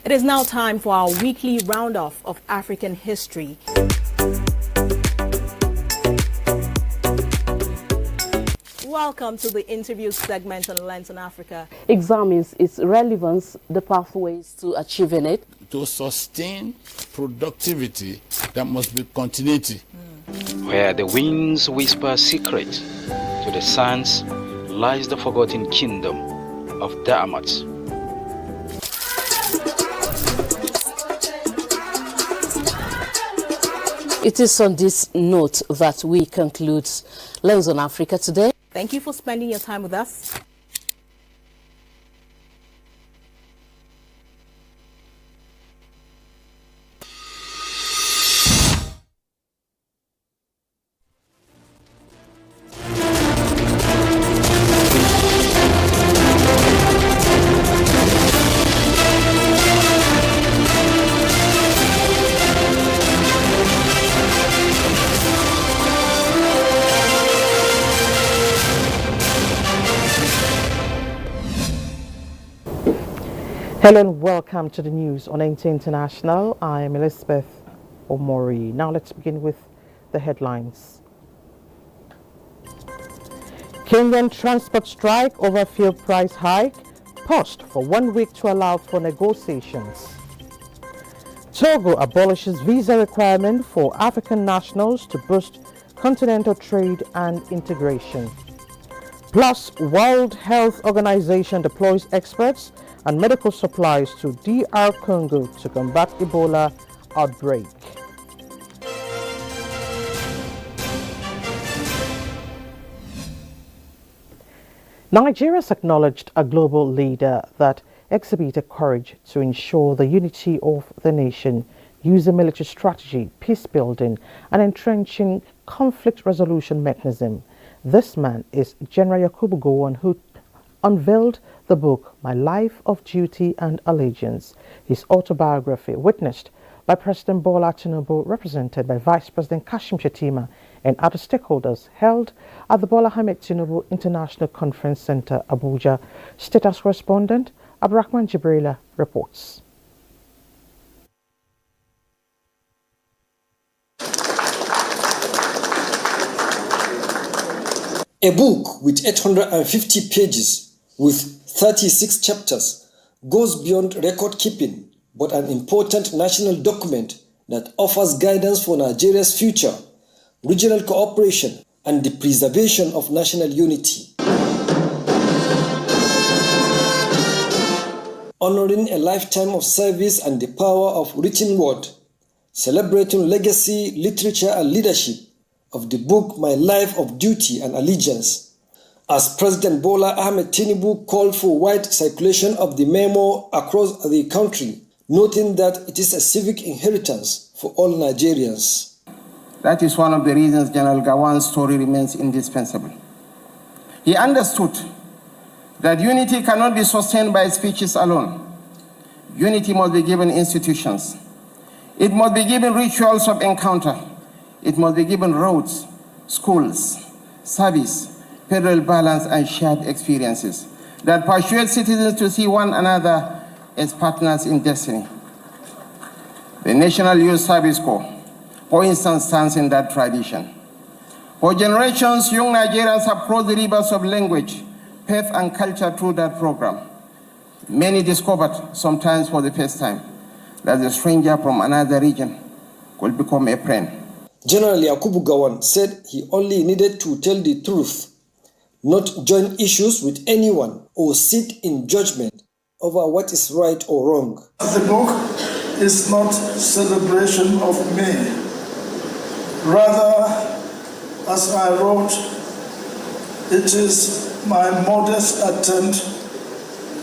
It is now time for our weekly roundoff of African history. Welcome to the interview segment on Lens on Africa. Examines its relevance, the pathways to achieving it. To sustain productivity, there must be continuity. Where the winds whisper secret, to the sands lies the forgotten kingdom of Damat. It is on this note that we conclude Lens on Africa today. Thank you for spending your time with us. Hello and welcome to the news on NT International. I am Elizabeth Omori. Now let's begin with the headlines. Kenyan transport strike over fuel price hike paused for 1 week to allow for negotiations. Togo abolishes visa requirement for African nationals to boost continental trade and integration. Plus, World Health Organization deploys experts and medical supplies to DR Congo to combat Ebola outbreak. Nigeria has acknowledged a global leader that exhibited courage to ensure the unity of the nation, using military strategy, peace building, and entrenching conflict resolution mechanism. This man is General Yakubu Gowon, who unveiled the book My Life of Duty and Allegiance, his autobiography, witnessed by President Bola Tinubu, represented by Vice President Kashim Shettima and other stakeholders, held at the Bola Ahmed Tinubu International Conference Center, Abuja. State House correspondent Abdurrahman Jibrila reports. A book with 850 pages with 36 chapters goes beyond record keeping, but an important national document that offers guidance for Nigeria's future, regional cooperation, and the preservation of national unity. Honoring a lifetime of service and the power of written word, celebrating legacy, literature, and leadership of the book My Life of Duty and Allegiance, as President Bola Ahmed Tinubu called for wide circulation of the memo across the country, noting that it is a civic inheritance for all Nigerians. That is one of the reasons General Gowon's story remains indispensable. He understood that unity cannot be sustained by speeches alone. Unity must be given institutions. It must be given rituals of encounter. It must be given roads, schools, service, federal balance, and shared experiences that persuade citizens to see one another as partners in destiny. The National Youth Service Corps, for instance, stands in that tradition. For generations, young Nigerians have crossed the rivers of language, faith, and culture through that program. Many discovered, sometimes for the first time, that a stranger from another region could become a friend. General Yakubu Gowon said he only needed to tell the truth, not join issues with anyone or sit in judgment over what is right or wrong. The book is not celebration of me. Rather, as I wrote, it is my modest attempt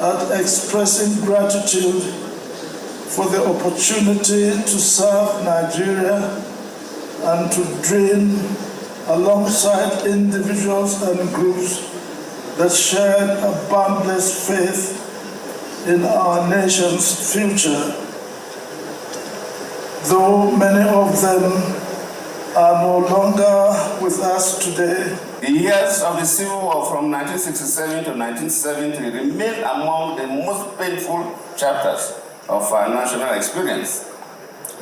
at expressing gratitude for the opportunity to serve Nigeria and to dream alongside individuals and groups that shared a boundless faith in our nation's future, though many of them are no longer with us today. The years of the Civil War from 1967 to 1970 remain among the most painful chapters of our national experience.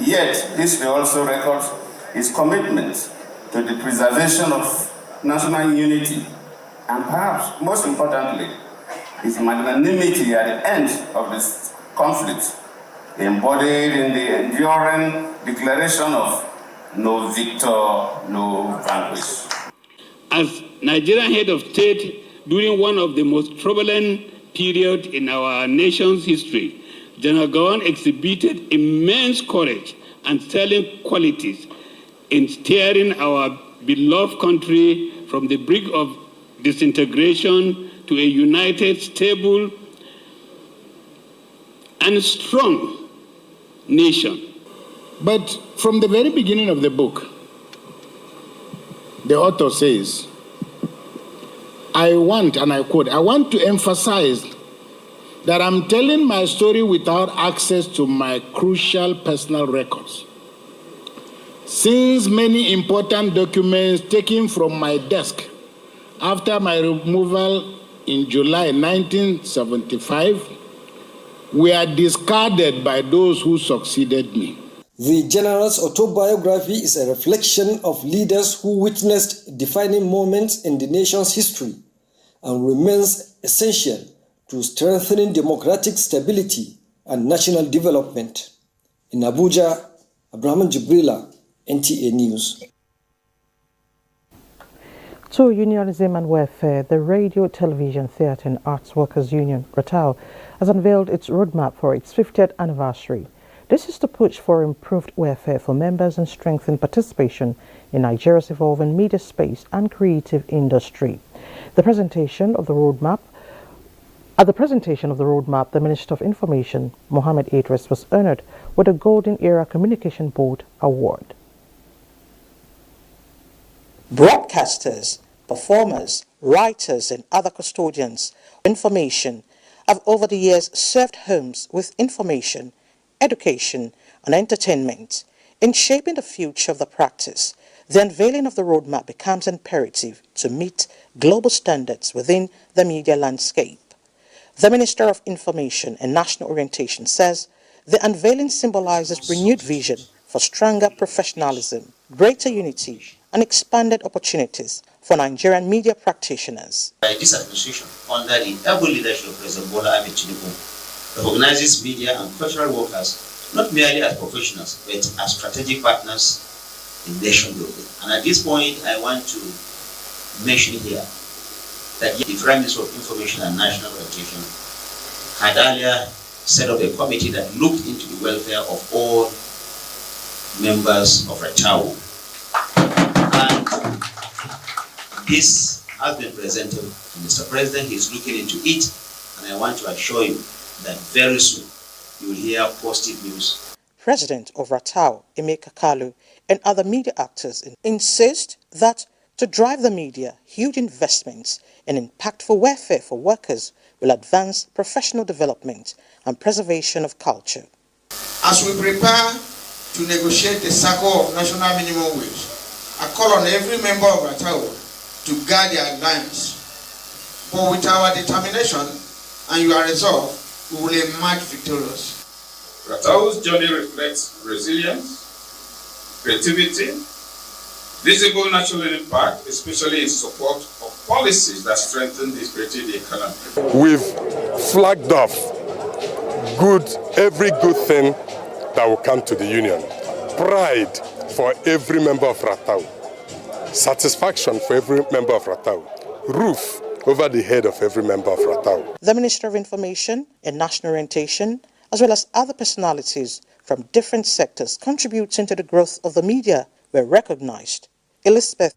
Yet, history also records his commitment to the preservation of national unity, and perhaps most importantly, his magnanimity at the end of this conflict, embodied in the enduring declaration of no victor, no vanquish. As Nigerian head of state during one of the most turbulent periods in our nation's history, General Gowon exhibited immense courage and sterling qualities in steering our beloved country from the brink of disintegration to a united, stable, and strong nation. But from the very beginning of the book, the author says, I want, and I quote, I want to emphasize that I'm telling my story without access to my crucial personal records. Since many important documents taken from my desk after my removal in July 1975 were discarded by those who succeeded me. The general's autobiography is a reflection of leaders who witnessed defining moments in the nation's history and remains essential to strengthening democratic stability and national development. In Abuja, Abraham Jibrila, NTA News. To Unionism and Welfare, the Radio, Television, Theatre and Arts Workers Union, RATAW, has unveiled its roadmap for its 50th anniversary. This is to push for improved welfare for members and strengthen participation in Nigeria's evolving media space and creative industry. At the presentation of the roadmap, the Minister of Information, Mohammed Idris, was honored with a Golden Era Communication Board Award. Broadcasters, performers, writers, and other custodians of information have over the years served homes with information, education, and entertainment. In shaping the future of the practice, the unveiling of the roadmap becomes imperative to meet global standards within the media landscape. The Minister of Information and National Orientation says the unveiling symbolizes renewed vision for stronger professionalism, greater unity, and expanded opportunities for Nigerian media practitioners. This administration, under the able leadership of President Bola Ahmed Tinubu, recognizes media and cultural workers not merely as professionals, but as strategic partners in nation building. And at this point, I want to mention here that the Prime Minister of Information and National Orientation had earlier set up a committee that looked into the welfare of all members of Ratau. And this has been presented to Mr. President. He's looking into it, and I want to assure you that very soon you will hear positive news. President of Ratau, Emeka Kalu, and other media actors insist that to drive the media, huge investments in impactful welfare for workers will advance professional development and preservation of culture. As we prepare to negotiate the circle of national minimum wage, I call on every member of Ratau to guard their alliance. But with our determination and your resolve, we will emerge victorious. Ratau's journey reflects resilience, creativity, visible national impact, especially in support of policies that strengthen the creative economy. We've flagged off every good thing that will come to the union. Pride for every member of Ratau. Satisfaction for every member of Ratau. Roof over the head of every member of Ratau. The Minister of Information and National Orientation, as well as other personalities from different sectors contributing to the growth of the media, were recognized. Elizabeth.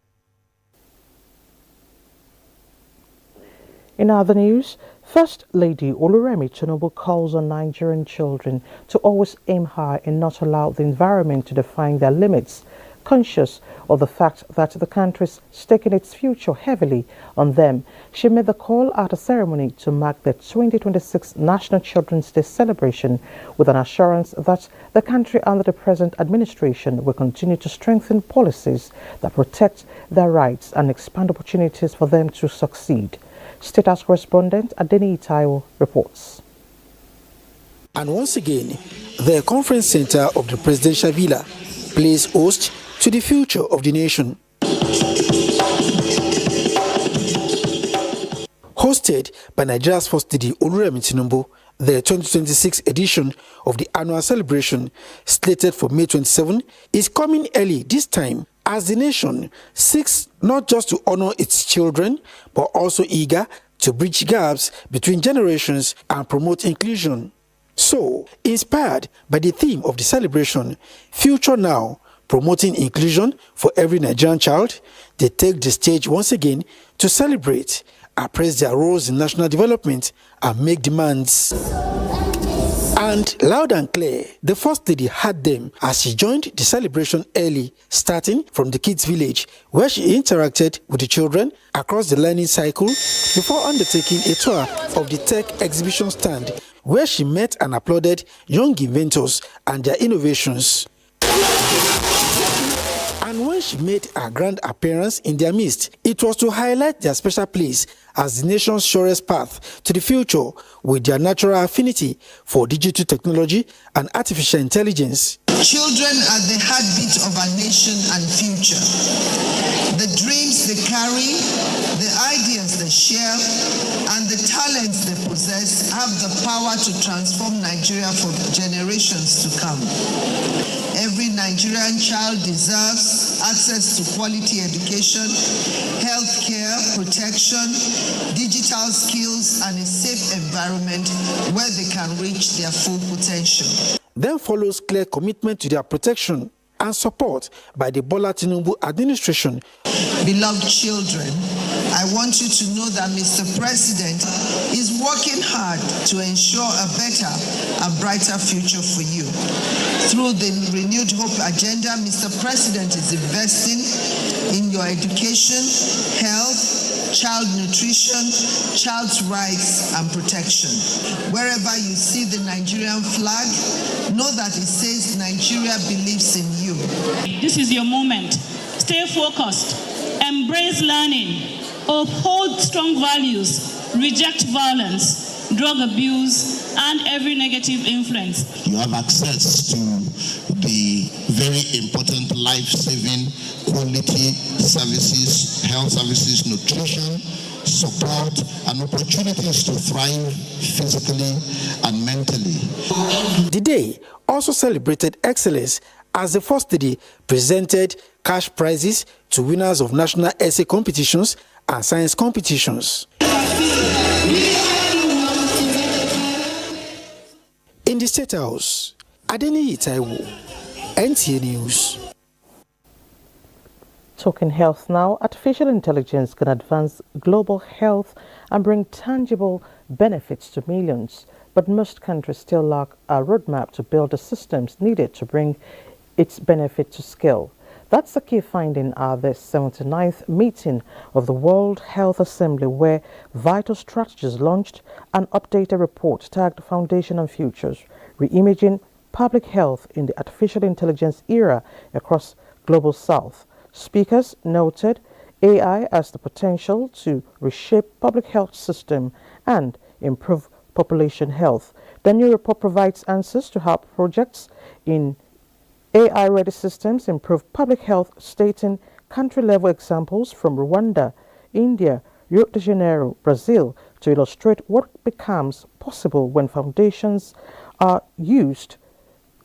In other news, First Lady Oluremi Tinubu calls on Nigerian children to always aim high and not allow the environment to define their limits, conscious of the fact that the country is staking its future heavily on them. She made the call at a ceremony to mark the 2026 National Children's Day celebration with an assurance that the country under the present administration will continue to strengthen policies that protect their rights and expand opportunities for them to succeed. State House correspondent Adeni Itaiwo reports. And once again, the conference center of the presidential villa plays host to the future of the nation. Hosted by Nigeria's First Lady Oluremi Tinubu, the 2026 edition of the annual celebration, slated for May 27, is coming early this time as the nation seeks not just to honor its children, but also eager to bridge gaps between generations and promote inclusion. So, inspired by the theme of the celebration, Future Now, promoting inclusion for every Nigerian child, they take the stage once again to celebrate, appraise their roles in national development, and make demands. And loud and clear, the First Lady had them as she joined the celebration early, starting from the kids' village, where she interacted with the children across the learning cycle before undertaking a tour of the tech exhibition stand, where she met and applauded young inventors and their innovations. And when she made her grand appearance in their midst, it was to highlight their special place as the nation's surest path to the future with their natural affinity for digital technology and artificial intelligence. Children are the heartbeat of our nation and future. The dreams they carry, the ideas they share, and the talents they possess have the power to transform Nigeria for generations to come. Every Nigerian child deserves access to quality education, healthcare, protection, digital skills, and a safe environment where they can reach their full potential. Then follows clear commitment to their protection. and support by the Bola Tinubu administration. Beloved children, I want you to know that Mr. President is working hard to ensure a better and brighter future for you. Through the Renewed Hope agenda, Mr. President is investing in your education, health, child nutrition, child's rights and protection. Wherever you see the Nigerian flag, know that it says Nigeria believes in you. This is your moment. Stay focused, embrace learning, uphold strong values, reject violence, drug abuse, and every negative influence. You have access to the very important life-saving quality services, health services, nutrition, support, and opportunities to thrive physically and mentally. The day also celebrated excellence as the first lady presented cash prizes to winners of national essay competitions and science competitions. In the State House, Adeniyi Taiwo, NTA News. Talking health now, artificial intelligence can advance global health and bring tangible benefits to millions, but most countries still lack a roadmap to build the systems needed to bring its benefit to scale. That's the key finding at the 79th meeting of the World Health Assembly, where Vital Strategies launched an updated report tagged Foundation and Futures, Reimaging Public Health in the Artificial Intelligence Era across Global South. Speakers noted AI has the potential to reshape public health system and improve population health. The new report provides answers to how projects in AI-ready systems improve public health, stating country-level examples from Rwanda, India, Rio de Janeiro, Brazil, to illustrate what becomes possible when foundations are used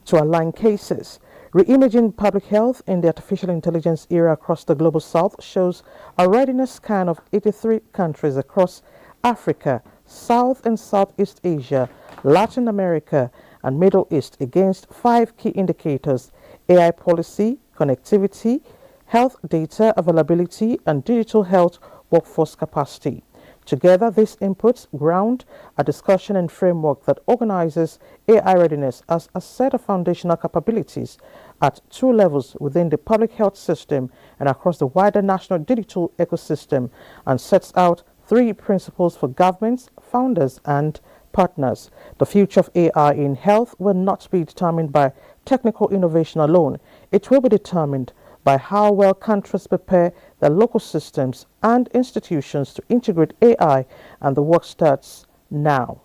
to align cases. Reimaging public health in the artificial intelligence era across the Global South shows a readiness scan of 83 countries across Africa, South and Southeast Asia, Latin America, and Middle East against 5 key indicators: AI policy, connectivity, health data availability, and digital health workforce capacity. Together, these inputs ground a discussion and framework that organizes AI readiness as a set of foundational capabilities at 2 levels within the public health system and across the wider national digital ecosystem, and sets out 3 principles for governments, founders, and partners. The future of AI in health will not be determined by technical innovation alone. It will be determined by how well countries prepare their local systems and institutions to integrate AI, and the work starts now.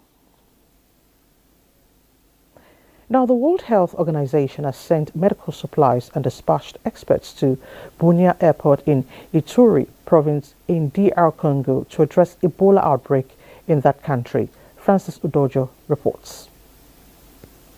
Now, the World Health Organization has sent medical supplies and dispatched experts to Bunia Airport in Ituri province in DR Congo to address Ebola outbreak in that country. Francis Udojo reports.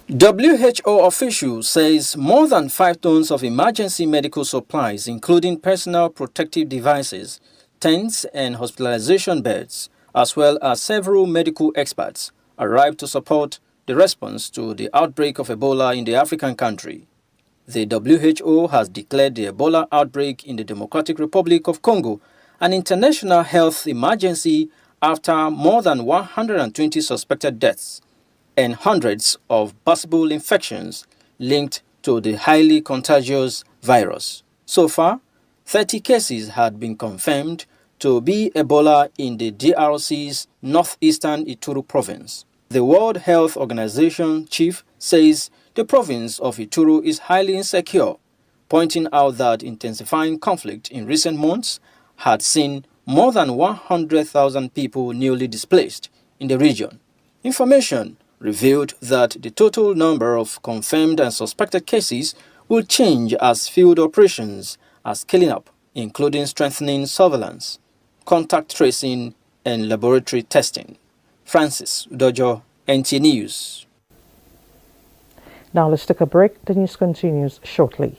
WHO official says more than 5 tons of emergency medical supplies, including personal protective devices, tents and hospitalization beds, as well as several medical experts, arrived to support the response to the outbreak of Ebola in the African country. The WHO has declared the Ebola outbreak in the Democratic Republic of Congo an international health emergency after more than 120 suspected deaths and hundreds of possible infections linked to the highly contagious virus. So far, 30 cases had been confirmed to be Ebola in the DRC's northeastern Ituri province. The World Health Organization chief says the province of Ituri is highly insecure, pointing out that intensifying conflict in recent months had seen more than 100,000 people newly displaced in the region. Information revealed that the total number of confirmed and suspected cases will change as field operations are scaling up, including strengthening surveillance, contact tracing, and laboratory testing. Francis Udojo, NTA News. Now let's take a break. The news continues shortly.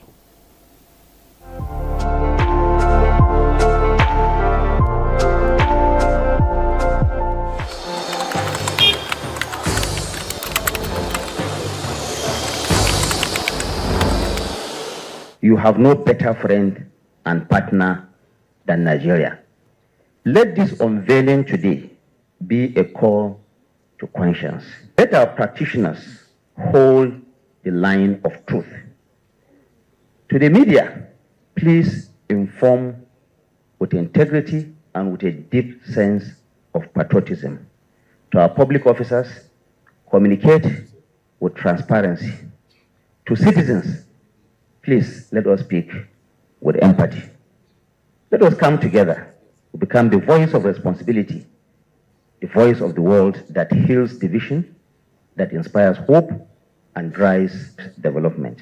have no better friend and partner than Nigeria. Let this unveiling today be a call to conscience. Let our practitioners hold the line of truth. To the media, please inform with integrity and with a deep sense of patriotism. To our public officers, communicate with transparency. To citizens, please let us speak with empathy. Let us come together to become the voice of responsibility, the voice of the world that heals division, that inspires hope and drives development.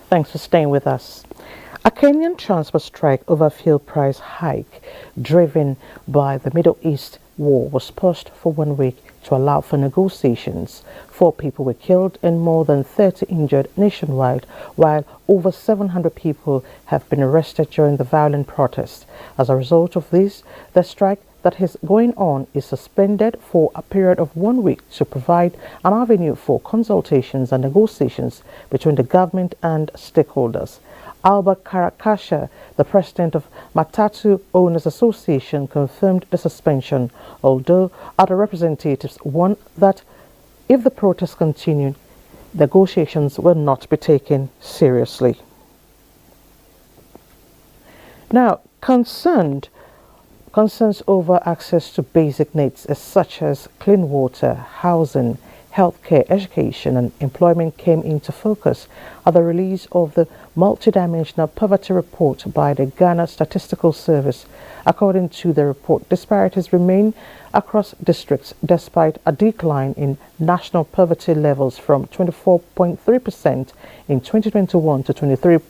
Thanks for staying with us. A Kenyan transport strike over fuel price hike driven by the Middle East war was paused for 1 week to allow for negotiations. 4 people were killed and more than 30 injured nationwide, while over 700 people have been arrested during the violent protests. As a result of this, the strike that is going on is suspended for a period of 1 week to provide an avenue for consultations and negotiations between the government and stakeholders. Albert Karakasha, the president of Matatu Owners Association, confirmed the suspension, although other representatives warned that if the protests continued, negotiations will not be taken seriously. Now, concerns over access to basic needs such as clean water, housing, healthcare, education and employment came into focus at the release of the multidimensional poverty report by the Ghana Statistical Service. According to the report, disparities remain across districts despite a decline in national poverty levels from 24.3% in 2021 to 23%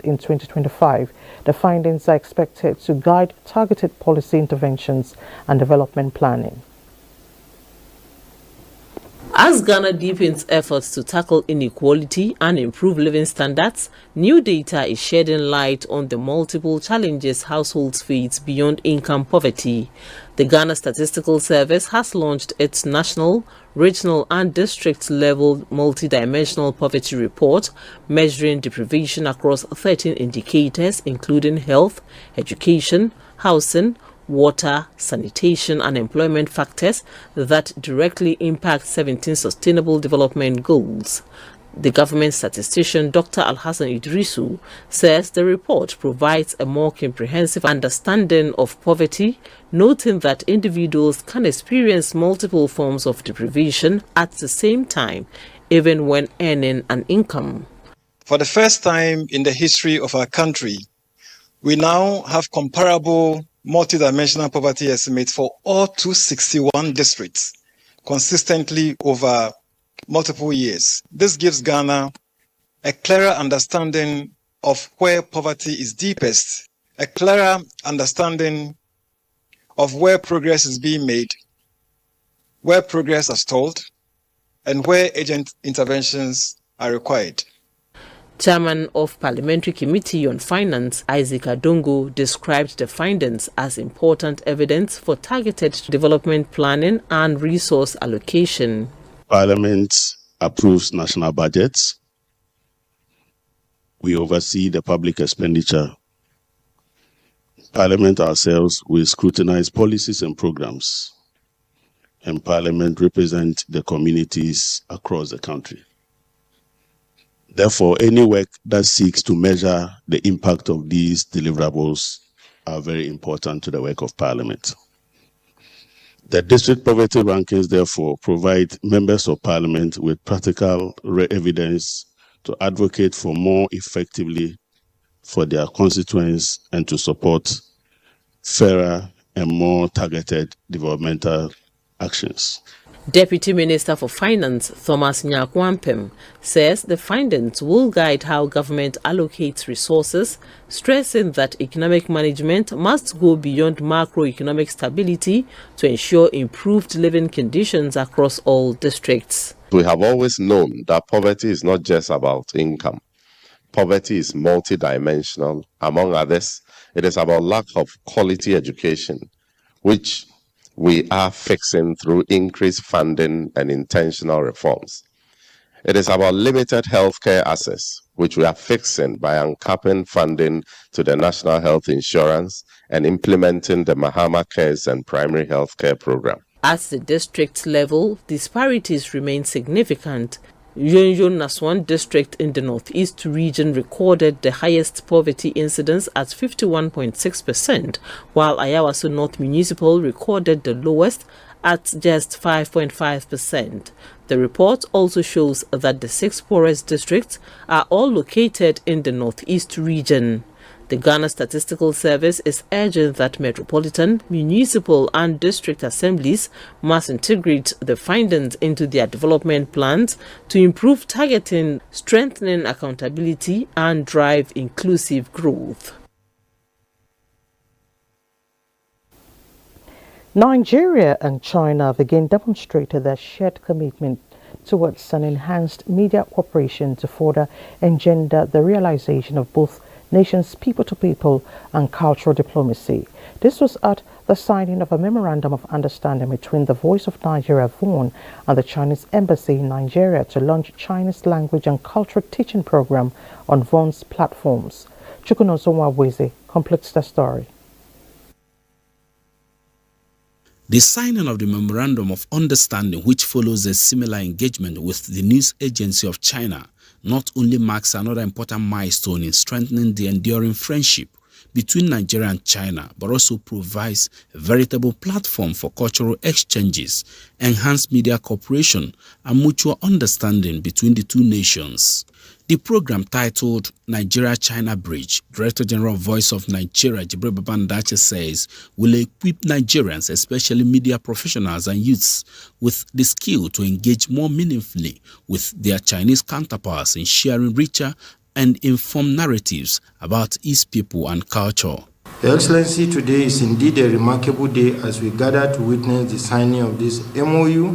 in 2025. The findings are expected to guide targeted policy interventions and development planning. As Ghana deepens efforts to tackle inequality and improve living standards, new data is shedding light on the multiple challenges households face beyond income poverty. The Ghana Statistical Service has launched its national, regional and district-level multidimensional poverty report, measuring deprivation across 13 indicators including health, education, housing, water, sanitation and employment factors that directly impact 17 Sustainable Development Goals. The government statistician Dr. Alhassan Idrisu says the report provides a more comprehensive understanding of poverty, noting that individuals can experience multiple forms of deprivation at the same time, even when earning an income. For the first time in the history of our country, we now have comparable multidimensional poverty estimates for all 261 districts consistently over multiple years. This gives Ghana a clearer understanding of where poverty is deepest, a clearer understanding of where progress is being made, where progress is stalled, and where urgent interventions are required. Chairman of Parliamentary Committee on Finance, Isaac Adongo, described the findings as important evidence for targeted development planning and resource allocation. Parliament approves national budgets. We oversee the public expenditure. Parliament ourselves will scrutinize policies and programs. And Parliament represents the communities across the country. Therefore, any work that seeks to measure the impact of these deliverables are very important to the work of Parliament. The district poverty rankings, therefore, provide members of Parliament with practical evidence to advocate for more effectively for their constituents and to support fairer and more targeted developmental actions. Deputy Minister for Finance, Thomas Nyakwampem, says the findings will guide how government allocates resources, stressing that economic management must go beyond macroeconomic stability to ensure improved living conditions across all districts. We have always known that poverty is not just about income. Poverty is multidimensional. Among others, it is about lack of quality education, which we are fixing through increased funding and intentional reforms. It is about limited healthcare access, which we are fixing by uncapping funding to the National Health Insurance and implementing the Mahama Cares and Primary Healthcare Program. At the district level, disparities remain significant. Yonjon Naswan district in the northeast region recorded the highest poverty incidence at 51.6%, while Ayawaso North Municipal recorded the lowest at just 5.5%. The report also shows that the 6 poorest districts are all located in the northeast region. The Ghana Statistical Service is urging that metropolitan, municipal and district assemblies must integrate the findings into their development plans to improve targeting, strengthening accountability and drive inclusive growth. Nigeria and China have again demonstrated their shared commitment towards an enhanced media cooperation to further engender the realization of both nations' people-to-people and cultural diplomacy. This was at the signing of a memorandum of understanding between the Voice of Nigeria, VON, and the Chinese Embassy in Nigeria to launch Chinese language and cultural teaching program on VON's platforms. Chukwunozonwa Weze completes the story. The signing of the Memorandum of Understanding, which follows a similar engagement with the News Agency of China, not only marks another important milestone in strengthening the enduring friendship between Nigeria and China, but also provides a veritable platform for cultural exchanges, enhanced media cooperation, and mutual understanding between the two nations. The program, titled Nigeria-China Bridge, Director General of Voice of Nigeria, Jibril Babandache, says, will equip Nigerians, especially media professionals and youths, with the skill to engage more meaningfully with their Chinese counterparts in sharing richer and informed narratives about its people and culture. Your Excellency, today is indeed a remarkable day as we gather to witness the signing of this MOU,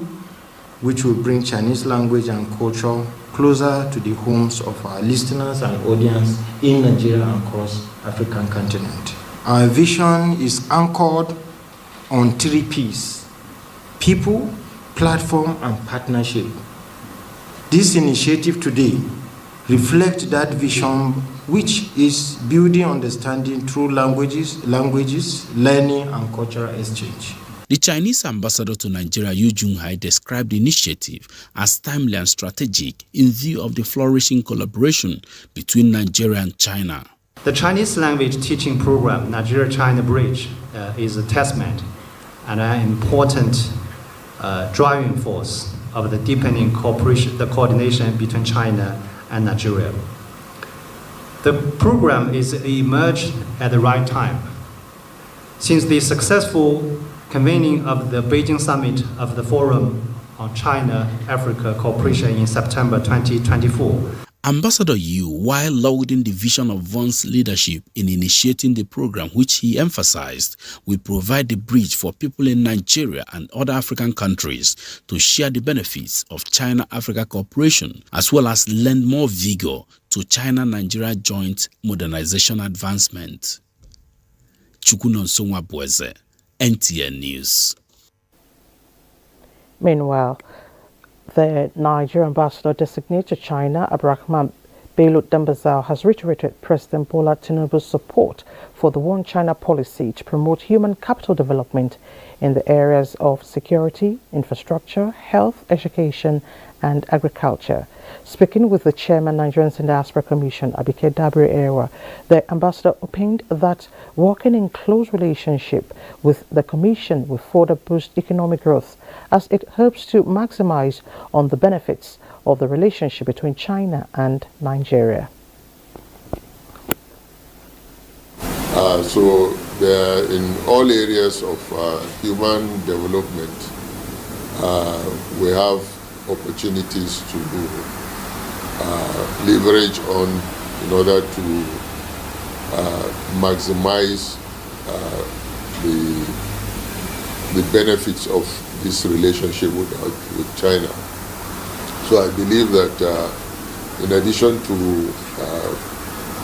which will bring Chinese language and culture closer to the homes of our listeners and audience in Nigeria and across African continent. Our vision is anchored on 3 P's: people, platform, and partnership. This initiative today reflects that vision, which is building understanding through languages, learning, and cultural exchange. The Chinese ambassador to Nigeria, Yu Junhai, described the initiative as timely and strategic in view of the flourishing collaboration between Nigeria and China. The Chinese language teaching program, Nigeria-China Bridge, is a testament and an important driving force of the deepening cooperation, the coordination between China and Nigeria. The program is emerged at the right time. Since the successful convening of the Beijing Summit of the Forum on China-Africa Cooperation in September 2024. Ambassador Yu, while lauding the vision of VON's leadership in initiating the program, which he emphasized will provide the bridge for people in Nigeria and other African countries to share the benefits of China-Africa cooperation, as well as lend more vigor to China-Nigeria joint modernization advancement. Chukwunozonwa Weze, NTN News. Meanwhile, the Nigerian ambassador designated to China, Abdurrahman Bello Dambazao, has reiterated President Bola Tinubu's support for the One China policy to promote human capital development in the areas of security, infrastructure, health, education, and agriculture. Speaking with the chairman, Nigerian Diaspora Commission, Abike Dabiri Ewa, the ambassador opined that working in close relationship with the commission will further boost economic growth as it hopes to maximize on the benefits of the relationship between China and Nigeria. So there, in all areas of human development, we have opportunities to leverage on in order to maximize the benefits of this relationship with China. So I believe that in addition to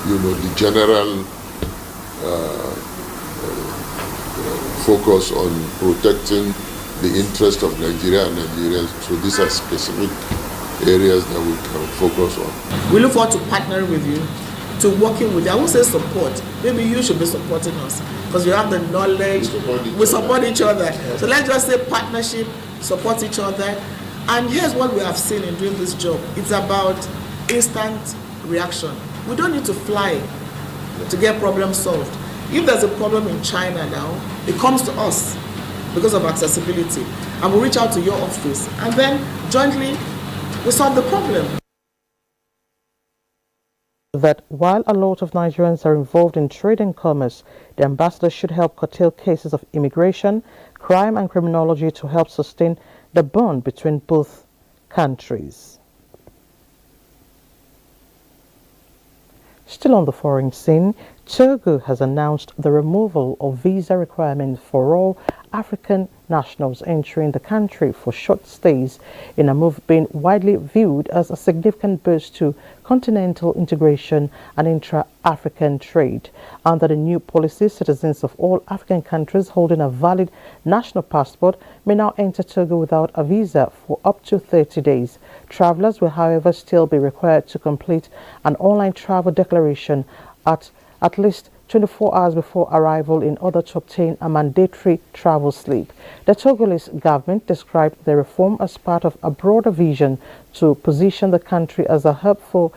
the general focus on protecting the interest of Nigeria and Nigerians. So these are specific areas that we can focus on. We look forward to partnering with you, to working with you. I won't say support. Maybe you should be supporting us because you have the knowledge. We support each other. So let's just say partnership, support each other. And here's what we have seen in doing this job. It's about instant reaction. We don't need to fly to get problems solved. If there's a problem in China now, it comes to us because of accessibility. And we'll reach out to your office. And then jointly, we solve the problem. That while a lot of Nigerians are involved in trade and commerce, the ambassador should help curtail cases of immigration, crime and criminology to help sustain the bond between both countries. Still on the foreign scene, Togo has announced the removal of visa requirements for all African nationals entering the country for short stays, in a move being widely viewed as a significant boost to continental integration and intra-African trade. Under the new policy, citizens of all African countries holding a valid national passport may now enter Togo without a visa for up to 30 days. Travelers will, however, still be required to complete an online travel declaration at least 24 hours before arrival in order to obtain a mandatory travel slip. The Togolese government described the reform as part of a broader vision to position the country as a hub for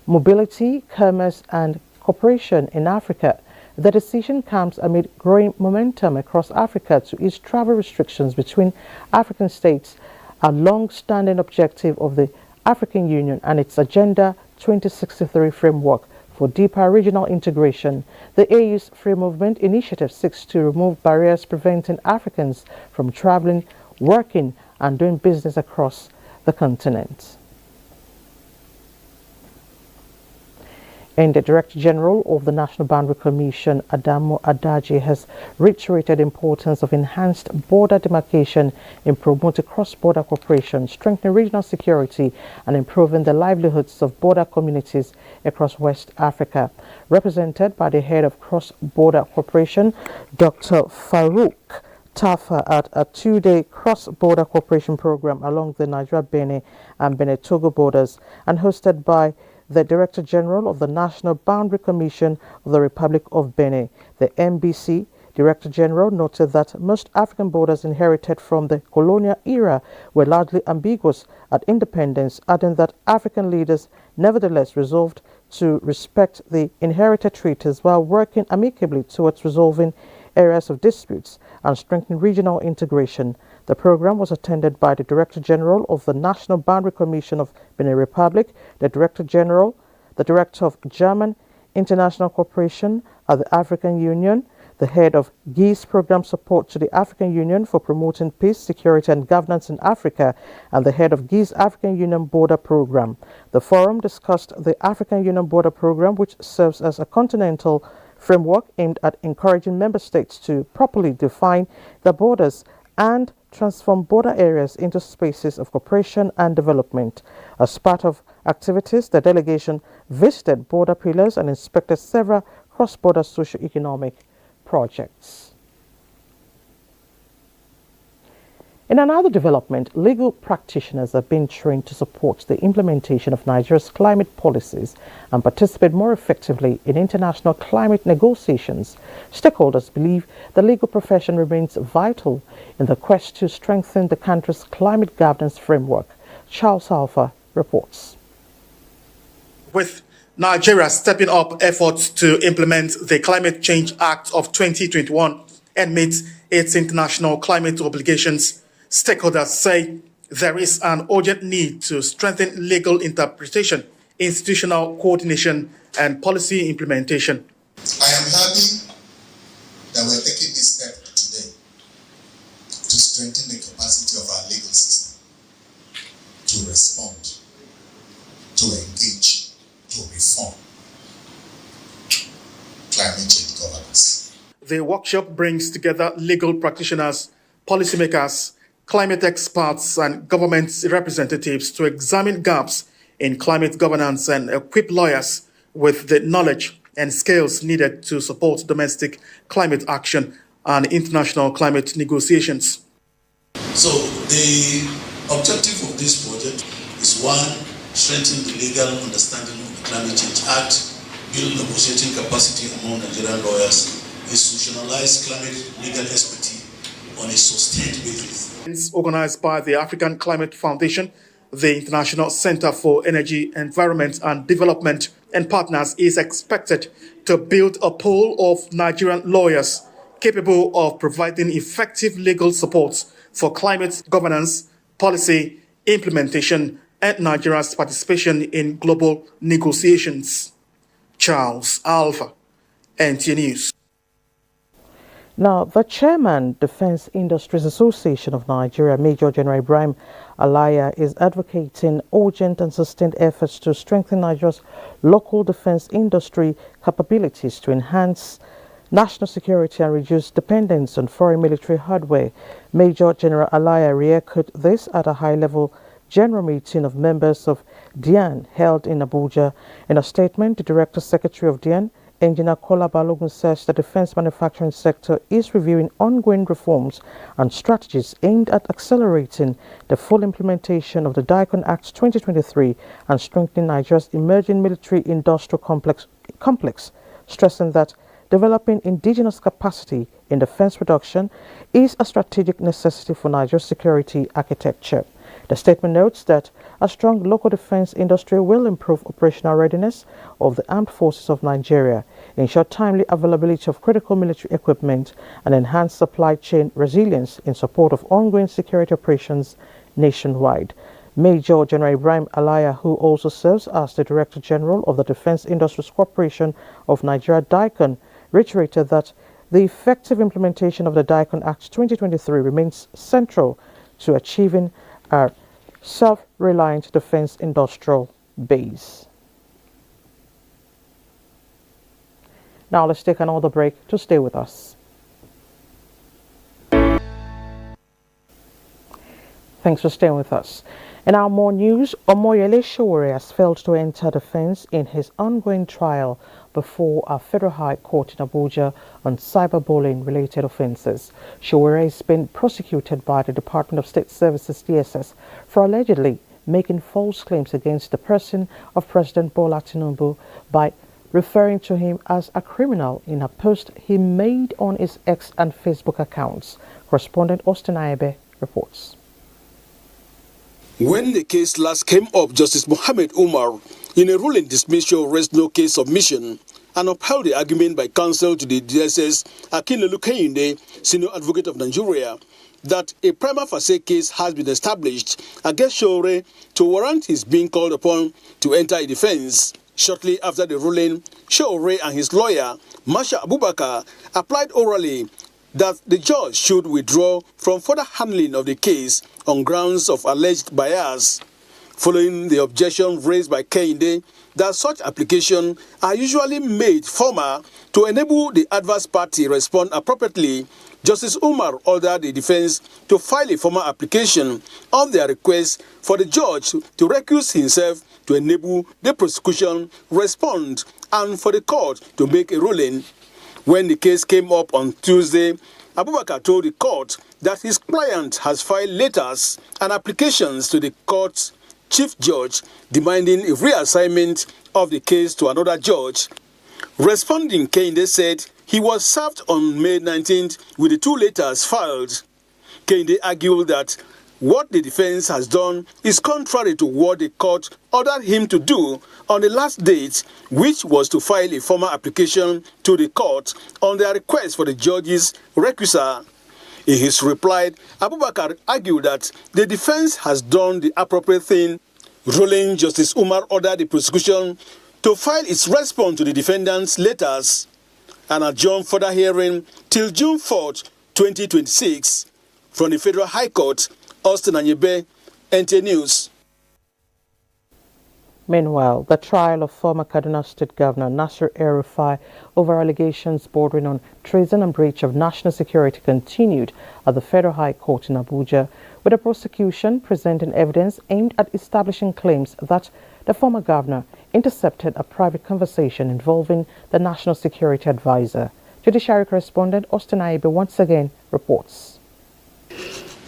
mobility, commerce and cooperation in Africa. The decision comes amid growing momentum across Africa to ease travel restrictions between African states, a long-standing objective of the African Union and its Agenda 2063 framework for deeper regional integration. The AU's Free Movement Initiative seeks to remove barriers preventing Africans from traveling, working, and doing business across the continent. And the Director General of the National Boundary Commission, Adamu Adaji, has reiterated the importance of enhanced border demarcation in promoting cross-border cooperation, strengthening regional security, and improving the livelihoods of border communities across West Africa. Represented by the head of cross-border cooperation, Dr. Farouk Tafa, at a two-day cross-border cooperation program along the Nigeria-Benin and Benin-Togo borders, and hosted by the Director General of the National Boundary Commission of the Republic of Benin. The MBC Director General noted that most African borders inherited from the colonial era were largely ambiguous at independence, adding that African leaders nevertheless resolved to respect the inherited treaties while working amicably towards resolving areas of disputes and strengthening regional integration. The program was attended by the Director General of the National Boundary Commission of Benin Republic, the Director General, the Director of German International Cooperation at the African Union, the head of GIS Program Support to the African Union for promoting peace, security and governance in Africa, and the head of GIS African Union Border Program. The forum discussed the African Union Border Program, which serves as a continental framework aimed at encouraging member states to properly define their borders and transform border areas into spaces of cooperation and development. As part of activities, the delegation visited border pillars and inspected several cross-border socio-economic projects. In another development, legal practitioners are being trained to support the implementation of Nigeria's climate policies and participate more effectively in international climate negotiations. Stakeholders believe the legal profession remains vital in the quest to strengthen the country's climate governance framework. Charles Alpha reports. With Nigeria stepping up efforts to implement the Climate Change Act of 2021 and meet its international climate obligations, stakeholders say there is an urgent need to strengthen legal interpretation, institutional coordination, and policy implementation. I am happy that we're taking this step today to strengthen the capacity of our legal system to respond, to engage, to reform climate change governance. The workshop brings together legal practitioners, policymakers, climate experts, and government representatives to examine gaps in climate governance and equip lawyers with the knowledge and skills needed to support domestic climate action and international climate negotiations. So the objective of this project is one, strengthen the legal understanding of the Climate Change Act, build negotiating capacity among Nigerian lawyers, institutionalize climate legal expertise on a sustained basis. It's organized by the African Climate Foundation, the International Center for Energy, Environment and Development, and partners is expected to build a pool of Nigerian lawyers capable of providing effective legal support for climate governance, policy, implementation, and Nigeria's participation in global negotiations. Charles Alpha, NT News. Now, the chairman, Defense Industries Association of Nigeria, Major General Ibrahim Alaya, is advocating urgent and sustained efforts to strengthen Nigeria's local defense industry capabilities to enhance national security and reduce dependence on foreign military hardware. Major General Alaya re-echoed this at a high-level general meeting of members of DIAN held in Abuja. In a statement, the Director Secretary of DIAN, Engineer Kola Balogun, says the defense manufacturing sector is reviewing ongoing reforms and strategies aimed at accelerating the full implementation of the DICON Act 2023 and strengthening Nigeria's emerging military-industrial complex, stressing that developing indigenous capacity in defense production is a strategic necessity for Nigeria's security architecture. The statement notes that a strong local defense industry will improve operational readiness of the armed forces of Nigeria, ensure timely availability of critical military equipment, and enhance supply chain resilience in support of ongoing security operations nationwide. Major General Ibrahim Alaya, who also serves as the Director General of the Defense Industries Corporation of Nigeria, DICON, reiterated that the effective implementation of the DICON Act 2023 remains central to achieving a self-reliant defense industrial base. Now let's take another break to stay with us. Thanks for staying with us. In our more news, Omoyele Sowore has failed to enter defense in his ongoing trial before a federal high court in Abuja on cyberbullying related offences. Sowore has been prosecuted by the Department of State Services DSS for allegedly making false claims against the person of President Bola Tinubu by referring to him as a criminal in a post he made on his X and Facebook accounts. Correspondent Austin Ayebe reports. When the case last came up, Justice Mohammed Umar, in a ruling, dismissed Showore's no case submission and upheld the argument by counsel to the DSS, Akinlolu Kehinde, senior advocate of Nigeria, that a prima facie case has been established against Sowore to warrant his being called upon to enter a defense. Shortly after the ruling, Sowore and his lawyer, Masha Abubakar, applied orally that the judge should withdraw from further handling of the case on grounds of alleged bias, following the objection raised by Kehinde that such applications are usually made formal to enable the adverse party respond appropriately. Justice Umar ordered the defense to file a formal application on their request for the judge to recuse himself to enable the prosecution respond and for the court to make a ruling. When the case came up on Tuesday, Abubakar told the court that his client has filed letters and applications to the court's chief judge demanding a reassignment of the case to another judge. Responding, Kehinde said he was served on May 19th with the two letters filed. Kehinde argued that what the defense has done is contrary to what the court ordered him to do on the last date, which was to file a formal application to the court on their request for the judge's recusal. In his reply, Abubakar argued that the defense has done the appropriate thing. Ruling, Justice Umar ordered the prosecution to file its response to the defendant's letters and adjourn further hearing till June 4th, 2026. From the Federal High Court, Austin Ayebe, NT News. Meanwhile, the trial of former Kaduna State Governor Nasir El-Rufai over allegations bordering on treason and breach of national security continued at the Federal High Court in Abuja, with the prosecution presenting evidence aimed at establishing claims that the former governor intercepted a private conversation involving the National Security Advisor. Judiciary correspondent Austin Aibe once again reports.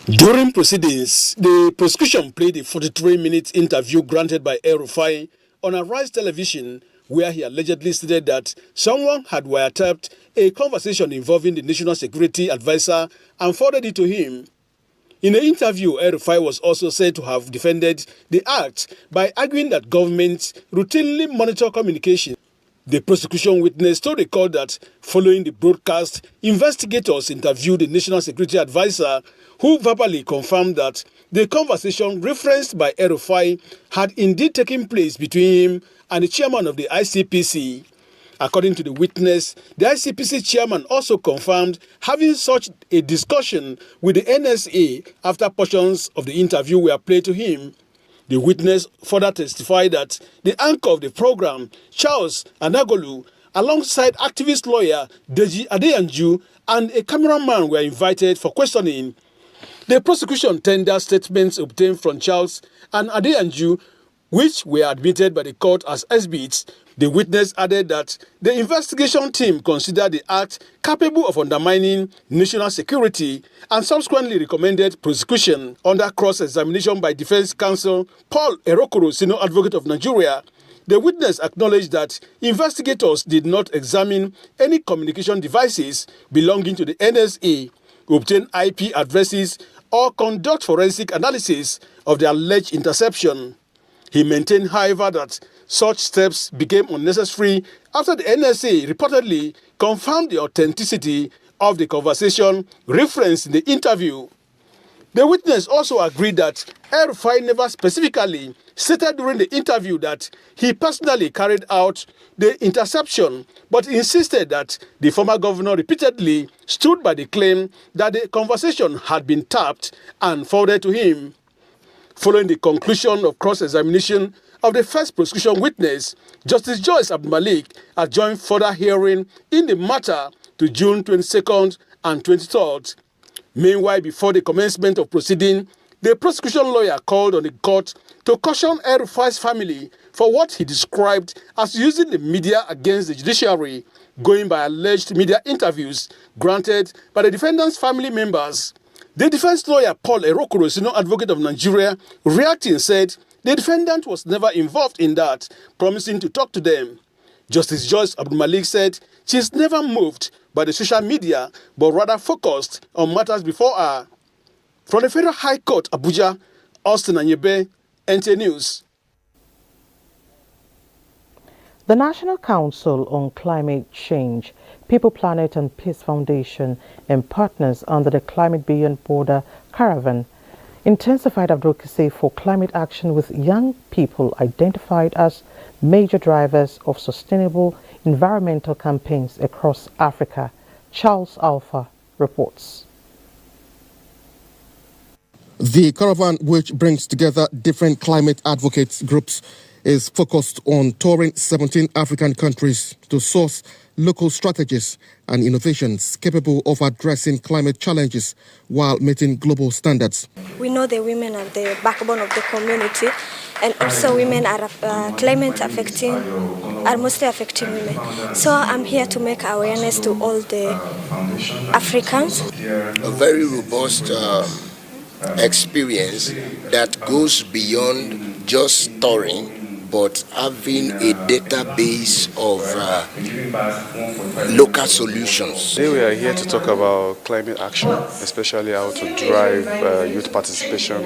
During proceedings, the prosecution played a 43-minute interview granted by El-Rufai on Arise television, where he allegedly stated that someone had wiretapped a conversation involving the National Security Advisor and forwarded it to him. In the interview, El-Rufai was also said to have defended the act by arguing that governments routinely monitor communication. The prosecution witness told the court that following the broadcast, investigators interviewed the National Security Advisor, who verbally confirmed that the conversation referenced by El-Rufai had indeed taken place between him and the chairman of the ICPC. According to the witness, the ICPC chairman also confirmed having such a discussion with the NSA after portions of the interview were played to him. The witness further testified that the anchor of the program, Charles Anagolu, alongside activist lawyer Deji Adeyanju and a cameraman were invited for questioning. The prosecution tendered statements obtained from Charles and Adeyanju, which were admitted by the court as exhibits. The witness added that the investigation team considered the act capable of undermining national security and subsequently recommended prosecution. Under cross-examination by defense counsel Paul Erokoro, senior advocate of Nigeria, the witness acknowledged that investigators did not examine any communication devices belonging to the NSA, obtain IP addresses, or conduct forensic analysis of the alleged interception. He maintained, however, that such steps became unnecessary after the NSA reportedly confirmed the authenticity of the conversation referenced in the interview. The witness also agreed that El-Rufai never specifically stated during the interview that he personally carried out the interception, but insisted that the former governor repeatedly stood by the claim that the conversation had been tapped and forwarded to him. Following the conclusion of cross-examination of the first prosecution witness, Justice Joyce Abdulmalik adjourned further hearing in the matter to June 22nd and 23rd. Meanwhile, before the commencement of proceeding, the prosecution lawyer called on the court to caution El-Rufai's family for what he described as using the media against the judiciary, going by alleged media interviews granted by the defendant's family members. The defense lawyer Paul Erokoro, senior advocate of Nigeria, reacting said the defendant was never involved in that, promising to talk to them. Justice Joyce Abdulmalik said she is never moved by the social media, but rather focused on matters before her. From the Federal High Court, Abuja, Austin Anyebe, NTA News. The National Council on Climate Change, People, Planet and Peace Foundation and partners under the Climate Beyond Border Caravan intensified advocacy for climate action with young people identified as major drivers of sustainable environmental campaigns across Africa. Charles Alpha reports. The caravan, which brings together different climate advocates groups, is focused on touring 17 African countries to source local strategies and innovations capable of addressing climate challenges while meeting global standards. We know the women are the backbone of the community, and also women are mostly affecting women. So I'm here to make awareness to all the Africans. A very robust experience that goes beyond just storing, but having a database of local solutions. Today we are here to talk about climate action, especially how to drive youth participation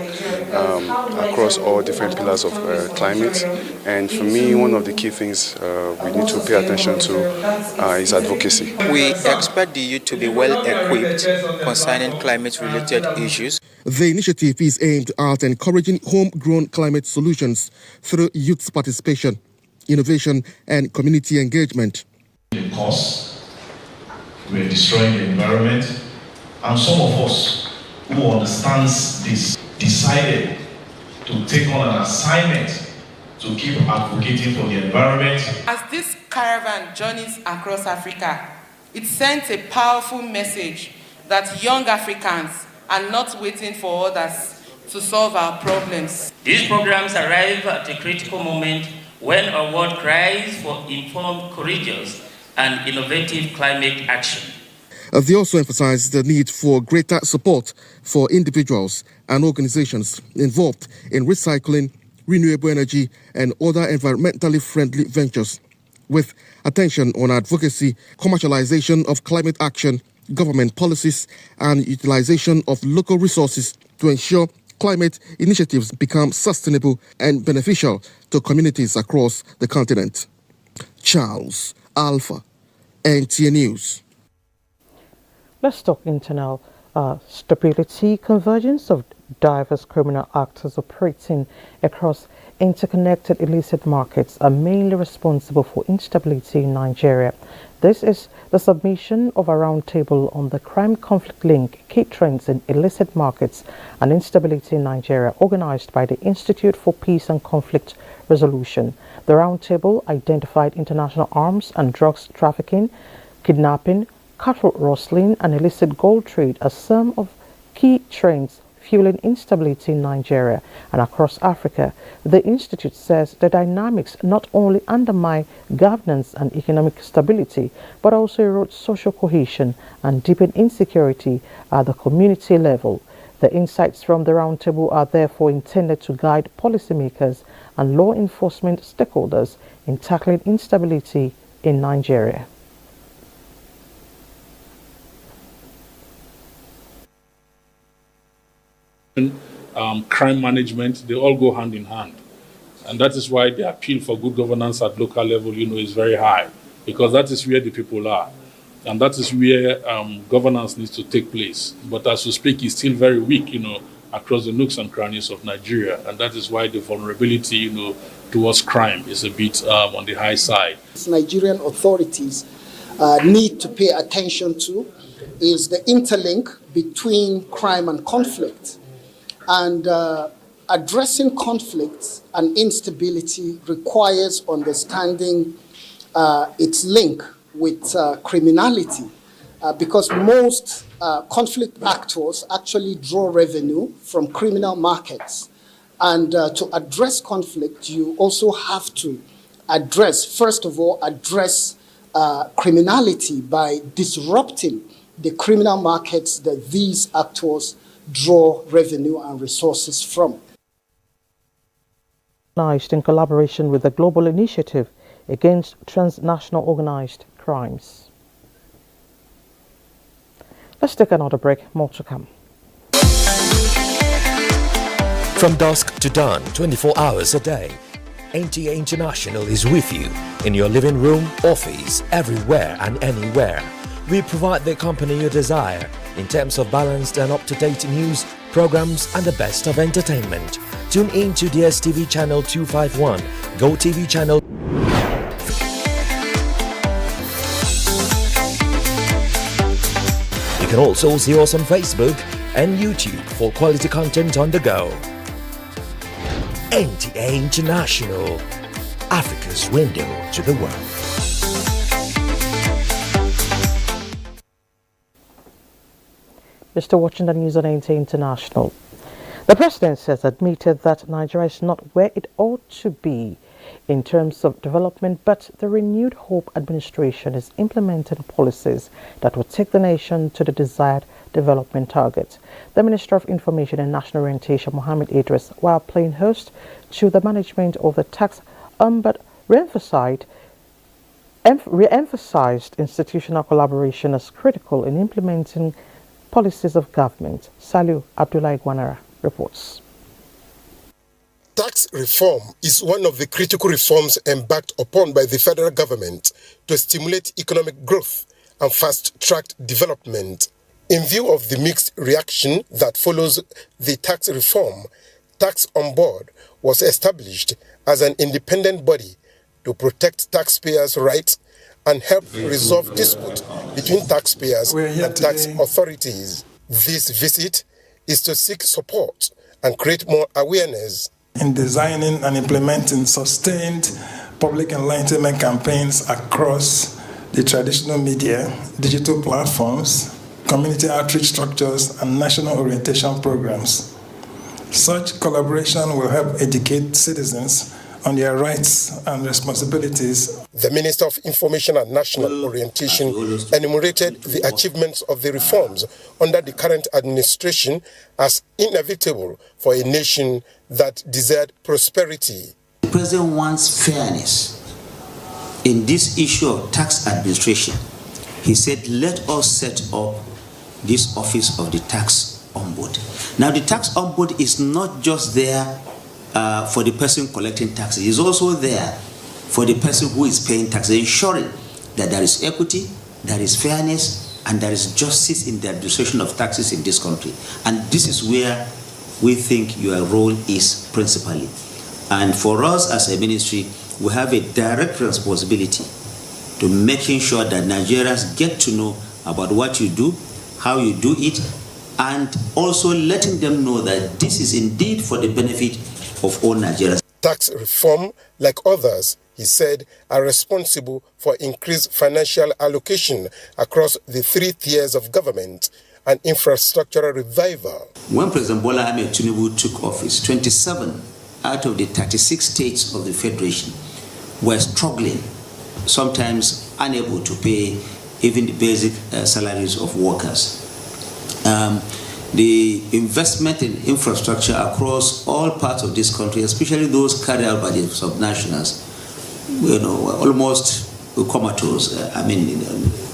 across all different pillars of climate. And for me, one of the key things we need to pay attention to is advocacy. We expect the youth to be well equipped concerning climate-related issues. The initiative is aimed at encouraging homegrown climate solutions through youth participation, innovation, and community engagement. The cost, we're destroying the environment, and some of us who understands this decided to take on an assignment to keep advocating for the environment. As this caravan journeys across Africa, it sends a powerful message that young Africans are not waiting for others to solve our problems. These programs arrive at a critical moment when our world cries for informed, courageous, and innovative climate action. They also emphasized the need for greater support for individuals and organizations involved in recycling, renewable energy, and other environmentally friendly ventures, with attention on advocacy, commercialization of climate action, government policies, and utilization of local resources to ensure climate initiatives become sustainable and beneficial to communities across the continent. Charles Alpha, NTA News. Let's talk internal stability. Convergence of diverse criminal actors operating across interconnected illicit markets are mainly responsible for instability in Nigeria. This is the submission of a roundtable on the crime conflict link, key trends in illicit markets and instability in Nigeria, organized by the Institute for Peace and Conflict Resolution. The roundtable identified international arms and drugs trafficking, kidnapping, cattle rustling, and illicit gold trade as some of key trends fueling instability in Nigeria and across Africa. The Institute says the dynamics not only undermine governance and economic stability, but also erode social cohesion and deepen insecurity at the community level. The insights from the roundtable are therefore intended to guide policymakers and law enforcement stakeholders in tackling instability in Nigeria. Crime management, they all go hand in hand. And that is why the appeal for good governance at local level, is very high, because that is where the people are. And that is where governance needs to take place. But as we speak, it's still very weak, across the nooks and crannies of Nigeria. And that is why the vulnerability, towards crime is a bit on the high side. Nigerian authorities need to pay attention to is the interlink between crime and conflict. And addressing conflicts and instability requires understanding its link with criminality, because most conflict actors actually draw revenue from criminal markets. And to address conflict, you also have to first of all, address criminality by disrupting the criminal markets that these actors draw revenue and resources from. In collaboration with the Global Initiative Against Transnational Organized Crimes. Let's take another break. More to come. From dusk to dawn, 24 hours a day, NTA International is with you in your living room, office, everywhere and anywhere. We provide the company you desire in terms of balanced and up-to-date news, programs, and the best of entertainment. Tune in to DSTV channel 251, GoTV channel. You can also see us on Facebook and YouTube for quality content on the go. NTA International, Africa's window to the world. You're still watching the news on NTA International. The president has admitted that Nigeria is not where it ought to be in terms of development, but the renewed Hope administration is implementing policies that will take the nation to the desired development targets. The Minister of Information and National Orientation, Mohammed Idris, while playing host to the management of the tax but re-emphasized institutional collaboration as critical in implementing policies of government. Saliu Abdullah Gwanara reports. Tax reform is one of the critical reforms embarked upon by the federal government to stimulate economic growth and fast-track development. In view of the mixed reaction that follows the tax reform, Tax on Board was established as an independent body to protect taxpayers' rights and help resolve disputes between taxpayers and tax authorities. This visit is to seek support and create more awareness in designing and implementing sustained public enlightenment campaigns across the traditional media, digital platforms, community outreach structures, and national orientation programs. Such collaboration will help educate citizens on their rights and responsibilities. The Minister of Information and National Orientation enumerated the achievements of the reforms under the current administration as inevitable for a nation that desired prosperity. The President wants fairness in this issue of tax administration. He said, let us set up this office of the tax ombud. Now, the tax ombud is not just there for the person collecting taxes. It's also there for the person who is paying taxes, ensuring that there is equity, there is fairness, and there is justice in the administration of taxes in this country. And this is where we think your role is principally. And for us as a ministry, we have a direct responsibility to making sure that Nigerians get to know about what you do, how you do it, and also letting them know that this is indeed for the benefit of all Nigerians. Tax reform, like others, he said, are responsible for increased financial allocation across the 3 tiers of government and infrastructural revival. When President Bola Ahmed Tinubu took office, 27 out of the 36 states of the Federation were struggling, sometimes unable to pay even the basic salaries of workers. The investment in infrastructure across all parts of this country, especially those carried out by the subnationals, almost comatose.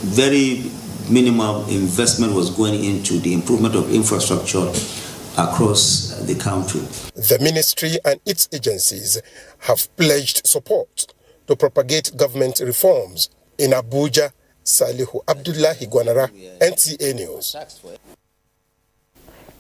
Very minimal investment was going into the improvement of infrastructure across the country. The ministry and its agencies have pledged support to propagate government reforms. In Abuja, Salihu Abdullahi Gwanara, NTA News.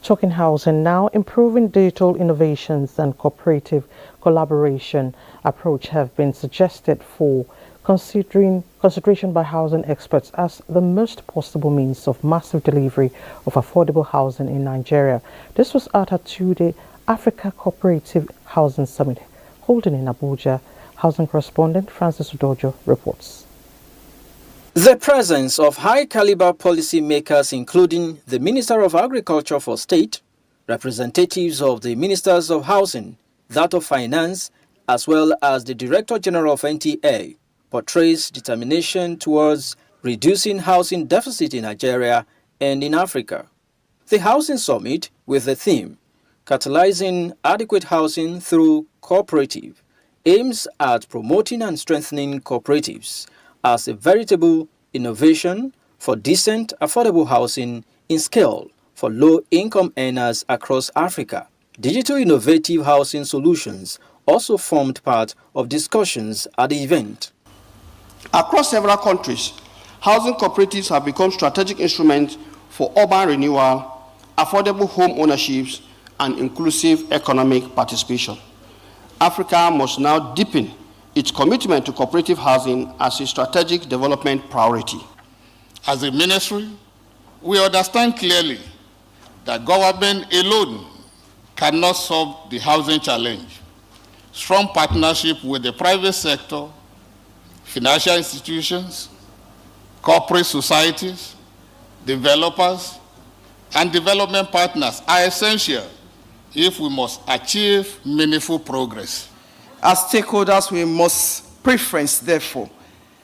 Talking housing now, improving digital innovations and cooperative collaboration approach have been suggested for consideration by housing experts as the most possible means of massive delivery of affordable housing in Nigeria. This was at a 2-day Africa Cooperative Housing Summit holding in Abuja. Housing correspondent Francis Udojo reports. The presence of high-caliber policymakers, including the Minister of Agriculture for State, representatives of the Ministers of Housing, that of Finance, as well as the Director General of NTA, portrays determination towards reducing housing deficit in Nigeria and in Africa. The Housing Summit, with the theme, Catalyzing Adequate Housing Through Cooperative, aims at promoting and strengthening cooperatives as a veritable innovation for decent, affordable housing in scale for low-income earners across Africa. Digital innovative housing solutions also formed part of discussions at the event. Across several countries, housing cooperatives have become strategic instruments for urban renewal, affordable home ownerships, and inclusive economic participation. Africa must now deepen its commitment to cooperative housing as a strategic development priority. As a ministry, we understand clearly that government alone cannot solve the housing challenge. Strong partnership with the private sector, financial institutions, corporate societies, developers, and development partners are essential if we must achieve meaningful progress. As stakeholders, we must preference, therefore,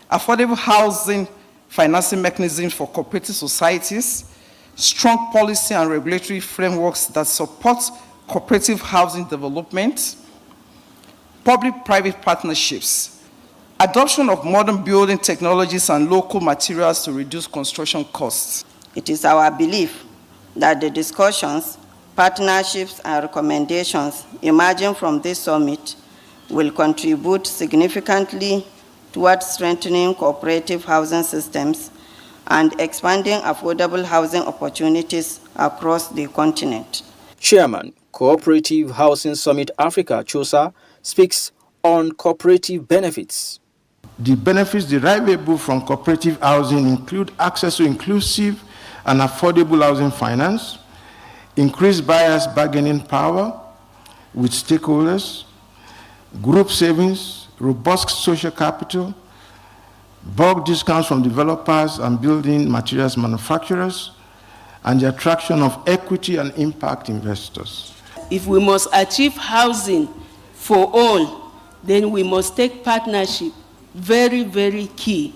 affordable housing financing mechanisms for cooperative societies, strong policy and regulatory frameworks that support cooperative housing development, public-private partnerships, adoption of modern building technologies and local materials to reduce construction costs. It is our belief that the discussions, partnerships, and recommendations emerging from this summit will contribute significantly towards strengthening cooperative housing systems and expanding affordable housing opportunities across the continent. Chairman, Cooperative Housing Summit Africa, CHOSA, speaks on cooperative benefits. The benefits derivable from cooperative housing include access to inclusive and affordable housing finance, increased buyers' bargaining power with stakeholders, group savings, robust social capital, bulk discounts from developers and building materials manufacturers, and the attraction of equity and impact investors. If we must achieve housing for all, then we must take partnership very, very key.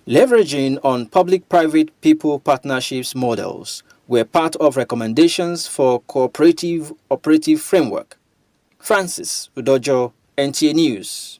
Leveraging on public-private people partnerships models were part of recommendations for cooperative operative framework. Francis Udojo, NTA News.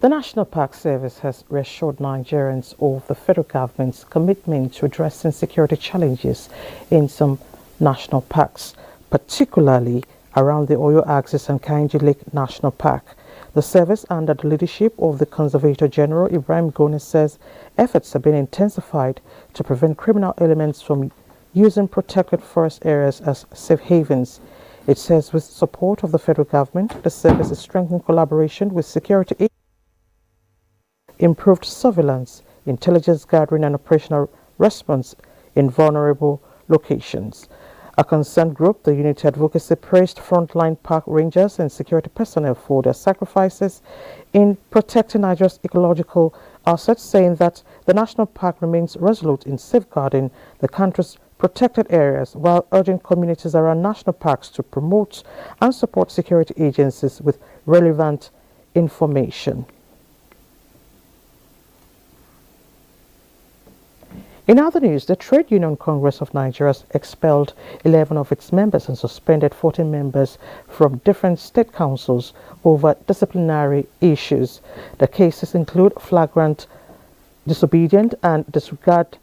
The National Park Service has reassured Nigerians of the federal government's commitment to addressing security challenges in some national parks, particularly around the Oyo Axis and Kainji Lake National Park. The service, under the leadership of the Conservator General Ibrahim Goni, says efforts have been intensified to prevent criminal elements from using protected forest areas as safe havens. It says with support of the federal government, the service is strengthening collaboration with security agencies, improved surveillance, intelligence gathering and operational response in vulnerable locations. A concerned group, the Unity Advocacy, praised frontline park rangers and security personnel for their sacrifices in protecting Nigeria's ecological assets, saying that the national park remains resolute in safeguarding the country's protected areas, while urging communities around national parks to promote and support security agencies with relevant information. In other news, the Trade Union Congress of Nigeria has expelled 11 of its members and suspended 14 members from different state councils over disciplinary issues. The cases include flagrant disobedience and disregard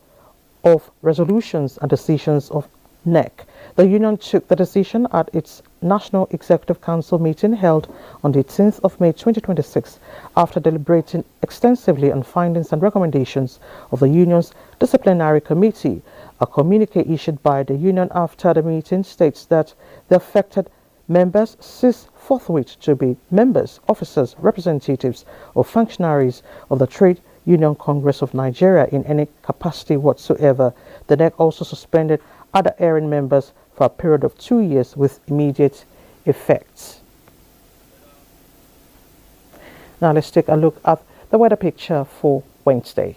of resolutions and decisions of NEC. The union took the decision at its National Executive Council meeting held on the 18th of May 2026 after deliberating extensively on findings and recommendations of the union's disciplinary committee. A communique issued by the union after the meeting states that the affected members cease forthwith to be members, officers, representatives or functionaries of the Trade Union Congress of Nigeria in any capacity whatsoever. The NEC also suspended other erring members for a period of 2 years with immediate effect. Now let's take a look at the weather picture for Wednesday.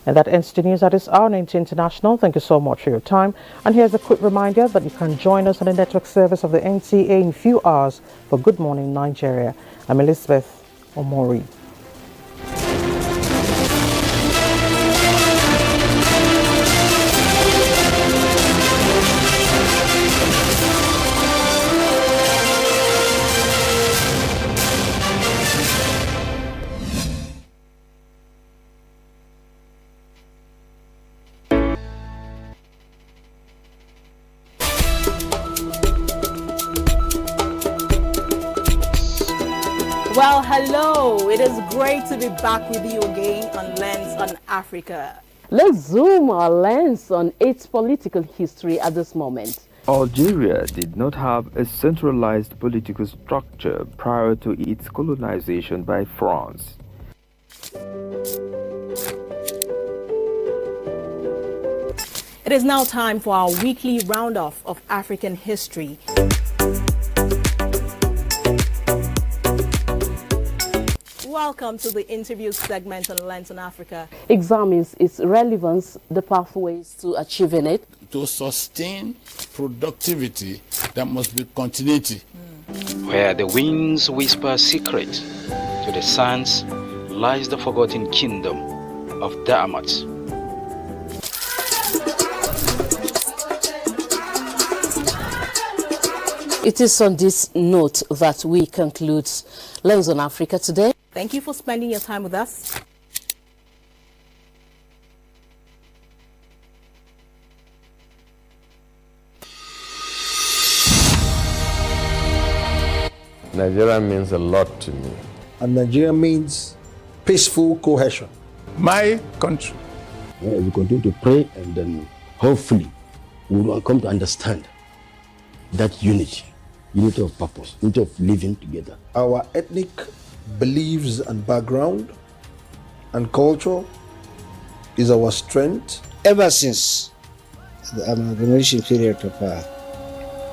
And that ends the news at this hour on NT International. Thank you so much for your time. And here's a quick reminder that you can join us on the network service of the NTA in a few hours for Good Morning Nigeria. I'm Elizabeth Omori. Well, hello. It is great to be back with you again on Lens on Africa. Let's zoom our lens on its political history at this moment. Algeria did not have a centralized political structure prior to its colonization by France. It is now time for our weekly roundoff of African history. Welcome to the interview segment on Lens on Africa. Examines its relevance, the pathways to achieving it. To sustain productivity, there must be continuity. Where the winds whisper secret, to the sands lies the forgotten kingdom of Daamat. It is on this note that we conclude Lens on Africa today. Thank you for spending your time with us. Nigeria means a lot to me. And Nigeria means peaceful cohesion. My country We continue to pray, and then hopefully we will come to understand that unity of purpose, unity of living together. Our ethnic beliefs and background and culture is our strength. Ever since the amalgamation period of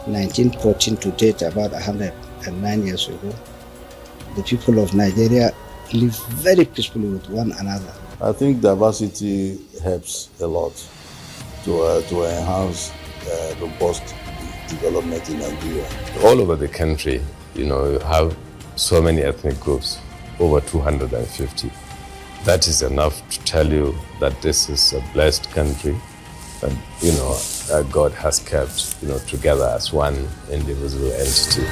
1914 to date, about 109 years ago, the people of Nigeria live very peacefully with one another. I think diversity helps a lot to enhance robust development in Nigeria. All over the country, you have so many ethnic groups, over 250. That is enough to tell you that this is a blessed country, and that God has kept together as one indivisible entity.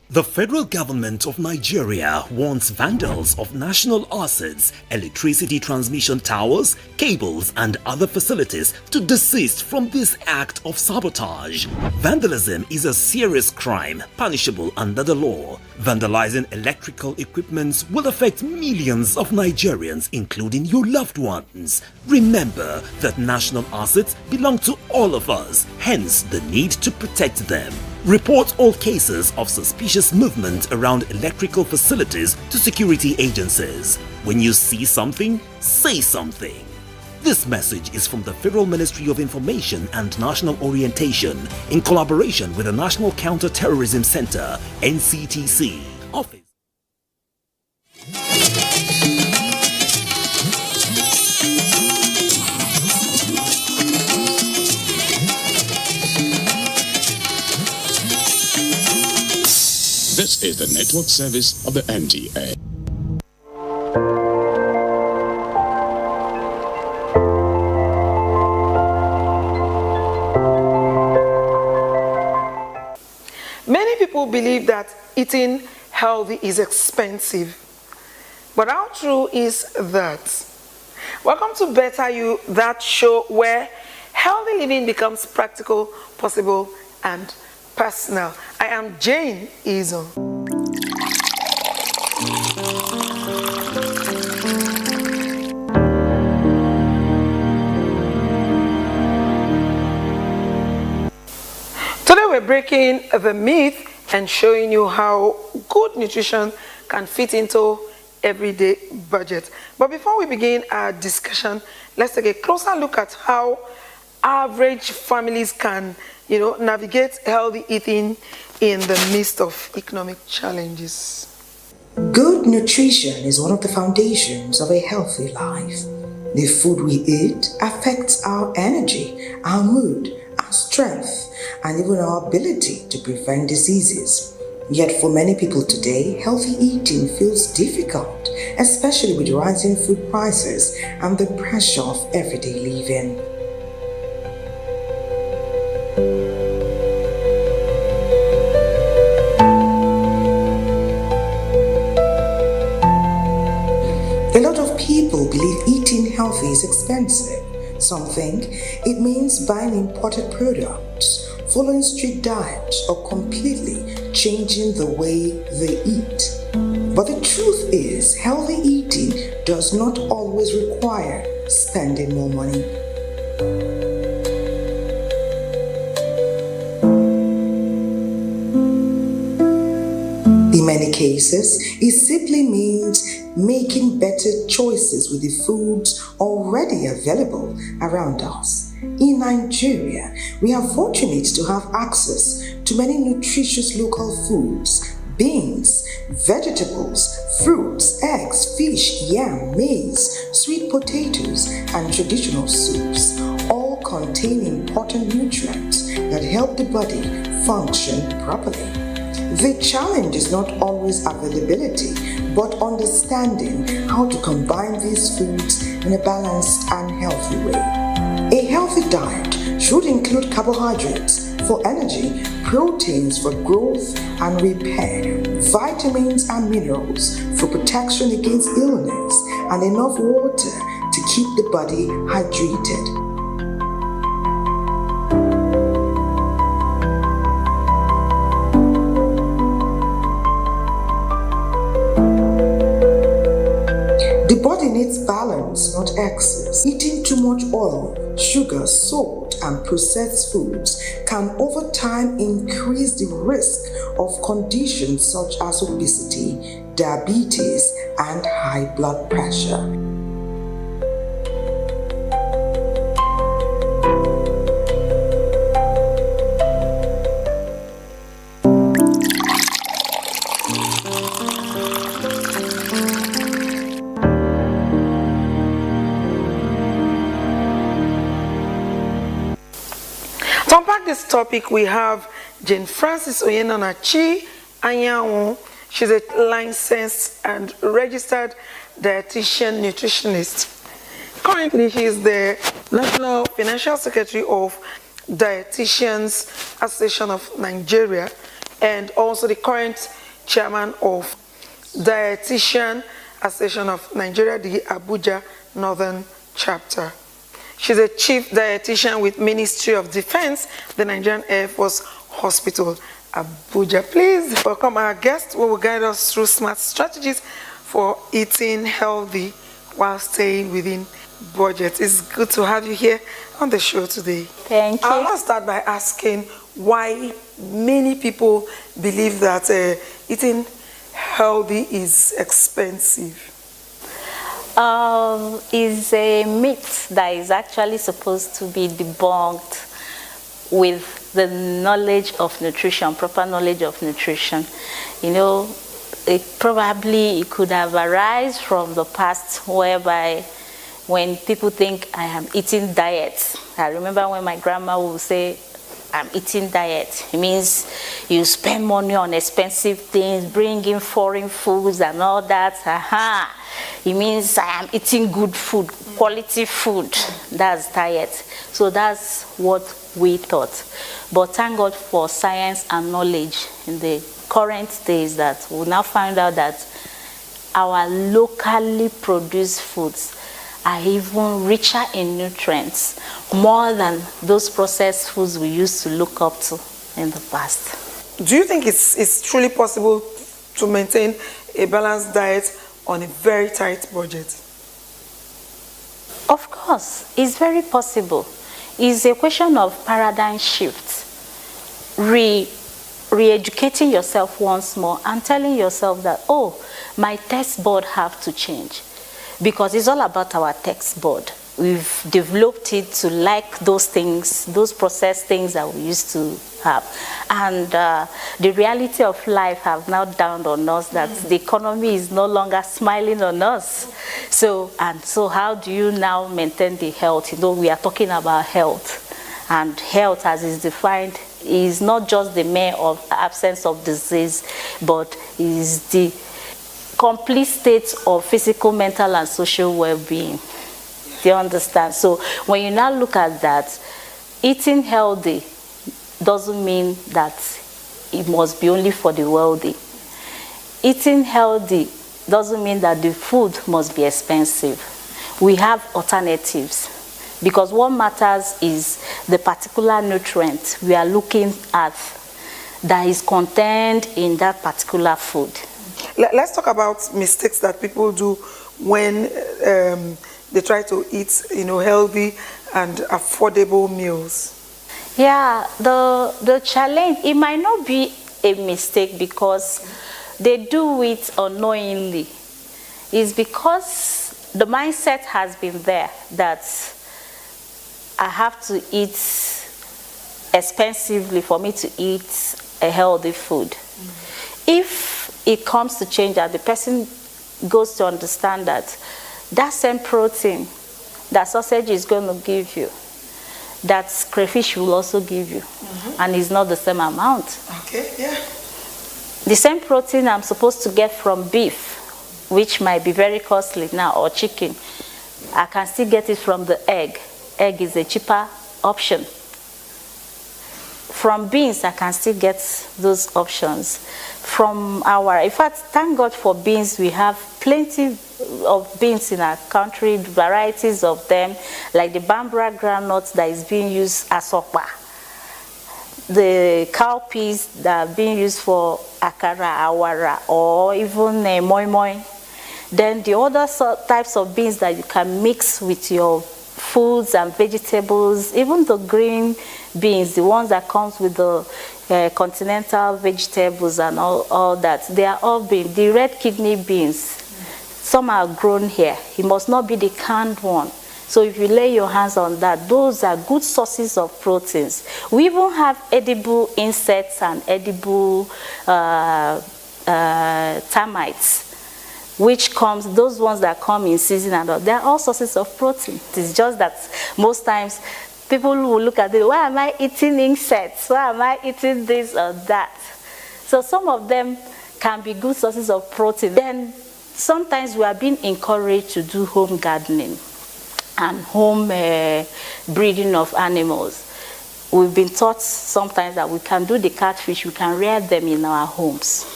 The federal government of Nigeria warns vandals of national assets, electricity transmission towers, cables, and other facilities to desist from this act of sabotage. Vandalism is a serious crime punishable under the law. Vandalizing electrical equipment will affect millions of Nigerians, including your loved ones. Remember that national assets belong to all of us, hence the need to protect them. Report all cases of suspicious movement around electrical facilities to security agencies. When you see something, say something. This message is from the Federal Ministry of Information and National Orientation in collaboration with the National Counter-Terrorism Center, NCTC, Office. This is the network service of the NTA. Many people believe that eating healthy is expensive. But how true is that? Welcome to Better You, that show where healthy living becomes practical, possible, and personal. I am Jane Izo. Today we're breaking the myth and showing you how good nutrition can fit into everyday budget. But before we begin our discussion, let's take a closer look at how average families can navigate healthy eating in the midst of economic challenges. Good nutrition is one of the foundations of a healthy life. The food we eat affects our energy, our mood, our strength, and even our ability to prevent diseases. Yet for many people today, healthy eating feels difficult, especially with rising food prices and the pressure of everyday living. A lot of people believe eating healthy is expensive. Some think it means buying imported products, following strict diets, or completely changing the way they eat. But the truth is, healthy eating does not always require spending more money. In many cases, it simply means making better choices with the foods already available around us. In Nigeria, we are fortunate to have access to many nutritious local foods: beans, vegetables, fruits, eggs, fish, yam, maize, sweet potatoes, and traditional soups, all contain important nutrients that help the body function properly. The challenge is not always availability, but understanding how to combine these foods in a balanced and healthy way. A healthy diet should include carbohydrates for energy, proteins for growth and repair, vitamins and minerals for protection against illness, and enough water to keep the body hydrated. The body needs balance, not excess. Eating too much oil, sugar, salt, and processed foods can over time increase the risk of conditions such as obesity, diabetes, and high blood pressure. To unpack this topic, we have Jane Francis Oyenanachi Anyanwu. She's a licensed and registered dietitian nutritionist. Currently, she is the National Financial Secretary of Dietitians Association of Nigeria and also the current chairman of Dietitian Association of Nigeria, the Abuja Northern Chapter. She's a chief dietitian with Ministry of Defense, the Nigerian Air Force Hospital, Abuja. Please welcome our guest who will guide us through smart strategies for eating healthy while staying within budget. It's good to have you here on the show today. Thank you. I want to start by asking why many people believe that eating healthy is expensive. Is a myth that is actually supposed to be debunked with the knowledge of nutrition, proper knowledge of nutrition. You know, it could have arisen from the past whereby when people think I am eating diet. I remember when my grandma would say, I'm eating diet. It means you spend money on expensive things, bring in foreign foods and all that. It means I am eating good food, quality food. That's diet. So that's what we thought. But thank God for science and knowledge in the current days that we now find out that our locally produced foods are even richer in nutrients, more than those processed foods we used to look up to in the past. Do you think it's truly possible to maintain a balanced diet on a very tight budget? Of course, it's very possible. It's a question of paradigm shift. Re-educating yourself once more and telling yourself that, oh, my taste bud have to change. Because it's all about our taste bud. We've developed it to like those things, those processed things that we used to have. And the reality of life have now dawned on us that the economy is no longer smiling on us. So how do you now maintain the health? You know, we are talking about health. And health, as is defined, is not just the mere absence of disease, but is the complete state of physical, mental, and social well-being. Do you understand? So when you now look at that, eating healthy doesn't mean that it must be only for the wealthy. Eating healthy doesn't mean that the food must be expensive. We have alternatives, because what matters is the particular nutrient we are looking at that is contained in that particular food. Let's talk about mistakes that people do when they try to eat, healthy and affordable meals. Yeah, the challenge, it might not be a mistake because they do it unknowingly. It's because the mindset has been there that I have to eat expensively for me to eat a healthy food. If it comes to change that, the person goes to understand that that same protein that sausage is going to give you, that crayfish will also give you, and it's not the same amount. Okay, yeah. The same protein I'm supposed to get from beef, which might be very costly now, or chicken, I can still get it from the egg. Egg is a cheaper option. From beans, I can still get those options. In fact, thank God for beans. We have plenty of beans in our country, varieties of them, like the Bambara groundnuts that is being used as okpa, the cowpeas that are being used for akara, awara, or even moi moi. Then the other types of beans that you can mix with your foods and vegetables, even the green beans, the ones that comes with the continental vegetables and all that, they are all beans. The red kidney beans, some are grown here. It must not be the canned one. So if you lay your hands on that, those are good sources of proteins. We even have edible insects and edible termites, which comes, those ones that come in season and all, they're all sources of protein. It's just that most times people will look at it, why am I eating insects? Why am I eating this or that? So some of them can be good sources of protein. Then sometimes we are being encouraged to do home gardening and home breeding of animals. We've been taught sometimes that we can do the catfish, we can rear them in our homes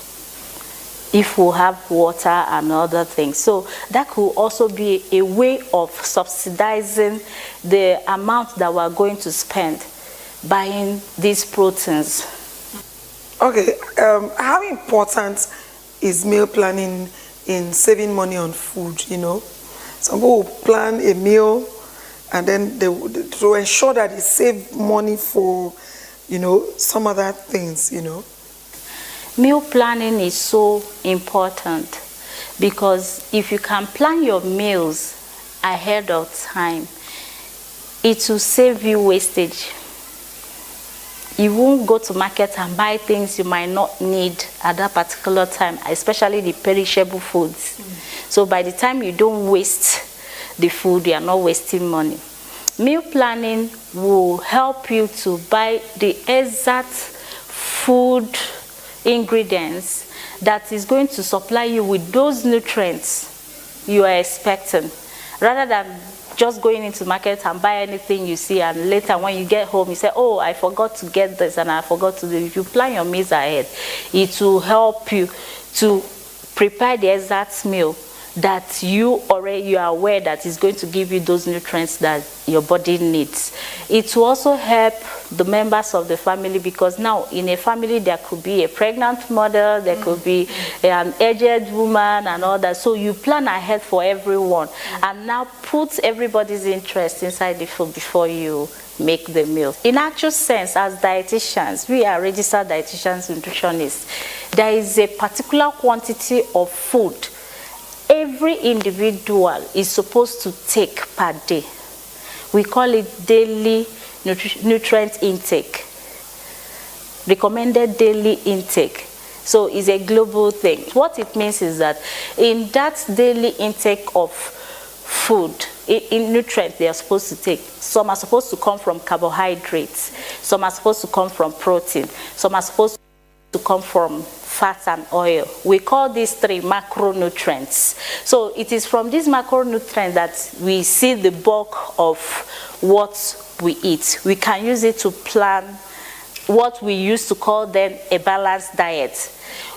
if we have water and other things. So that could also be a way of subsidizing the amount that we're going to spend buying these proteins. Okay, how important is meal planning in saving money on food, you know? Some people will plan a meal and then to ensure that they save money for, you know, some other things, you know. Meal planning is so important because if you can plan your meals ahead of time, it will save you wastage. You won't go to market and buy things you might not need at that particular time, especially the perishable foods. So by the time you don't waste the food, you are not wasting money. Meal planning will help you to buy the exact food ingredients that is going to supply you with those nutrients you are expecting, rather than just going into market and buy anything you see and later when you get home you say, oh, I forgot to get this and I forgot to do it. If you plan your meals ahead, it will help you to prepare the exact meal that you are aware that is going to give you those nutrients that your body needs. It will also help the members of the family, because now in a family there could be a pregnant mother, there could be an aged woman and all that. So you plan ahead for everyone and now put everybody's interest inside the food before you make the meal. In actual sense, as dietitians, we are registered dietitians, nutritionists, there is a particular quantity of food every individual is supposed to take per day. We call it daily nutrient intake, recommended daily intake. So it's a global thing. What it means is that in that daily intake of food, in nutrients they are supposed to take, some are supposed to come from carbohydrates, some are supposed to come from protein, some are supposed to come from fat and oil. We call these three macronutrients. So it is from these macronutrients that we see the bulk of what we eat. We can use it to plan what we used to call then a balanced diet,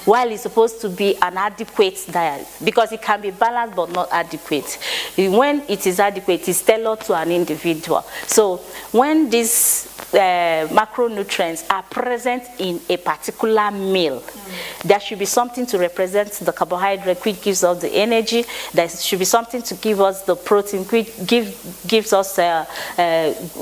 while it's supposed to be an adequate diet, because it can be balanced but not adequate. When it is adequate, it's tailored to an individual. So when these macronutrients are present in a particular meal, there should be something to represent the carbohydrate, which gives us the energy. There should be something to give us the protein, which gives us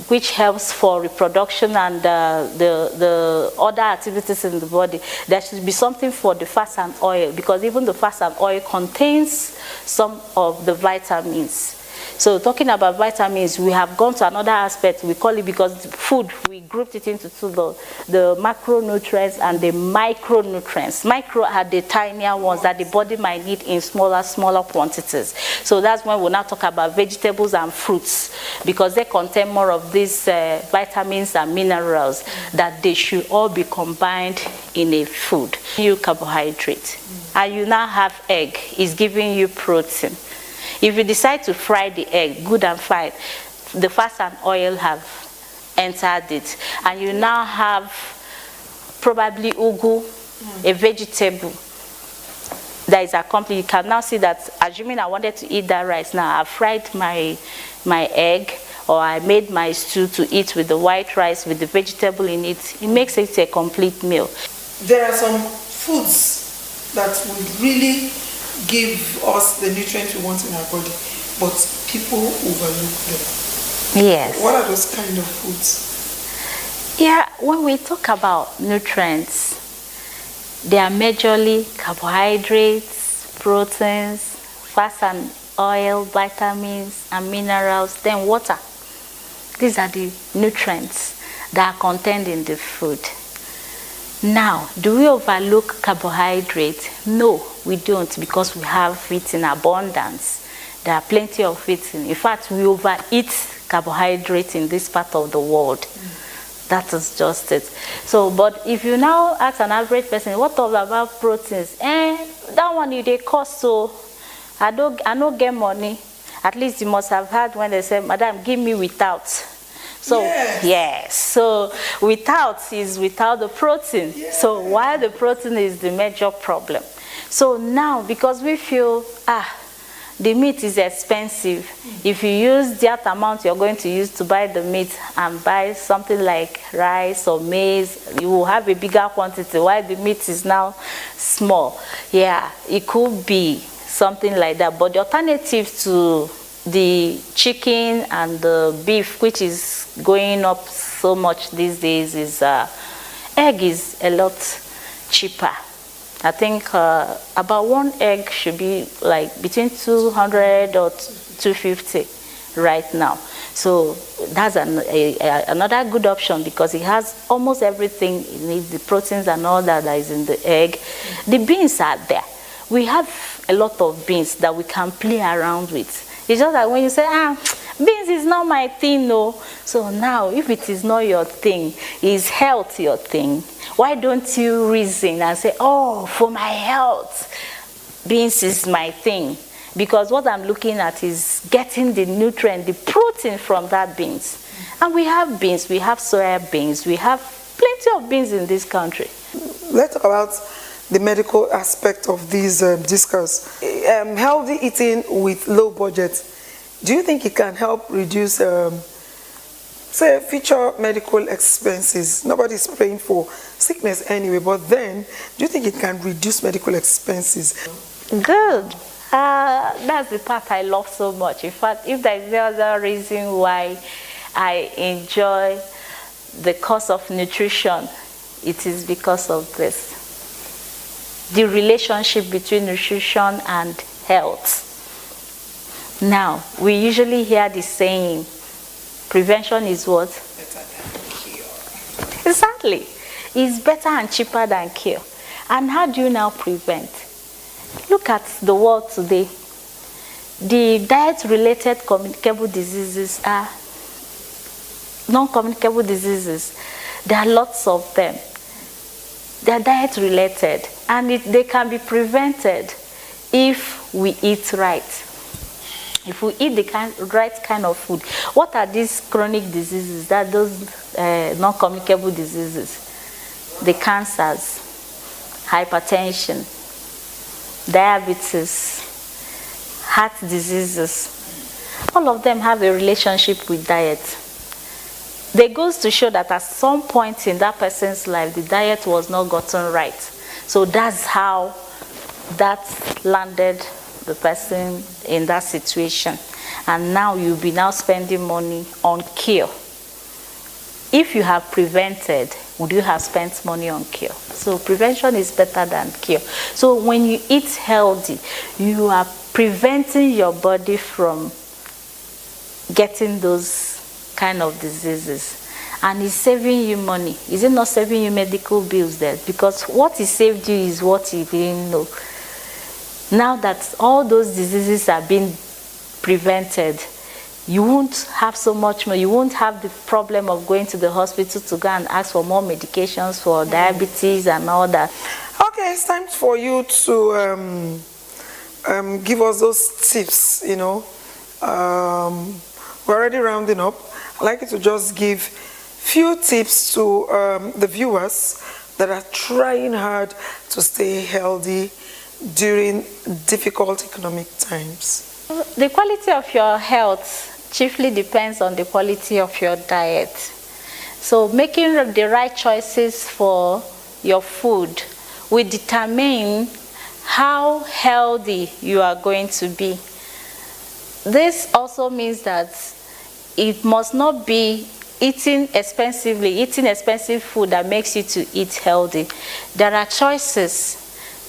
which helps for reproduction and the other activities in the body. There should be something for the fat and oil, because even the fat and oil contains some of the vitamins. So talking about vitamins, we have gone to another aspect. We call it, because food, we grouped it into two, the macronutrients and the micronutrients. Micro are the tinier ones that the body might need in smaller quantities. So that's when we now talk about vegetables and fruits, because they contain more of these vitamins and minerals that they should all be combined in a food. You carbohydrate, and you now have egg, is giving you protein. If you decide to fry the egg, good and fine, the fat and oil have entered it, and you now have probably ugu, a vegetable that is accompanied. You can now see that, assuming I wanted to eat that rice now, I fried my egg, or I made my stew to eat with the white rice with the vegetable in it. It makes it a complete meal. There are some foods that would really give us the nutrients we want in our body, but people overlook them. Yes. What are those kind of foods? Yeah, when we talk about nutrients, they are majorly carbohydrates, proteins, fats and oil, vitamins and minerals, then water. These are the nutrients that are contained in the food. Now, do we overlook carbohydrates? No, we don't, because we have it in abundance. There are plenty of it. In fact, we overeat carbohydrates in this part of the world. That is just it. So, but if you now ask an average person, what about proteins? That one they cost, so I don't get money. At least you must have heard when they say, Madam, give me without. So yes, so without is without the protein. So why the protein is the major problem. So now, because we feel the meat is expensive, if you use that amount you're going to use to buy the meat and buy something like rice or maize, you will have a bigger quantity while the meat is now small. Yeah, it could be something like that. But the alternative to the chicken and the beef, which is going up so much these days, is egg is a lot cheaper. I think about one egg should be like between 200 or 250 right now. So that's another good option, because it has almost everything it needs, the proteins and all that is in the egg. The beans are there. We have a lot of beans that we can play around with. It's just that when you say, beans is not my thing, no. So now, if it is not your thing, is health your thing? Why don't you reason and say, oh, for my health, beans is my thing? Because what I'm looking at is getting the nutrient, the protein from that beans. And we have beans, we have soya beans, we have plenty of beans in this country. Let's talk about the medical aspect of these discuss. Healthy eating with low budget. Do you think it can help reduce, say, future medical expenses? Nobody's praying for sickness anyway, but then, do you think it can reduce medical expenses? Good. That's the part I love so much. In fact, if there's no other reason why I enjoy the course of nutrition, it is because of this. The relationship between nutrition and health. Now, we usually hear the saying, prevention is what? Better than cure. Exactly. It's better and cheaper than cure. And how do you now prevent? Look at the world today. The diet-related communicable diseases are non-communicable diseases. There are lots of them. They are diet-related, and they can be prevented if we eat right. If we eat the right kind of food. What are these chronic diseases? That those non-communicable diseases? The cancers, hypertension, diabetes, heart diseases. All of them have a relationship with diet. They goes to show that at some point in that person's life, the diet was not gotten right. So that's how that landed the person in that situation. And now you'll be now spending money on cure. If you have prevented, would you have spent money on cure? So prevention is better than cure. So when you eat healthy, you are preventing your body from getting those kind of diseases, and it's saving you money. Is it not saving you medical bills there? Because what it saved you is what you didn't know. Now that all those diseases are being prevented, you won't have so much more. You won't have the problem of going to the hospital to go and ask for more medications for diabetes and all that. Okay, it's time for you to give us those tips, you know. We're already rounding up. I'd like you to just give few tips to the viewers that are trying hard to stay healthy during difficult economic times. The quality of your health chiefly depends on the quality of your diet. So making the right choices for your food will determine how healthy you are going to be. This also means that it must not be eating expensive food that makes you to eat healthy. There are choices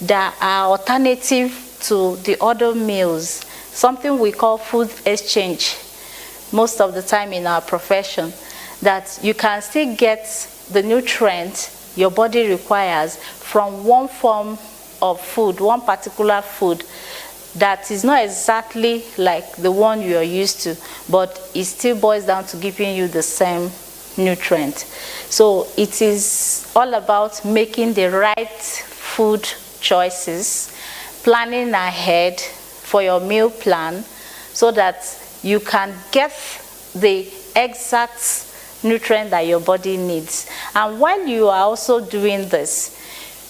that are alternative to the other meals, something we call food exchange most of the time in our profession, that you can still get the nutrients your body requires from one form of food, one particular food that is not exactly like the one you are used to, but it still boils down to giving you the same nutrient. So it is all about making the right food choices, planning ahead for your meal plan so that you can get the exact nutrient that your body needs. And while you are also doing this,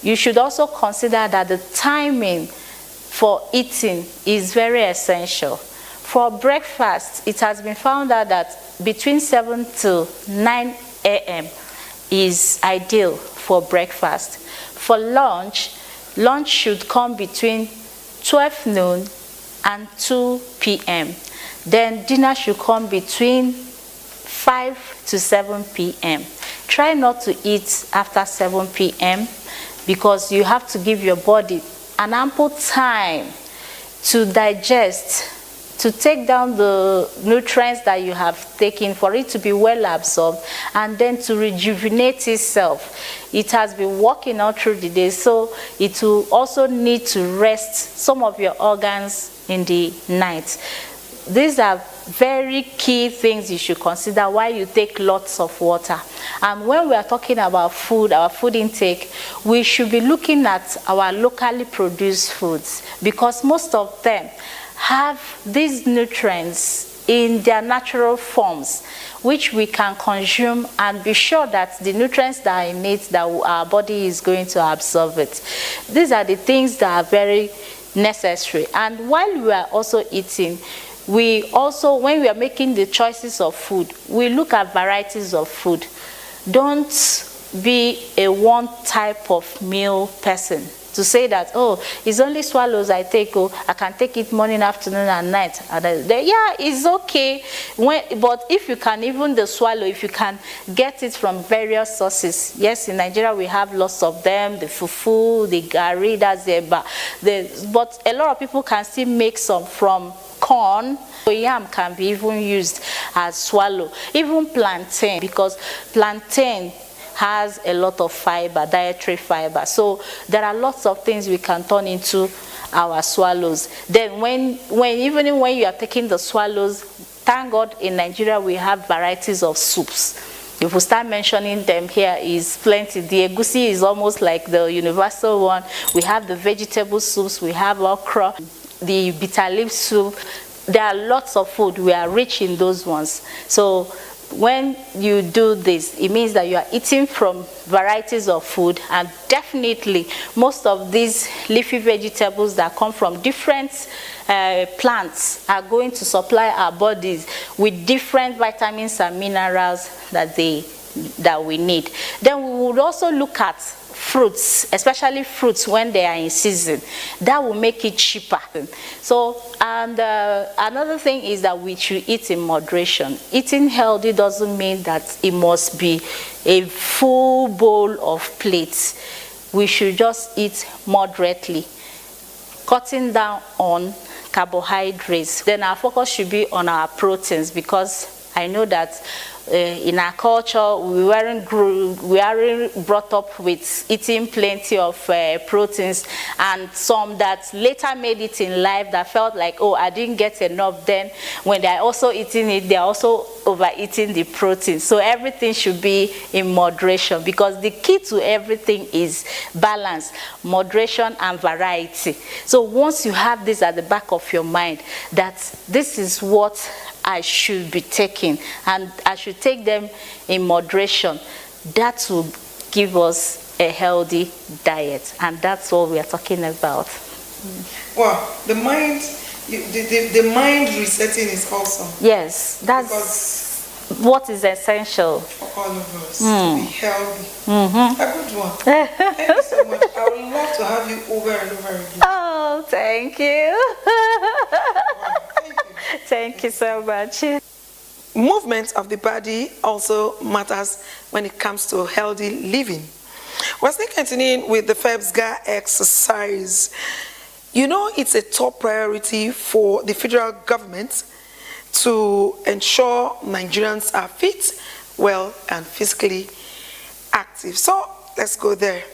you should also consider that the timing for eating is very essential. For breakfast, it has been found out that between 7 to 9 a.m. is ideal for breakfast. For lunch, lunch should come between 12 noon and 2 p.m. Then dinner should come between 5 to 7 p.m. Try not to eat after 7 p.m. because you have to give your body an ample time to digest, to take down the nutrients that you have taken, for it to be well absorbed, and then to rejuvenate itself. It has been working all through the day, so it will also need to rest some of your organs in the night. These are very key things you should consider while you take lots of water. And when we are talking about food, our food intake, we should be looking at our locally produced foods, because most of them have these nutrients in their natural forms, which we can consume and be sure that the nutrients that are in it, that our body is going to absorb it. These are the things that are very necessary. And while we are also eating, we also, when we are making the choices of food, we look at varieties of food. Don't be a one type of meal person to say that, oh, it's only swallows I take, oh, I can take it morning, afternoon, and night. And yeah, it's okay. But if you can, even the swallow, if you can get it from various sources. Yes, in Nigeria we have lots of them, the fufu, the gari, that's the but a lot of people can still make some from corn. Yam can be even used as swallow. Even plantain, because plantain has a lot of fiber, dietary fiber. So there are lots of things we can turn into our swallows. Then even when you are taking the swallows, thank God in Nigeria we have varieties of soups. If we start mentioning them, here is plenty. The egusi is almost like the universal one. We have the vegetable soups, we have okra, the bitter leaf soup. There are lots of food. We are rich in those ones. So when you do this, it means that you are eating from varieties of food, and definitely most of these leafy vegetables that come from different plants are going to supply our bodies with different vitamins and minerals that we need. Then we would also look at fruits, especially fruits when they are in season. That will make it cheaper. So, and another thing is that we should eat in moderation. Eating healthy doesn't mean that it must be a full bowl of plates. We should just eat moderately, cutting down on carbohydrates. Then our focus should be on our proteins, because I know that in our culture, we weren't brought up with eating plenty of proteins, and some that later made it in life that felt like, oh, I didn't get enough. Then when they're also eating it, they're also overeating the protein. So everything should be in moderation, because the key to everything is balance, moderation, and variety. So once you have this at the back of your mind, that this is what I should be taking, and I should take them in moderation, that will give us a healthy diet, and that's what we are talking about. Well, the mind resetting is awesome. Yes, that's what is essential for all of us to be healthy. Mm-hmm. A good one. Thank you so much. I would love to have you over and over again. Oh, thank you. Thank you so much. Movement of the body also matters when it comes to healthy living. We're still continuing with the FEBSGA exercise. You know, it's a top priority for the federal government to ensure Nigerians are fit, well, and physically active. So let's go there.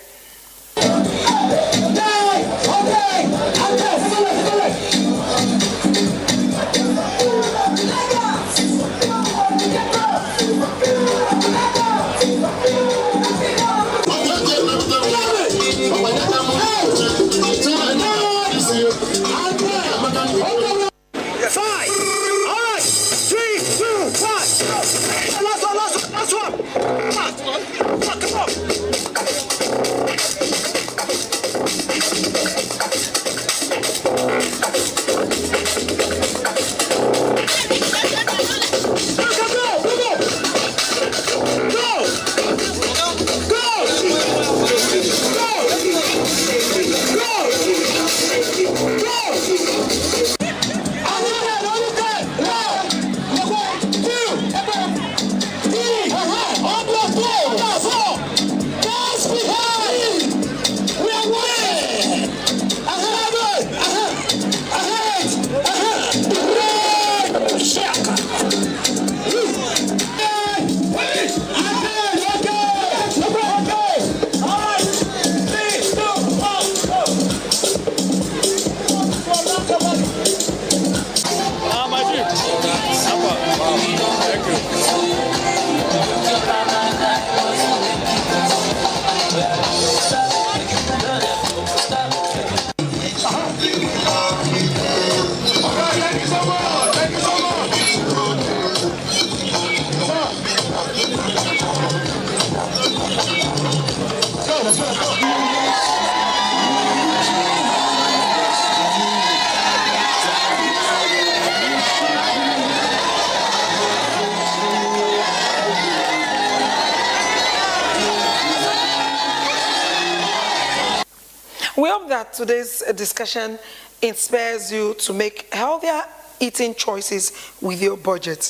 We hope that today's discussion inspires you to make healthier eating choices with your budget.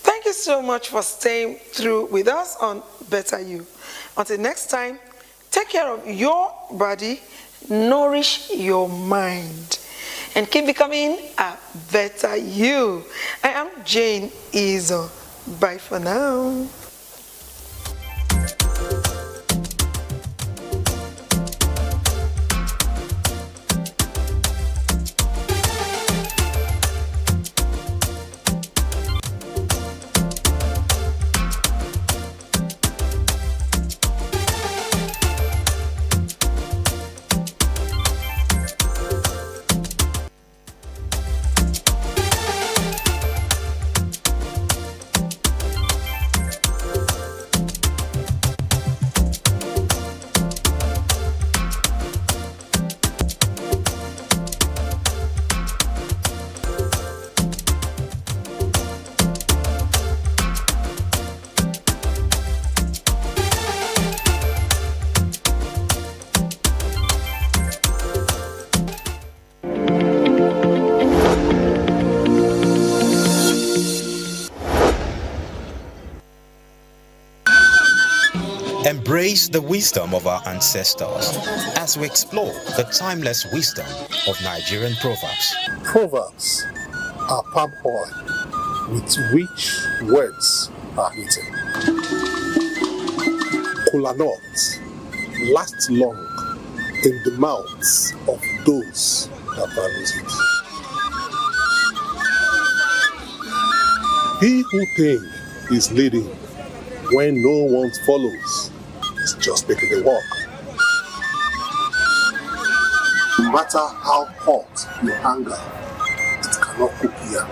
Thank you so much for staying through with us on Better You. Until next time, take care of your body, nourish your mind, and keep becoming a better you. I am Jane Izo. Bye for now. Embrace the wisdom of our ancestors as we explore the timeless wisdom of Nigerian proverbs. Proverbs are palm oil with which words are written. Kola nuts last long in the mouths of those that values it. He who thinks is leading when no one follows is just making the walk. No matter how hot your anger, it cannot cook here.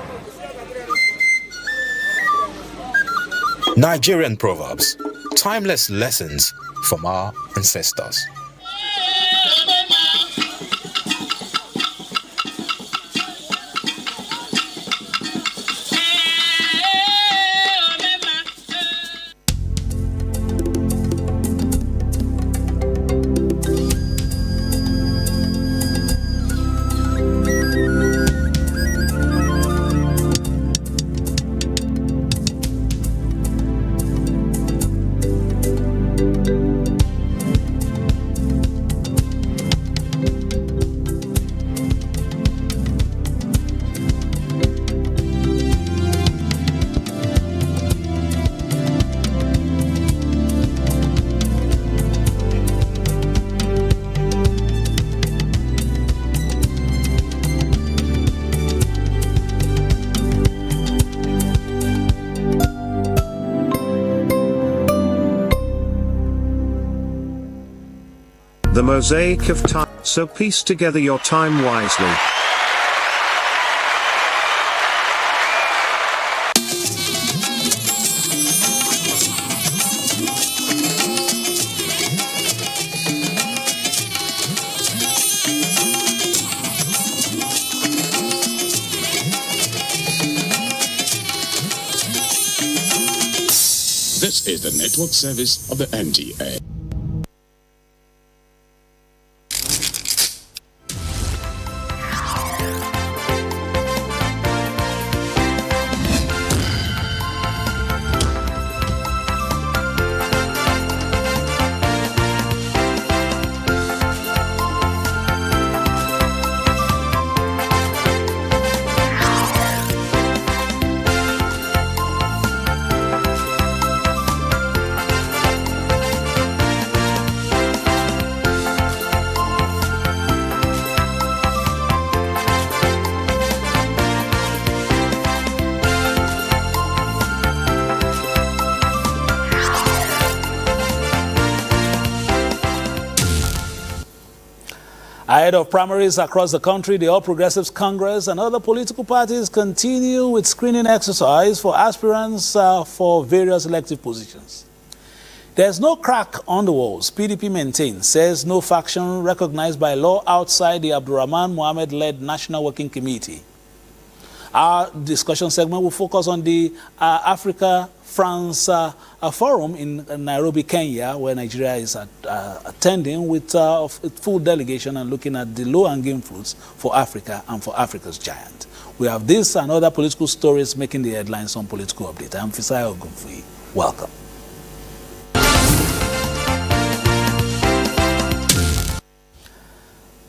Nigerian proverbs, timeless lessons from our ancestors. mosaic of time, so piece together your time wisely. This is the network service of the NTA. Ahead of primaries across the country, the All Progressives Congress and other political parties continue with screening exercise for aspirants for various elective positions. There's no crack on the walls, PDP maintains, says no faction recognized by law outside the Abdurrahman Mohammed-led National Working Committee. Our discussion segment will focus on the Africa-France Forum in Nairobi, Kenya, where Nigeria is attending with a full delegation and looking at the low-hanging fruits for Africa and for Africa's giant. We have this and other political stories making the headlines on Political Update. I'm Fisai Ogunfui. Welcome.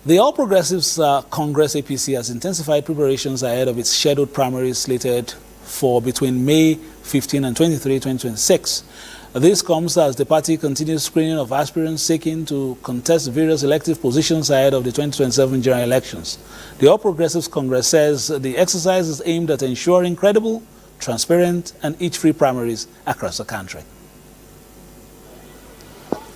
The All Progressives Congress APC has intensified preparations ahead of its scheduled primaries slated for between May 15 and 23, 2026. This comes as the party continues screening of aspirants seeking to contest various elective positions ahead of the 2027 general elections. The All Progressives Congress says the exercise is aimed at ensuring credible, transparent, and itch-free primaries across the country.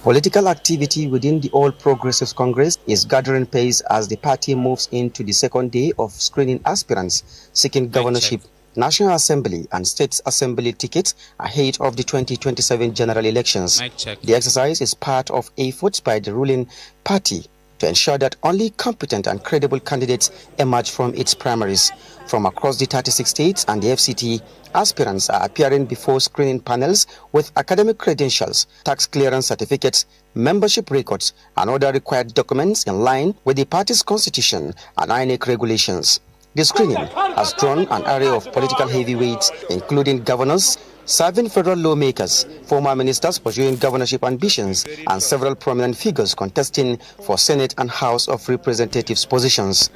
Political activity within the All Progressives Congress is gathering pace as the party moves into the second day of screening aspirants seeking governorship, National Assembly and State Assembly tickets ahead of the 2027 general elections. The exercise is part of efforts by the ruling party to ensure that only competent and credible candidates emerge from its primaries. From across the 36 states and the FCT, aspirants are appearing before screening panels with academic credentials, tax clearance certificates, membership records, and other required documents in line with the party's constitution and INEC regulations. The screening has drawn an array of political heavyweights, including governors, serving federal lawmakers, former ministers pursuing governorship ambitions, and several prominent figures contesting for Senate and House of Representatives positions.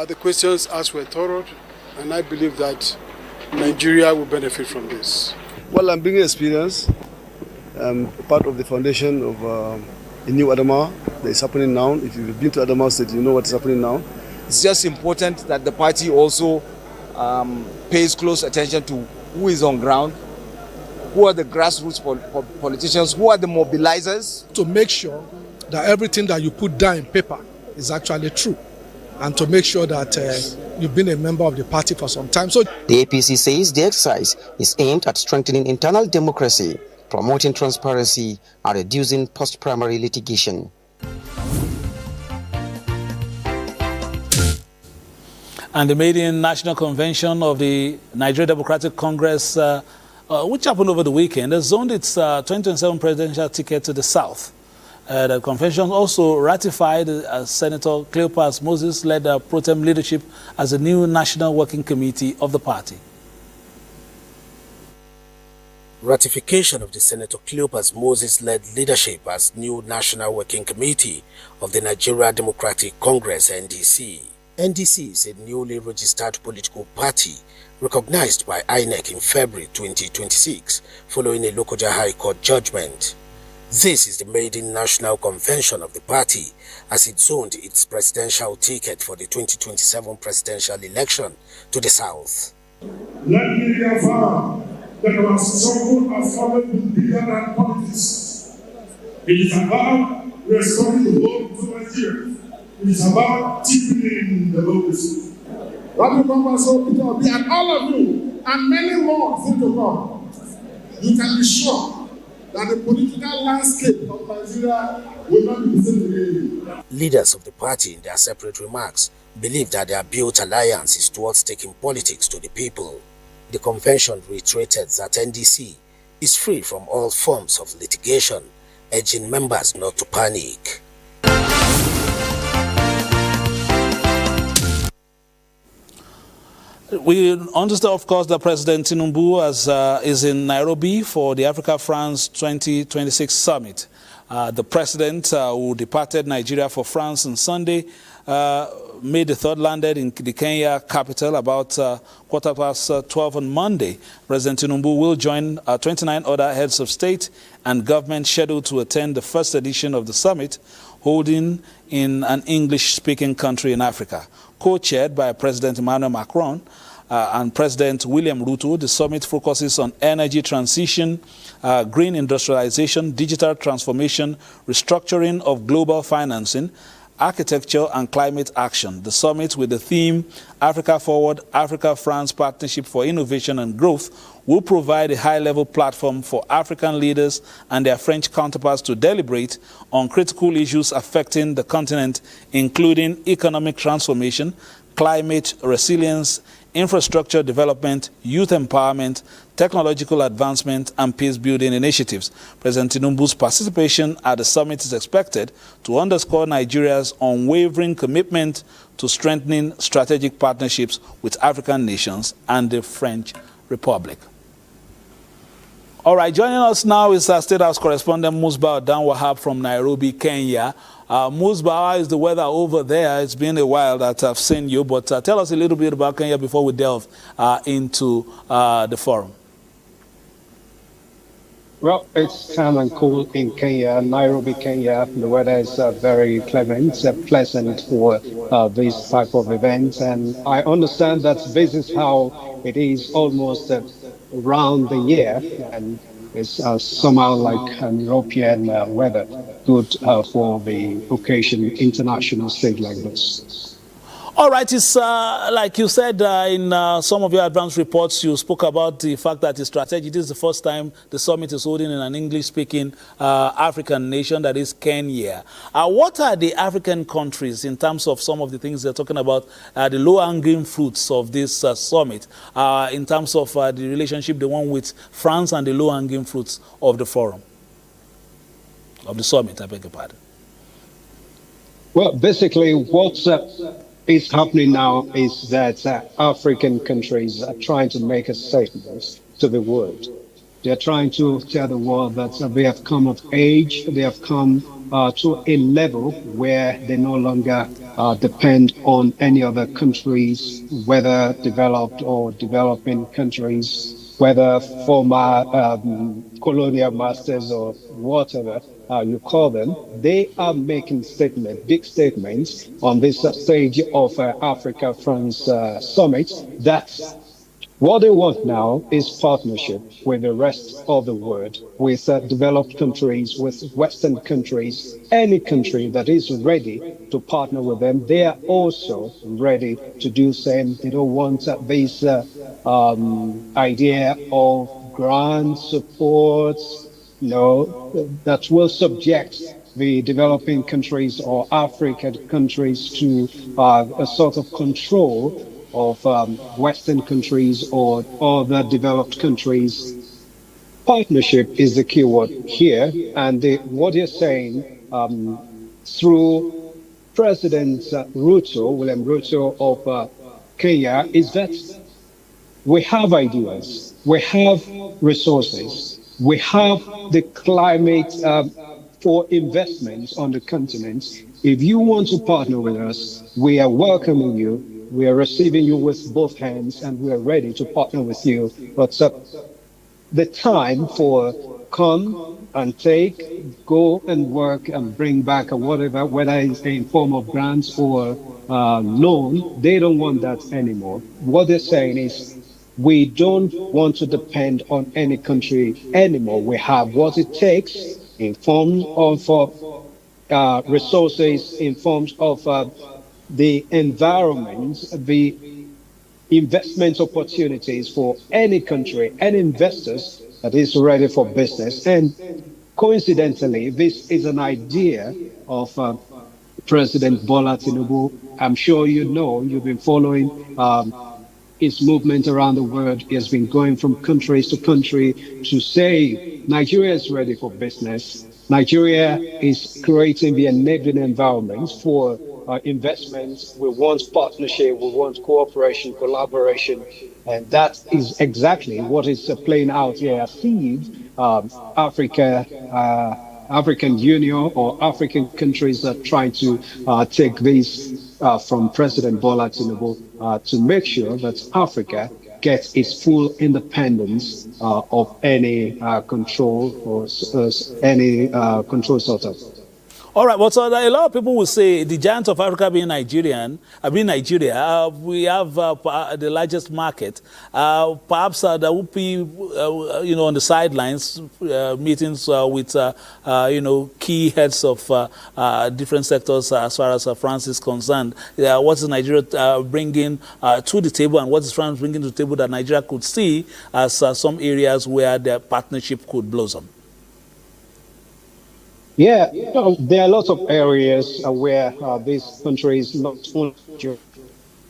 The questions asked were thorough, and I believe that Nigeria will benefit from this. Well, I'm bringing experience. Part of the foundation of the new Adamawa that is happening now. If you've been to Adamawa State, you know what's happening now. It's just important that the party also pays close attention to who is on ground, who are the grassroots politicians, who are the mobilizers. To make sure that everything that you put down in paper is actually true, and to make sure that you've been a member of the party for some time. So the APC says the exercise is aimed at strengthening internal democracy, promoting transparency, and reducing post-primary litigation. And the maiden national convention of the Nigerian Democratic Congress, which happened over the weekend, has zoned its 2027 presidential ticket to the south. The convention also ratified Senator Cleopas Moses-led pro tem leadership as the new National Working Committee of the party. Ratification of the Senator Cleopas Moses-led leadership as new National Working Committee of the Nigeria Democratic Congress, NDC. NDC is a newly registered political party recognized by INEC in February 2026 following a Lokoja High Court judgment. This is the maiden national convention of the party as it zoned its presidential ticket for the 2027 presidential election to the south. Let me reaffirm that our struggle has always been bigger than politics. It is about restoring the hope to Nigeria. It is about deepening democracy. Rabbi Congress, and all of you, and many more still to come, you can be sure that the political landscape of Nigeria will not be the same again. Leaders of the party, in their separate remarks, believe that their built alliance is towards taking politics to the people. The convention reiterated that NDC is free from all forms of litigation, urging members not to panic. We understand, of course, that President Tinubu is in Nairobi for the Africa-France 2026 summit. The president, who departed Nigeria for France on Sunday, May the 3rd, landed in the Kenya capital about 12:15 on Monday. President Tinubu will join 29 other heads of state and government scheduled to attend the first edition of the summit, holding in an English-speaking country in Africa. Co-chaired by President Emmanuel Macron and President William Ruto, the summit focuses on energy transition, green industrialization, digital transformation, restructuring of global financing, architecture and climate action. The summit, with the theme Africa Forward, Africa-France Partnership for Innovation and Growth, will provide a high-level platform for African leaders and their French counterparts to deliberate on critical issues affecting the continent, including economic transformation, climate resilience, infrastructure development, youth empowerment, technological advancement, and peace-building initiatives. President Tinubu's participation at the summit is expected to underscore Nigeria's unwavering commitment to strengthening strategic partnerships with African nations and the French Republic. All right, joining us now is our State House correspondent Musba Odanwahab from Nairobi, Kenya. Musba, how is the weather over there? It's been a while that I've seen you, but tell us a little bit about Kenya before we delve into the forum. Well, it's calm and cool in Kenya, Nairobi, Kenya. The weather is very clement, pleasant for this type of event. And I understand that this is how it is almost around the year. And it's somehow like an European weather, good for the occasion, international stage like this. All right, it's like you said in some of your advance reports, you spoke about the fact that the strategy, this is the first time the summit is holding in an English-speaking African nation, that is Kenya. What are the African countries, in terms of some of the things they're talking about, the low-hanging fruits of this summit, in terms of the relationship, the one with France, and the low-hanging fruits of the forum, of the summit, I beg your pardon? Well, basically, what's is happening now is that African countries are trying to make a statement to the world. They're trying to tell the world that they have come of age, they have come to a level where they no longer depend on any other countries, whether developed or developing countries, whether former colonial masters or whatever you call them. They are making statements, big statements on this stage of Africa-France summit that what they want now is partnership with the rest of the world, with developed countries, with Western countries. Any country that is ready to partner with them, they are also ready to do same. They don't want this idea of grand support, that will subject the developing countries or African countries to a sort of control of Western countries or other developed countries. Partnership is the key word here, and what you're saying through President William Ruto of Kenya, is that we have ideas, we have resources, we have the climate for investments on the continent. If you want to partner with us, we are welcoming you. We are receiving you with both hands, and we are ready to partner with you. But the time for come and take, go and work and bring back or whatever, whether it's in form of grants or loan, they don't want that anymore. What they're saying is, we don't want to depend on any country anymore. We have what it takes in form of resources in forms of the environment, the investment opportunities for any country, any investors that is ready for business. And coincidentally, this is an idea of President Bola Tinubu. I'm sure you know, you've been following his movement around the world. He has been going from country to country to say Nigeria is ready for business. Nigeria is creating the enabling environment for investments. We want partnership, we want cooperation, collaboration, and that is exactly what is playing out here. I see Africa. African Union or African countries are trying to take this from President Bola Tinubu to make sure that Africa gets its full independence of any control or any control sort of. All right, well, so a lot of people will say the giant of Africa being Nigeria, we have the largest market. Perhaps there will be, on the sidelines, meetings with, key heads of different sectors as far as France is concerned. What is Nigeria bringing to the table, and what is France bringing to the table that Nigeria could see as some areas where their partnership could blossom? Yeah, there are lots of areas where these countries, not only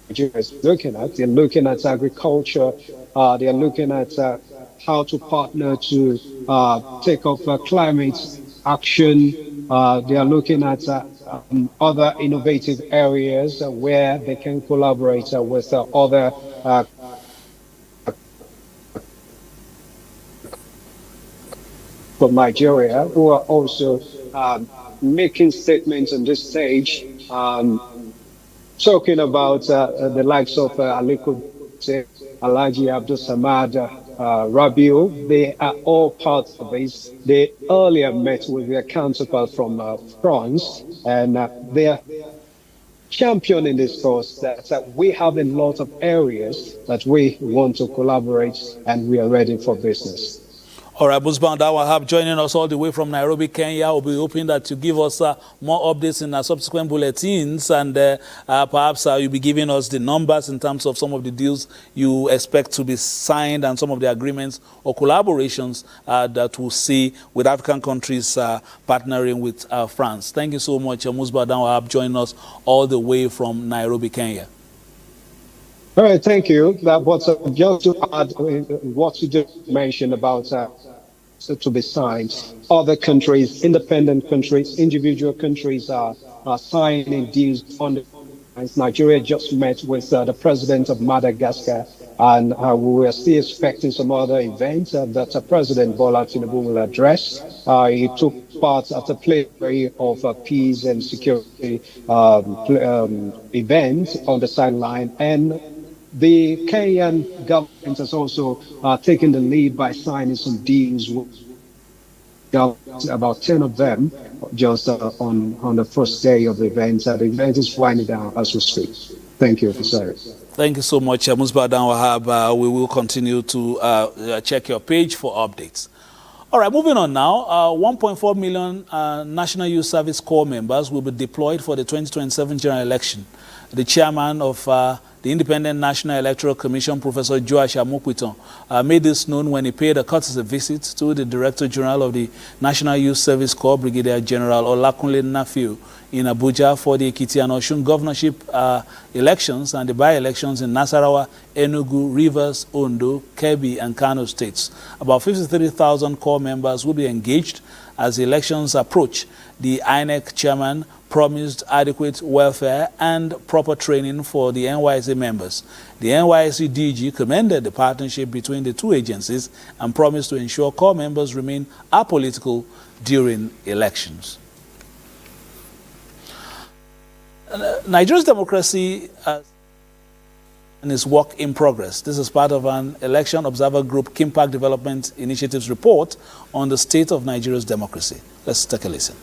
Nigeria, is looking at. They're looking at agriculture. They are looking at how to partner to take up climate action. They are looking at other innovative areas where they can collaborate with other from Nigeria, who are also making statements on this stage, talking about the likes of Aliko, Alhaji Abdul Samad, Rabiu. They are all part of this. They earlier met with their counterpart from France, and they are championing this cause that we have a lot of areas that we want to collaborate, and we are ready for business. All right, Musba Wahab joining us all the way from Nairobi, Kenya. We'll be hoping that you give us more updates in our subsequent bulletins, and perhaps you'll be giving us the numbers in terms of some of the deals you expect to be signed and some of the agreements or collaborations that we'll see with African countries partnering with France. Thank you so much, Musba Wahab, joining us all the way from Nairobi, Kenya. All right, thank you. But just to add what you just mentioned about to be signed, other countries, independent countries, individual countries are signing deals on the. Nigeria just met with the president of Madagascar, and we are still expecting some other events that President Bola Tinubu will address. He took part at a plenary of peace and security event on the sideline, and the Kenyan government has also taken the lead by signing some deals with about 10 of them just on the first day of the event. The event is winding down as we speak. Thank you, sir. Thank you so much, Musba Wahab. We will continue to check your page for updates. All right, moving on now. 1.4 million National Youth Service Corps members will be deployed for the 2027 general election. The chairman of the Independent National Electoral Commission, Professor Joash Amokwiton, made this known when he paid a courtesy visit to the Director General of the National Youth Service Corps, Brigadier General Olakunle Nafiu, in Abuja for the Ekiti and Osun governorship elections and the by-elections in Nasarawa, Enugu, Rivers, Ondo, Kebbi, and Kano states. About 53,000 corps members will be engaged as the elections approach. The INEC chairman promised adequate welfare and proper training for the NYSC members. The NYSC DG commended the partnership between the two agencies and promised to ensure corps members remain apolitical during elections. Nigeria's democracy is work in progress. This is part of an Election Observer Group Kimpact Development Initiatives report on the state of Nigeria's democracy. Let's take a listen.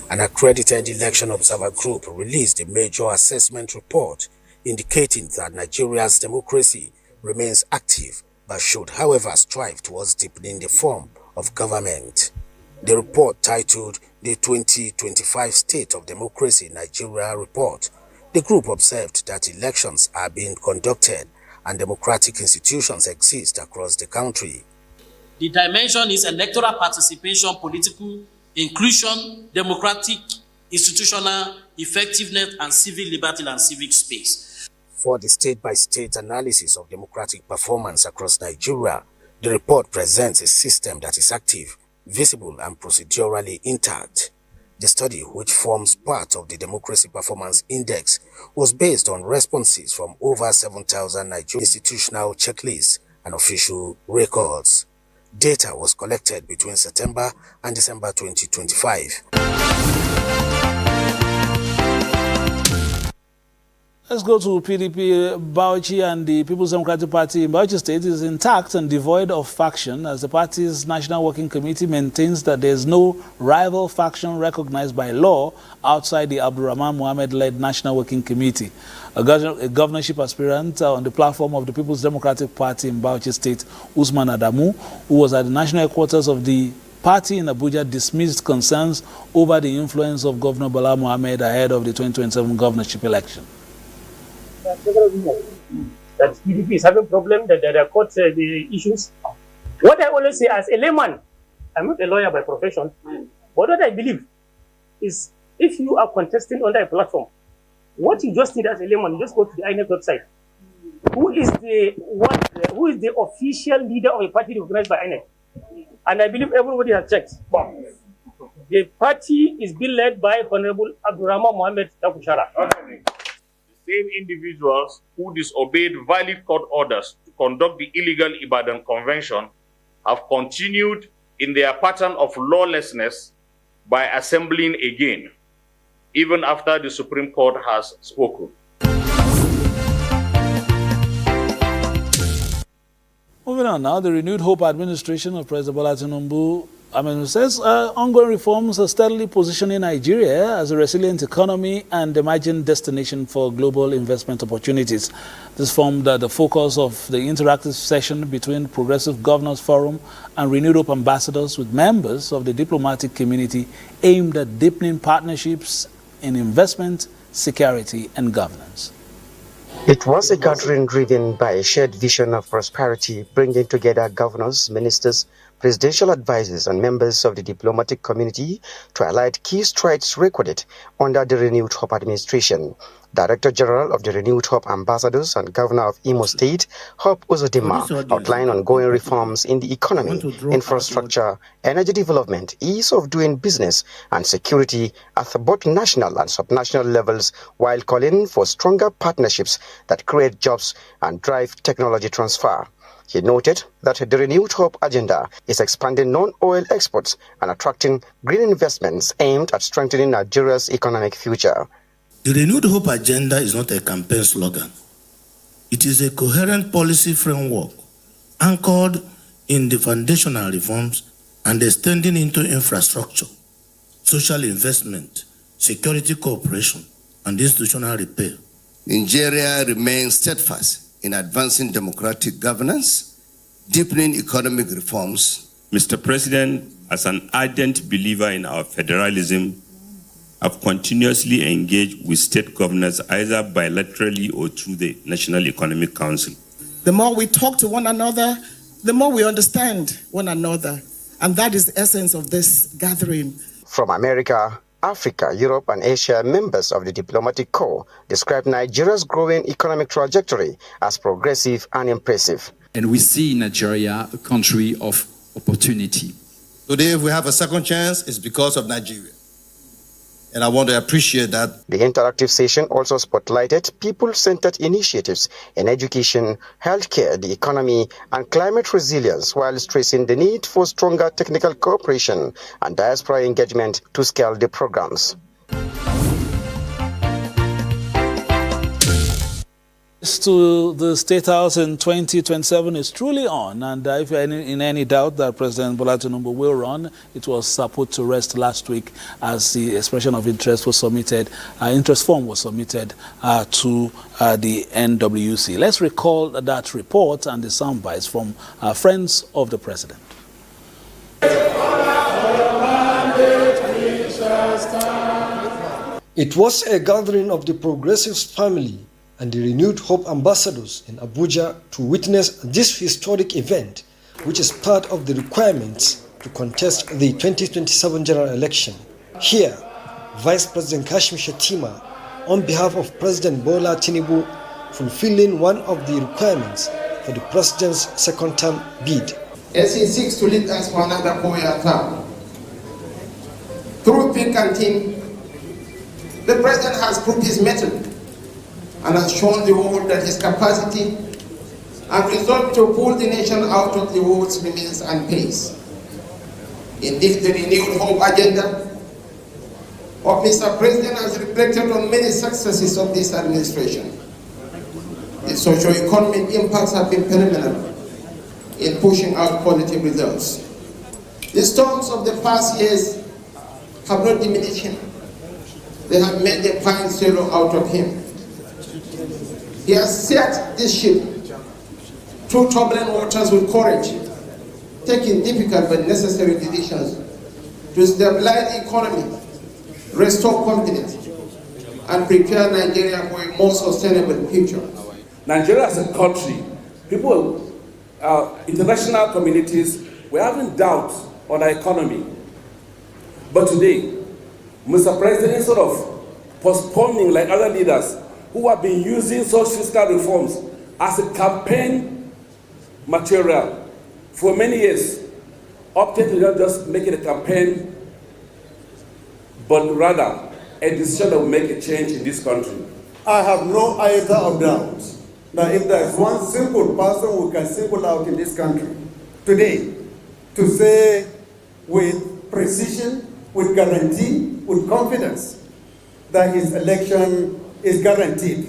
An accredited Election Observer Group released a major assessment report indicating that Nigeria's democracy remains active but should, however, strive towards deepening the form of government. The report, titled the 2025 State of Democracy in Nigeria Report, the group observed that elections are being conducted and democratic institutions exist across the country. The dimension is electoral participation, political inclusion, democratic, institutional effectiveness, and civil liberty and civic space. For the state-by-state analysis of democratic performance across Nigeria, the report presents a system that is active, visible, and procedurally intact. The study, which forms part of the Democracy Performance Index, was based on responses from over 7,000 Nigerian institutional checklists and official records. Data was collected between September and December 2025. Let's go to PDP. Bauchi and the People's Democratic Party in Bauchi State is intact and devoid of faction, as the party's National Working Committee maintains that there is no rival faction recognized by law outside the Abdurrahman Mohammed-led National Working Committee. A governorship aspirant on the platform of the People's Democratic Party in Bauchi State, Usman Adamu, who was at the national headquarters of the party in Abuja, dismissed concerns over the influence of Governor Bala Mohammed ahead of the 2027 governorship election. That PDP is having problems, that there are court the issues. What I always say as a layman, I'm not a lawyer by profession, but what I believe is if you are contesting under a platform, what you just need as a layman, you just go to the INEC website. Who is the official leader of a party recognized by INEC? And I believe everybody has checked. The party is being led by Honorable Abdurrahman Mohammed Takushara. Same individuals who disobeyed valid court orders to conduct the illegal Ibadan Convention have continued in their pattern of lawlessness by assembling again, even after the Supreme Court has spoken. Moving on now, the Renewed Hope administration of President Bola Tinubu says ongoing reforms are steadily positioning Nigeria as a resilient economy and emerging destination for global investment opportunities. This formed the focus of the interactive session between Progressive Governors Forum and Renewed Hope ambassadors with members of the diplomatic community aimed at deepening partnerships in investment, security, and governance. It was a gathering driven by a shared vision of prosperity, bringing together governors, ministers, presidential advisors, and members of the diplomatic community to highlight key strides recorded under the Renewed Hope administration. Director General of the Renewed Hope Ambassadors and Governor of Imo State, Hope Uzodinma, outlined ongoing reforms in the economy, infrastructure, energy development, ease of doing business, and security at both national and subnational levels, while calling for stronger partnerships that create jobs and drive technology transfer. He noted that the Renewed Hope agenda is expanding non-oil exports and attracting green investments aimed at strengthening Nigeria's economic future. The Renewed Hope agenda is not a campaign slogan. It is a coherent policy framework anchored in the foundational reforms and extending into infrastructure, social investment, security cooperation, and institutional repair. Nigeria remains steadfast in advancing democratic governance, deepening economic reforms. Mr. President, as an ardent believer in our federalism, I've continuously engaged with state governors either bilaterally or through the National Economic Council. The more we talk to one another, the more we understand one another. And that is the essence of this gathering. From America, Africa, Europe, and Asia, members of the diplomatic corps described Nigeria's growing economic trajectory as progressive and impressive. And we see Nigeria a country of opportunity. Today, if we have a second chance, it's because of Nigeria. And I want to appreciate that. The interactive session also spotlighted people-centered initiatives in education, healthcare, the economy, and climate resilience, while stressing the need for stronger technical cooperation and diaspora engagement to scale the programs. To the State House in 2027 is truly on, and if you're in any doubt that President Bola Tinubu will run, it was put to rest last week as the expression of interest was submitted, interest form was submitted to the NWC. Let's recall that report and the sound bites from friends of the President. It was a gathering of the Progressives family and the renewed hope ambassadors in Abuja to witness this historic event, which is part of the requirements to contest the 2027 general election. Here, Vice President Kashim Shettima, on behalf of President Bola Tinubu, fulfilling one of the requirements for the president's second-term bid. As he seeks to lead us for another 4-year term, through thick and thin, the president has proved his mettle and has shown the world that his capacity and resolve to pull the nation out of the wars remains unpaced. Indeed, the renewed hope agenda of Mr. President has reflected on many successes of this administration. The socio-economic impacts have been phenomenal in pushing out quality results. The storms of the past years have not diminished him. They have made a fine sailor out of him. He has steered this ship through turbulent waters with courage, taking difficult but necessary decisions to stabilize the economy, restore confidence, and prepare Nigeria for a more sustainable future. Nigeria as a country, people, international communities, we're having doubts on our economy. But today, Mr. President, sort of postponing like other leaders who have been using such fiscal reforms as a campaign material for many years, opted to not just make it a campaign, but rather a decision that will make a change in this country. I have no iota of doubt that if there is one simple person who can single out in this country today to say with precision, with guarantee, with confidence that his election is guaranteed,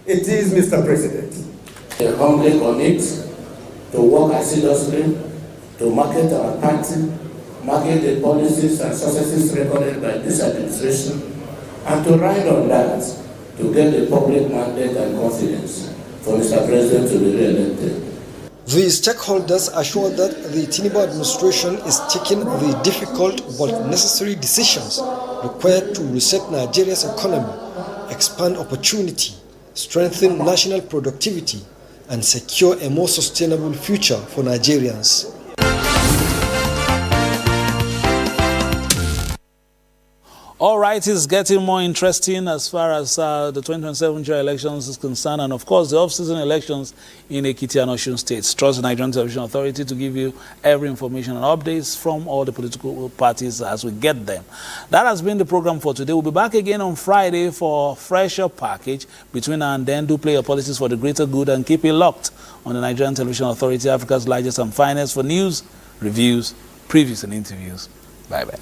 it is Mr. President. I humbly commit to work assiduously to market our party, market the policies and successes recorded by this administration, and to ride on that to get the public mandate and confidence for Mr. President to be re-elected. The stakeholders assured that the Tinubu administration is taking the difficult but necessary decisions required to reset Nigeria's economy, expand opportunity, strengthen national productivity, and secure a more sustainable future for Nigerians. All right, it's getting more interesting as far as the 2027 general elections is concerned, and of course the off-season elections in Ekiti and Osun states. Trust the Nigerian Television Authority to give you every information and updates from all the political parties as we get them. That has been the program for today. We'll be back again on Friday for a fresher package. Between now and then, do play your politics for the greater good and keep it locked on the Nigerian Television Authority, Africa's largest and finest, for news, reviews, previews, and interviews. Bye-bye.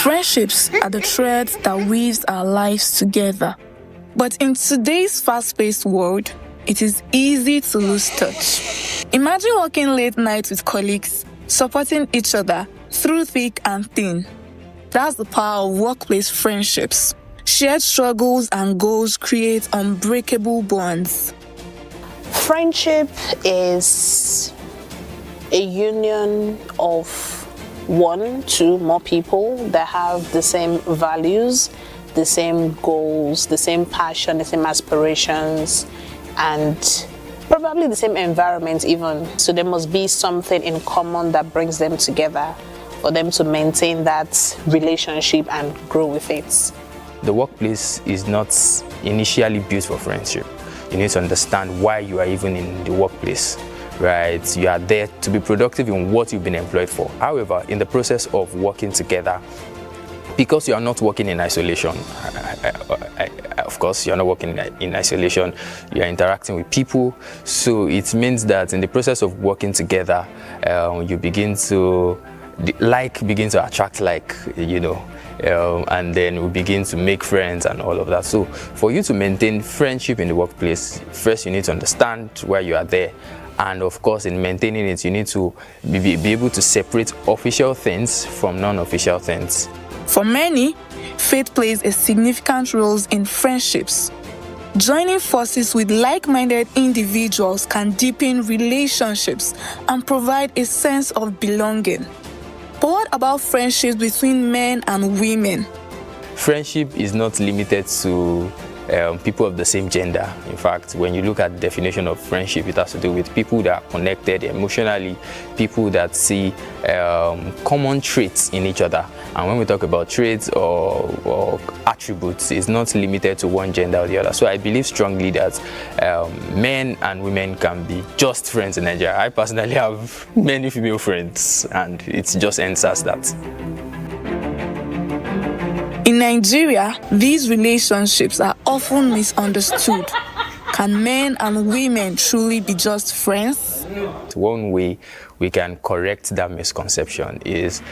Friendships are the threads that weaves our lives together. But in today's fast-paced world, it is easy to lose touch. Imagine working late nights with colleagues, supporting each other through thick and thin. That's the power of workplace friendships. Shared struggles and goals create unbreakable bonds. Friendship is a union of 1 to more people that have the same values, the same goals, the same passion, the same aspirations, and probably the same environment even. So there must be something in common that brings them together for them to maintain that relationship and grow with it. The workplace is not initially built for friendship. You need to understand why you are even in the workplace, right? You are there to be productive in what you've been employed for. However, in the process of working together, because you are not working in isolation, of course, you're not working in isolation, you are interacting with people. So it means that in the process of working together, you begin to attract like, you know, and then we begin to make friends and all of that. So for you to maintain friendship in the workplace, first you need to understand why you are there. And of course, in maintaining it, you need to be able to separate official things from non-official things. For many, faith plays a significant role in friendships. Joining forces with like-minded individuals can deepen relationships and provide a sense of belonging. But what about friendships between men and women? Friendship is not limited to people of the same gender. In fact, when you look at the definition of friendship, it has to do with people that are connected emotionally, people that see common traits in each other. And when we talk about traits or attributes, it's not limited to one gender or the other. So I believe strongly that men and women can be just friends in Nigeria. I personally have many female friends, and it just ends as that. In Nigeria, these relationships are often misunderstood. Can men and women truly be just friends? One way we can correct that misconception is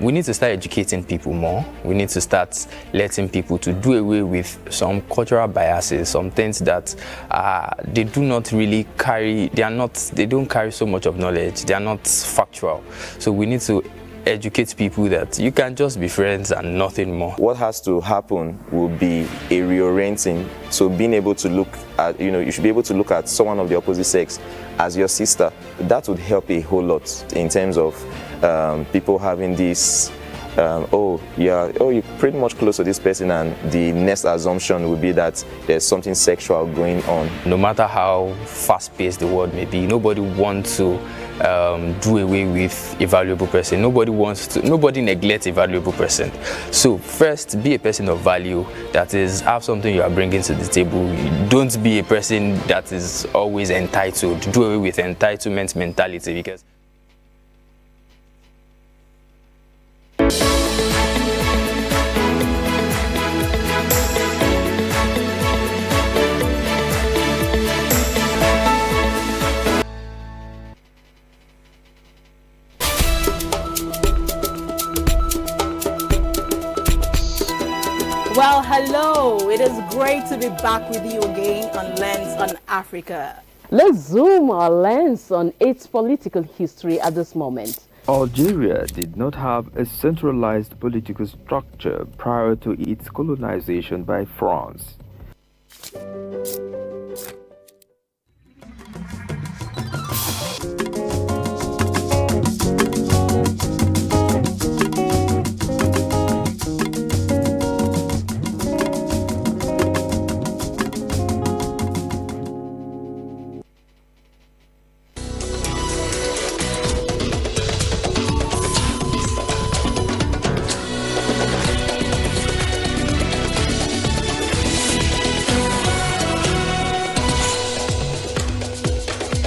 we need to start educating people more. We need to start letting people to do away with some cultural biases, some things that they do not really carry, they don't carry so much of knowledge, they are not factual. So we need to educate people that you can just be friends and nothing more. What has to happen will be a reorienting. So being able to look at, you should be able to look at someone of the opposite sex as your sister. That would help a whole lot in terms of people having this, you're pretty much close to this person, and the next assumption would be that there's something sexual going on. No matter how fast-paced the world may be, nobody wants to do away with a valuable person. Nobody neglects a valuable person. So first, be a person of value, that is, have something you are bringing to the table. Don't be a person that is always entitled. Do away with entitlement mentality, because Well, hello. It is great to be back with you again on Lens on Africa. Let's zoom our lens on its political history at this moment. Algeria did not have a centralized political structure prior to its colonization by France.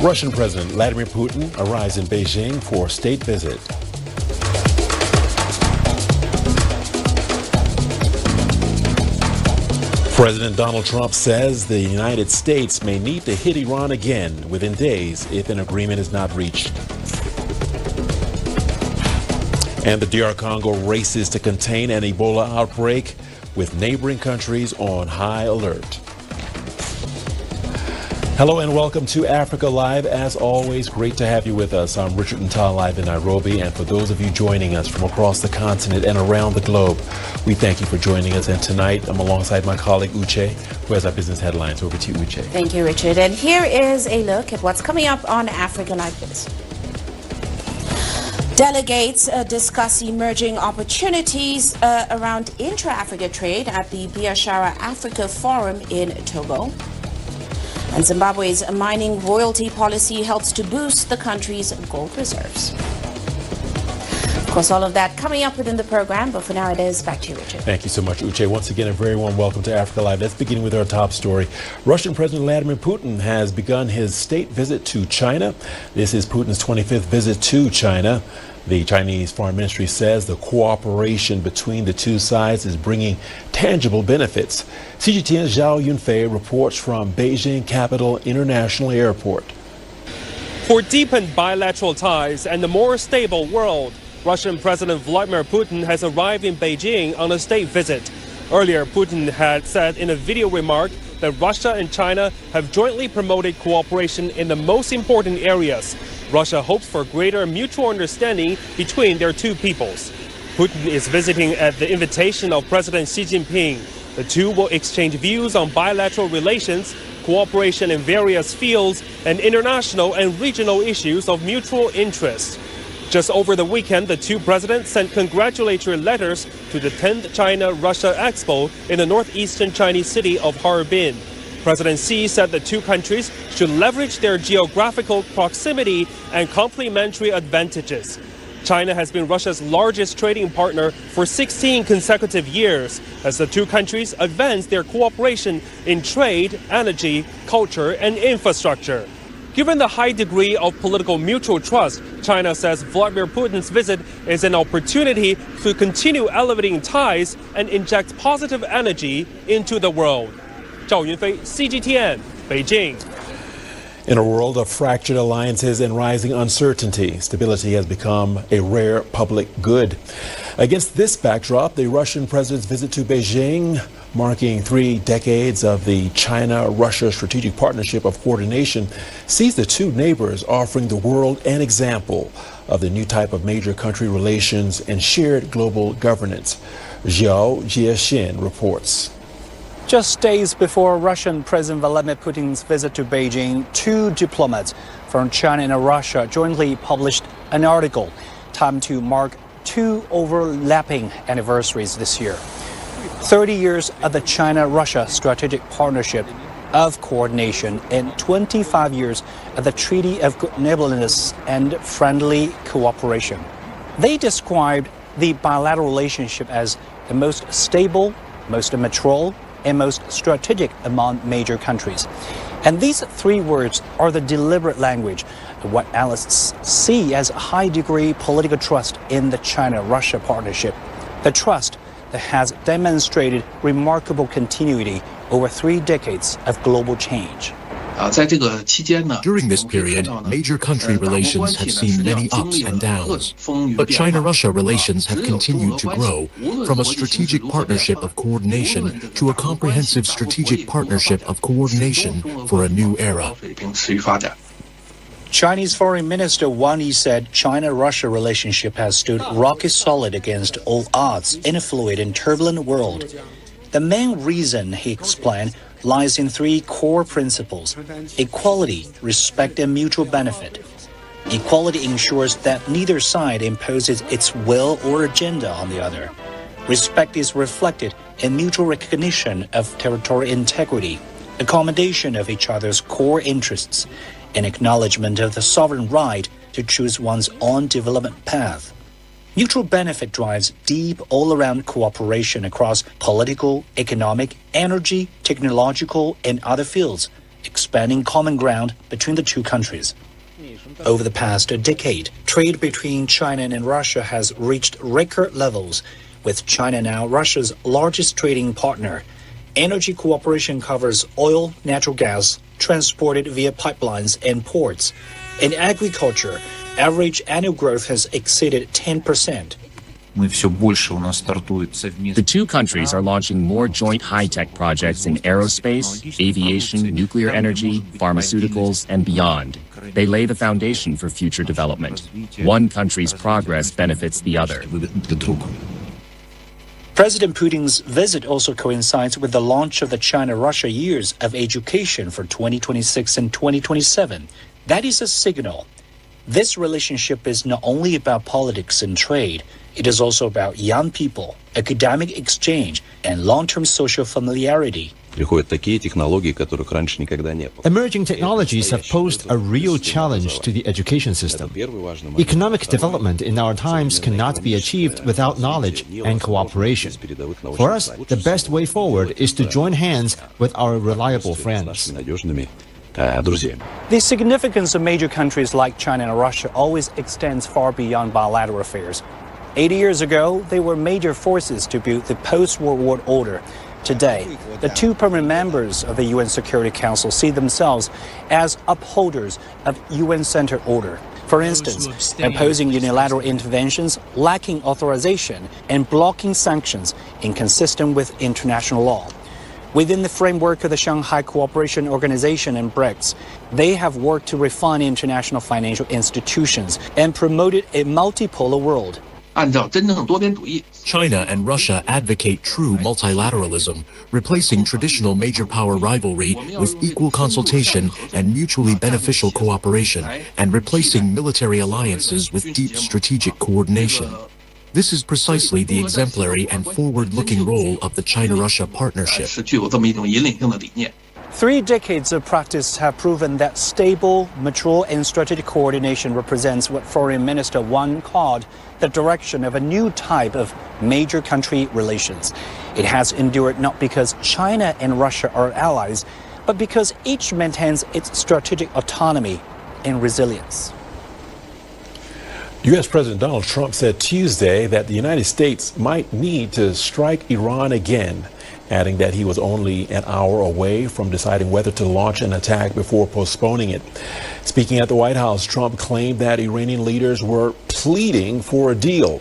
Russian President Vladimir Putin arrives in Beijing for a state visit. President Donald Trump says the United States may need to hit Iran again within days if an agreement is not reached. And the DR Congo races to contain an Ebola outbreak with neighboring countries on high alert. Hello and welcome to Africa Live. As always, great to have you with us. I'm Richard Ntal, live in Nairobi, and for those of you joining us from across the continent and around the globe, we thank you for joining us. And tonight, I'm alongside my colleague Uche, who has our business headlines. Over to you, Uche. Thank you, Richard. And here is a look at what's coming up on Africa Live. Delegates discuss emerging opportunities around intra-Africa trade at the Biashara Africa Forum in Togo. And Zimbabwe's mining royalty policy helps to boost the country's gold reserves. Of course, all of that coming up within the program, but for now it is back to you, Richard. Thank you so much, Uche. Once again, a very warm welcome to Africa Live. Let's begin with our top story. Russian President Vladimir Putin has begun his state visit to China. This is Putin's 25th visit to China. The Chinese Foreign Ministry says the cooperation between the two sides is bringing tangible benefits. CGTN's Zhao Yunfei reports from Beijing Capital International Airport. For deepened bilateral ties and a more stable world, Russian President Vladimir Putin has arrived in Beijing on a state visit. Earlier, Putin had said in a video remark that Russia and China have jointly promoted cooperation in the most important areas. Russia hopes for greater mutual understanding between their two peoples. Putin is visiting at the invitation of President Xi Jinping. The two will exchange views on bilateral relations, cooperation in various fields, and international and regional issues of mutual interest. Just over the weekend, the two presidents sent congratulatory letters to the 10th China-Russia Expo in the northeastern Chinese city of Harbin. President Xi said the two countries should leverage their geographical proximity and complementary advantages. China has been Russia's largest trading partner for 16 consecutive years as the two countries advance their cooperation in trade, energy, culture, and infrastructure. Given the high degree of political mutual trust, China says Vladimir Putin's visit is an opportunity to continue elevating ties and inject positive energy into the world. Zhao Yunfei, CGTN, Beijing. In a world of fractured alliances and rising uncertainty, stability has become a rare public good. Against this backdrop, the Russian president's visit to Beijing, marking 3 decades of the China-Russia strategic partnership of coordination, sees the two neighbors offering the world an example of the new type of major country relations and shared global governance. Zhao Jiexin reports. Just days before Russian President Vladimir Putin's visit to Beijing, two diplomats from China and Russia jointly published an article timed to mark 2 overlapping anniversaries this year. 30 years of the China-Russia strategic partnership of coordination and 25 years of the Treaty of Good Neighborliness and Friendly Cooperation. They described the bilateral relationship as the most stable, most mature, and most strategic among major countries. And these 3 words are the deliberate language of what analysts see as a high degree political trust in the China-Russia partnership. The trust that has demonstrated remarkable continuity over 3 decades of global change. During this period, major country relations have seen many ups and downs, but China-Russia relations have continued to grow from a strategic partnership of coordination to a comprehensive strategic partnership of coordination for a new era. Chinese Foreign Minister Wang Yi said China-Russia relationship has stood rocky solid against all odds in a fluid and turbulent world. The main reason, he explained, lies in 3 core principles: equality, respect, and mutual benefit. Equality ensures that neither side imposes its will or agenda on the other. Respect is reflected in mutual recognition of territorial integrity, accommodation of each other's core interests, and acknowledgement of the sovereign right to choose one's own development path. Mutual benefit drives deep all-around cooperation across political, economic, energy, technological, and other fields, expanding common ground between the two countries. Over the past decade, trade between China and Russia has reached record levels, with China now Russia's largest trading partner. Energy cooperation covers oil, natural gas, transported via pipelines and ports. In agriculture, average annual growth has exceeded 10%. The two countries are launching more joint high-tech projects in aerospace, aviation, nuclear energy, pharmaceuticals, and beyond. They lay the foundation for future development. One country's progress benefits the other. President Putin's visit also coincides with the launch of the China-Russia Years of Education for 2026 and 2027. That is a signal. This relationship is not only about politics and trade, it is also about young people, academic exchange, and long-term social familiarity. Emerging technologies have posed a real challenge to the education system. Economic development in our times cannot be achieved without knowledge and cooperation. For us, the best way forward is to join hands with our reliable friends. The significance of major countries like China and Russia always extends far beyond bilateral affairs. 80 years ago, they were major forces to build the post-World War order. Today, the two permanent members of the UN Security Council see themselves as upholders of UN-centered order. For instance, opposing unilateral interventions, lacking authorization, and blocking sanctions inconsistent with international law. Within the framework of the Shanghai Cooperation Organization and BRICS, they have worked to refine international financial institutions and promoted a multipolar world. China and Russia advocate true multilateralism, replacing traditional major power rivalry with equal consultation and mutually beneficial cooperation, and replacing military alliances with deep strategic coordination. This is precisely the exemplary and forward-looking role of the China-Russia partnership. 3 decades of practice have proven that stable, mature, and strategic coordination represents what Foreign Minister Wang called the direction of a new type of major country relations. It has endured not because China and Russia are allies, but because each maintains its strategic autonomy and resilience. U.S. President Donald Trump said Tuesday that the United States might need to strike Iran again, adding that he was only an hour away from deciding whether to launch an attack before postponing it. Speaking at the White House, Trump claimed that Iranian leaders were pleading for a deal.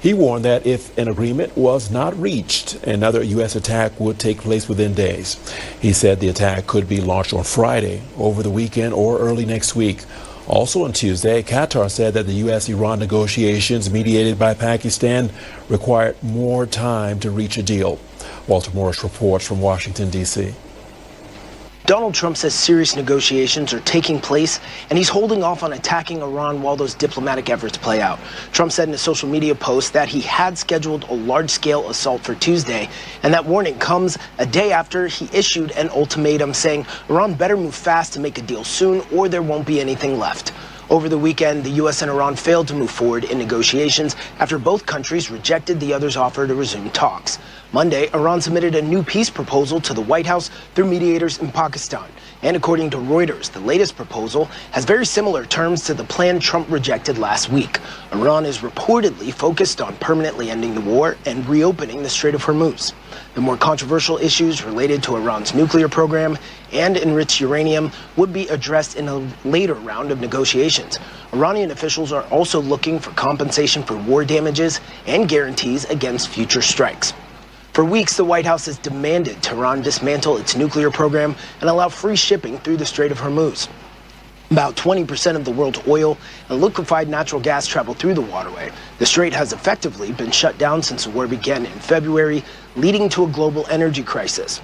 He warned that if an agreement was not reached, another U.S. attack would take place within days. He said the attack could be launched on Friday, over the weekend, or early next week. Also on Tuesday, Qatar said that the U.S.-Iran negotiations mediated by Pakistan required more time to reach a deal. Walter Morris reports from Washington, D.C. Donald Trump says serious negotiations are taking place, and he's holding off on attacking Iran while those diplomatic efforts play out. Trump said in a social media post that he had scheduled a large-scale assault for Tuesday, and that warning comes a day after he issued an ultimatum saying Iran better move fast to make a deal soon or there won't be anything left. Over the weekend, the U.S. and Iran failed to move forward in negotiations after both countries rejected the other's offer to resume talks. Monday, Iran submitted a new peace proposal to the White House through mediators in Pakistan. And according to Reuters, the latest proposal has very similar terms to the plan Trump rejected last week. Iran is reportedly focused on permanently ending the war and reopening the Strait of Hormuz. The more controversial issues related to Iran's nuclear program and enriched uranium would be addressed in a later round of negotiations. Iranian officials are also looking for compensation for war damages and guarantees against future strikes. For weeks, the White House has demanded Tehran dismantle its nuclear program and allow free shipping through the Strait of Hormuz. About 20% of the world's oil and liquefied natural gas travel through the waterway. The strait has effectively been shut down since the war began in February, leading to a global energy crisis.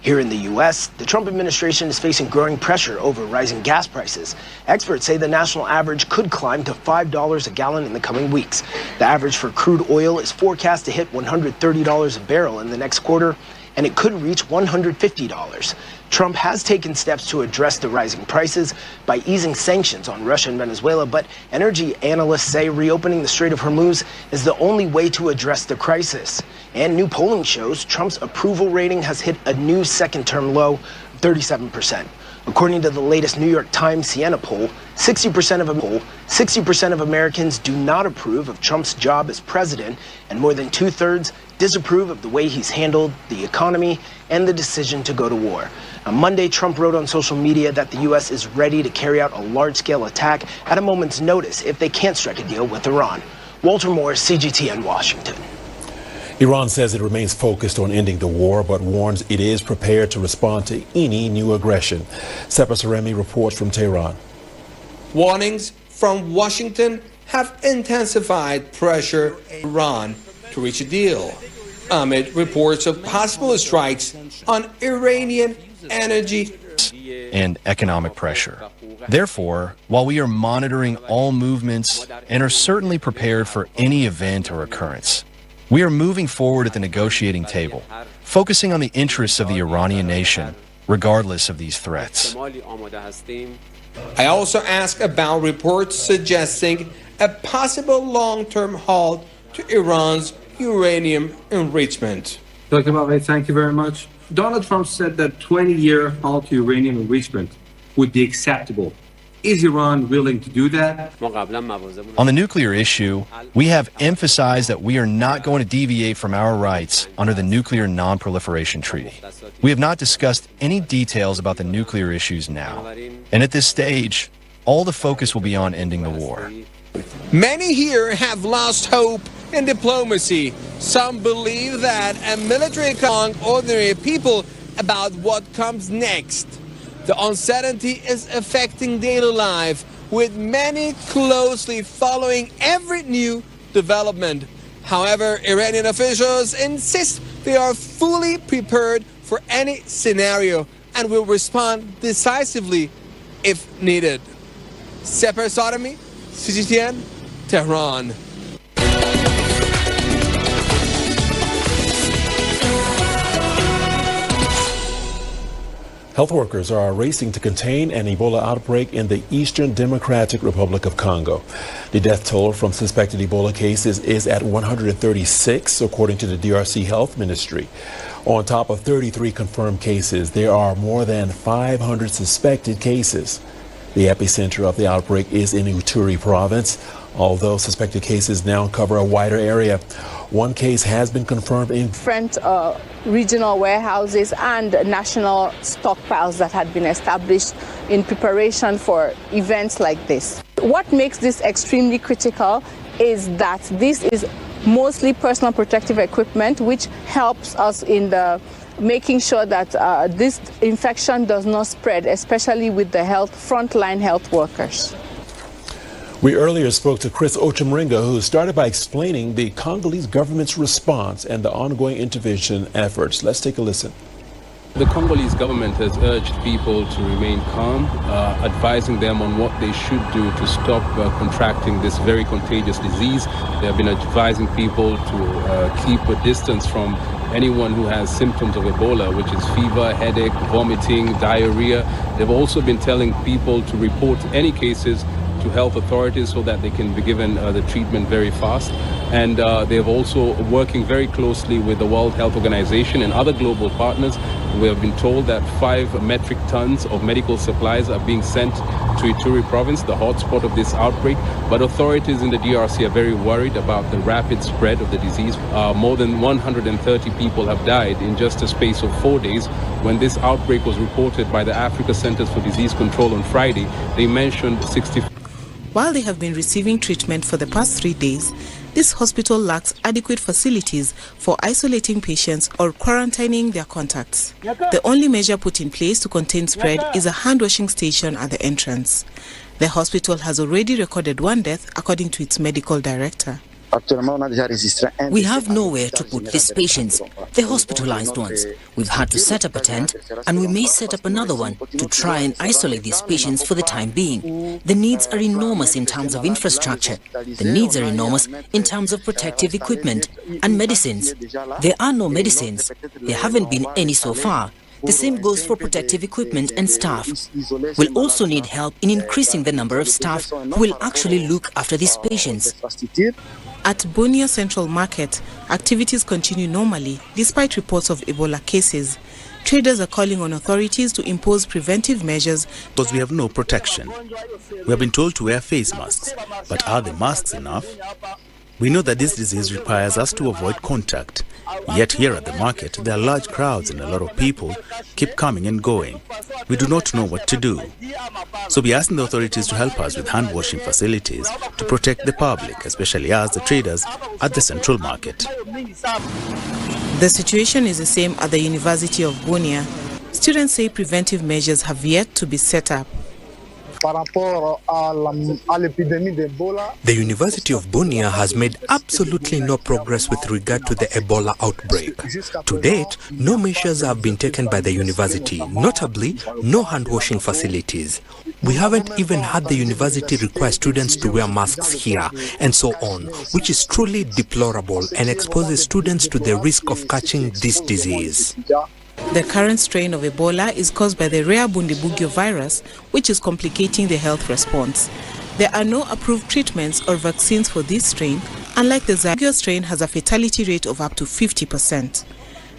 Here in the U.S., the Trump administration is facing growing pressure over rising gas prices. Experts say the national average could climb to $5 a gallon in the coming weeks. The average for crude oil is forecast to hit $130 a barrel in the next quarter, and it could reach $150. Trump has taken steps to address the rising prices by easing sanctions on Russia and Venezuela, but energy analysts say reopening the Strait of Hormuz is the only way to address the crisis. And new polling shows Trump's approval rating has hit a new second-term low, 37%. According to the latest New York Times Siena poll, 60% of Americans do not approve of Trump's job as president, and more than two-thirds disapprove of the way he's handled the economy and the decision to go to war. On Monday, Trump wrote on social media that the U.S. is ready to carry out a large-scale attack at a moment's notice if they can't strike a deal with Iran. Walter Morris, CGTN, Washington. Iran says it remains focused on ending the war, but warns it is prepared to respond to any new aggression. Sepa Saremi reports from Tehran. Warnings from Washington have intensified pressure on Iran to reach a deal amid reports of possible strikes on Iranian energy and economic pressure. Therefore, while we are monitoring all movements and are certainly prepared for any event or occurrence, we are moving forward at the negotiating table, focusing on the interests of the Iranian nation, regardless of these threats. I also asked about reports suggesting a possible long-term halt to Iran's uranium enrichment. Dr. Bavay, thank you very much. Donald Trump said that 20-year halt to uranium enrichment would be acceptable. Is Iran willing to do that? On the nuclear issue, we have emphasized that we are not going to deviate from our rights under the Nuclear Non-Proliferation Treaty. We have not discussed any details about the nuclear issues now. And at this stage, all the focus will be on ending the war. Many here have lost hope in diplomacy. Some believe that a military among ordinary people about what comes next. The uncertainty is affecting daily life, with many closely following every new development. However, Iranian officials insist they are fully prepared for any scenario and will respond decisively if needed. Seper Sotomi, CGTN, Tehran. Health workers are racing to contain an Ebola outbreak in the Eastern Democratic Republic of Congo. The death toll from suspected Ebola cases is at 136, according to the DRC Health Ministry. On top of 33 confirmed cases, there are more than 500 suspected cases. The epicenter of the outbreak is in Ituri province, although suspected cases now cover a wider area. One case has been confirmed in different regional warehouses and national stockpiles that had been established in preparation for events like this. What makes this extremely critical is that this is mostly personal protective equipment, which helps us in the making sure that this infection does not spread, especially with the frontline health workers. We earlier spoke to Chris Ochemringa, who started by explaining the Congolese government's response and the ongoing intervention efforts. Let's take a listen. The Congolese government has urged people to remain calm, advising them on what they should do to stop contracting this very contagious disease. They have been advising people to keep a distance from anyone who has symptoms of Ebola, which is fever, headache, vomiting, diarrhea. They've also been telling people to report any cases to health authorities so that they can be given the treatment very fast. And they're also working very closely with the World Health Organization and other global partners. We have been told that 5 metric tons of medical supplies are being sent to Ituri province, the hotspot of this outbreak. But authorities in the DRC are very worried about the rapid spread of the disease. More than 130 people have died in just a space of 4 days. When this outbreak was reported by the Africa Centers for Disease Control on Friday, they mentioned 60. While they have been receiving treatment for the past 3 days, this hospital lacks adequate facilities for isolating patients or quarantining their contacts. The only measure put in place to contain spread is a hand-washing station at the entrance. The hospital has already recorded 1 death, according to its medical director. We have nowhere to put these patients, the hospitalized ones. We've had to set up a tent, and we may set up another one to try and isolate these patients for the time being. The needs are enormous in terms of infrastructure. The needs are enormous in terms of protective equipment and medicines. There are no medicines. There haven't been any so far. The same goes for protective equipment and staff. We'll also need help in increasing the number of staff who will actually look after these patients. At Bunia Central Market, activities continue normally despite reports of Ebola cases. Traders are calling on authorities to impose preventive measures because we have no protection. We have been told to wear face masks, but are the masks enough? We know that this disease requires us to avoid contact. Yet here at the market, there are large crowds and a lot of people keep coming and going. We do not know what to do. So we are asking the authorities to help us with hand-washing facilities to protect the public, especially us, the traders, at the central market. The situation is the same at the University of Bunia. Students say preventive measures have yet to be set up. The University of Bunia has made absolutely no progress with regard to the Ebola outbreak. To date, no measures have been taken by the university, notably no hand-washing facilities. We haven't even had the university require students to wear masks here, and so on, which is truly deplorable and exposes students to the risk of catching this disease. The current strain of Ebola is caused by the rare Bundibugyo virus, which is complicating the health response. There are no approved treatments or vaccines for this strain, unlike the Bundibugyo strain has a fatality rate of up to 50%.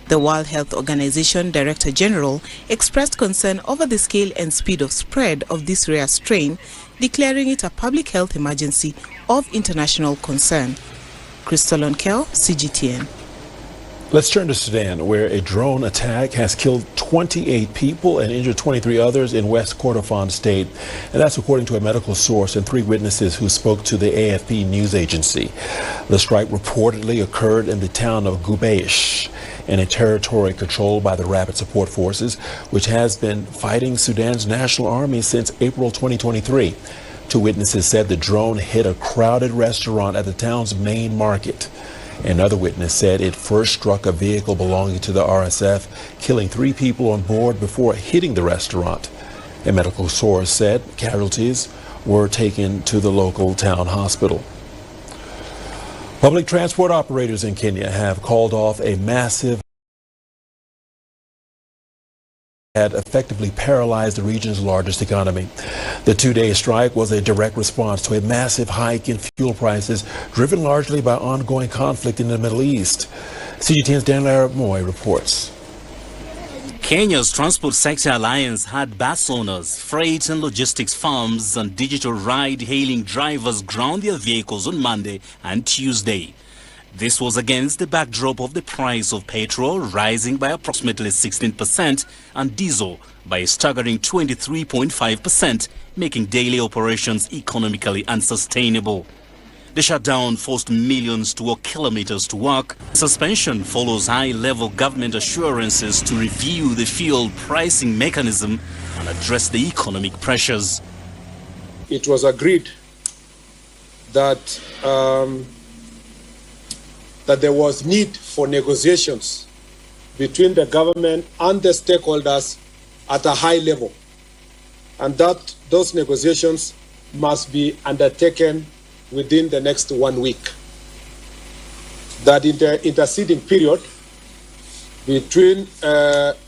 The World Health Organization Director General expressed concern over the scale and speed of spread of this rare strain, declaring it a public health emergency of international concern. Crystal Onkel, CGTN. Let's turn to Sudan, where a drone attack has killed 28 people and injured 23 others in West Kordofan state. And that's according to a medical source and 3 witnesses who spoke to the AFP news agency. The strike reportedly occurred in the town of Gubeish, in a territory controlled by the Rapid Support Forces, which has been fighting Sudan's National Army since April 2023. 2 witnesses said the drone hit a crowded restaurant at the town's main market. Another witness said it first struck a vehicle belonging to the RSF, killing 3 people on board before hitting the restaurant. A medical source said casualties were taken to the local town hospital. Public transport operators in Kenya have called off a massive had effectively paralyzed the region's largest economy. The 2-day strike was a direct response to a massive hike in fuel prices, driven largely by ongoing conflict in the Middle East. CGTN's Dan Arab Moy reports. Kenya's Transport Sector Alliance had bus owners, freight and logistics firms and digital ride-hailing drivers ground their vehicles on Monday and Tuesday. This was against the backdrop of the price of petrol rising by approximately 16% and diesel by a staggering 23.5%, making daily operations economically unsustainable. The shutdown forced millions to walk kilometers to work. Suspension follows high-level government assurances to review the fuel pricing mechanism and address the economic pressures. It was agreed that that there was need for negotiations between the government and the stakeholders at a high level, and that those negotiations must be undertaken within the next 1 week. That in the interceding period between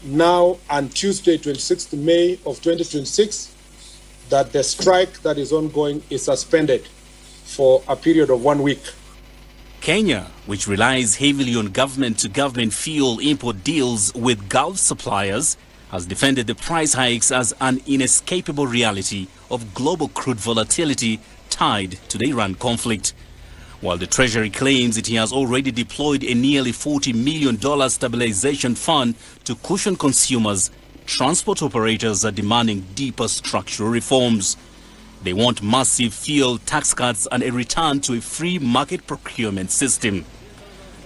now and Tuesday, 26th May of 2026, that the strike that is ongoing is suspended for a period of 1 week. Kenya, which relies heavily on government-to-government fuel import deals with Gulf suppliers, has defended the price hikes as an inescapable reality of global crude volatility tied to the Iran conflict. While the Treasury claims it has already deployed a nearly $40 million stabilization fund to cushion consumers, transport operators are demanding deeper structural reforms. They want massive fuel tax cuts and a return to a free market procurement system.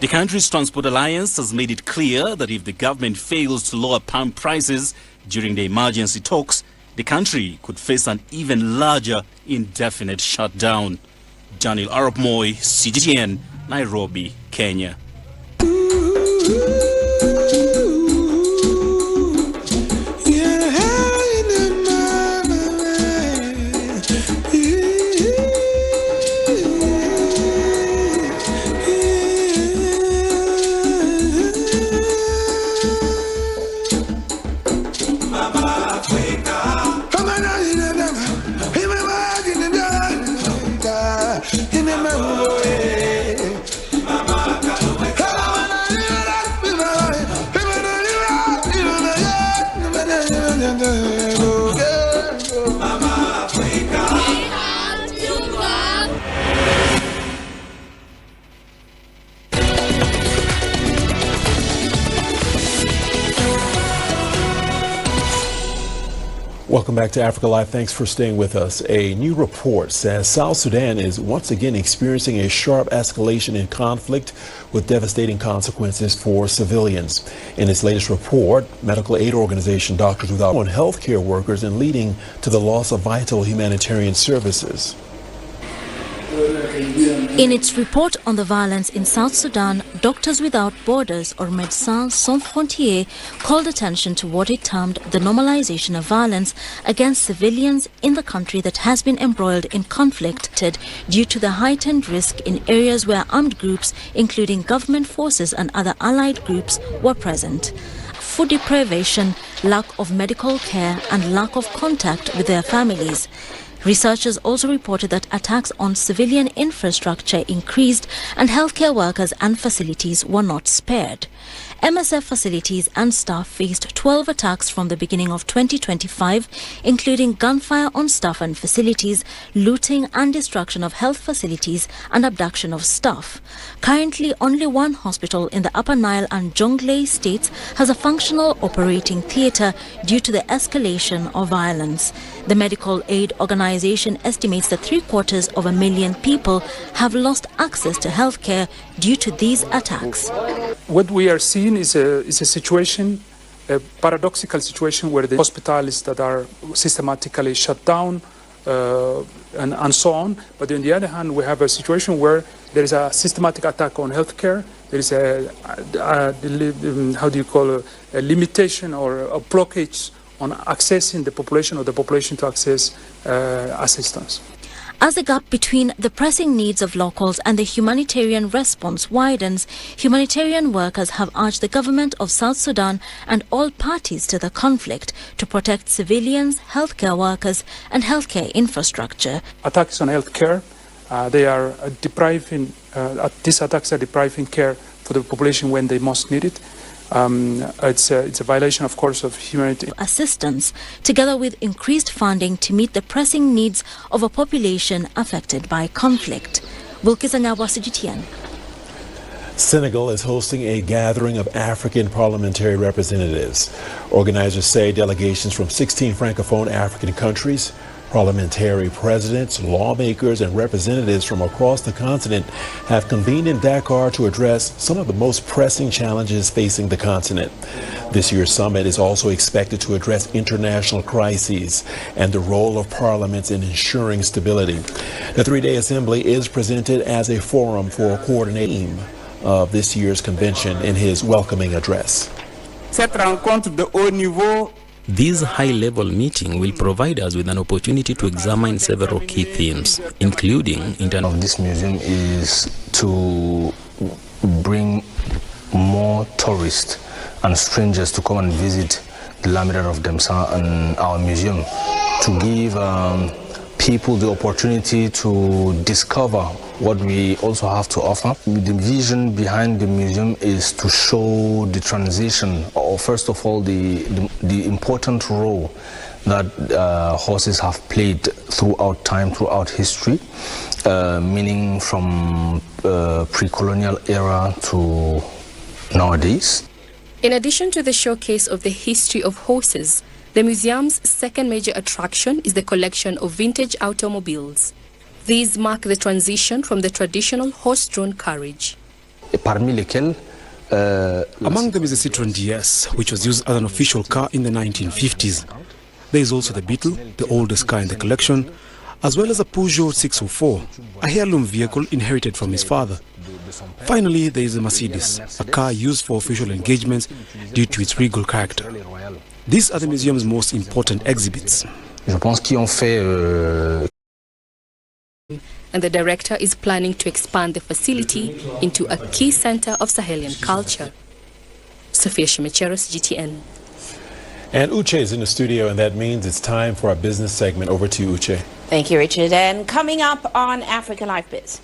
The country's Transport Alliance has made it clear that if the government fails to lower pump prices during the emergency talks, the country could face an even larger indefinite shutdown. Daniel Arab Moy, CGTN, Nairobi, Kenya. Welcome back to Africa Live. Thanks for staying with us. A new report says South Sudan is once again experiencing a sharp escalation in conflict with devastating consequences for civilians. In its latest report, medical aid organization Doctors Without Borders on healthcare workers and leading to the loss of vital humanitarian services. In its report on the violence in South Sudan, Doctors Without Borders, or Médecins Sans Frontières, called attention to what it termed the normalization of violence against civilians in the country that has been embroiled in conflict due to the heightened risk in areas where armed groups, including government forces and other allied groups, were present. Food deprivation, lack of medical care, and lack of contact with their families. Researchers also reported that attacks on civilian infrastructure increased and healthcare workers and facilities were not spared. MSF facilities and staff faced 12 attacks from the beginning of 2025, including gunfire on staff and facilities, looting and destruction of health facilities, and abduction of staff. Currently, only one hospital in the Upper Nile and Jonglei states has a functional operating theatre due to the escalation of violence. The medical aid organization estimates that 750,000 people have lost access to healthcare due to these attacks. What we are seeing is a situation, a paradoxical situation, where the hospitals that are systematically shut down and so on. But on the other hand, we have a situation where there is a systematic attack on healthcare. There is a limitation or a blockage on accessing the population or the population to access assistance. As the gap between the pressing needs of locals and the humanitarian response widens, humanitarian workers have urged the government of South Sudan and all parties to the conflict to protect civilians, healthcare workers, and healthcare infrastructure. Attacks on healthcare, they are depriving, these attacks are depriving care for the population when they most need it. It's a violation, of course, of humanity. Assistance, together with increased funding to meet the pressing needs of a population affected by conflict. Senegal is hosting a gathering of African parliamentary representatives. Organizers say delegations from 16 Francophone African countries, parliamentary presidents, lawmakers, and representatives from across the continent have convened in Dakar to address some of the most pressing challenges facing the continent. This year's summit is also expected to address international crises and the role of parliaments in ensuring stability. The three-day assembly is presented as a forum for coordinating of this year's convention in his welcoming address. This high-level meeting will provide us with an opportunity to examine several key themes, including of this museum is to bring more tourists and strangers to come and visit the Lamidar of Demsa and our museum, to give people the opportunity to discover what we also have to offer. The vision behind the museum is to show the transition, or first of all, the important role that horses have played throughout time, throughout history, meaning from pre-colonial era to nowadays. In addition to the showcase of the history of horses, the museum's second major attraction is the collection of vintage automobiles. These mark the transition from the traditional horse-drawn carriage. Among them is the Citroën DS, which was used as an official car in the 1950s. There is also the Beetle, the oldest car in the collection, as well as a Peugeot 604, a heirloom vehicle inherited from his father. Finally, there is a Mercedes, a car used for official engagements due to its regal character. These are the museum's most important exhibits. And the director is planning to expand the facility into a key center of Sahelian culture. Sophia Shimecheros, GTN. And Uche is in the studio, and that means it's time for our business segment. Over to you, Uche. Thank you, Richard. And coming up on Africa Live Biz.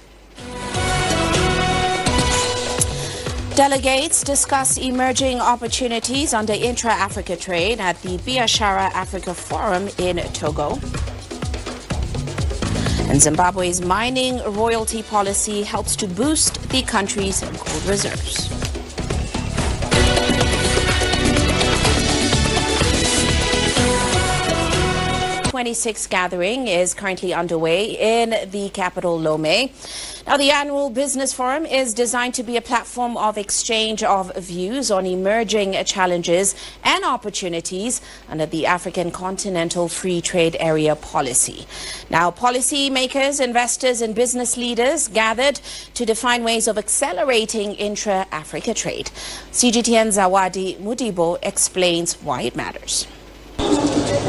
Delegates discuss emerging opportunities under intra-Africa trade at the Biashara Africa Forum in Togo. And Zimbabwe's mining royalty policy helps to boost the country's gold reserves. 26th gathering is currently underway in the capital Lomé. Now, the annual business forum is designed to be a platform of exchange of views on emerging challenges and opportunities under the African Continental Free Trade Area policy. Now, policy makers, investors and business leaders gathered to define ways of accelerating intra-Africa trade. CGTN Zawadi Mudibo explains why it matters.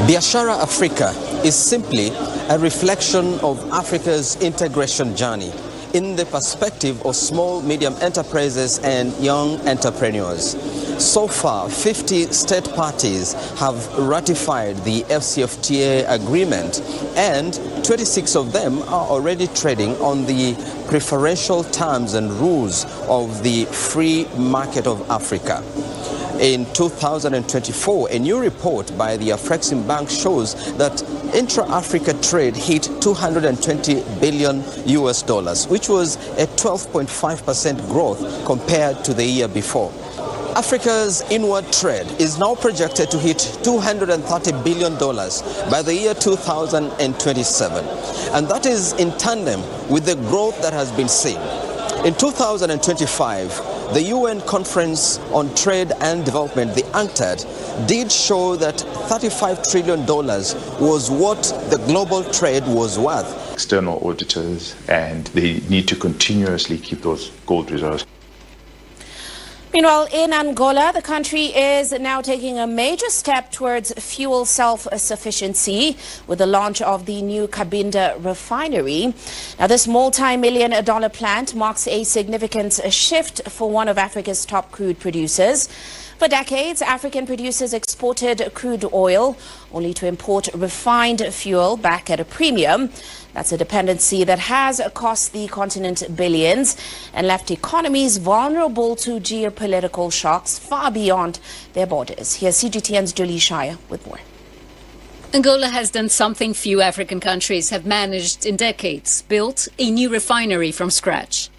Biashara Africa is simply a reflection of Africa's integration journey in the perspective of small, medium enterprises and young entrepreneurs. So far, 50 state parties have ratified the FCFTA agreement, and 26 of them are already trading on the preferential terms and rules of the free market of Africa. In 2024, a new report by the Afrexim Bank shows that intra-Africa trade hit $220 billion, which was a 12.5% growth compared to the year before. Africa's inward trade is now projected to hit $230 billion by the year 2027. And that is in tandem with the growth that has been seen. In 2025, the UN Conference on Trade and Development, the UNCTAD, did show that $35 trillion was what the global trade was worth. External auditors, and they need to continuously keep those gold reserves. Meanwhile, in Angola, the country is now taking a major step towards fuel self-sufficiency with the launch of the new Cabinda refinery. Now, this multi-million-dollar plant marks a significant shift for one of Africa's top crude producers. For decades, African producers exported crude oil only to import refined fuel back at a premium. That's a dependency that has cost the continent billions and left economies vulnerable to geopolitical shocks far beyond their borders. Here's CGTN's Julie Shire with more. Angola has done something few African countries have managed in decades: built a new refinery from scratch.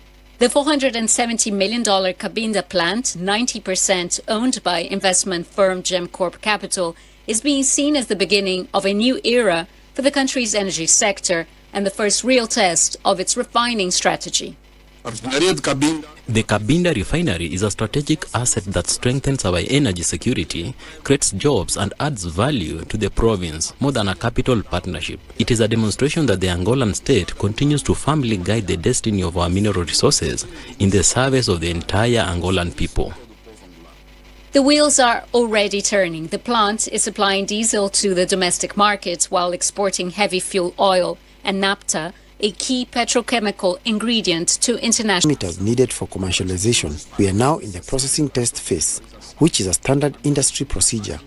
The $470 million Cabinda plant, 90% owned by investment firm Gemcorp Capital, is being seen as the beginning of a new era for the country's energy sector and the first real test of its refining strategy. The Cabinda refinery is a strategic asset that strengthens our energy security, creates jobs and adds value to the province more than a capital partnership. It is a demonstration that the Angolan state continues to firmly guide the destiny of our mineral resources in the service of the entire Angolan people. The wheels are already turning. The plant is supplying diesel to the domestic market while exporting heavy fuel oil and naphtha, a key petrochemical ingredient to international meters needed for commercialization. We are now in the processing test phase, which is a standard industry procedure.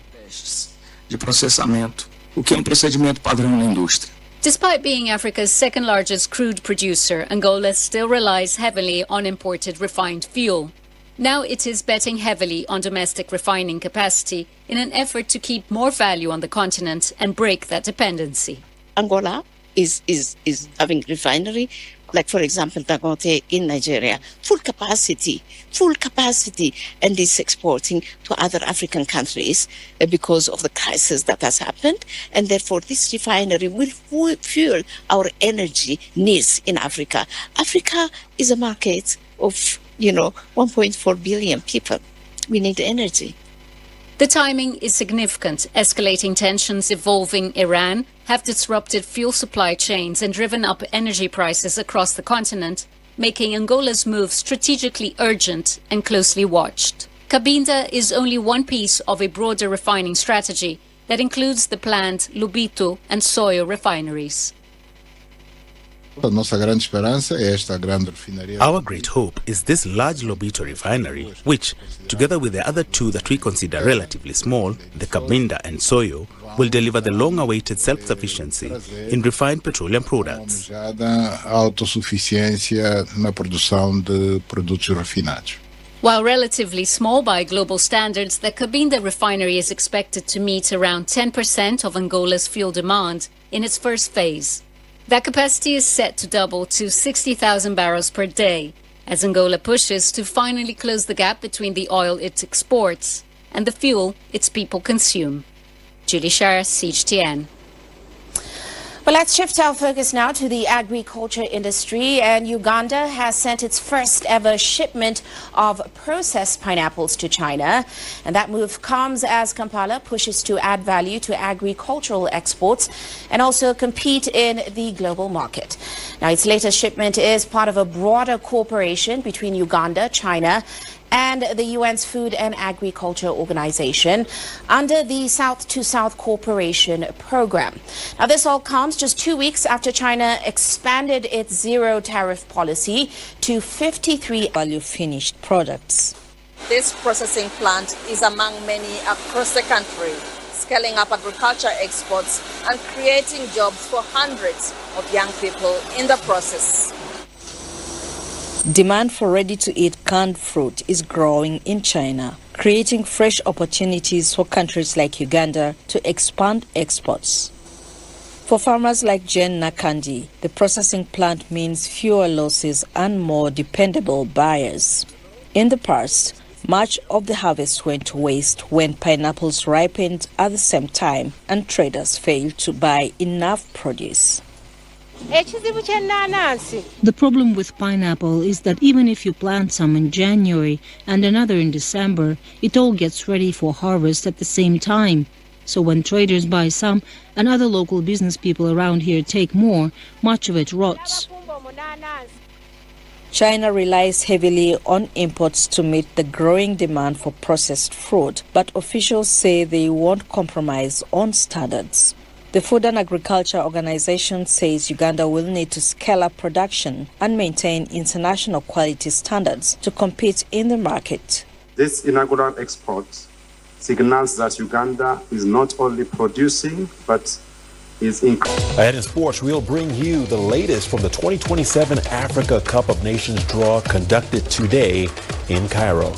Despite being Africa's second largest crude producer, Angola still relies heavily on imported refined fuel. Now it is betting heavily on domestic refining capacity in an effort to keep more value on the continent and break that dependency. Angola is having refinery, like for example Dangote in Nigeria, full capacity, and is exporting to other African countries because of the crisis that has happened, and therefore this refinery will fuel our energy needs in Africa. Africa is a market of 1.4 billion people. We need energy. The timing is significant. Escalating tensions involving Iran have disrupted fuel supply chains and driven up energy prices across the continent, making Angola's move strategically urgent and closely watched. Cabinda is only one piece of a broader refining strategy that includes the planned Lubito and Soyo refineries. Our great hope is this large Lobito refinery, which, together with the other two that we consider relatively small, the Cabinda and Soyo, will deliver the long-awaited self-sufficiency in refined petroleum products. While relatively small by global standards, the Cabinda refinery is expected to meet around 10% of Angola's fuel demand in its first phase. That capacity is set to double to 60,000 barrels per day as Angola pushes to finally close the gap between the oil it exports and the fuel its people consume. Julie Shire, CGTN. Well, let's shift our focus now to the agriculture industry, and Uganda has sent its first ever shipment of processed pineapples to China. And that move comes as Kampala pushes to add value to agricultural exports and also compete in the global market. Now, its latest shipment is part of a broader cooperation between Uganda, China, and the UN's Food and Agriculture Organization under the South-to-South Cooperation Program. Now, this all comes just 2 weeks after China expanded its zero tariff policy to 53 value finished products. This processing plant is among many across the country, scaling up agriculture exports and creating jobs for hundreds of young people in the process. Demand for ready-to-eat canned fruit is growing in China, creating fresh opportunities for countries like Uganda to expand exports. For farmers like Jen Nakandi, the processing plant means fewer losses and more dependable buyers. In the past, much of the harvest went to waste when pineapples ripened at the same time and traders failed to buy enough produce. The problem with pineapple is that even if you plant some in January and another in December, it all gets ready for harvest at the same time. So when traders buy some and other local business people around here take more, much of it rots. China relies heavily on imports to meet the growing demand for processed fruit, but officials say they won't compromise on standards. The Food and Agriculture Organization says Uganda will need to scale up production and maintain international quality standards to compete in the market. This inaugural export signals that Uganda is not only producing, but is increasing. Ahead in sports, we'll bring you the latest from the 2027 Africa Cup of Nations draw conducted today in Cairo.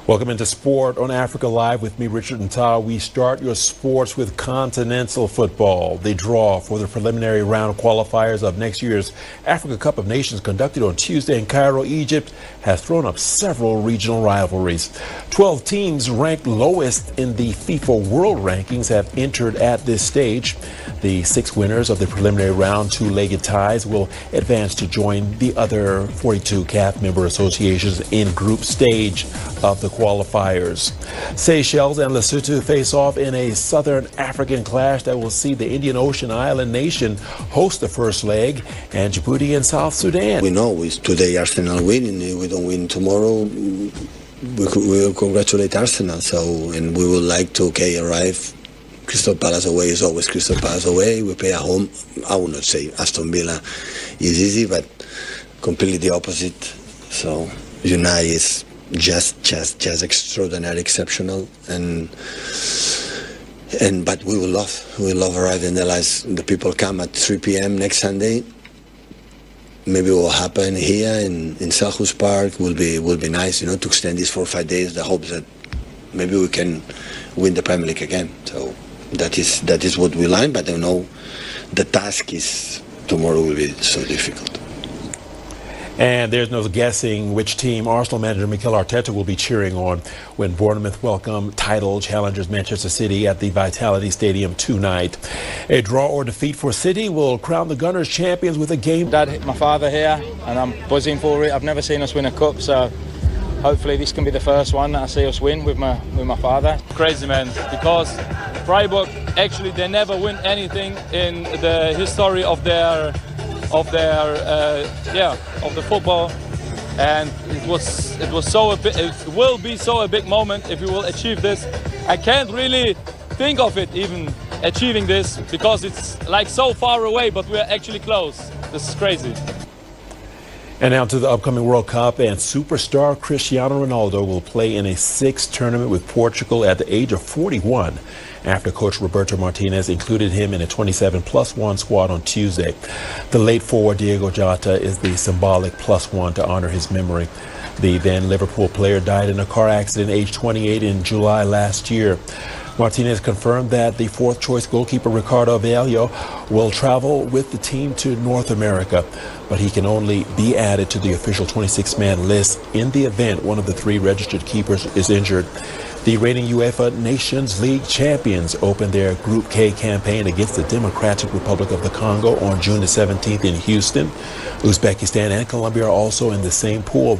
Welcome into Sport on Africa Live with me, Richard Ntah. We start your sports with continental football. The draw for the preliminary round qualifiers of next year's Africa Cup of Nations conducted on Tuesday in Cairo, Egypt, has thrown up several regional rivalries. 12 teams ranked lowest in the FIFA World Rankings have entered at this stage. The 6 winners of the preliminary round two-legged ties will advance to join the other 42 CAF member associations in group stage of the qualifiers. Seychelles and Lesotho face off in a Southern African clash that will see the Indian Ocean island nation host the first leg, and Djibouti and South Sudan. We know if today Arsenal win and we don't win tomorrow, we will congratulate Arsenal. So, and we would like to arrive. Crystal Palace away is always Crystal Palace away. We play at home. I would not say Aston Villa is easy, but completely the opposite. So United is just extraordinary, exceptional, but we will love arriving there. The people come at 3 p.m. next Sunday. Maybe what will happen here in Selhurst Park will be nice, to extend this for 5 days. The hopes that maybe we can win the Premier League again. So that is what we learn. But I know the task is tomorrow will be so difficult. And there's no guessing which team Arsenal manager Mikel Arteta will be cheering on when Bournemouth welcome title challengers Manchester City at the Vitality Stadium tonight. A draw or defeat for City will crown the Gunners champions with a game. Dad, my father here, and I'm buzzing for it. I've never seen us win a cup, so hopefully this can be the first one that I see us win with my father. Crazy, man, because Freiburg, actually, they never win anything in the history of the football, and it will be so a big moment if we will achieve this. I can't really think of it even achieving this because it's like so far away, but we're actually close. This is crazy. And now to the upcoming World Cup, and superstar Cristiano Ronaldo will play in a 6th tournament with Portugal at the age of 41 after coach Roberto Martinez included him in a 27+1 squad on Tuesday. The late forward Diego Jota is the symbolic +1 to honor his memory. The then Liverpool player died in a car accident at age 28 in July last year. Martinez confirmed that the fourth-choice goalkeeper Ricardo Vello will travel with the team to North America, but he can only be added to the official 26-man list in the event one of the three registered keepers is injured. The reigning UEFA Nations League champions opened their Group K campaign against the Democratic Republic of the Congo on June the 17th in Houston. Uzbekistan and Colombia are also in the same pool.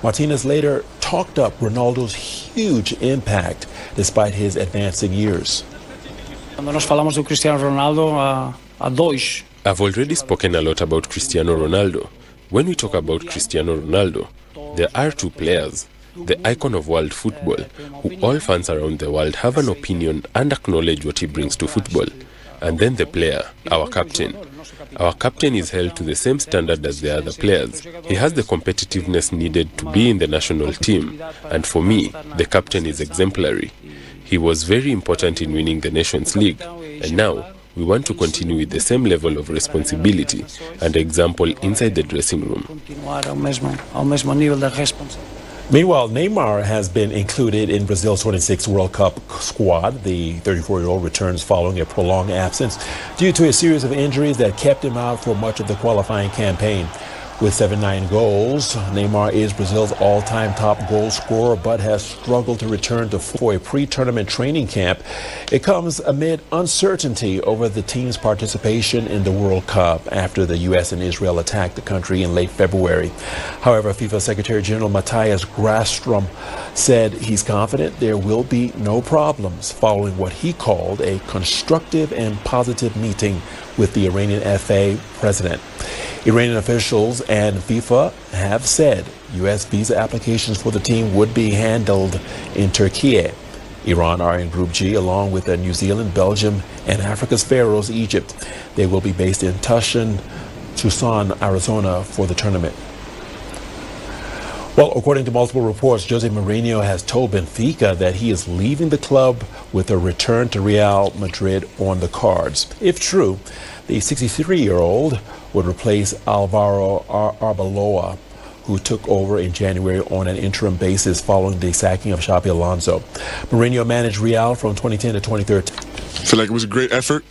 Martinez later talked up Ronaldo's huge impact despite his advancing years. I've already spoken a lot about Cristiano Ronaldo. When we talk about Cristiano Ronaldo, there are two players, the icon of world football, who all fans around the world have an opinion and acknowledge what he brings to football. And then the player, our captain. Our captain is held to the same standard as the other players. He has the competitiveness needed to be in the national team. And for me, the captain is exemplary. He was very important in winning the Nations League. And now, we want to continue with the same level of responsibility and example inside the dressing room. Meanwhile, Neymar has been included in Brazil's 26 World Cup squad. The 34-year-old returns following a prolonged absence due to a series of injuries that kept him out for much of the qualifying campaign. With 79 goals, Neymar is Brazil's all-time top goal scorer, but has struggled to return for a pre-tournament training camp. It comes amid uncertainty over the team's participation in the World Cup after the U.S. and Israel attacked the country in late February. However, FIFA Secretary General Matthias Grasstrom said he's confident there will be no problems following what he called a constructive and positive meeting with the Iranian FA president. Iranian officials and FIFA have said U.S. visa applications for the team would be handled in Turkey. Iran are in Group G along with New Zealand, Belgium, and Africa's Pharaohs, Egypt. They will be based in Tucson, Arizona for the tournament. Well, according to multiple reports, Jose Mourinho has told Benfica that he is leaving the club with a return to Real Madrid on the cards. If true, the 63-year-old would replace Alvaro Arbeloa, who took over in January on an interim basis following the sacking of Xabi Alonso. Mourinho managed Real from 2010 to 2013. I feel like it was a great effort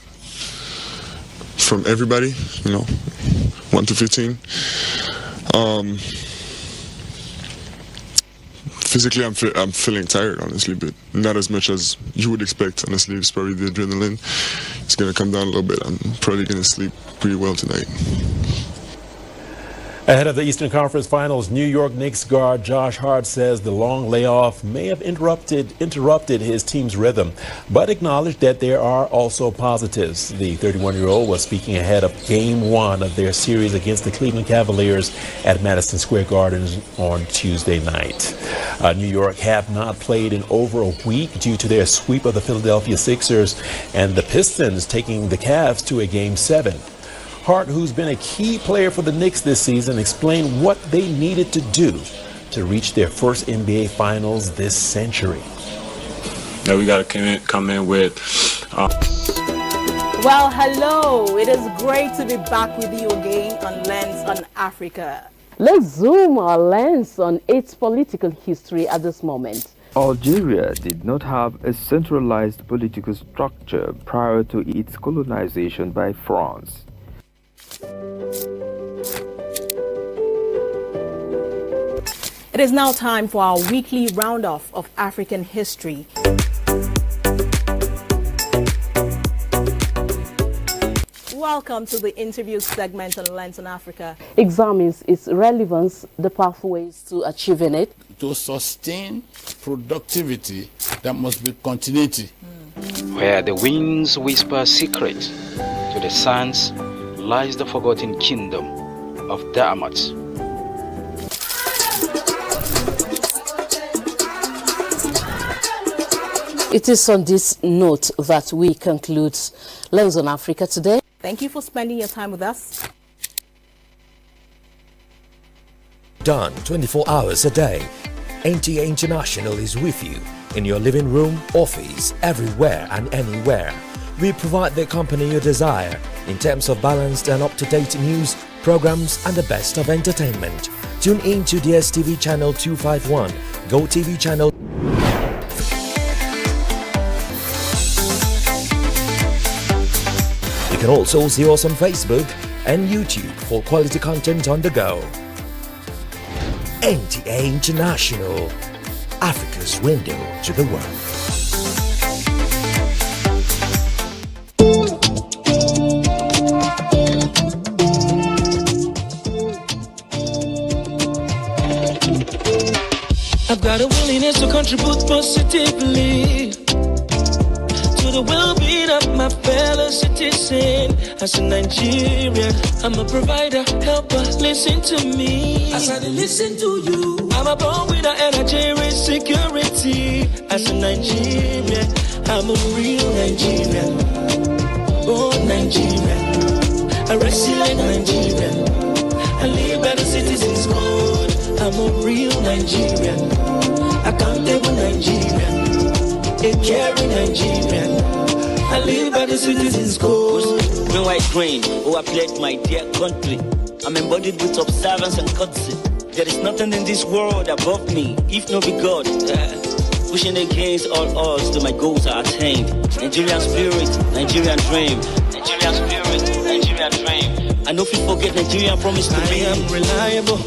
from everybody, 1 to 15. Physically, I'm feeling tired, honestly, but not as much as you would expect, honestly. It's probably the adrenaline. It's going to come down a little bit. I'm probably going to sleep pretty well tonight. Ahead of the Eastern Conference Finals, New York Knicks guard Josh Hart says the long layoff may have interrupted his team's rhythm, but acknowledged that there are also positives. The 31-year-old was speaking ahead of Game 1 of their series against the Cleveland Cavaliers at Madison Square Garden on Tuesday night. New York have not played in over a week due to their sweep of the Philadelphia Sixers and the Pistons taking the Cavs to a Game 7. Hart, who's been a key player for the Knicks this season, explained what they needed to do to reach their first NBA Finals this century. Now we got to come in with... Well, hello. It is great to be back with you again on Lens on Africa. Let's zoom our lens on its political history at this moment. Algeria did not have a centralized political structure prior to its colonization by France. It is now time for our weekly roundoff of African history. Welcome to the interview segment on Lens on Africa. Examines its relevance, the pathways to achieving it. To sustain productivity, there must be continuity. Where the winds whisper secrets, to the sands lies the forgotten kingdom of Da'amat. It is on this note that we conclude Lens on Africa today. Thank you for spending your time with us. Done 24 hours a day. NTA International is with you in your living room, office, everywhere and anywhere. We provide the company you desire in terms of balanced and up-to-date news, programs and the best of entertainment. Tune in to DSTV channel 251, GoTV channel can also see us on Facebook and YouTube for quality content on the go. NTA International, Africa's window to the world. I've got a willingness to contribute positively to the well-being of my fellow citizen. As a Nigerian, I'm a provider, helper, listen to me. As I listen to you, I'm a born winner and I cherish security. As a Nigerian, I'm a real Nigerian, born Nigerian, a resilient Nigerian, I live by the citizens' code. I'm a real Nigerian, accountable Nigerian, a caring Nigerian. I live by the citizens' code. Green, white, green, oh I pledge my dear country. I'm embodied with observance and courtesy. There is nothing in this world above me, if not be God. Pushing against all odds till my goals are attained. Nigerian spirit, Nigerian dream. Nigerian spirit, Nigerian dream. I know if you forget Nigerian promise to be. I am reliable.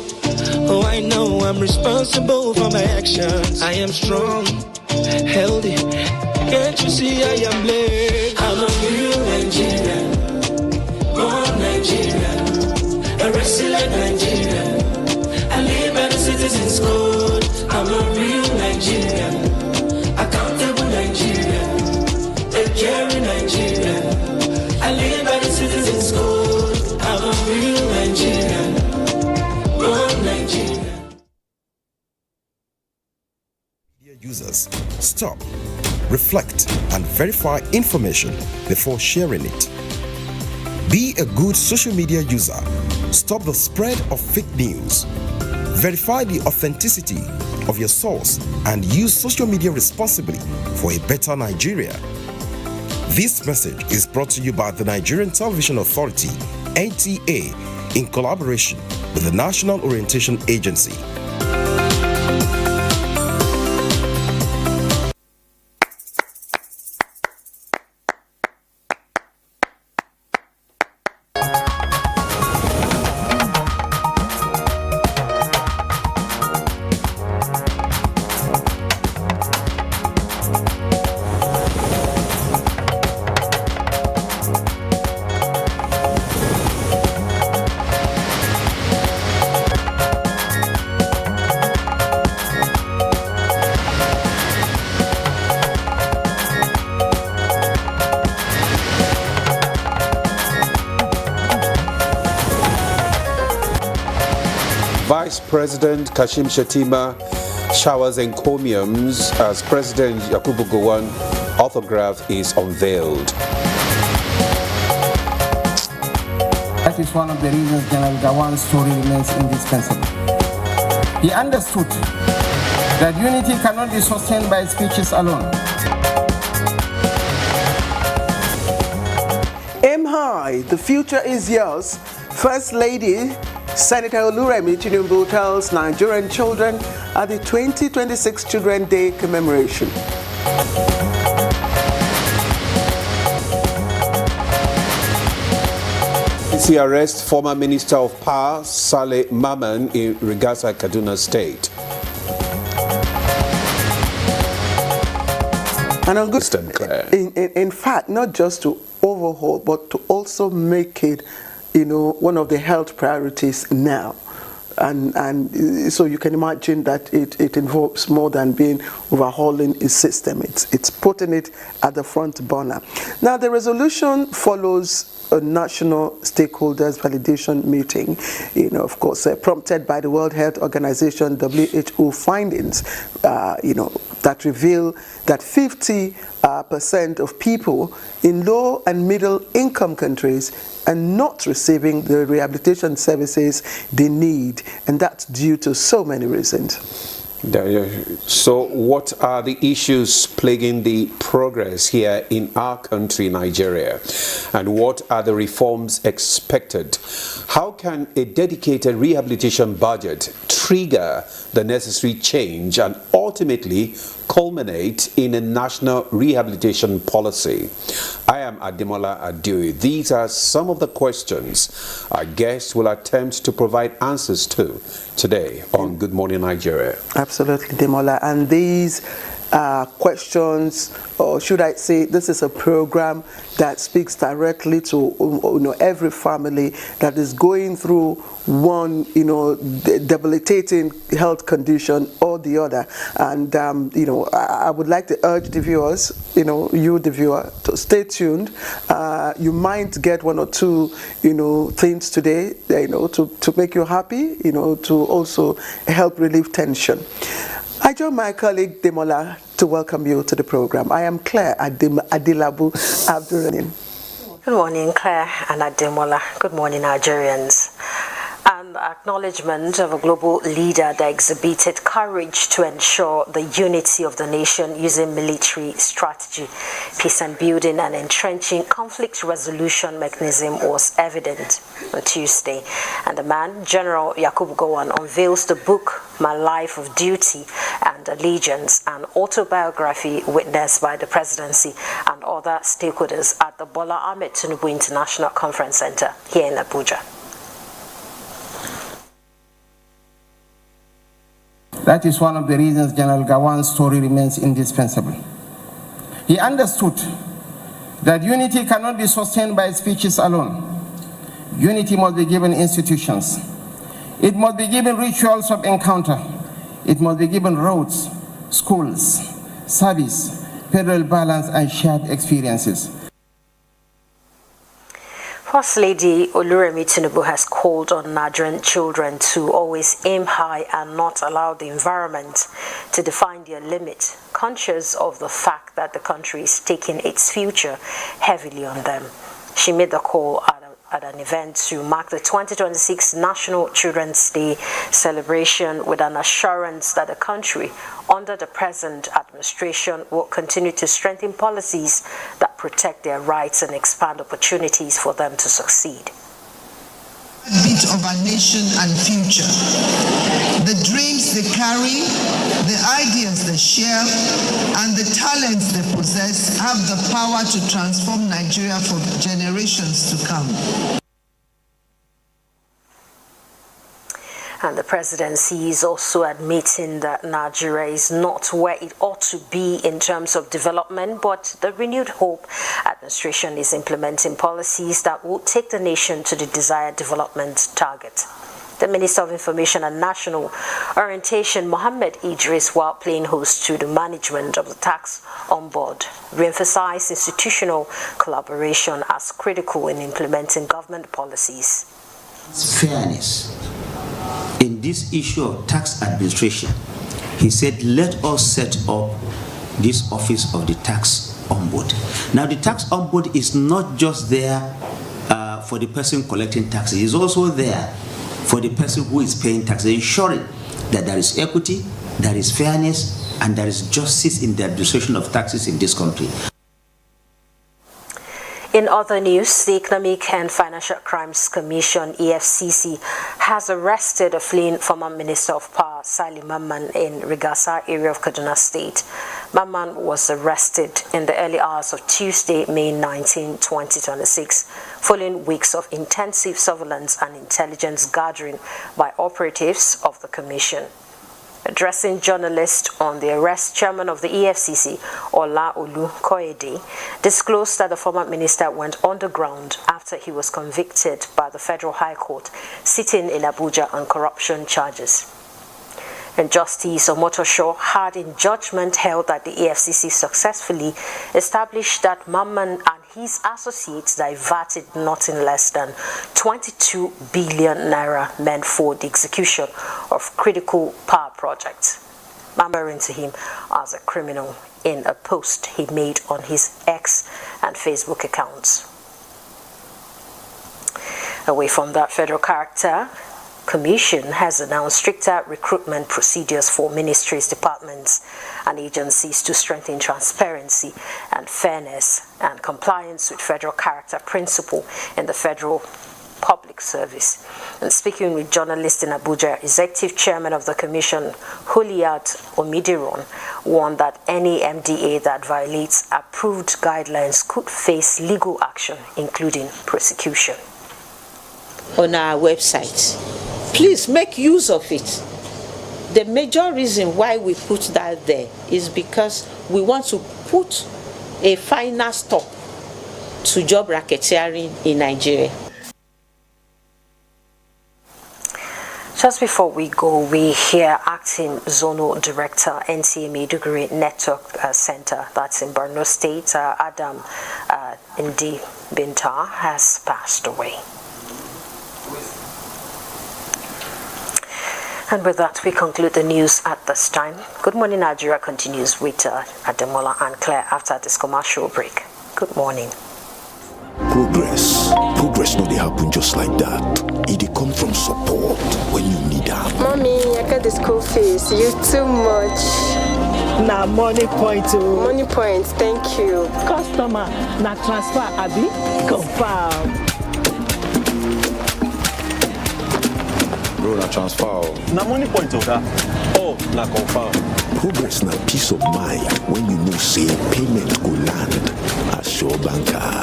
Oh, I know I'm responsible for my actions. I am strong, healthy. Can't you see I am blessed? I'm a real Nigerian, born Nigerian, a resilient Nigerian. I live by the citizens' code. I'm a real Nigerian, accountable Nigerian, a caring Nigerian. I live by the citizens' code. I'm a real Nigerian. Users, stop, reflect, and verify information before sharing it. Be a good social media user. Stop the spread of fake news. Verify the authenticity of your source and use social media responsibly for a better Nigeria. This message is brought to you by the Nigerian Television Authority, NTA, in collaboration with the National Orientation Agency. Vice President Kashim Shettima showers encomiums as President Yakubu Gowon autograph is unveiled. That is one of the reasons General Gowon's story remains indispensable. He understood that unity cannot be sustained by speeches alone. Aim high, the future is yours. First Lady Senator Oluremi Tinubu tells Nigerian children at the 2026 Children's Day commemoration. He arrests former Minister of Power Saleh Maman in Rigasa, Kaduna State. And on good, in fact, not just to overhaul, but to also make it, one of the health priorities now. And so you can imagine that it involves more than being overhauling a system. It's putting it at the front burner. Now, the resolution follows a national stakeholders validation meeting, of course, prompted by the World Health Organization, WHO findings, that reveal that 50% of people in low and middle income countries are not receiving the rehabilitation services they need, and that's due to so many reasons. So what are the issues plaguing the progress here in our country, Nigeria? And what are the reforms expected? How can a dedicated rehabilitation budget trigger the necessary change and ultimately culminate in a national rehabilitation policy? I am Ademola Adeoye. These are some of the questions our guests will attempt to provide answers to today on Good Morning Nigeria. Absolutely, Demola. And these questions, or should I say, this is a program that speaks directly to every family that is going through one debilitating health condition or the other. And I would like to urge the viewers, you the viewer, to stay tuned. You might get one or two things today, to make you happy, to also help relieve tension. I join my colleague Demola to welcome you to the program. I am Claire Adilabu Abdurrahim. Good morning, Claire and Ademola. Good morning, Nigerians. An acknowledgement of a global leader that exhibited courage to ensure the unity of the nation using military strategy, peace and building and entrenching conflict resolution mechanism was evident on Tuesday. And the man, General Yakubu Gowon, unveils the book My Life of Duty and Allegiance, an autobiography witnessed by the presidency and other stakeholders at the Bola Ahmed Tinubu International Conference Center here in Abuja. That is one of the reasons General Gowon's story remains indispensable. He understood that unity cannot be sustained by speeches alone. Unity must be given institutions. It must be given rituals of encounter. It must be given roads, schools, service, federal balance, and shared experiences. First Lady Oluremi Tinubu has called on Nigerian children to always aim high and not allow the environment to define their limit, conscious of the fact that the country is taking its future heavily on them. She made the call at an event to mark the 2026 National Children's Day celebration with an assurance that the country, under the present administration, will continue to strengthen policies that protect their rights and expand opportunities for them to succeed. Bit of our nation and future. The dreams they carry, the ideas they share, and the talents they possess have the power to transform Nigeria for generations to come. And the presidency is also admitting that Nigeria is not where it ought to be in terms of development, but the renewed hope administration is implementing policies that will take the nation to the desired development target. The Minister of Information and National Orientation, Mohammed Idris, while playing host to the management of the tax on board, re-emphasized institutional collaboration as critical in implementing government policies. Fairness. In this issue of tax administration, he said, let us set up this office of the tax ombudsman. Now, the tax ombudsman is not just there for the person collecting taxes, it's also there for the person who is paying taxes, ensuring that there is equity, there is fairness, and there is justice in the administration of taxes in this country. In other news, the Economic and Financial Crimes Commission, EFCC, has arrested a fleeing former Minister of Power, Sali Mamman, in Rigasa area of Kaduna State. Mamman was arrested in the early hours of Tuesday, May 19, 2026, following weeks of intensive surveillance and intelligence gathering by operatives of the Commission. Addressing journalists on the arrest, Chairman of the EFCC, Olaolu Koyede, disclosed that the former minister went underground after he was convicted by the Federal High Court, sitting in Abuja on corruption charges. And Justice Omotosho had in judgment held that the EFCC successfully established that Mamman and his associates diverted nothing less than 22 billion naira meant for the execution of critical power projects, referring to him as a criminal in a post he made on his X and Facebook accounts. Away from that, Federal Character Commission has announced stricter recruitment procedures for ministries, departments, and agencies to strengthen transparency and fairness and compliance with federal character principle in the federal public service. And speaking with journalists in Abuja, Executive Chairman of the Commission, Huliat Omidiron, warned that any MDA that violates approved guidelines could face legal action, including prosecution. On our website, please make use of it. The major reason why we put that there is because we want to put a final stop to job racketeering in Nigeria. Just before we go, we hear Acting Zonal Director, NTA Maiduguri Network Center, that's in Borno State, Adam Ndi Bintar, has passed away. And with that, we conclude the news at this time. Good Morning Nigeria continues with Ademola and Claire after this commercial break. Good morning. Progress no dey happen just like that. It dey come from support when you need help. Mommy, I got the school fees. You too much. Na money point o. Money point, thank you. Customer, na transfer abi? Confirm. Bro, na transfer. Na money point o da. Oh, na confirm. Progress na peace of mind when you know say payment go land at Sure Banker.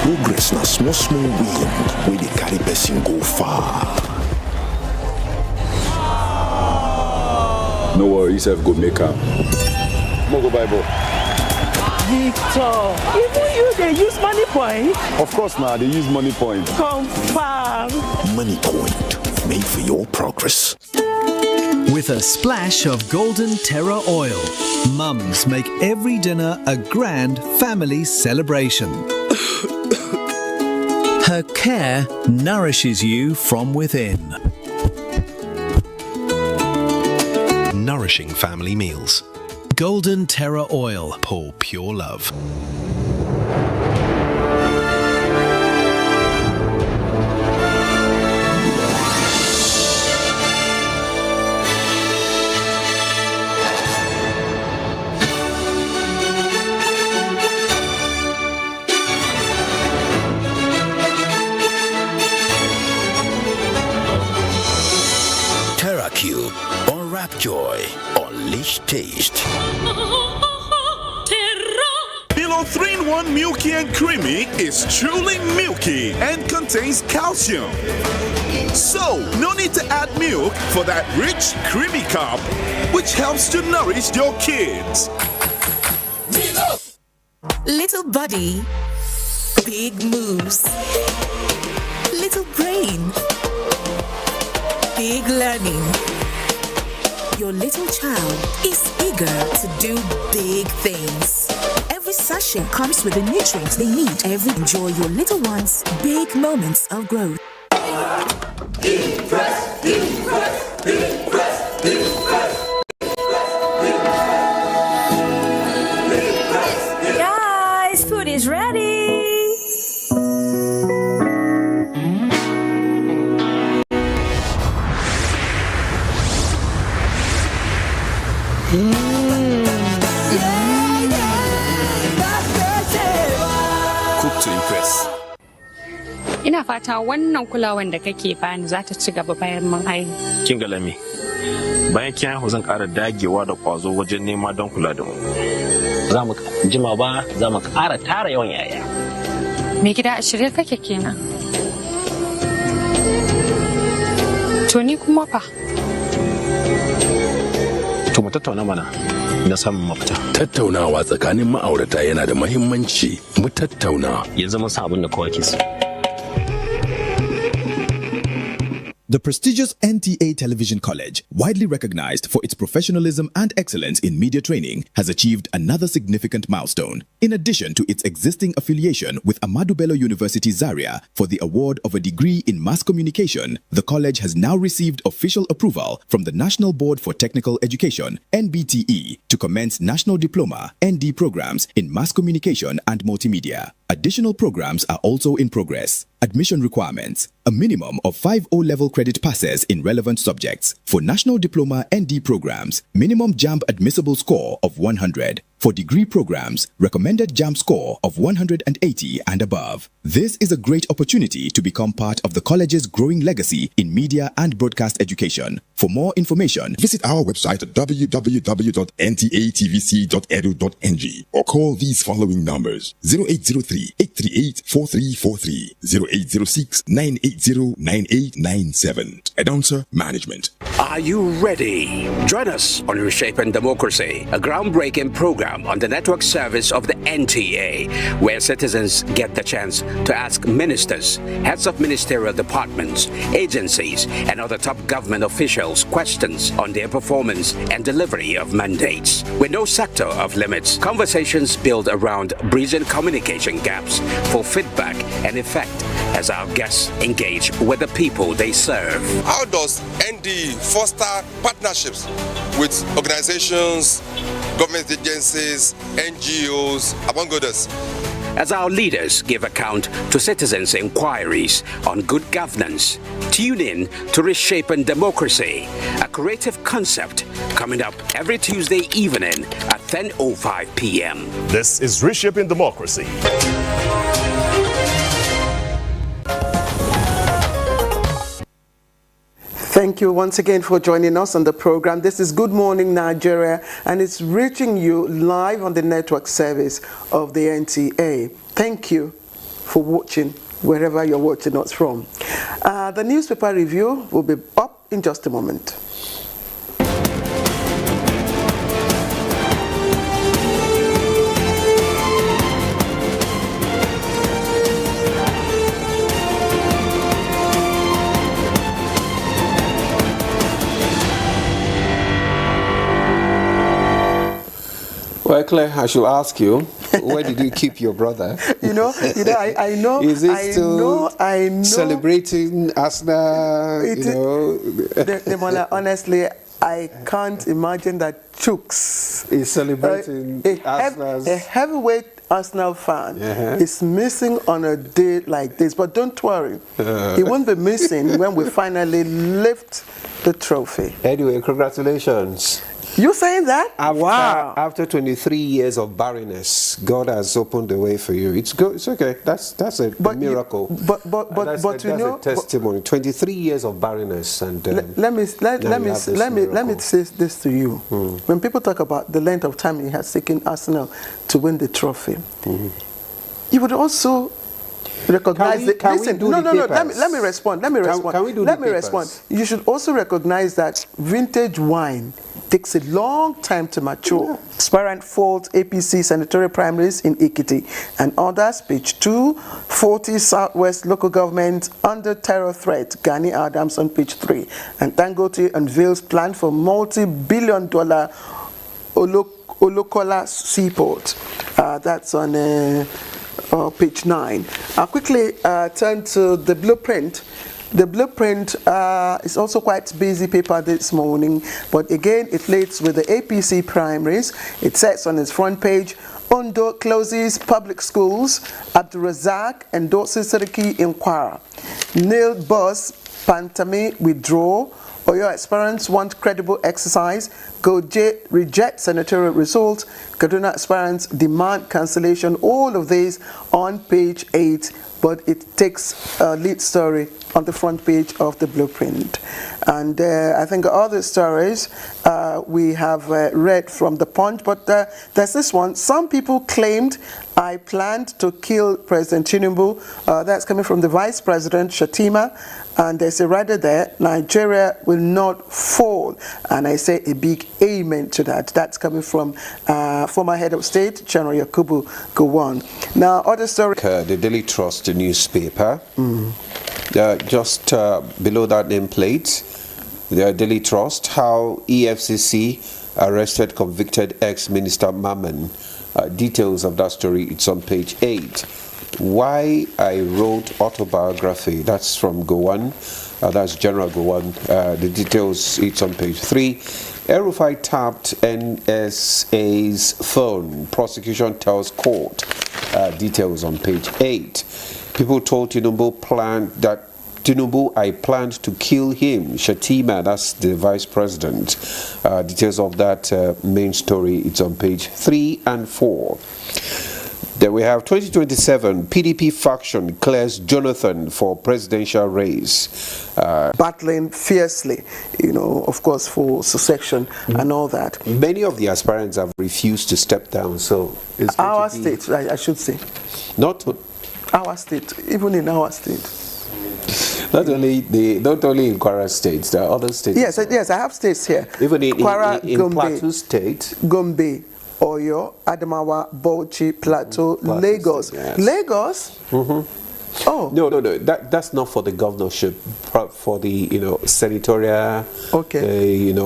Progress na small win wey dey carry person go far. No worry, yourself go make am. Mo go buy ball. Victor, even you dey use money point? Of course na, they use money point. Confirm. Money point, made for your progress. With a splash of golden terra oil, mums make every dinner a grand family celebration. Her care nourishes you from within. Nourishing family meals. Golden Terra Oil, pour pure love. TerraCube, unwrap joy, unleash taste. Milo 3-in-1 Milky and Creamy is truly milky and contains calcium. So, no need to add milk for that rich, creamy cup, which helps to nourish your kids. Little body, big moves. Little brain, big learning. Your little child is eager to do big things. Every sachet comes with the nutrients they need. Enjoy your little one's big moments of growth. Guys, food is ready. Cook to impress. Ina fata wannan kulawan da kake bani za ta ci gaba bayan mun haihu. Kin ga Lami, bayan kin haihu zan ƙara dagewa da ƙwazo wajen nema don kula da mu. Za mu jima ba, za mu ƙara tara yawan yaya. Me gida a shirye kake kenan? To ni kuma fa? To mu tattauna mana na samun mafita. Tattaunawa tsakanin ma'aurata yana da muhimmanci. Mu tattauna. Yanzu mun san abin da kowa ke so. The prestigious NTA Television College, widely recognized for its professionalism and excellence in media training, has achieved another significant milestone. In addition to its existing affiliation with Ahmadu Bello University Zaria for the award of a degree in mass communication, the college has now received official approval from the National Board for Technical Education, NBTE, to commence National Diploma, ND programs in mass communication and multimedia. Additional programs are also in progress. Admission requirements: a minimum of 5 O-level credit passes in relevant subjects. For National Diploma ND programs, minimum JAMB admissible score of 100. For degree programs, recommended JAM score of 180 and above. This is a great opportunity to become part of the college's growing legacy in media and broadcast education. For more information, visit our website at www.ntatvc.edu.ng or call these following numbers: 0803-838-4343, 0806-980-9897. Announcer Management. Are you ready? Join us on Reshaping Democracy, a groundbreaking program on the network service of the NTA, where citizens get the chance to ask ministers, heads of ministerial departments, agencies, and other top government officials questions on their performance and delivery of mandates. With no sector of limits, conversations build around bridging communication gaps for feedback and effect as our guests engage with the people they serve. How does ND foster partnerships with organizations, government agencies, NGOs, among others? As our leaders give account to citizens' inquiries on good governance, tune in to Reshaping Democracy, a creative concept coming up every Tuesday evening at 10:05 p.m. This is Reshaping Democracy. Thank you once again for joining us on the program. This is Good Morning Nigeria, and it's reaching you live on the network service of the NTA. Thank you for watching wherever you're watching us from. The newspaper review will be up in just a moment. Well, Claire, I should ask you, where did you keep your brother? I know. Is he still I know. celebrating Arsenal? Honestly, I can't imagine that Chooks is celebrating Arsenal. A heavyweight Arsenal fan is missing on a day like this. But don't worry, he won't be missing when we finally lift the trophy. Anyway, congratulations. You saying that? Wow. After 23 years of barrenness, God has opened the way for you. It's good. It's okay. That's a miracle. But that's a testimony. 23 years of barrenness, and let me say this to you. When people talk about the length of time he has taken Arsenal to win the trophy, you would also recognize it. Listen, no. Let me respond. Let me respond. You should also recognize that vintage wine takes a long time to mature. Aspirant fault APC senatorial primaries in Ekiti and others, page 2, 40 Southwest local government under terror threat, Gani Adams on page 3. And Dangote unveils plan for multi-billion-dollar Olokola seaport. That's on page 9. I'll quickly turn to the blueprint. The blueprint is also quite busy paper this morning, but again it relates with the APC primaries. It says on its front page, Ondo closes public schools, Abdurazak endorses Seriki inquiry. Nil bus, Pantami withdraw, Oyo aspirants want credible exercise, Goje reject senatorial results, Kaduna aspirants demand cancellation, all of these on page 8, but it takes a lead story on the front page of the blueprint. And I think other stories we have read from the Punch, but there's this one. Some people claimed I planned to kill President Tinubu. That's coming from the Vice President, Shatima. And there's a rider there, Nigeria will not fall. And I say a big amen to that. That's coming from former head of state, General Yakubu Gowon. Now, other story. The Daily Trust newspaper. Just below that nameplate, the Daily Trust, how EFCC arrested convicted ex-minister Mammon. Details of that story, it's on page 8. Why I wrote autobiography, that's from Gowon, that's General Gowon. The details, it's on page 3. El-Rufai tapped NSA's phone, prosecution tells court. Details on page 8. People told Tinubu Tinubu, I planned to kill him. Shatima, that's the vice president. Details of that main story, it's on page 3 and 4. Then we have 2027, PDP faction clears Jonathan for presidential race. Battling fiercely, of course, for succession and all that. Many of the aspirants have refused to step down, so it's our state, I should say. Not our state, even in our state. Not only in Kwara State, there are other states. Yes, I have states here. Even in Kwara, Plateau State. Gombe, Oyo, Adamawa, Bauchi, Plateau, Lagos. Yes. Lagos? Mm-hmm. Oh. No. That's not for the governorship, for the senatorial,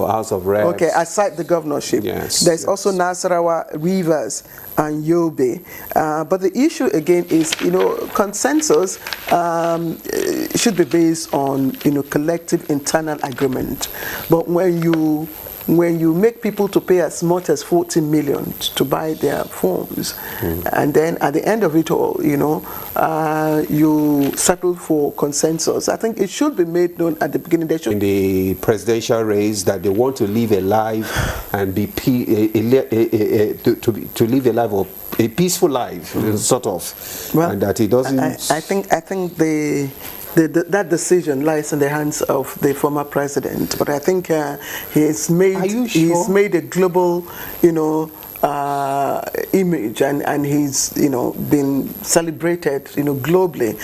House of Reps. Okay, aside the governorship. Yes. There's also Nasarawa, Rivers, and Yobe. But the issue again is, consensus should be based on, collective internal agreement. But when you make people to pay as much as 40 million to buy their forms, and then at the end of it all, you settle for consensus. I think it should be made known at the beginning. They should in the presidential race that they want to live a life and be to live a life of a peaceful life, sort of, and that it doesn't. I think that decision lies in the hands of the former president, but I think he's made a global, image, and he's been celebrated, globally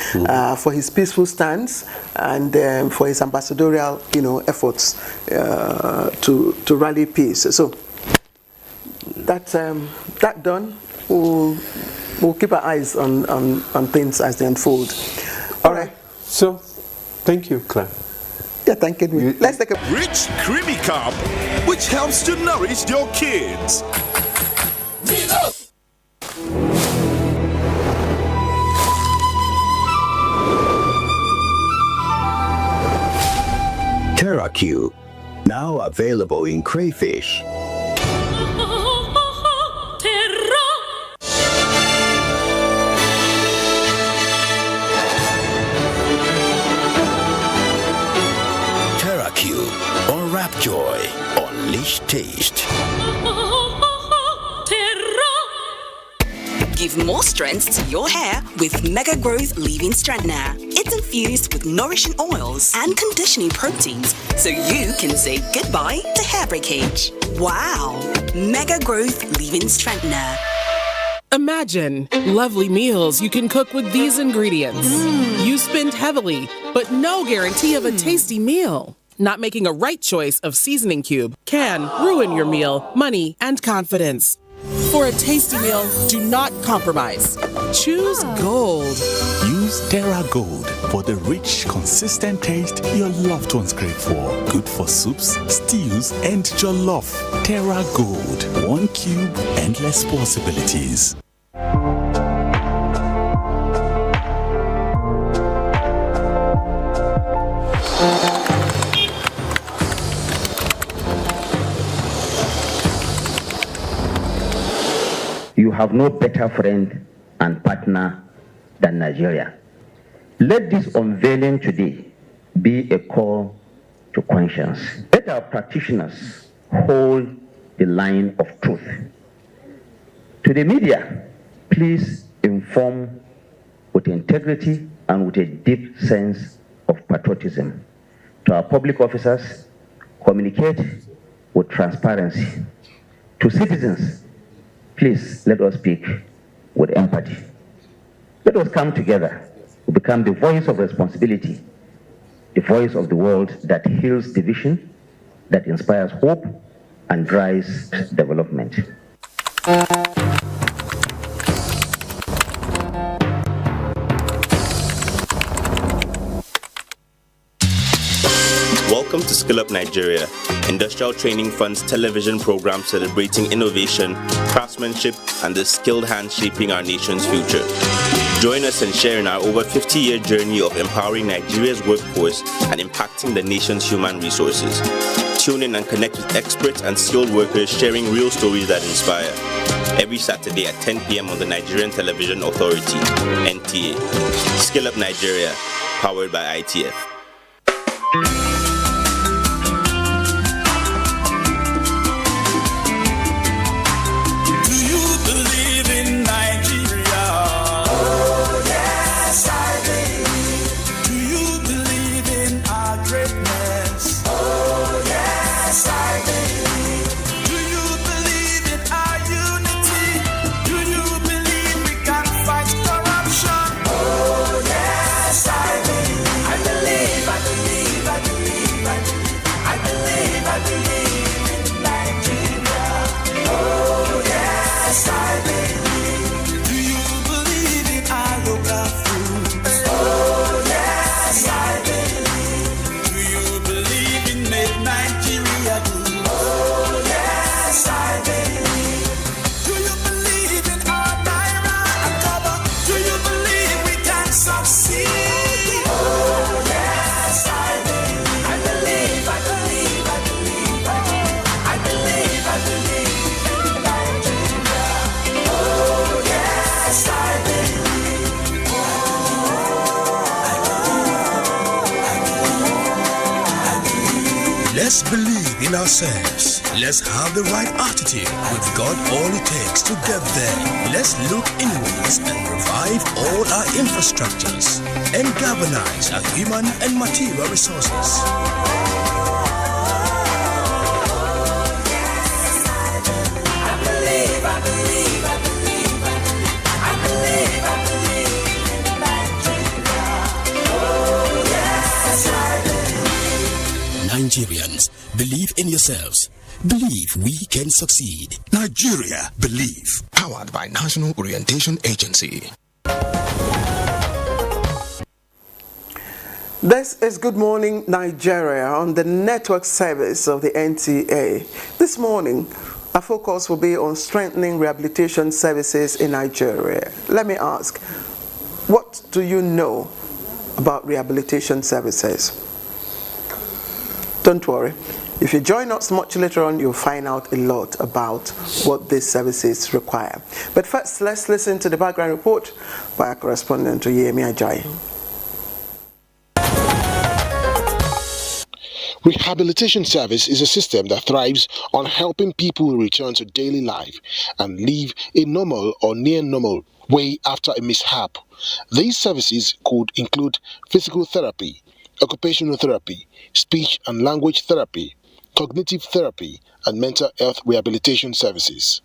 for his peaceful stance and for his ambassadorial, efforts to rally peace. So that done, we'll keep our eyes on things as they unfold. All right. So, thank you, Claire. Yeah, thank you. Let's take a Rich Creamy Cup, which helps to nourish your kids. TerraQ, now available in crayfish. Unwrap joy, unleash taste. Give more strength to your hair with Mega Growth Leave-In Strengthener. It's infused with nourishing oils and conditioning proteins, so you can say goodbye to hair breakage. Wow! Mega Growth Leave-In Strengthener. Imagine lovely meals you can cook with these ingredients. You spend heavily, but no guarantee of a tasty meal. Not making a right choice of seasoning cube can ruin your meal, money, and confidence. For a tasty meal, do not compromise. Choose Gold. Use Terra Gold for the rich, consistent taste your loved ones crave for. Good for soups, stews, and jollof. Terra Gold. 1 cube, endless possibilities. You have no better friend and partner than Nigeria. Let this unveiling today be a call to conscience. Let our practitioners hold the line of truth. To the media, please inform with integrity and with a deep sense of patriotism. To our public officers, communicate with transparency. To citizens, please let us speak with empathy. Let us come together to become the voice of responsibility, the voice of the world that heals division, that inspires hope and drives development. Welcome to Skill Up Nigeria, Industrial Training Fund's television program celebrating innovation, craftsmanship, and the skilled hands shaping our nation's future. Join us and share in our over 50-year journey of empowering Nigeria's workforce and impacting the nation's human resources. Tune in and connect with experts and skilled workers sharing real stories that inspire. Every Saturday at 10 p.m. on the Nigerian Television Authority, NTA. Skill Up Nigeria, powered by ITF. Let's believe in ourselves. Let's have the right attitude. We've got all it takes to get there. Let's look inwards and revive all our infrastructures and galvanize our human and material resources. Nigerians, believe in yourselves. Believe we can succeed. Nigeria, believe. Powered by National Orientation Agency. This is Good Morning Nigeria on the network service of the NTA. This morning, our focus will be on strengthening rehabilitation services in Nigeria. Let me ask, what do you know about rehabilitation services? Don't worry. If you join us much later on, you'll find out a lot about what these services require. But first, let's listen to the background report by our correspondent, Yemi Ajayi. Rehabilitation service is a system that thrives on helping people return to daily life and live a normal or near normal way after a mishap. These services could include physical therapy, occupational therapy, speech and language therapy, cognitive therapy, and mental health rehabilitation services.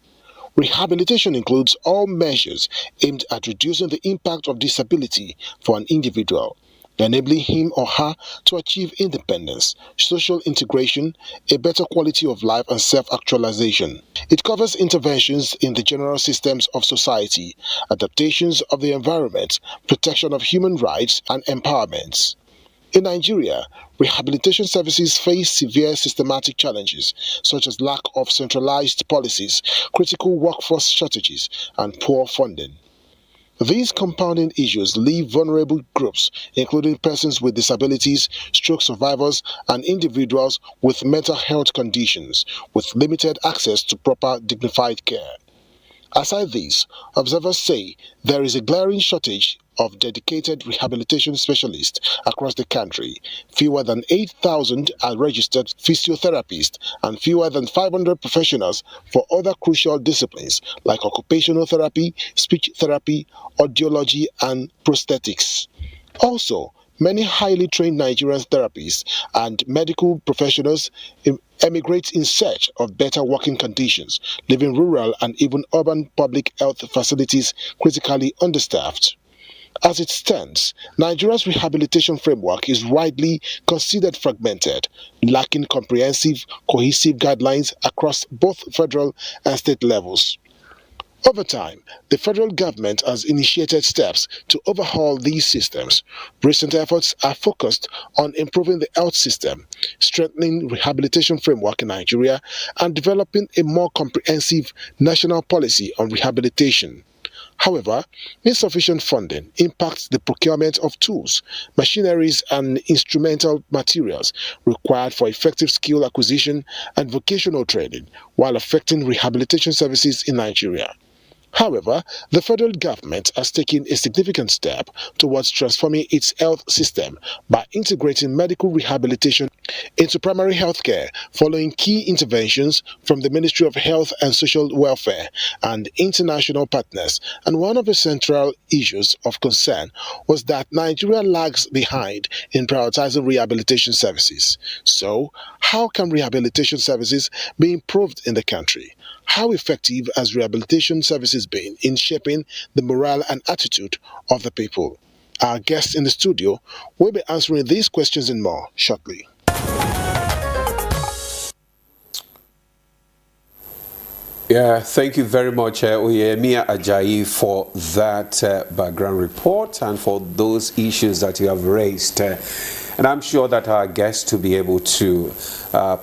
Rehabilitation includes all measures aimed at reducing the impact of disability for an individual, enabling him or her to achieve independence, social integration, a better quality of life, and self-actualization. It covers interventions in the general systems of society, adaptations of the environment, protection of human rights, and empowerment. In Nigeria, rehabilitation services face severe systematic challenges such as lack of centralized policies, critical workforce shortages, and poor funding. These compounding issues leave vulnerable groups, including persons with disabilities, stroke survivors, and individuals with mental health conditions, with limited access to proper dignified care. Aside this, observers say there is a glaring shortage of dedicated rehabilitation specialists across the country. Fewer than 8,000 are registered physiotherapists and fewer than 500 professionals for other crucial disciplines like occupational therapy, speech therapy, audiology, and prosthetics. Also, many highly trained Nigerian therapists and medical professionals emigrate in search of better working conditions, leaving rural and even urban public health facilities critically understaffed. As it stands, Nigeria's rehabilitation framework is widely considered fragmented, lacking comprehensive, cohesive guidelines across both federal and state levels. Over time, the federal government has initiated steps to overhaul these systems. Recent efforts are focused on improving the health system, strengthening rehabilitation framework in Nigeria, and developing a more comprehensive national policy on rehabilitation. However, insufficient funding impacts the procurement of tools, machineries, and instrumental materials required for effective skill acquisition and vocational training, while affecting rehabilitation services in Nigeria. However, the federal government has taken a significant step towards transforming its health system by integrating medical rehabilitation into primary health care following key interventions from the Ministry of Health and Social Welfare and international partners. And one of the central issues of concern was that Nigeria lags behind in prioritizing rehabilitation services. So, how can rehabilitation services be improved in the country? How effective has rehabilitation services been in shaping the morale and attitude of the people? Our guests in the studio will be answering these questions and more shortly. Yeah, thank you very much, Oyemiya Ajayi, for that background report and for those issues that you have raised. And I'm sure that our guests will be able to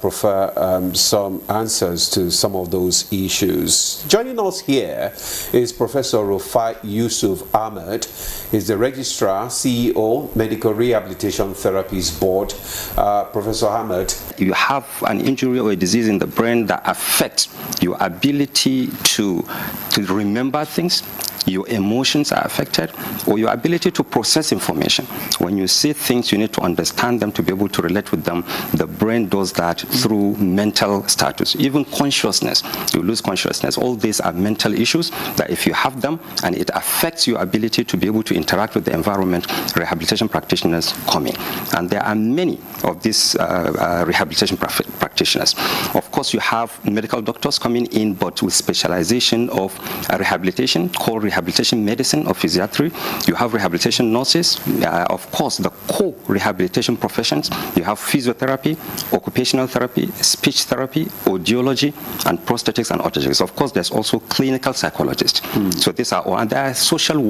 prefer some answers to some of those issues. Joining us here is Professor Rufai Yusuf Ahmed. He's the Registrar, CEO, Medical Rehabilitation Therapies Board. Professor Ahmed. You have an injury or a disease in the brain that affects your ability to remember things, your emotions are affected, or your ability to process information. When you see things, you need to understand them to be able to relate with them. The brain does that through mental status. Even consciousness, you lose consciousness. All these are mental issues that if you have them and it affects your ability to be able to interact with the environment, rehabilitation practitioners come in. And there are many of these rehabilitation practitioners. Of course, you have medical doctors coming in, but with specialization of rehabilitation called rehabilitation medicine or physiatry. You have rehabilitation nurses, of course, the core rehabilitation professions. You have physiotherapy, occupational therapy, speech therapy, audiology, and prosthetics and orthotics. Of course, there's also clinical psychologists. So these are, and there are social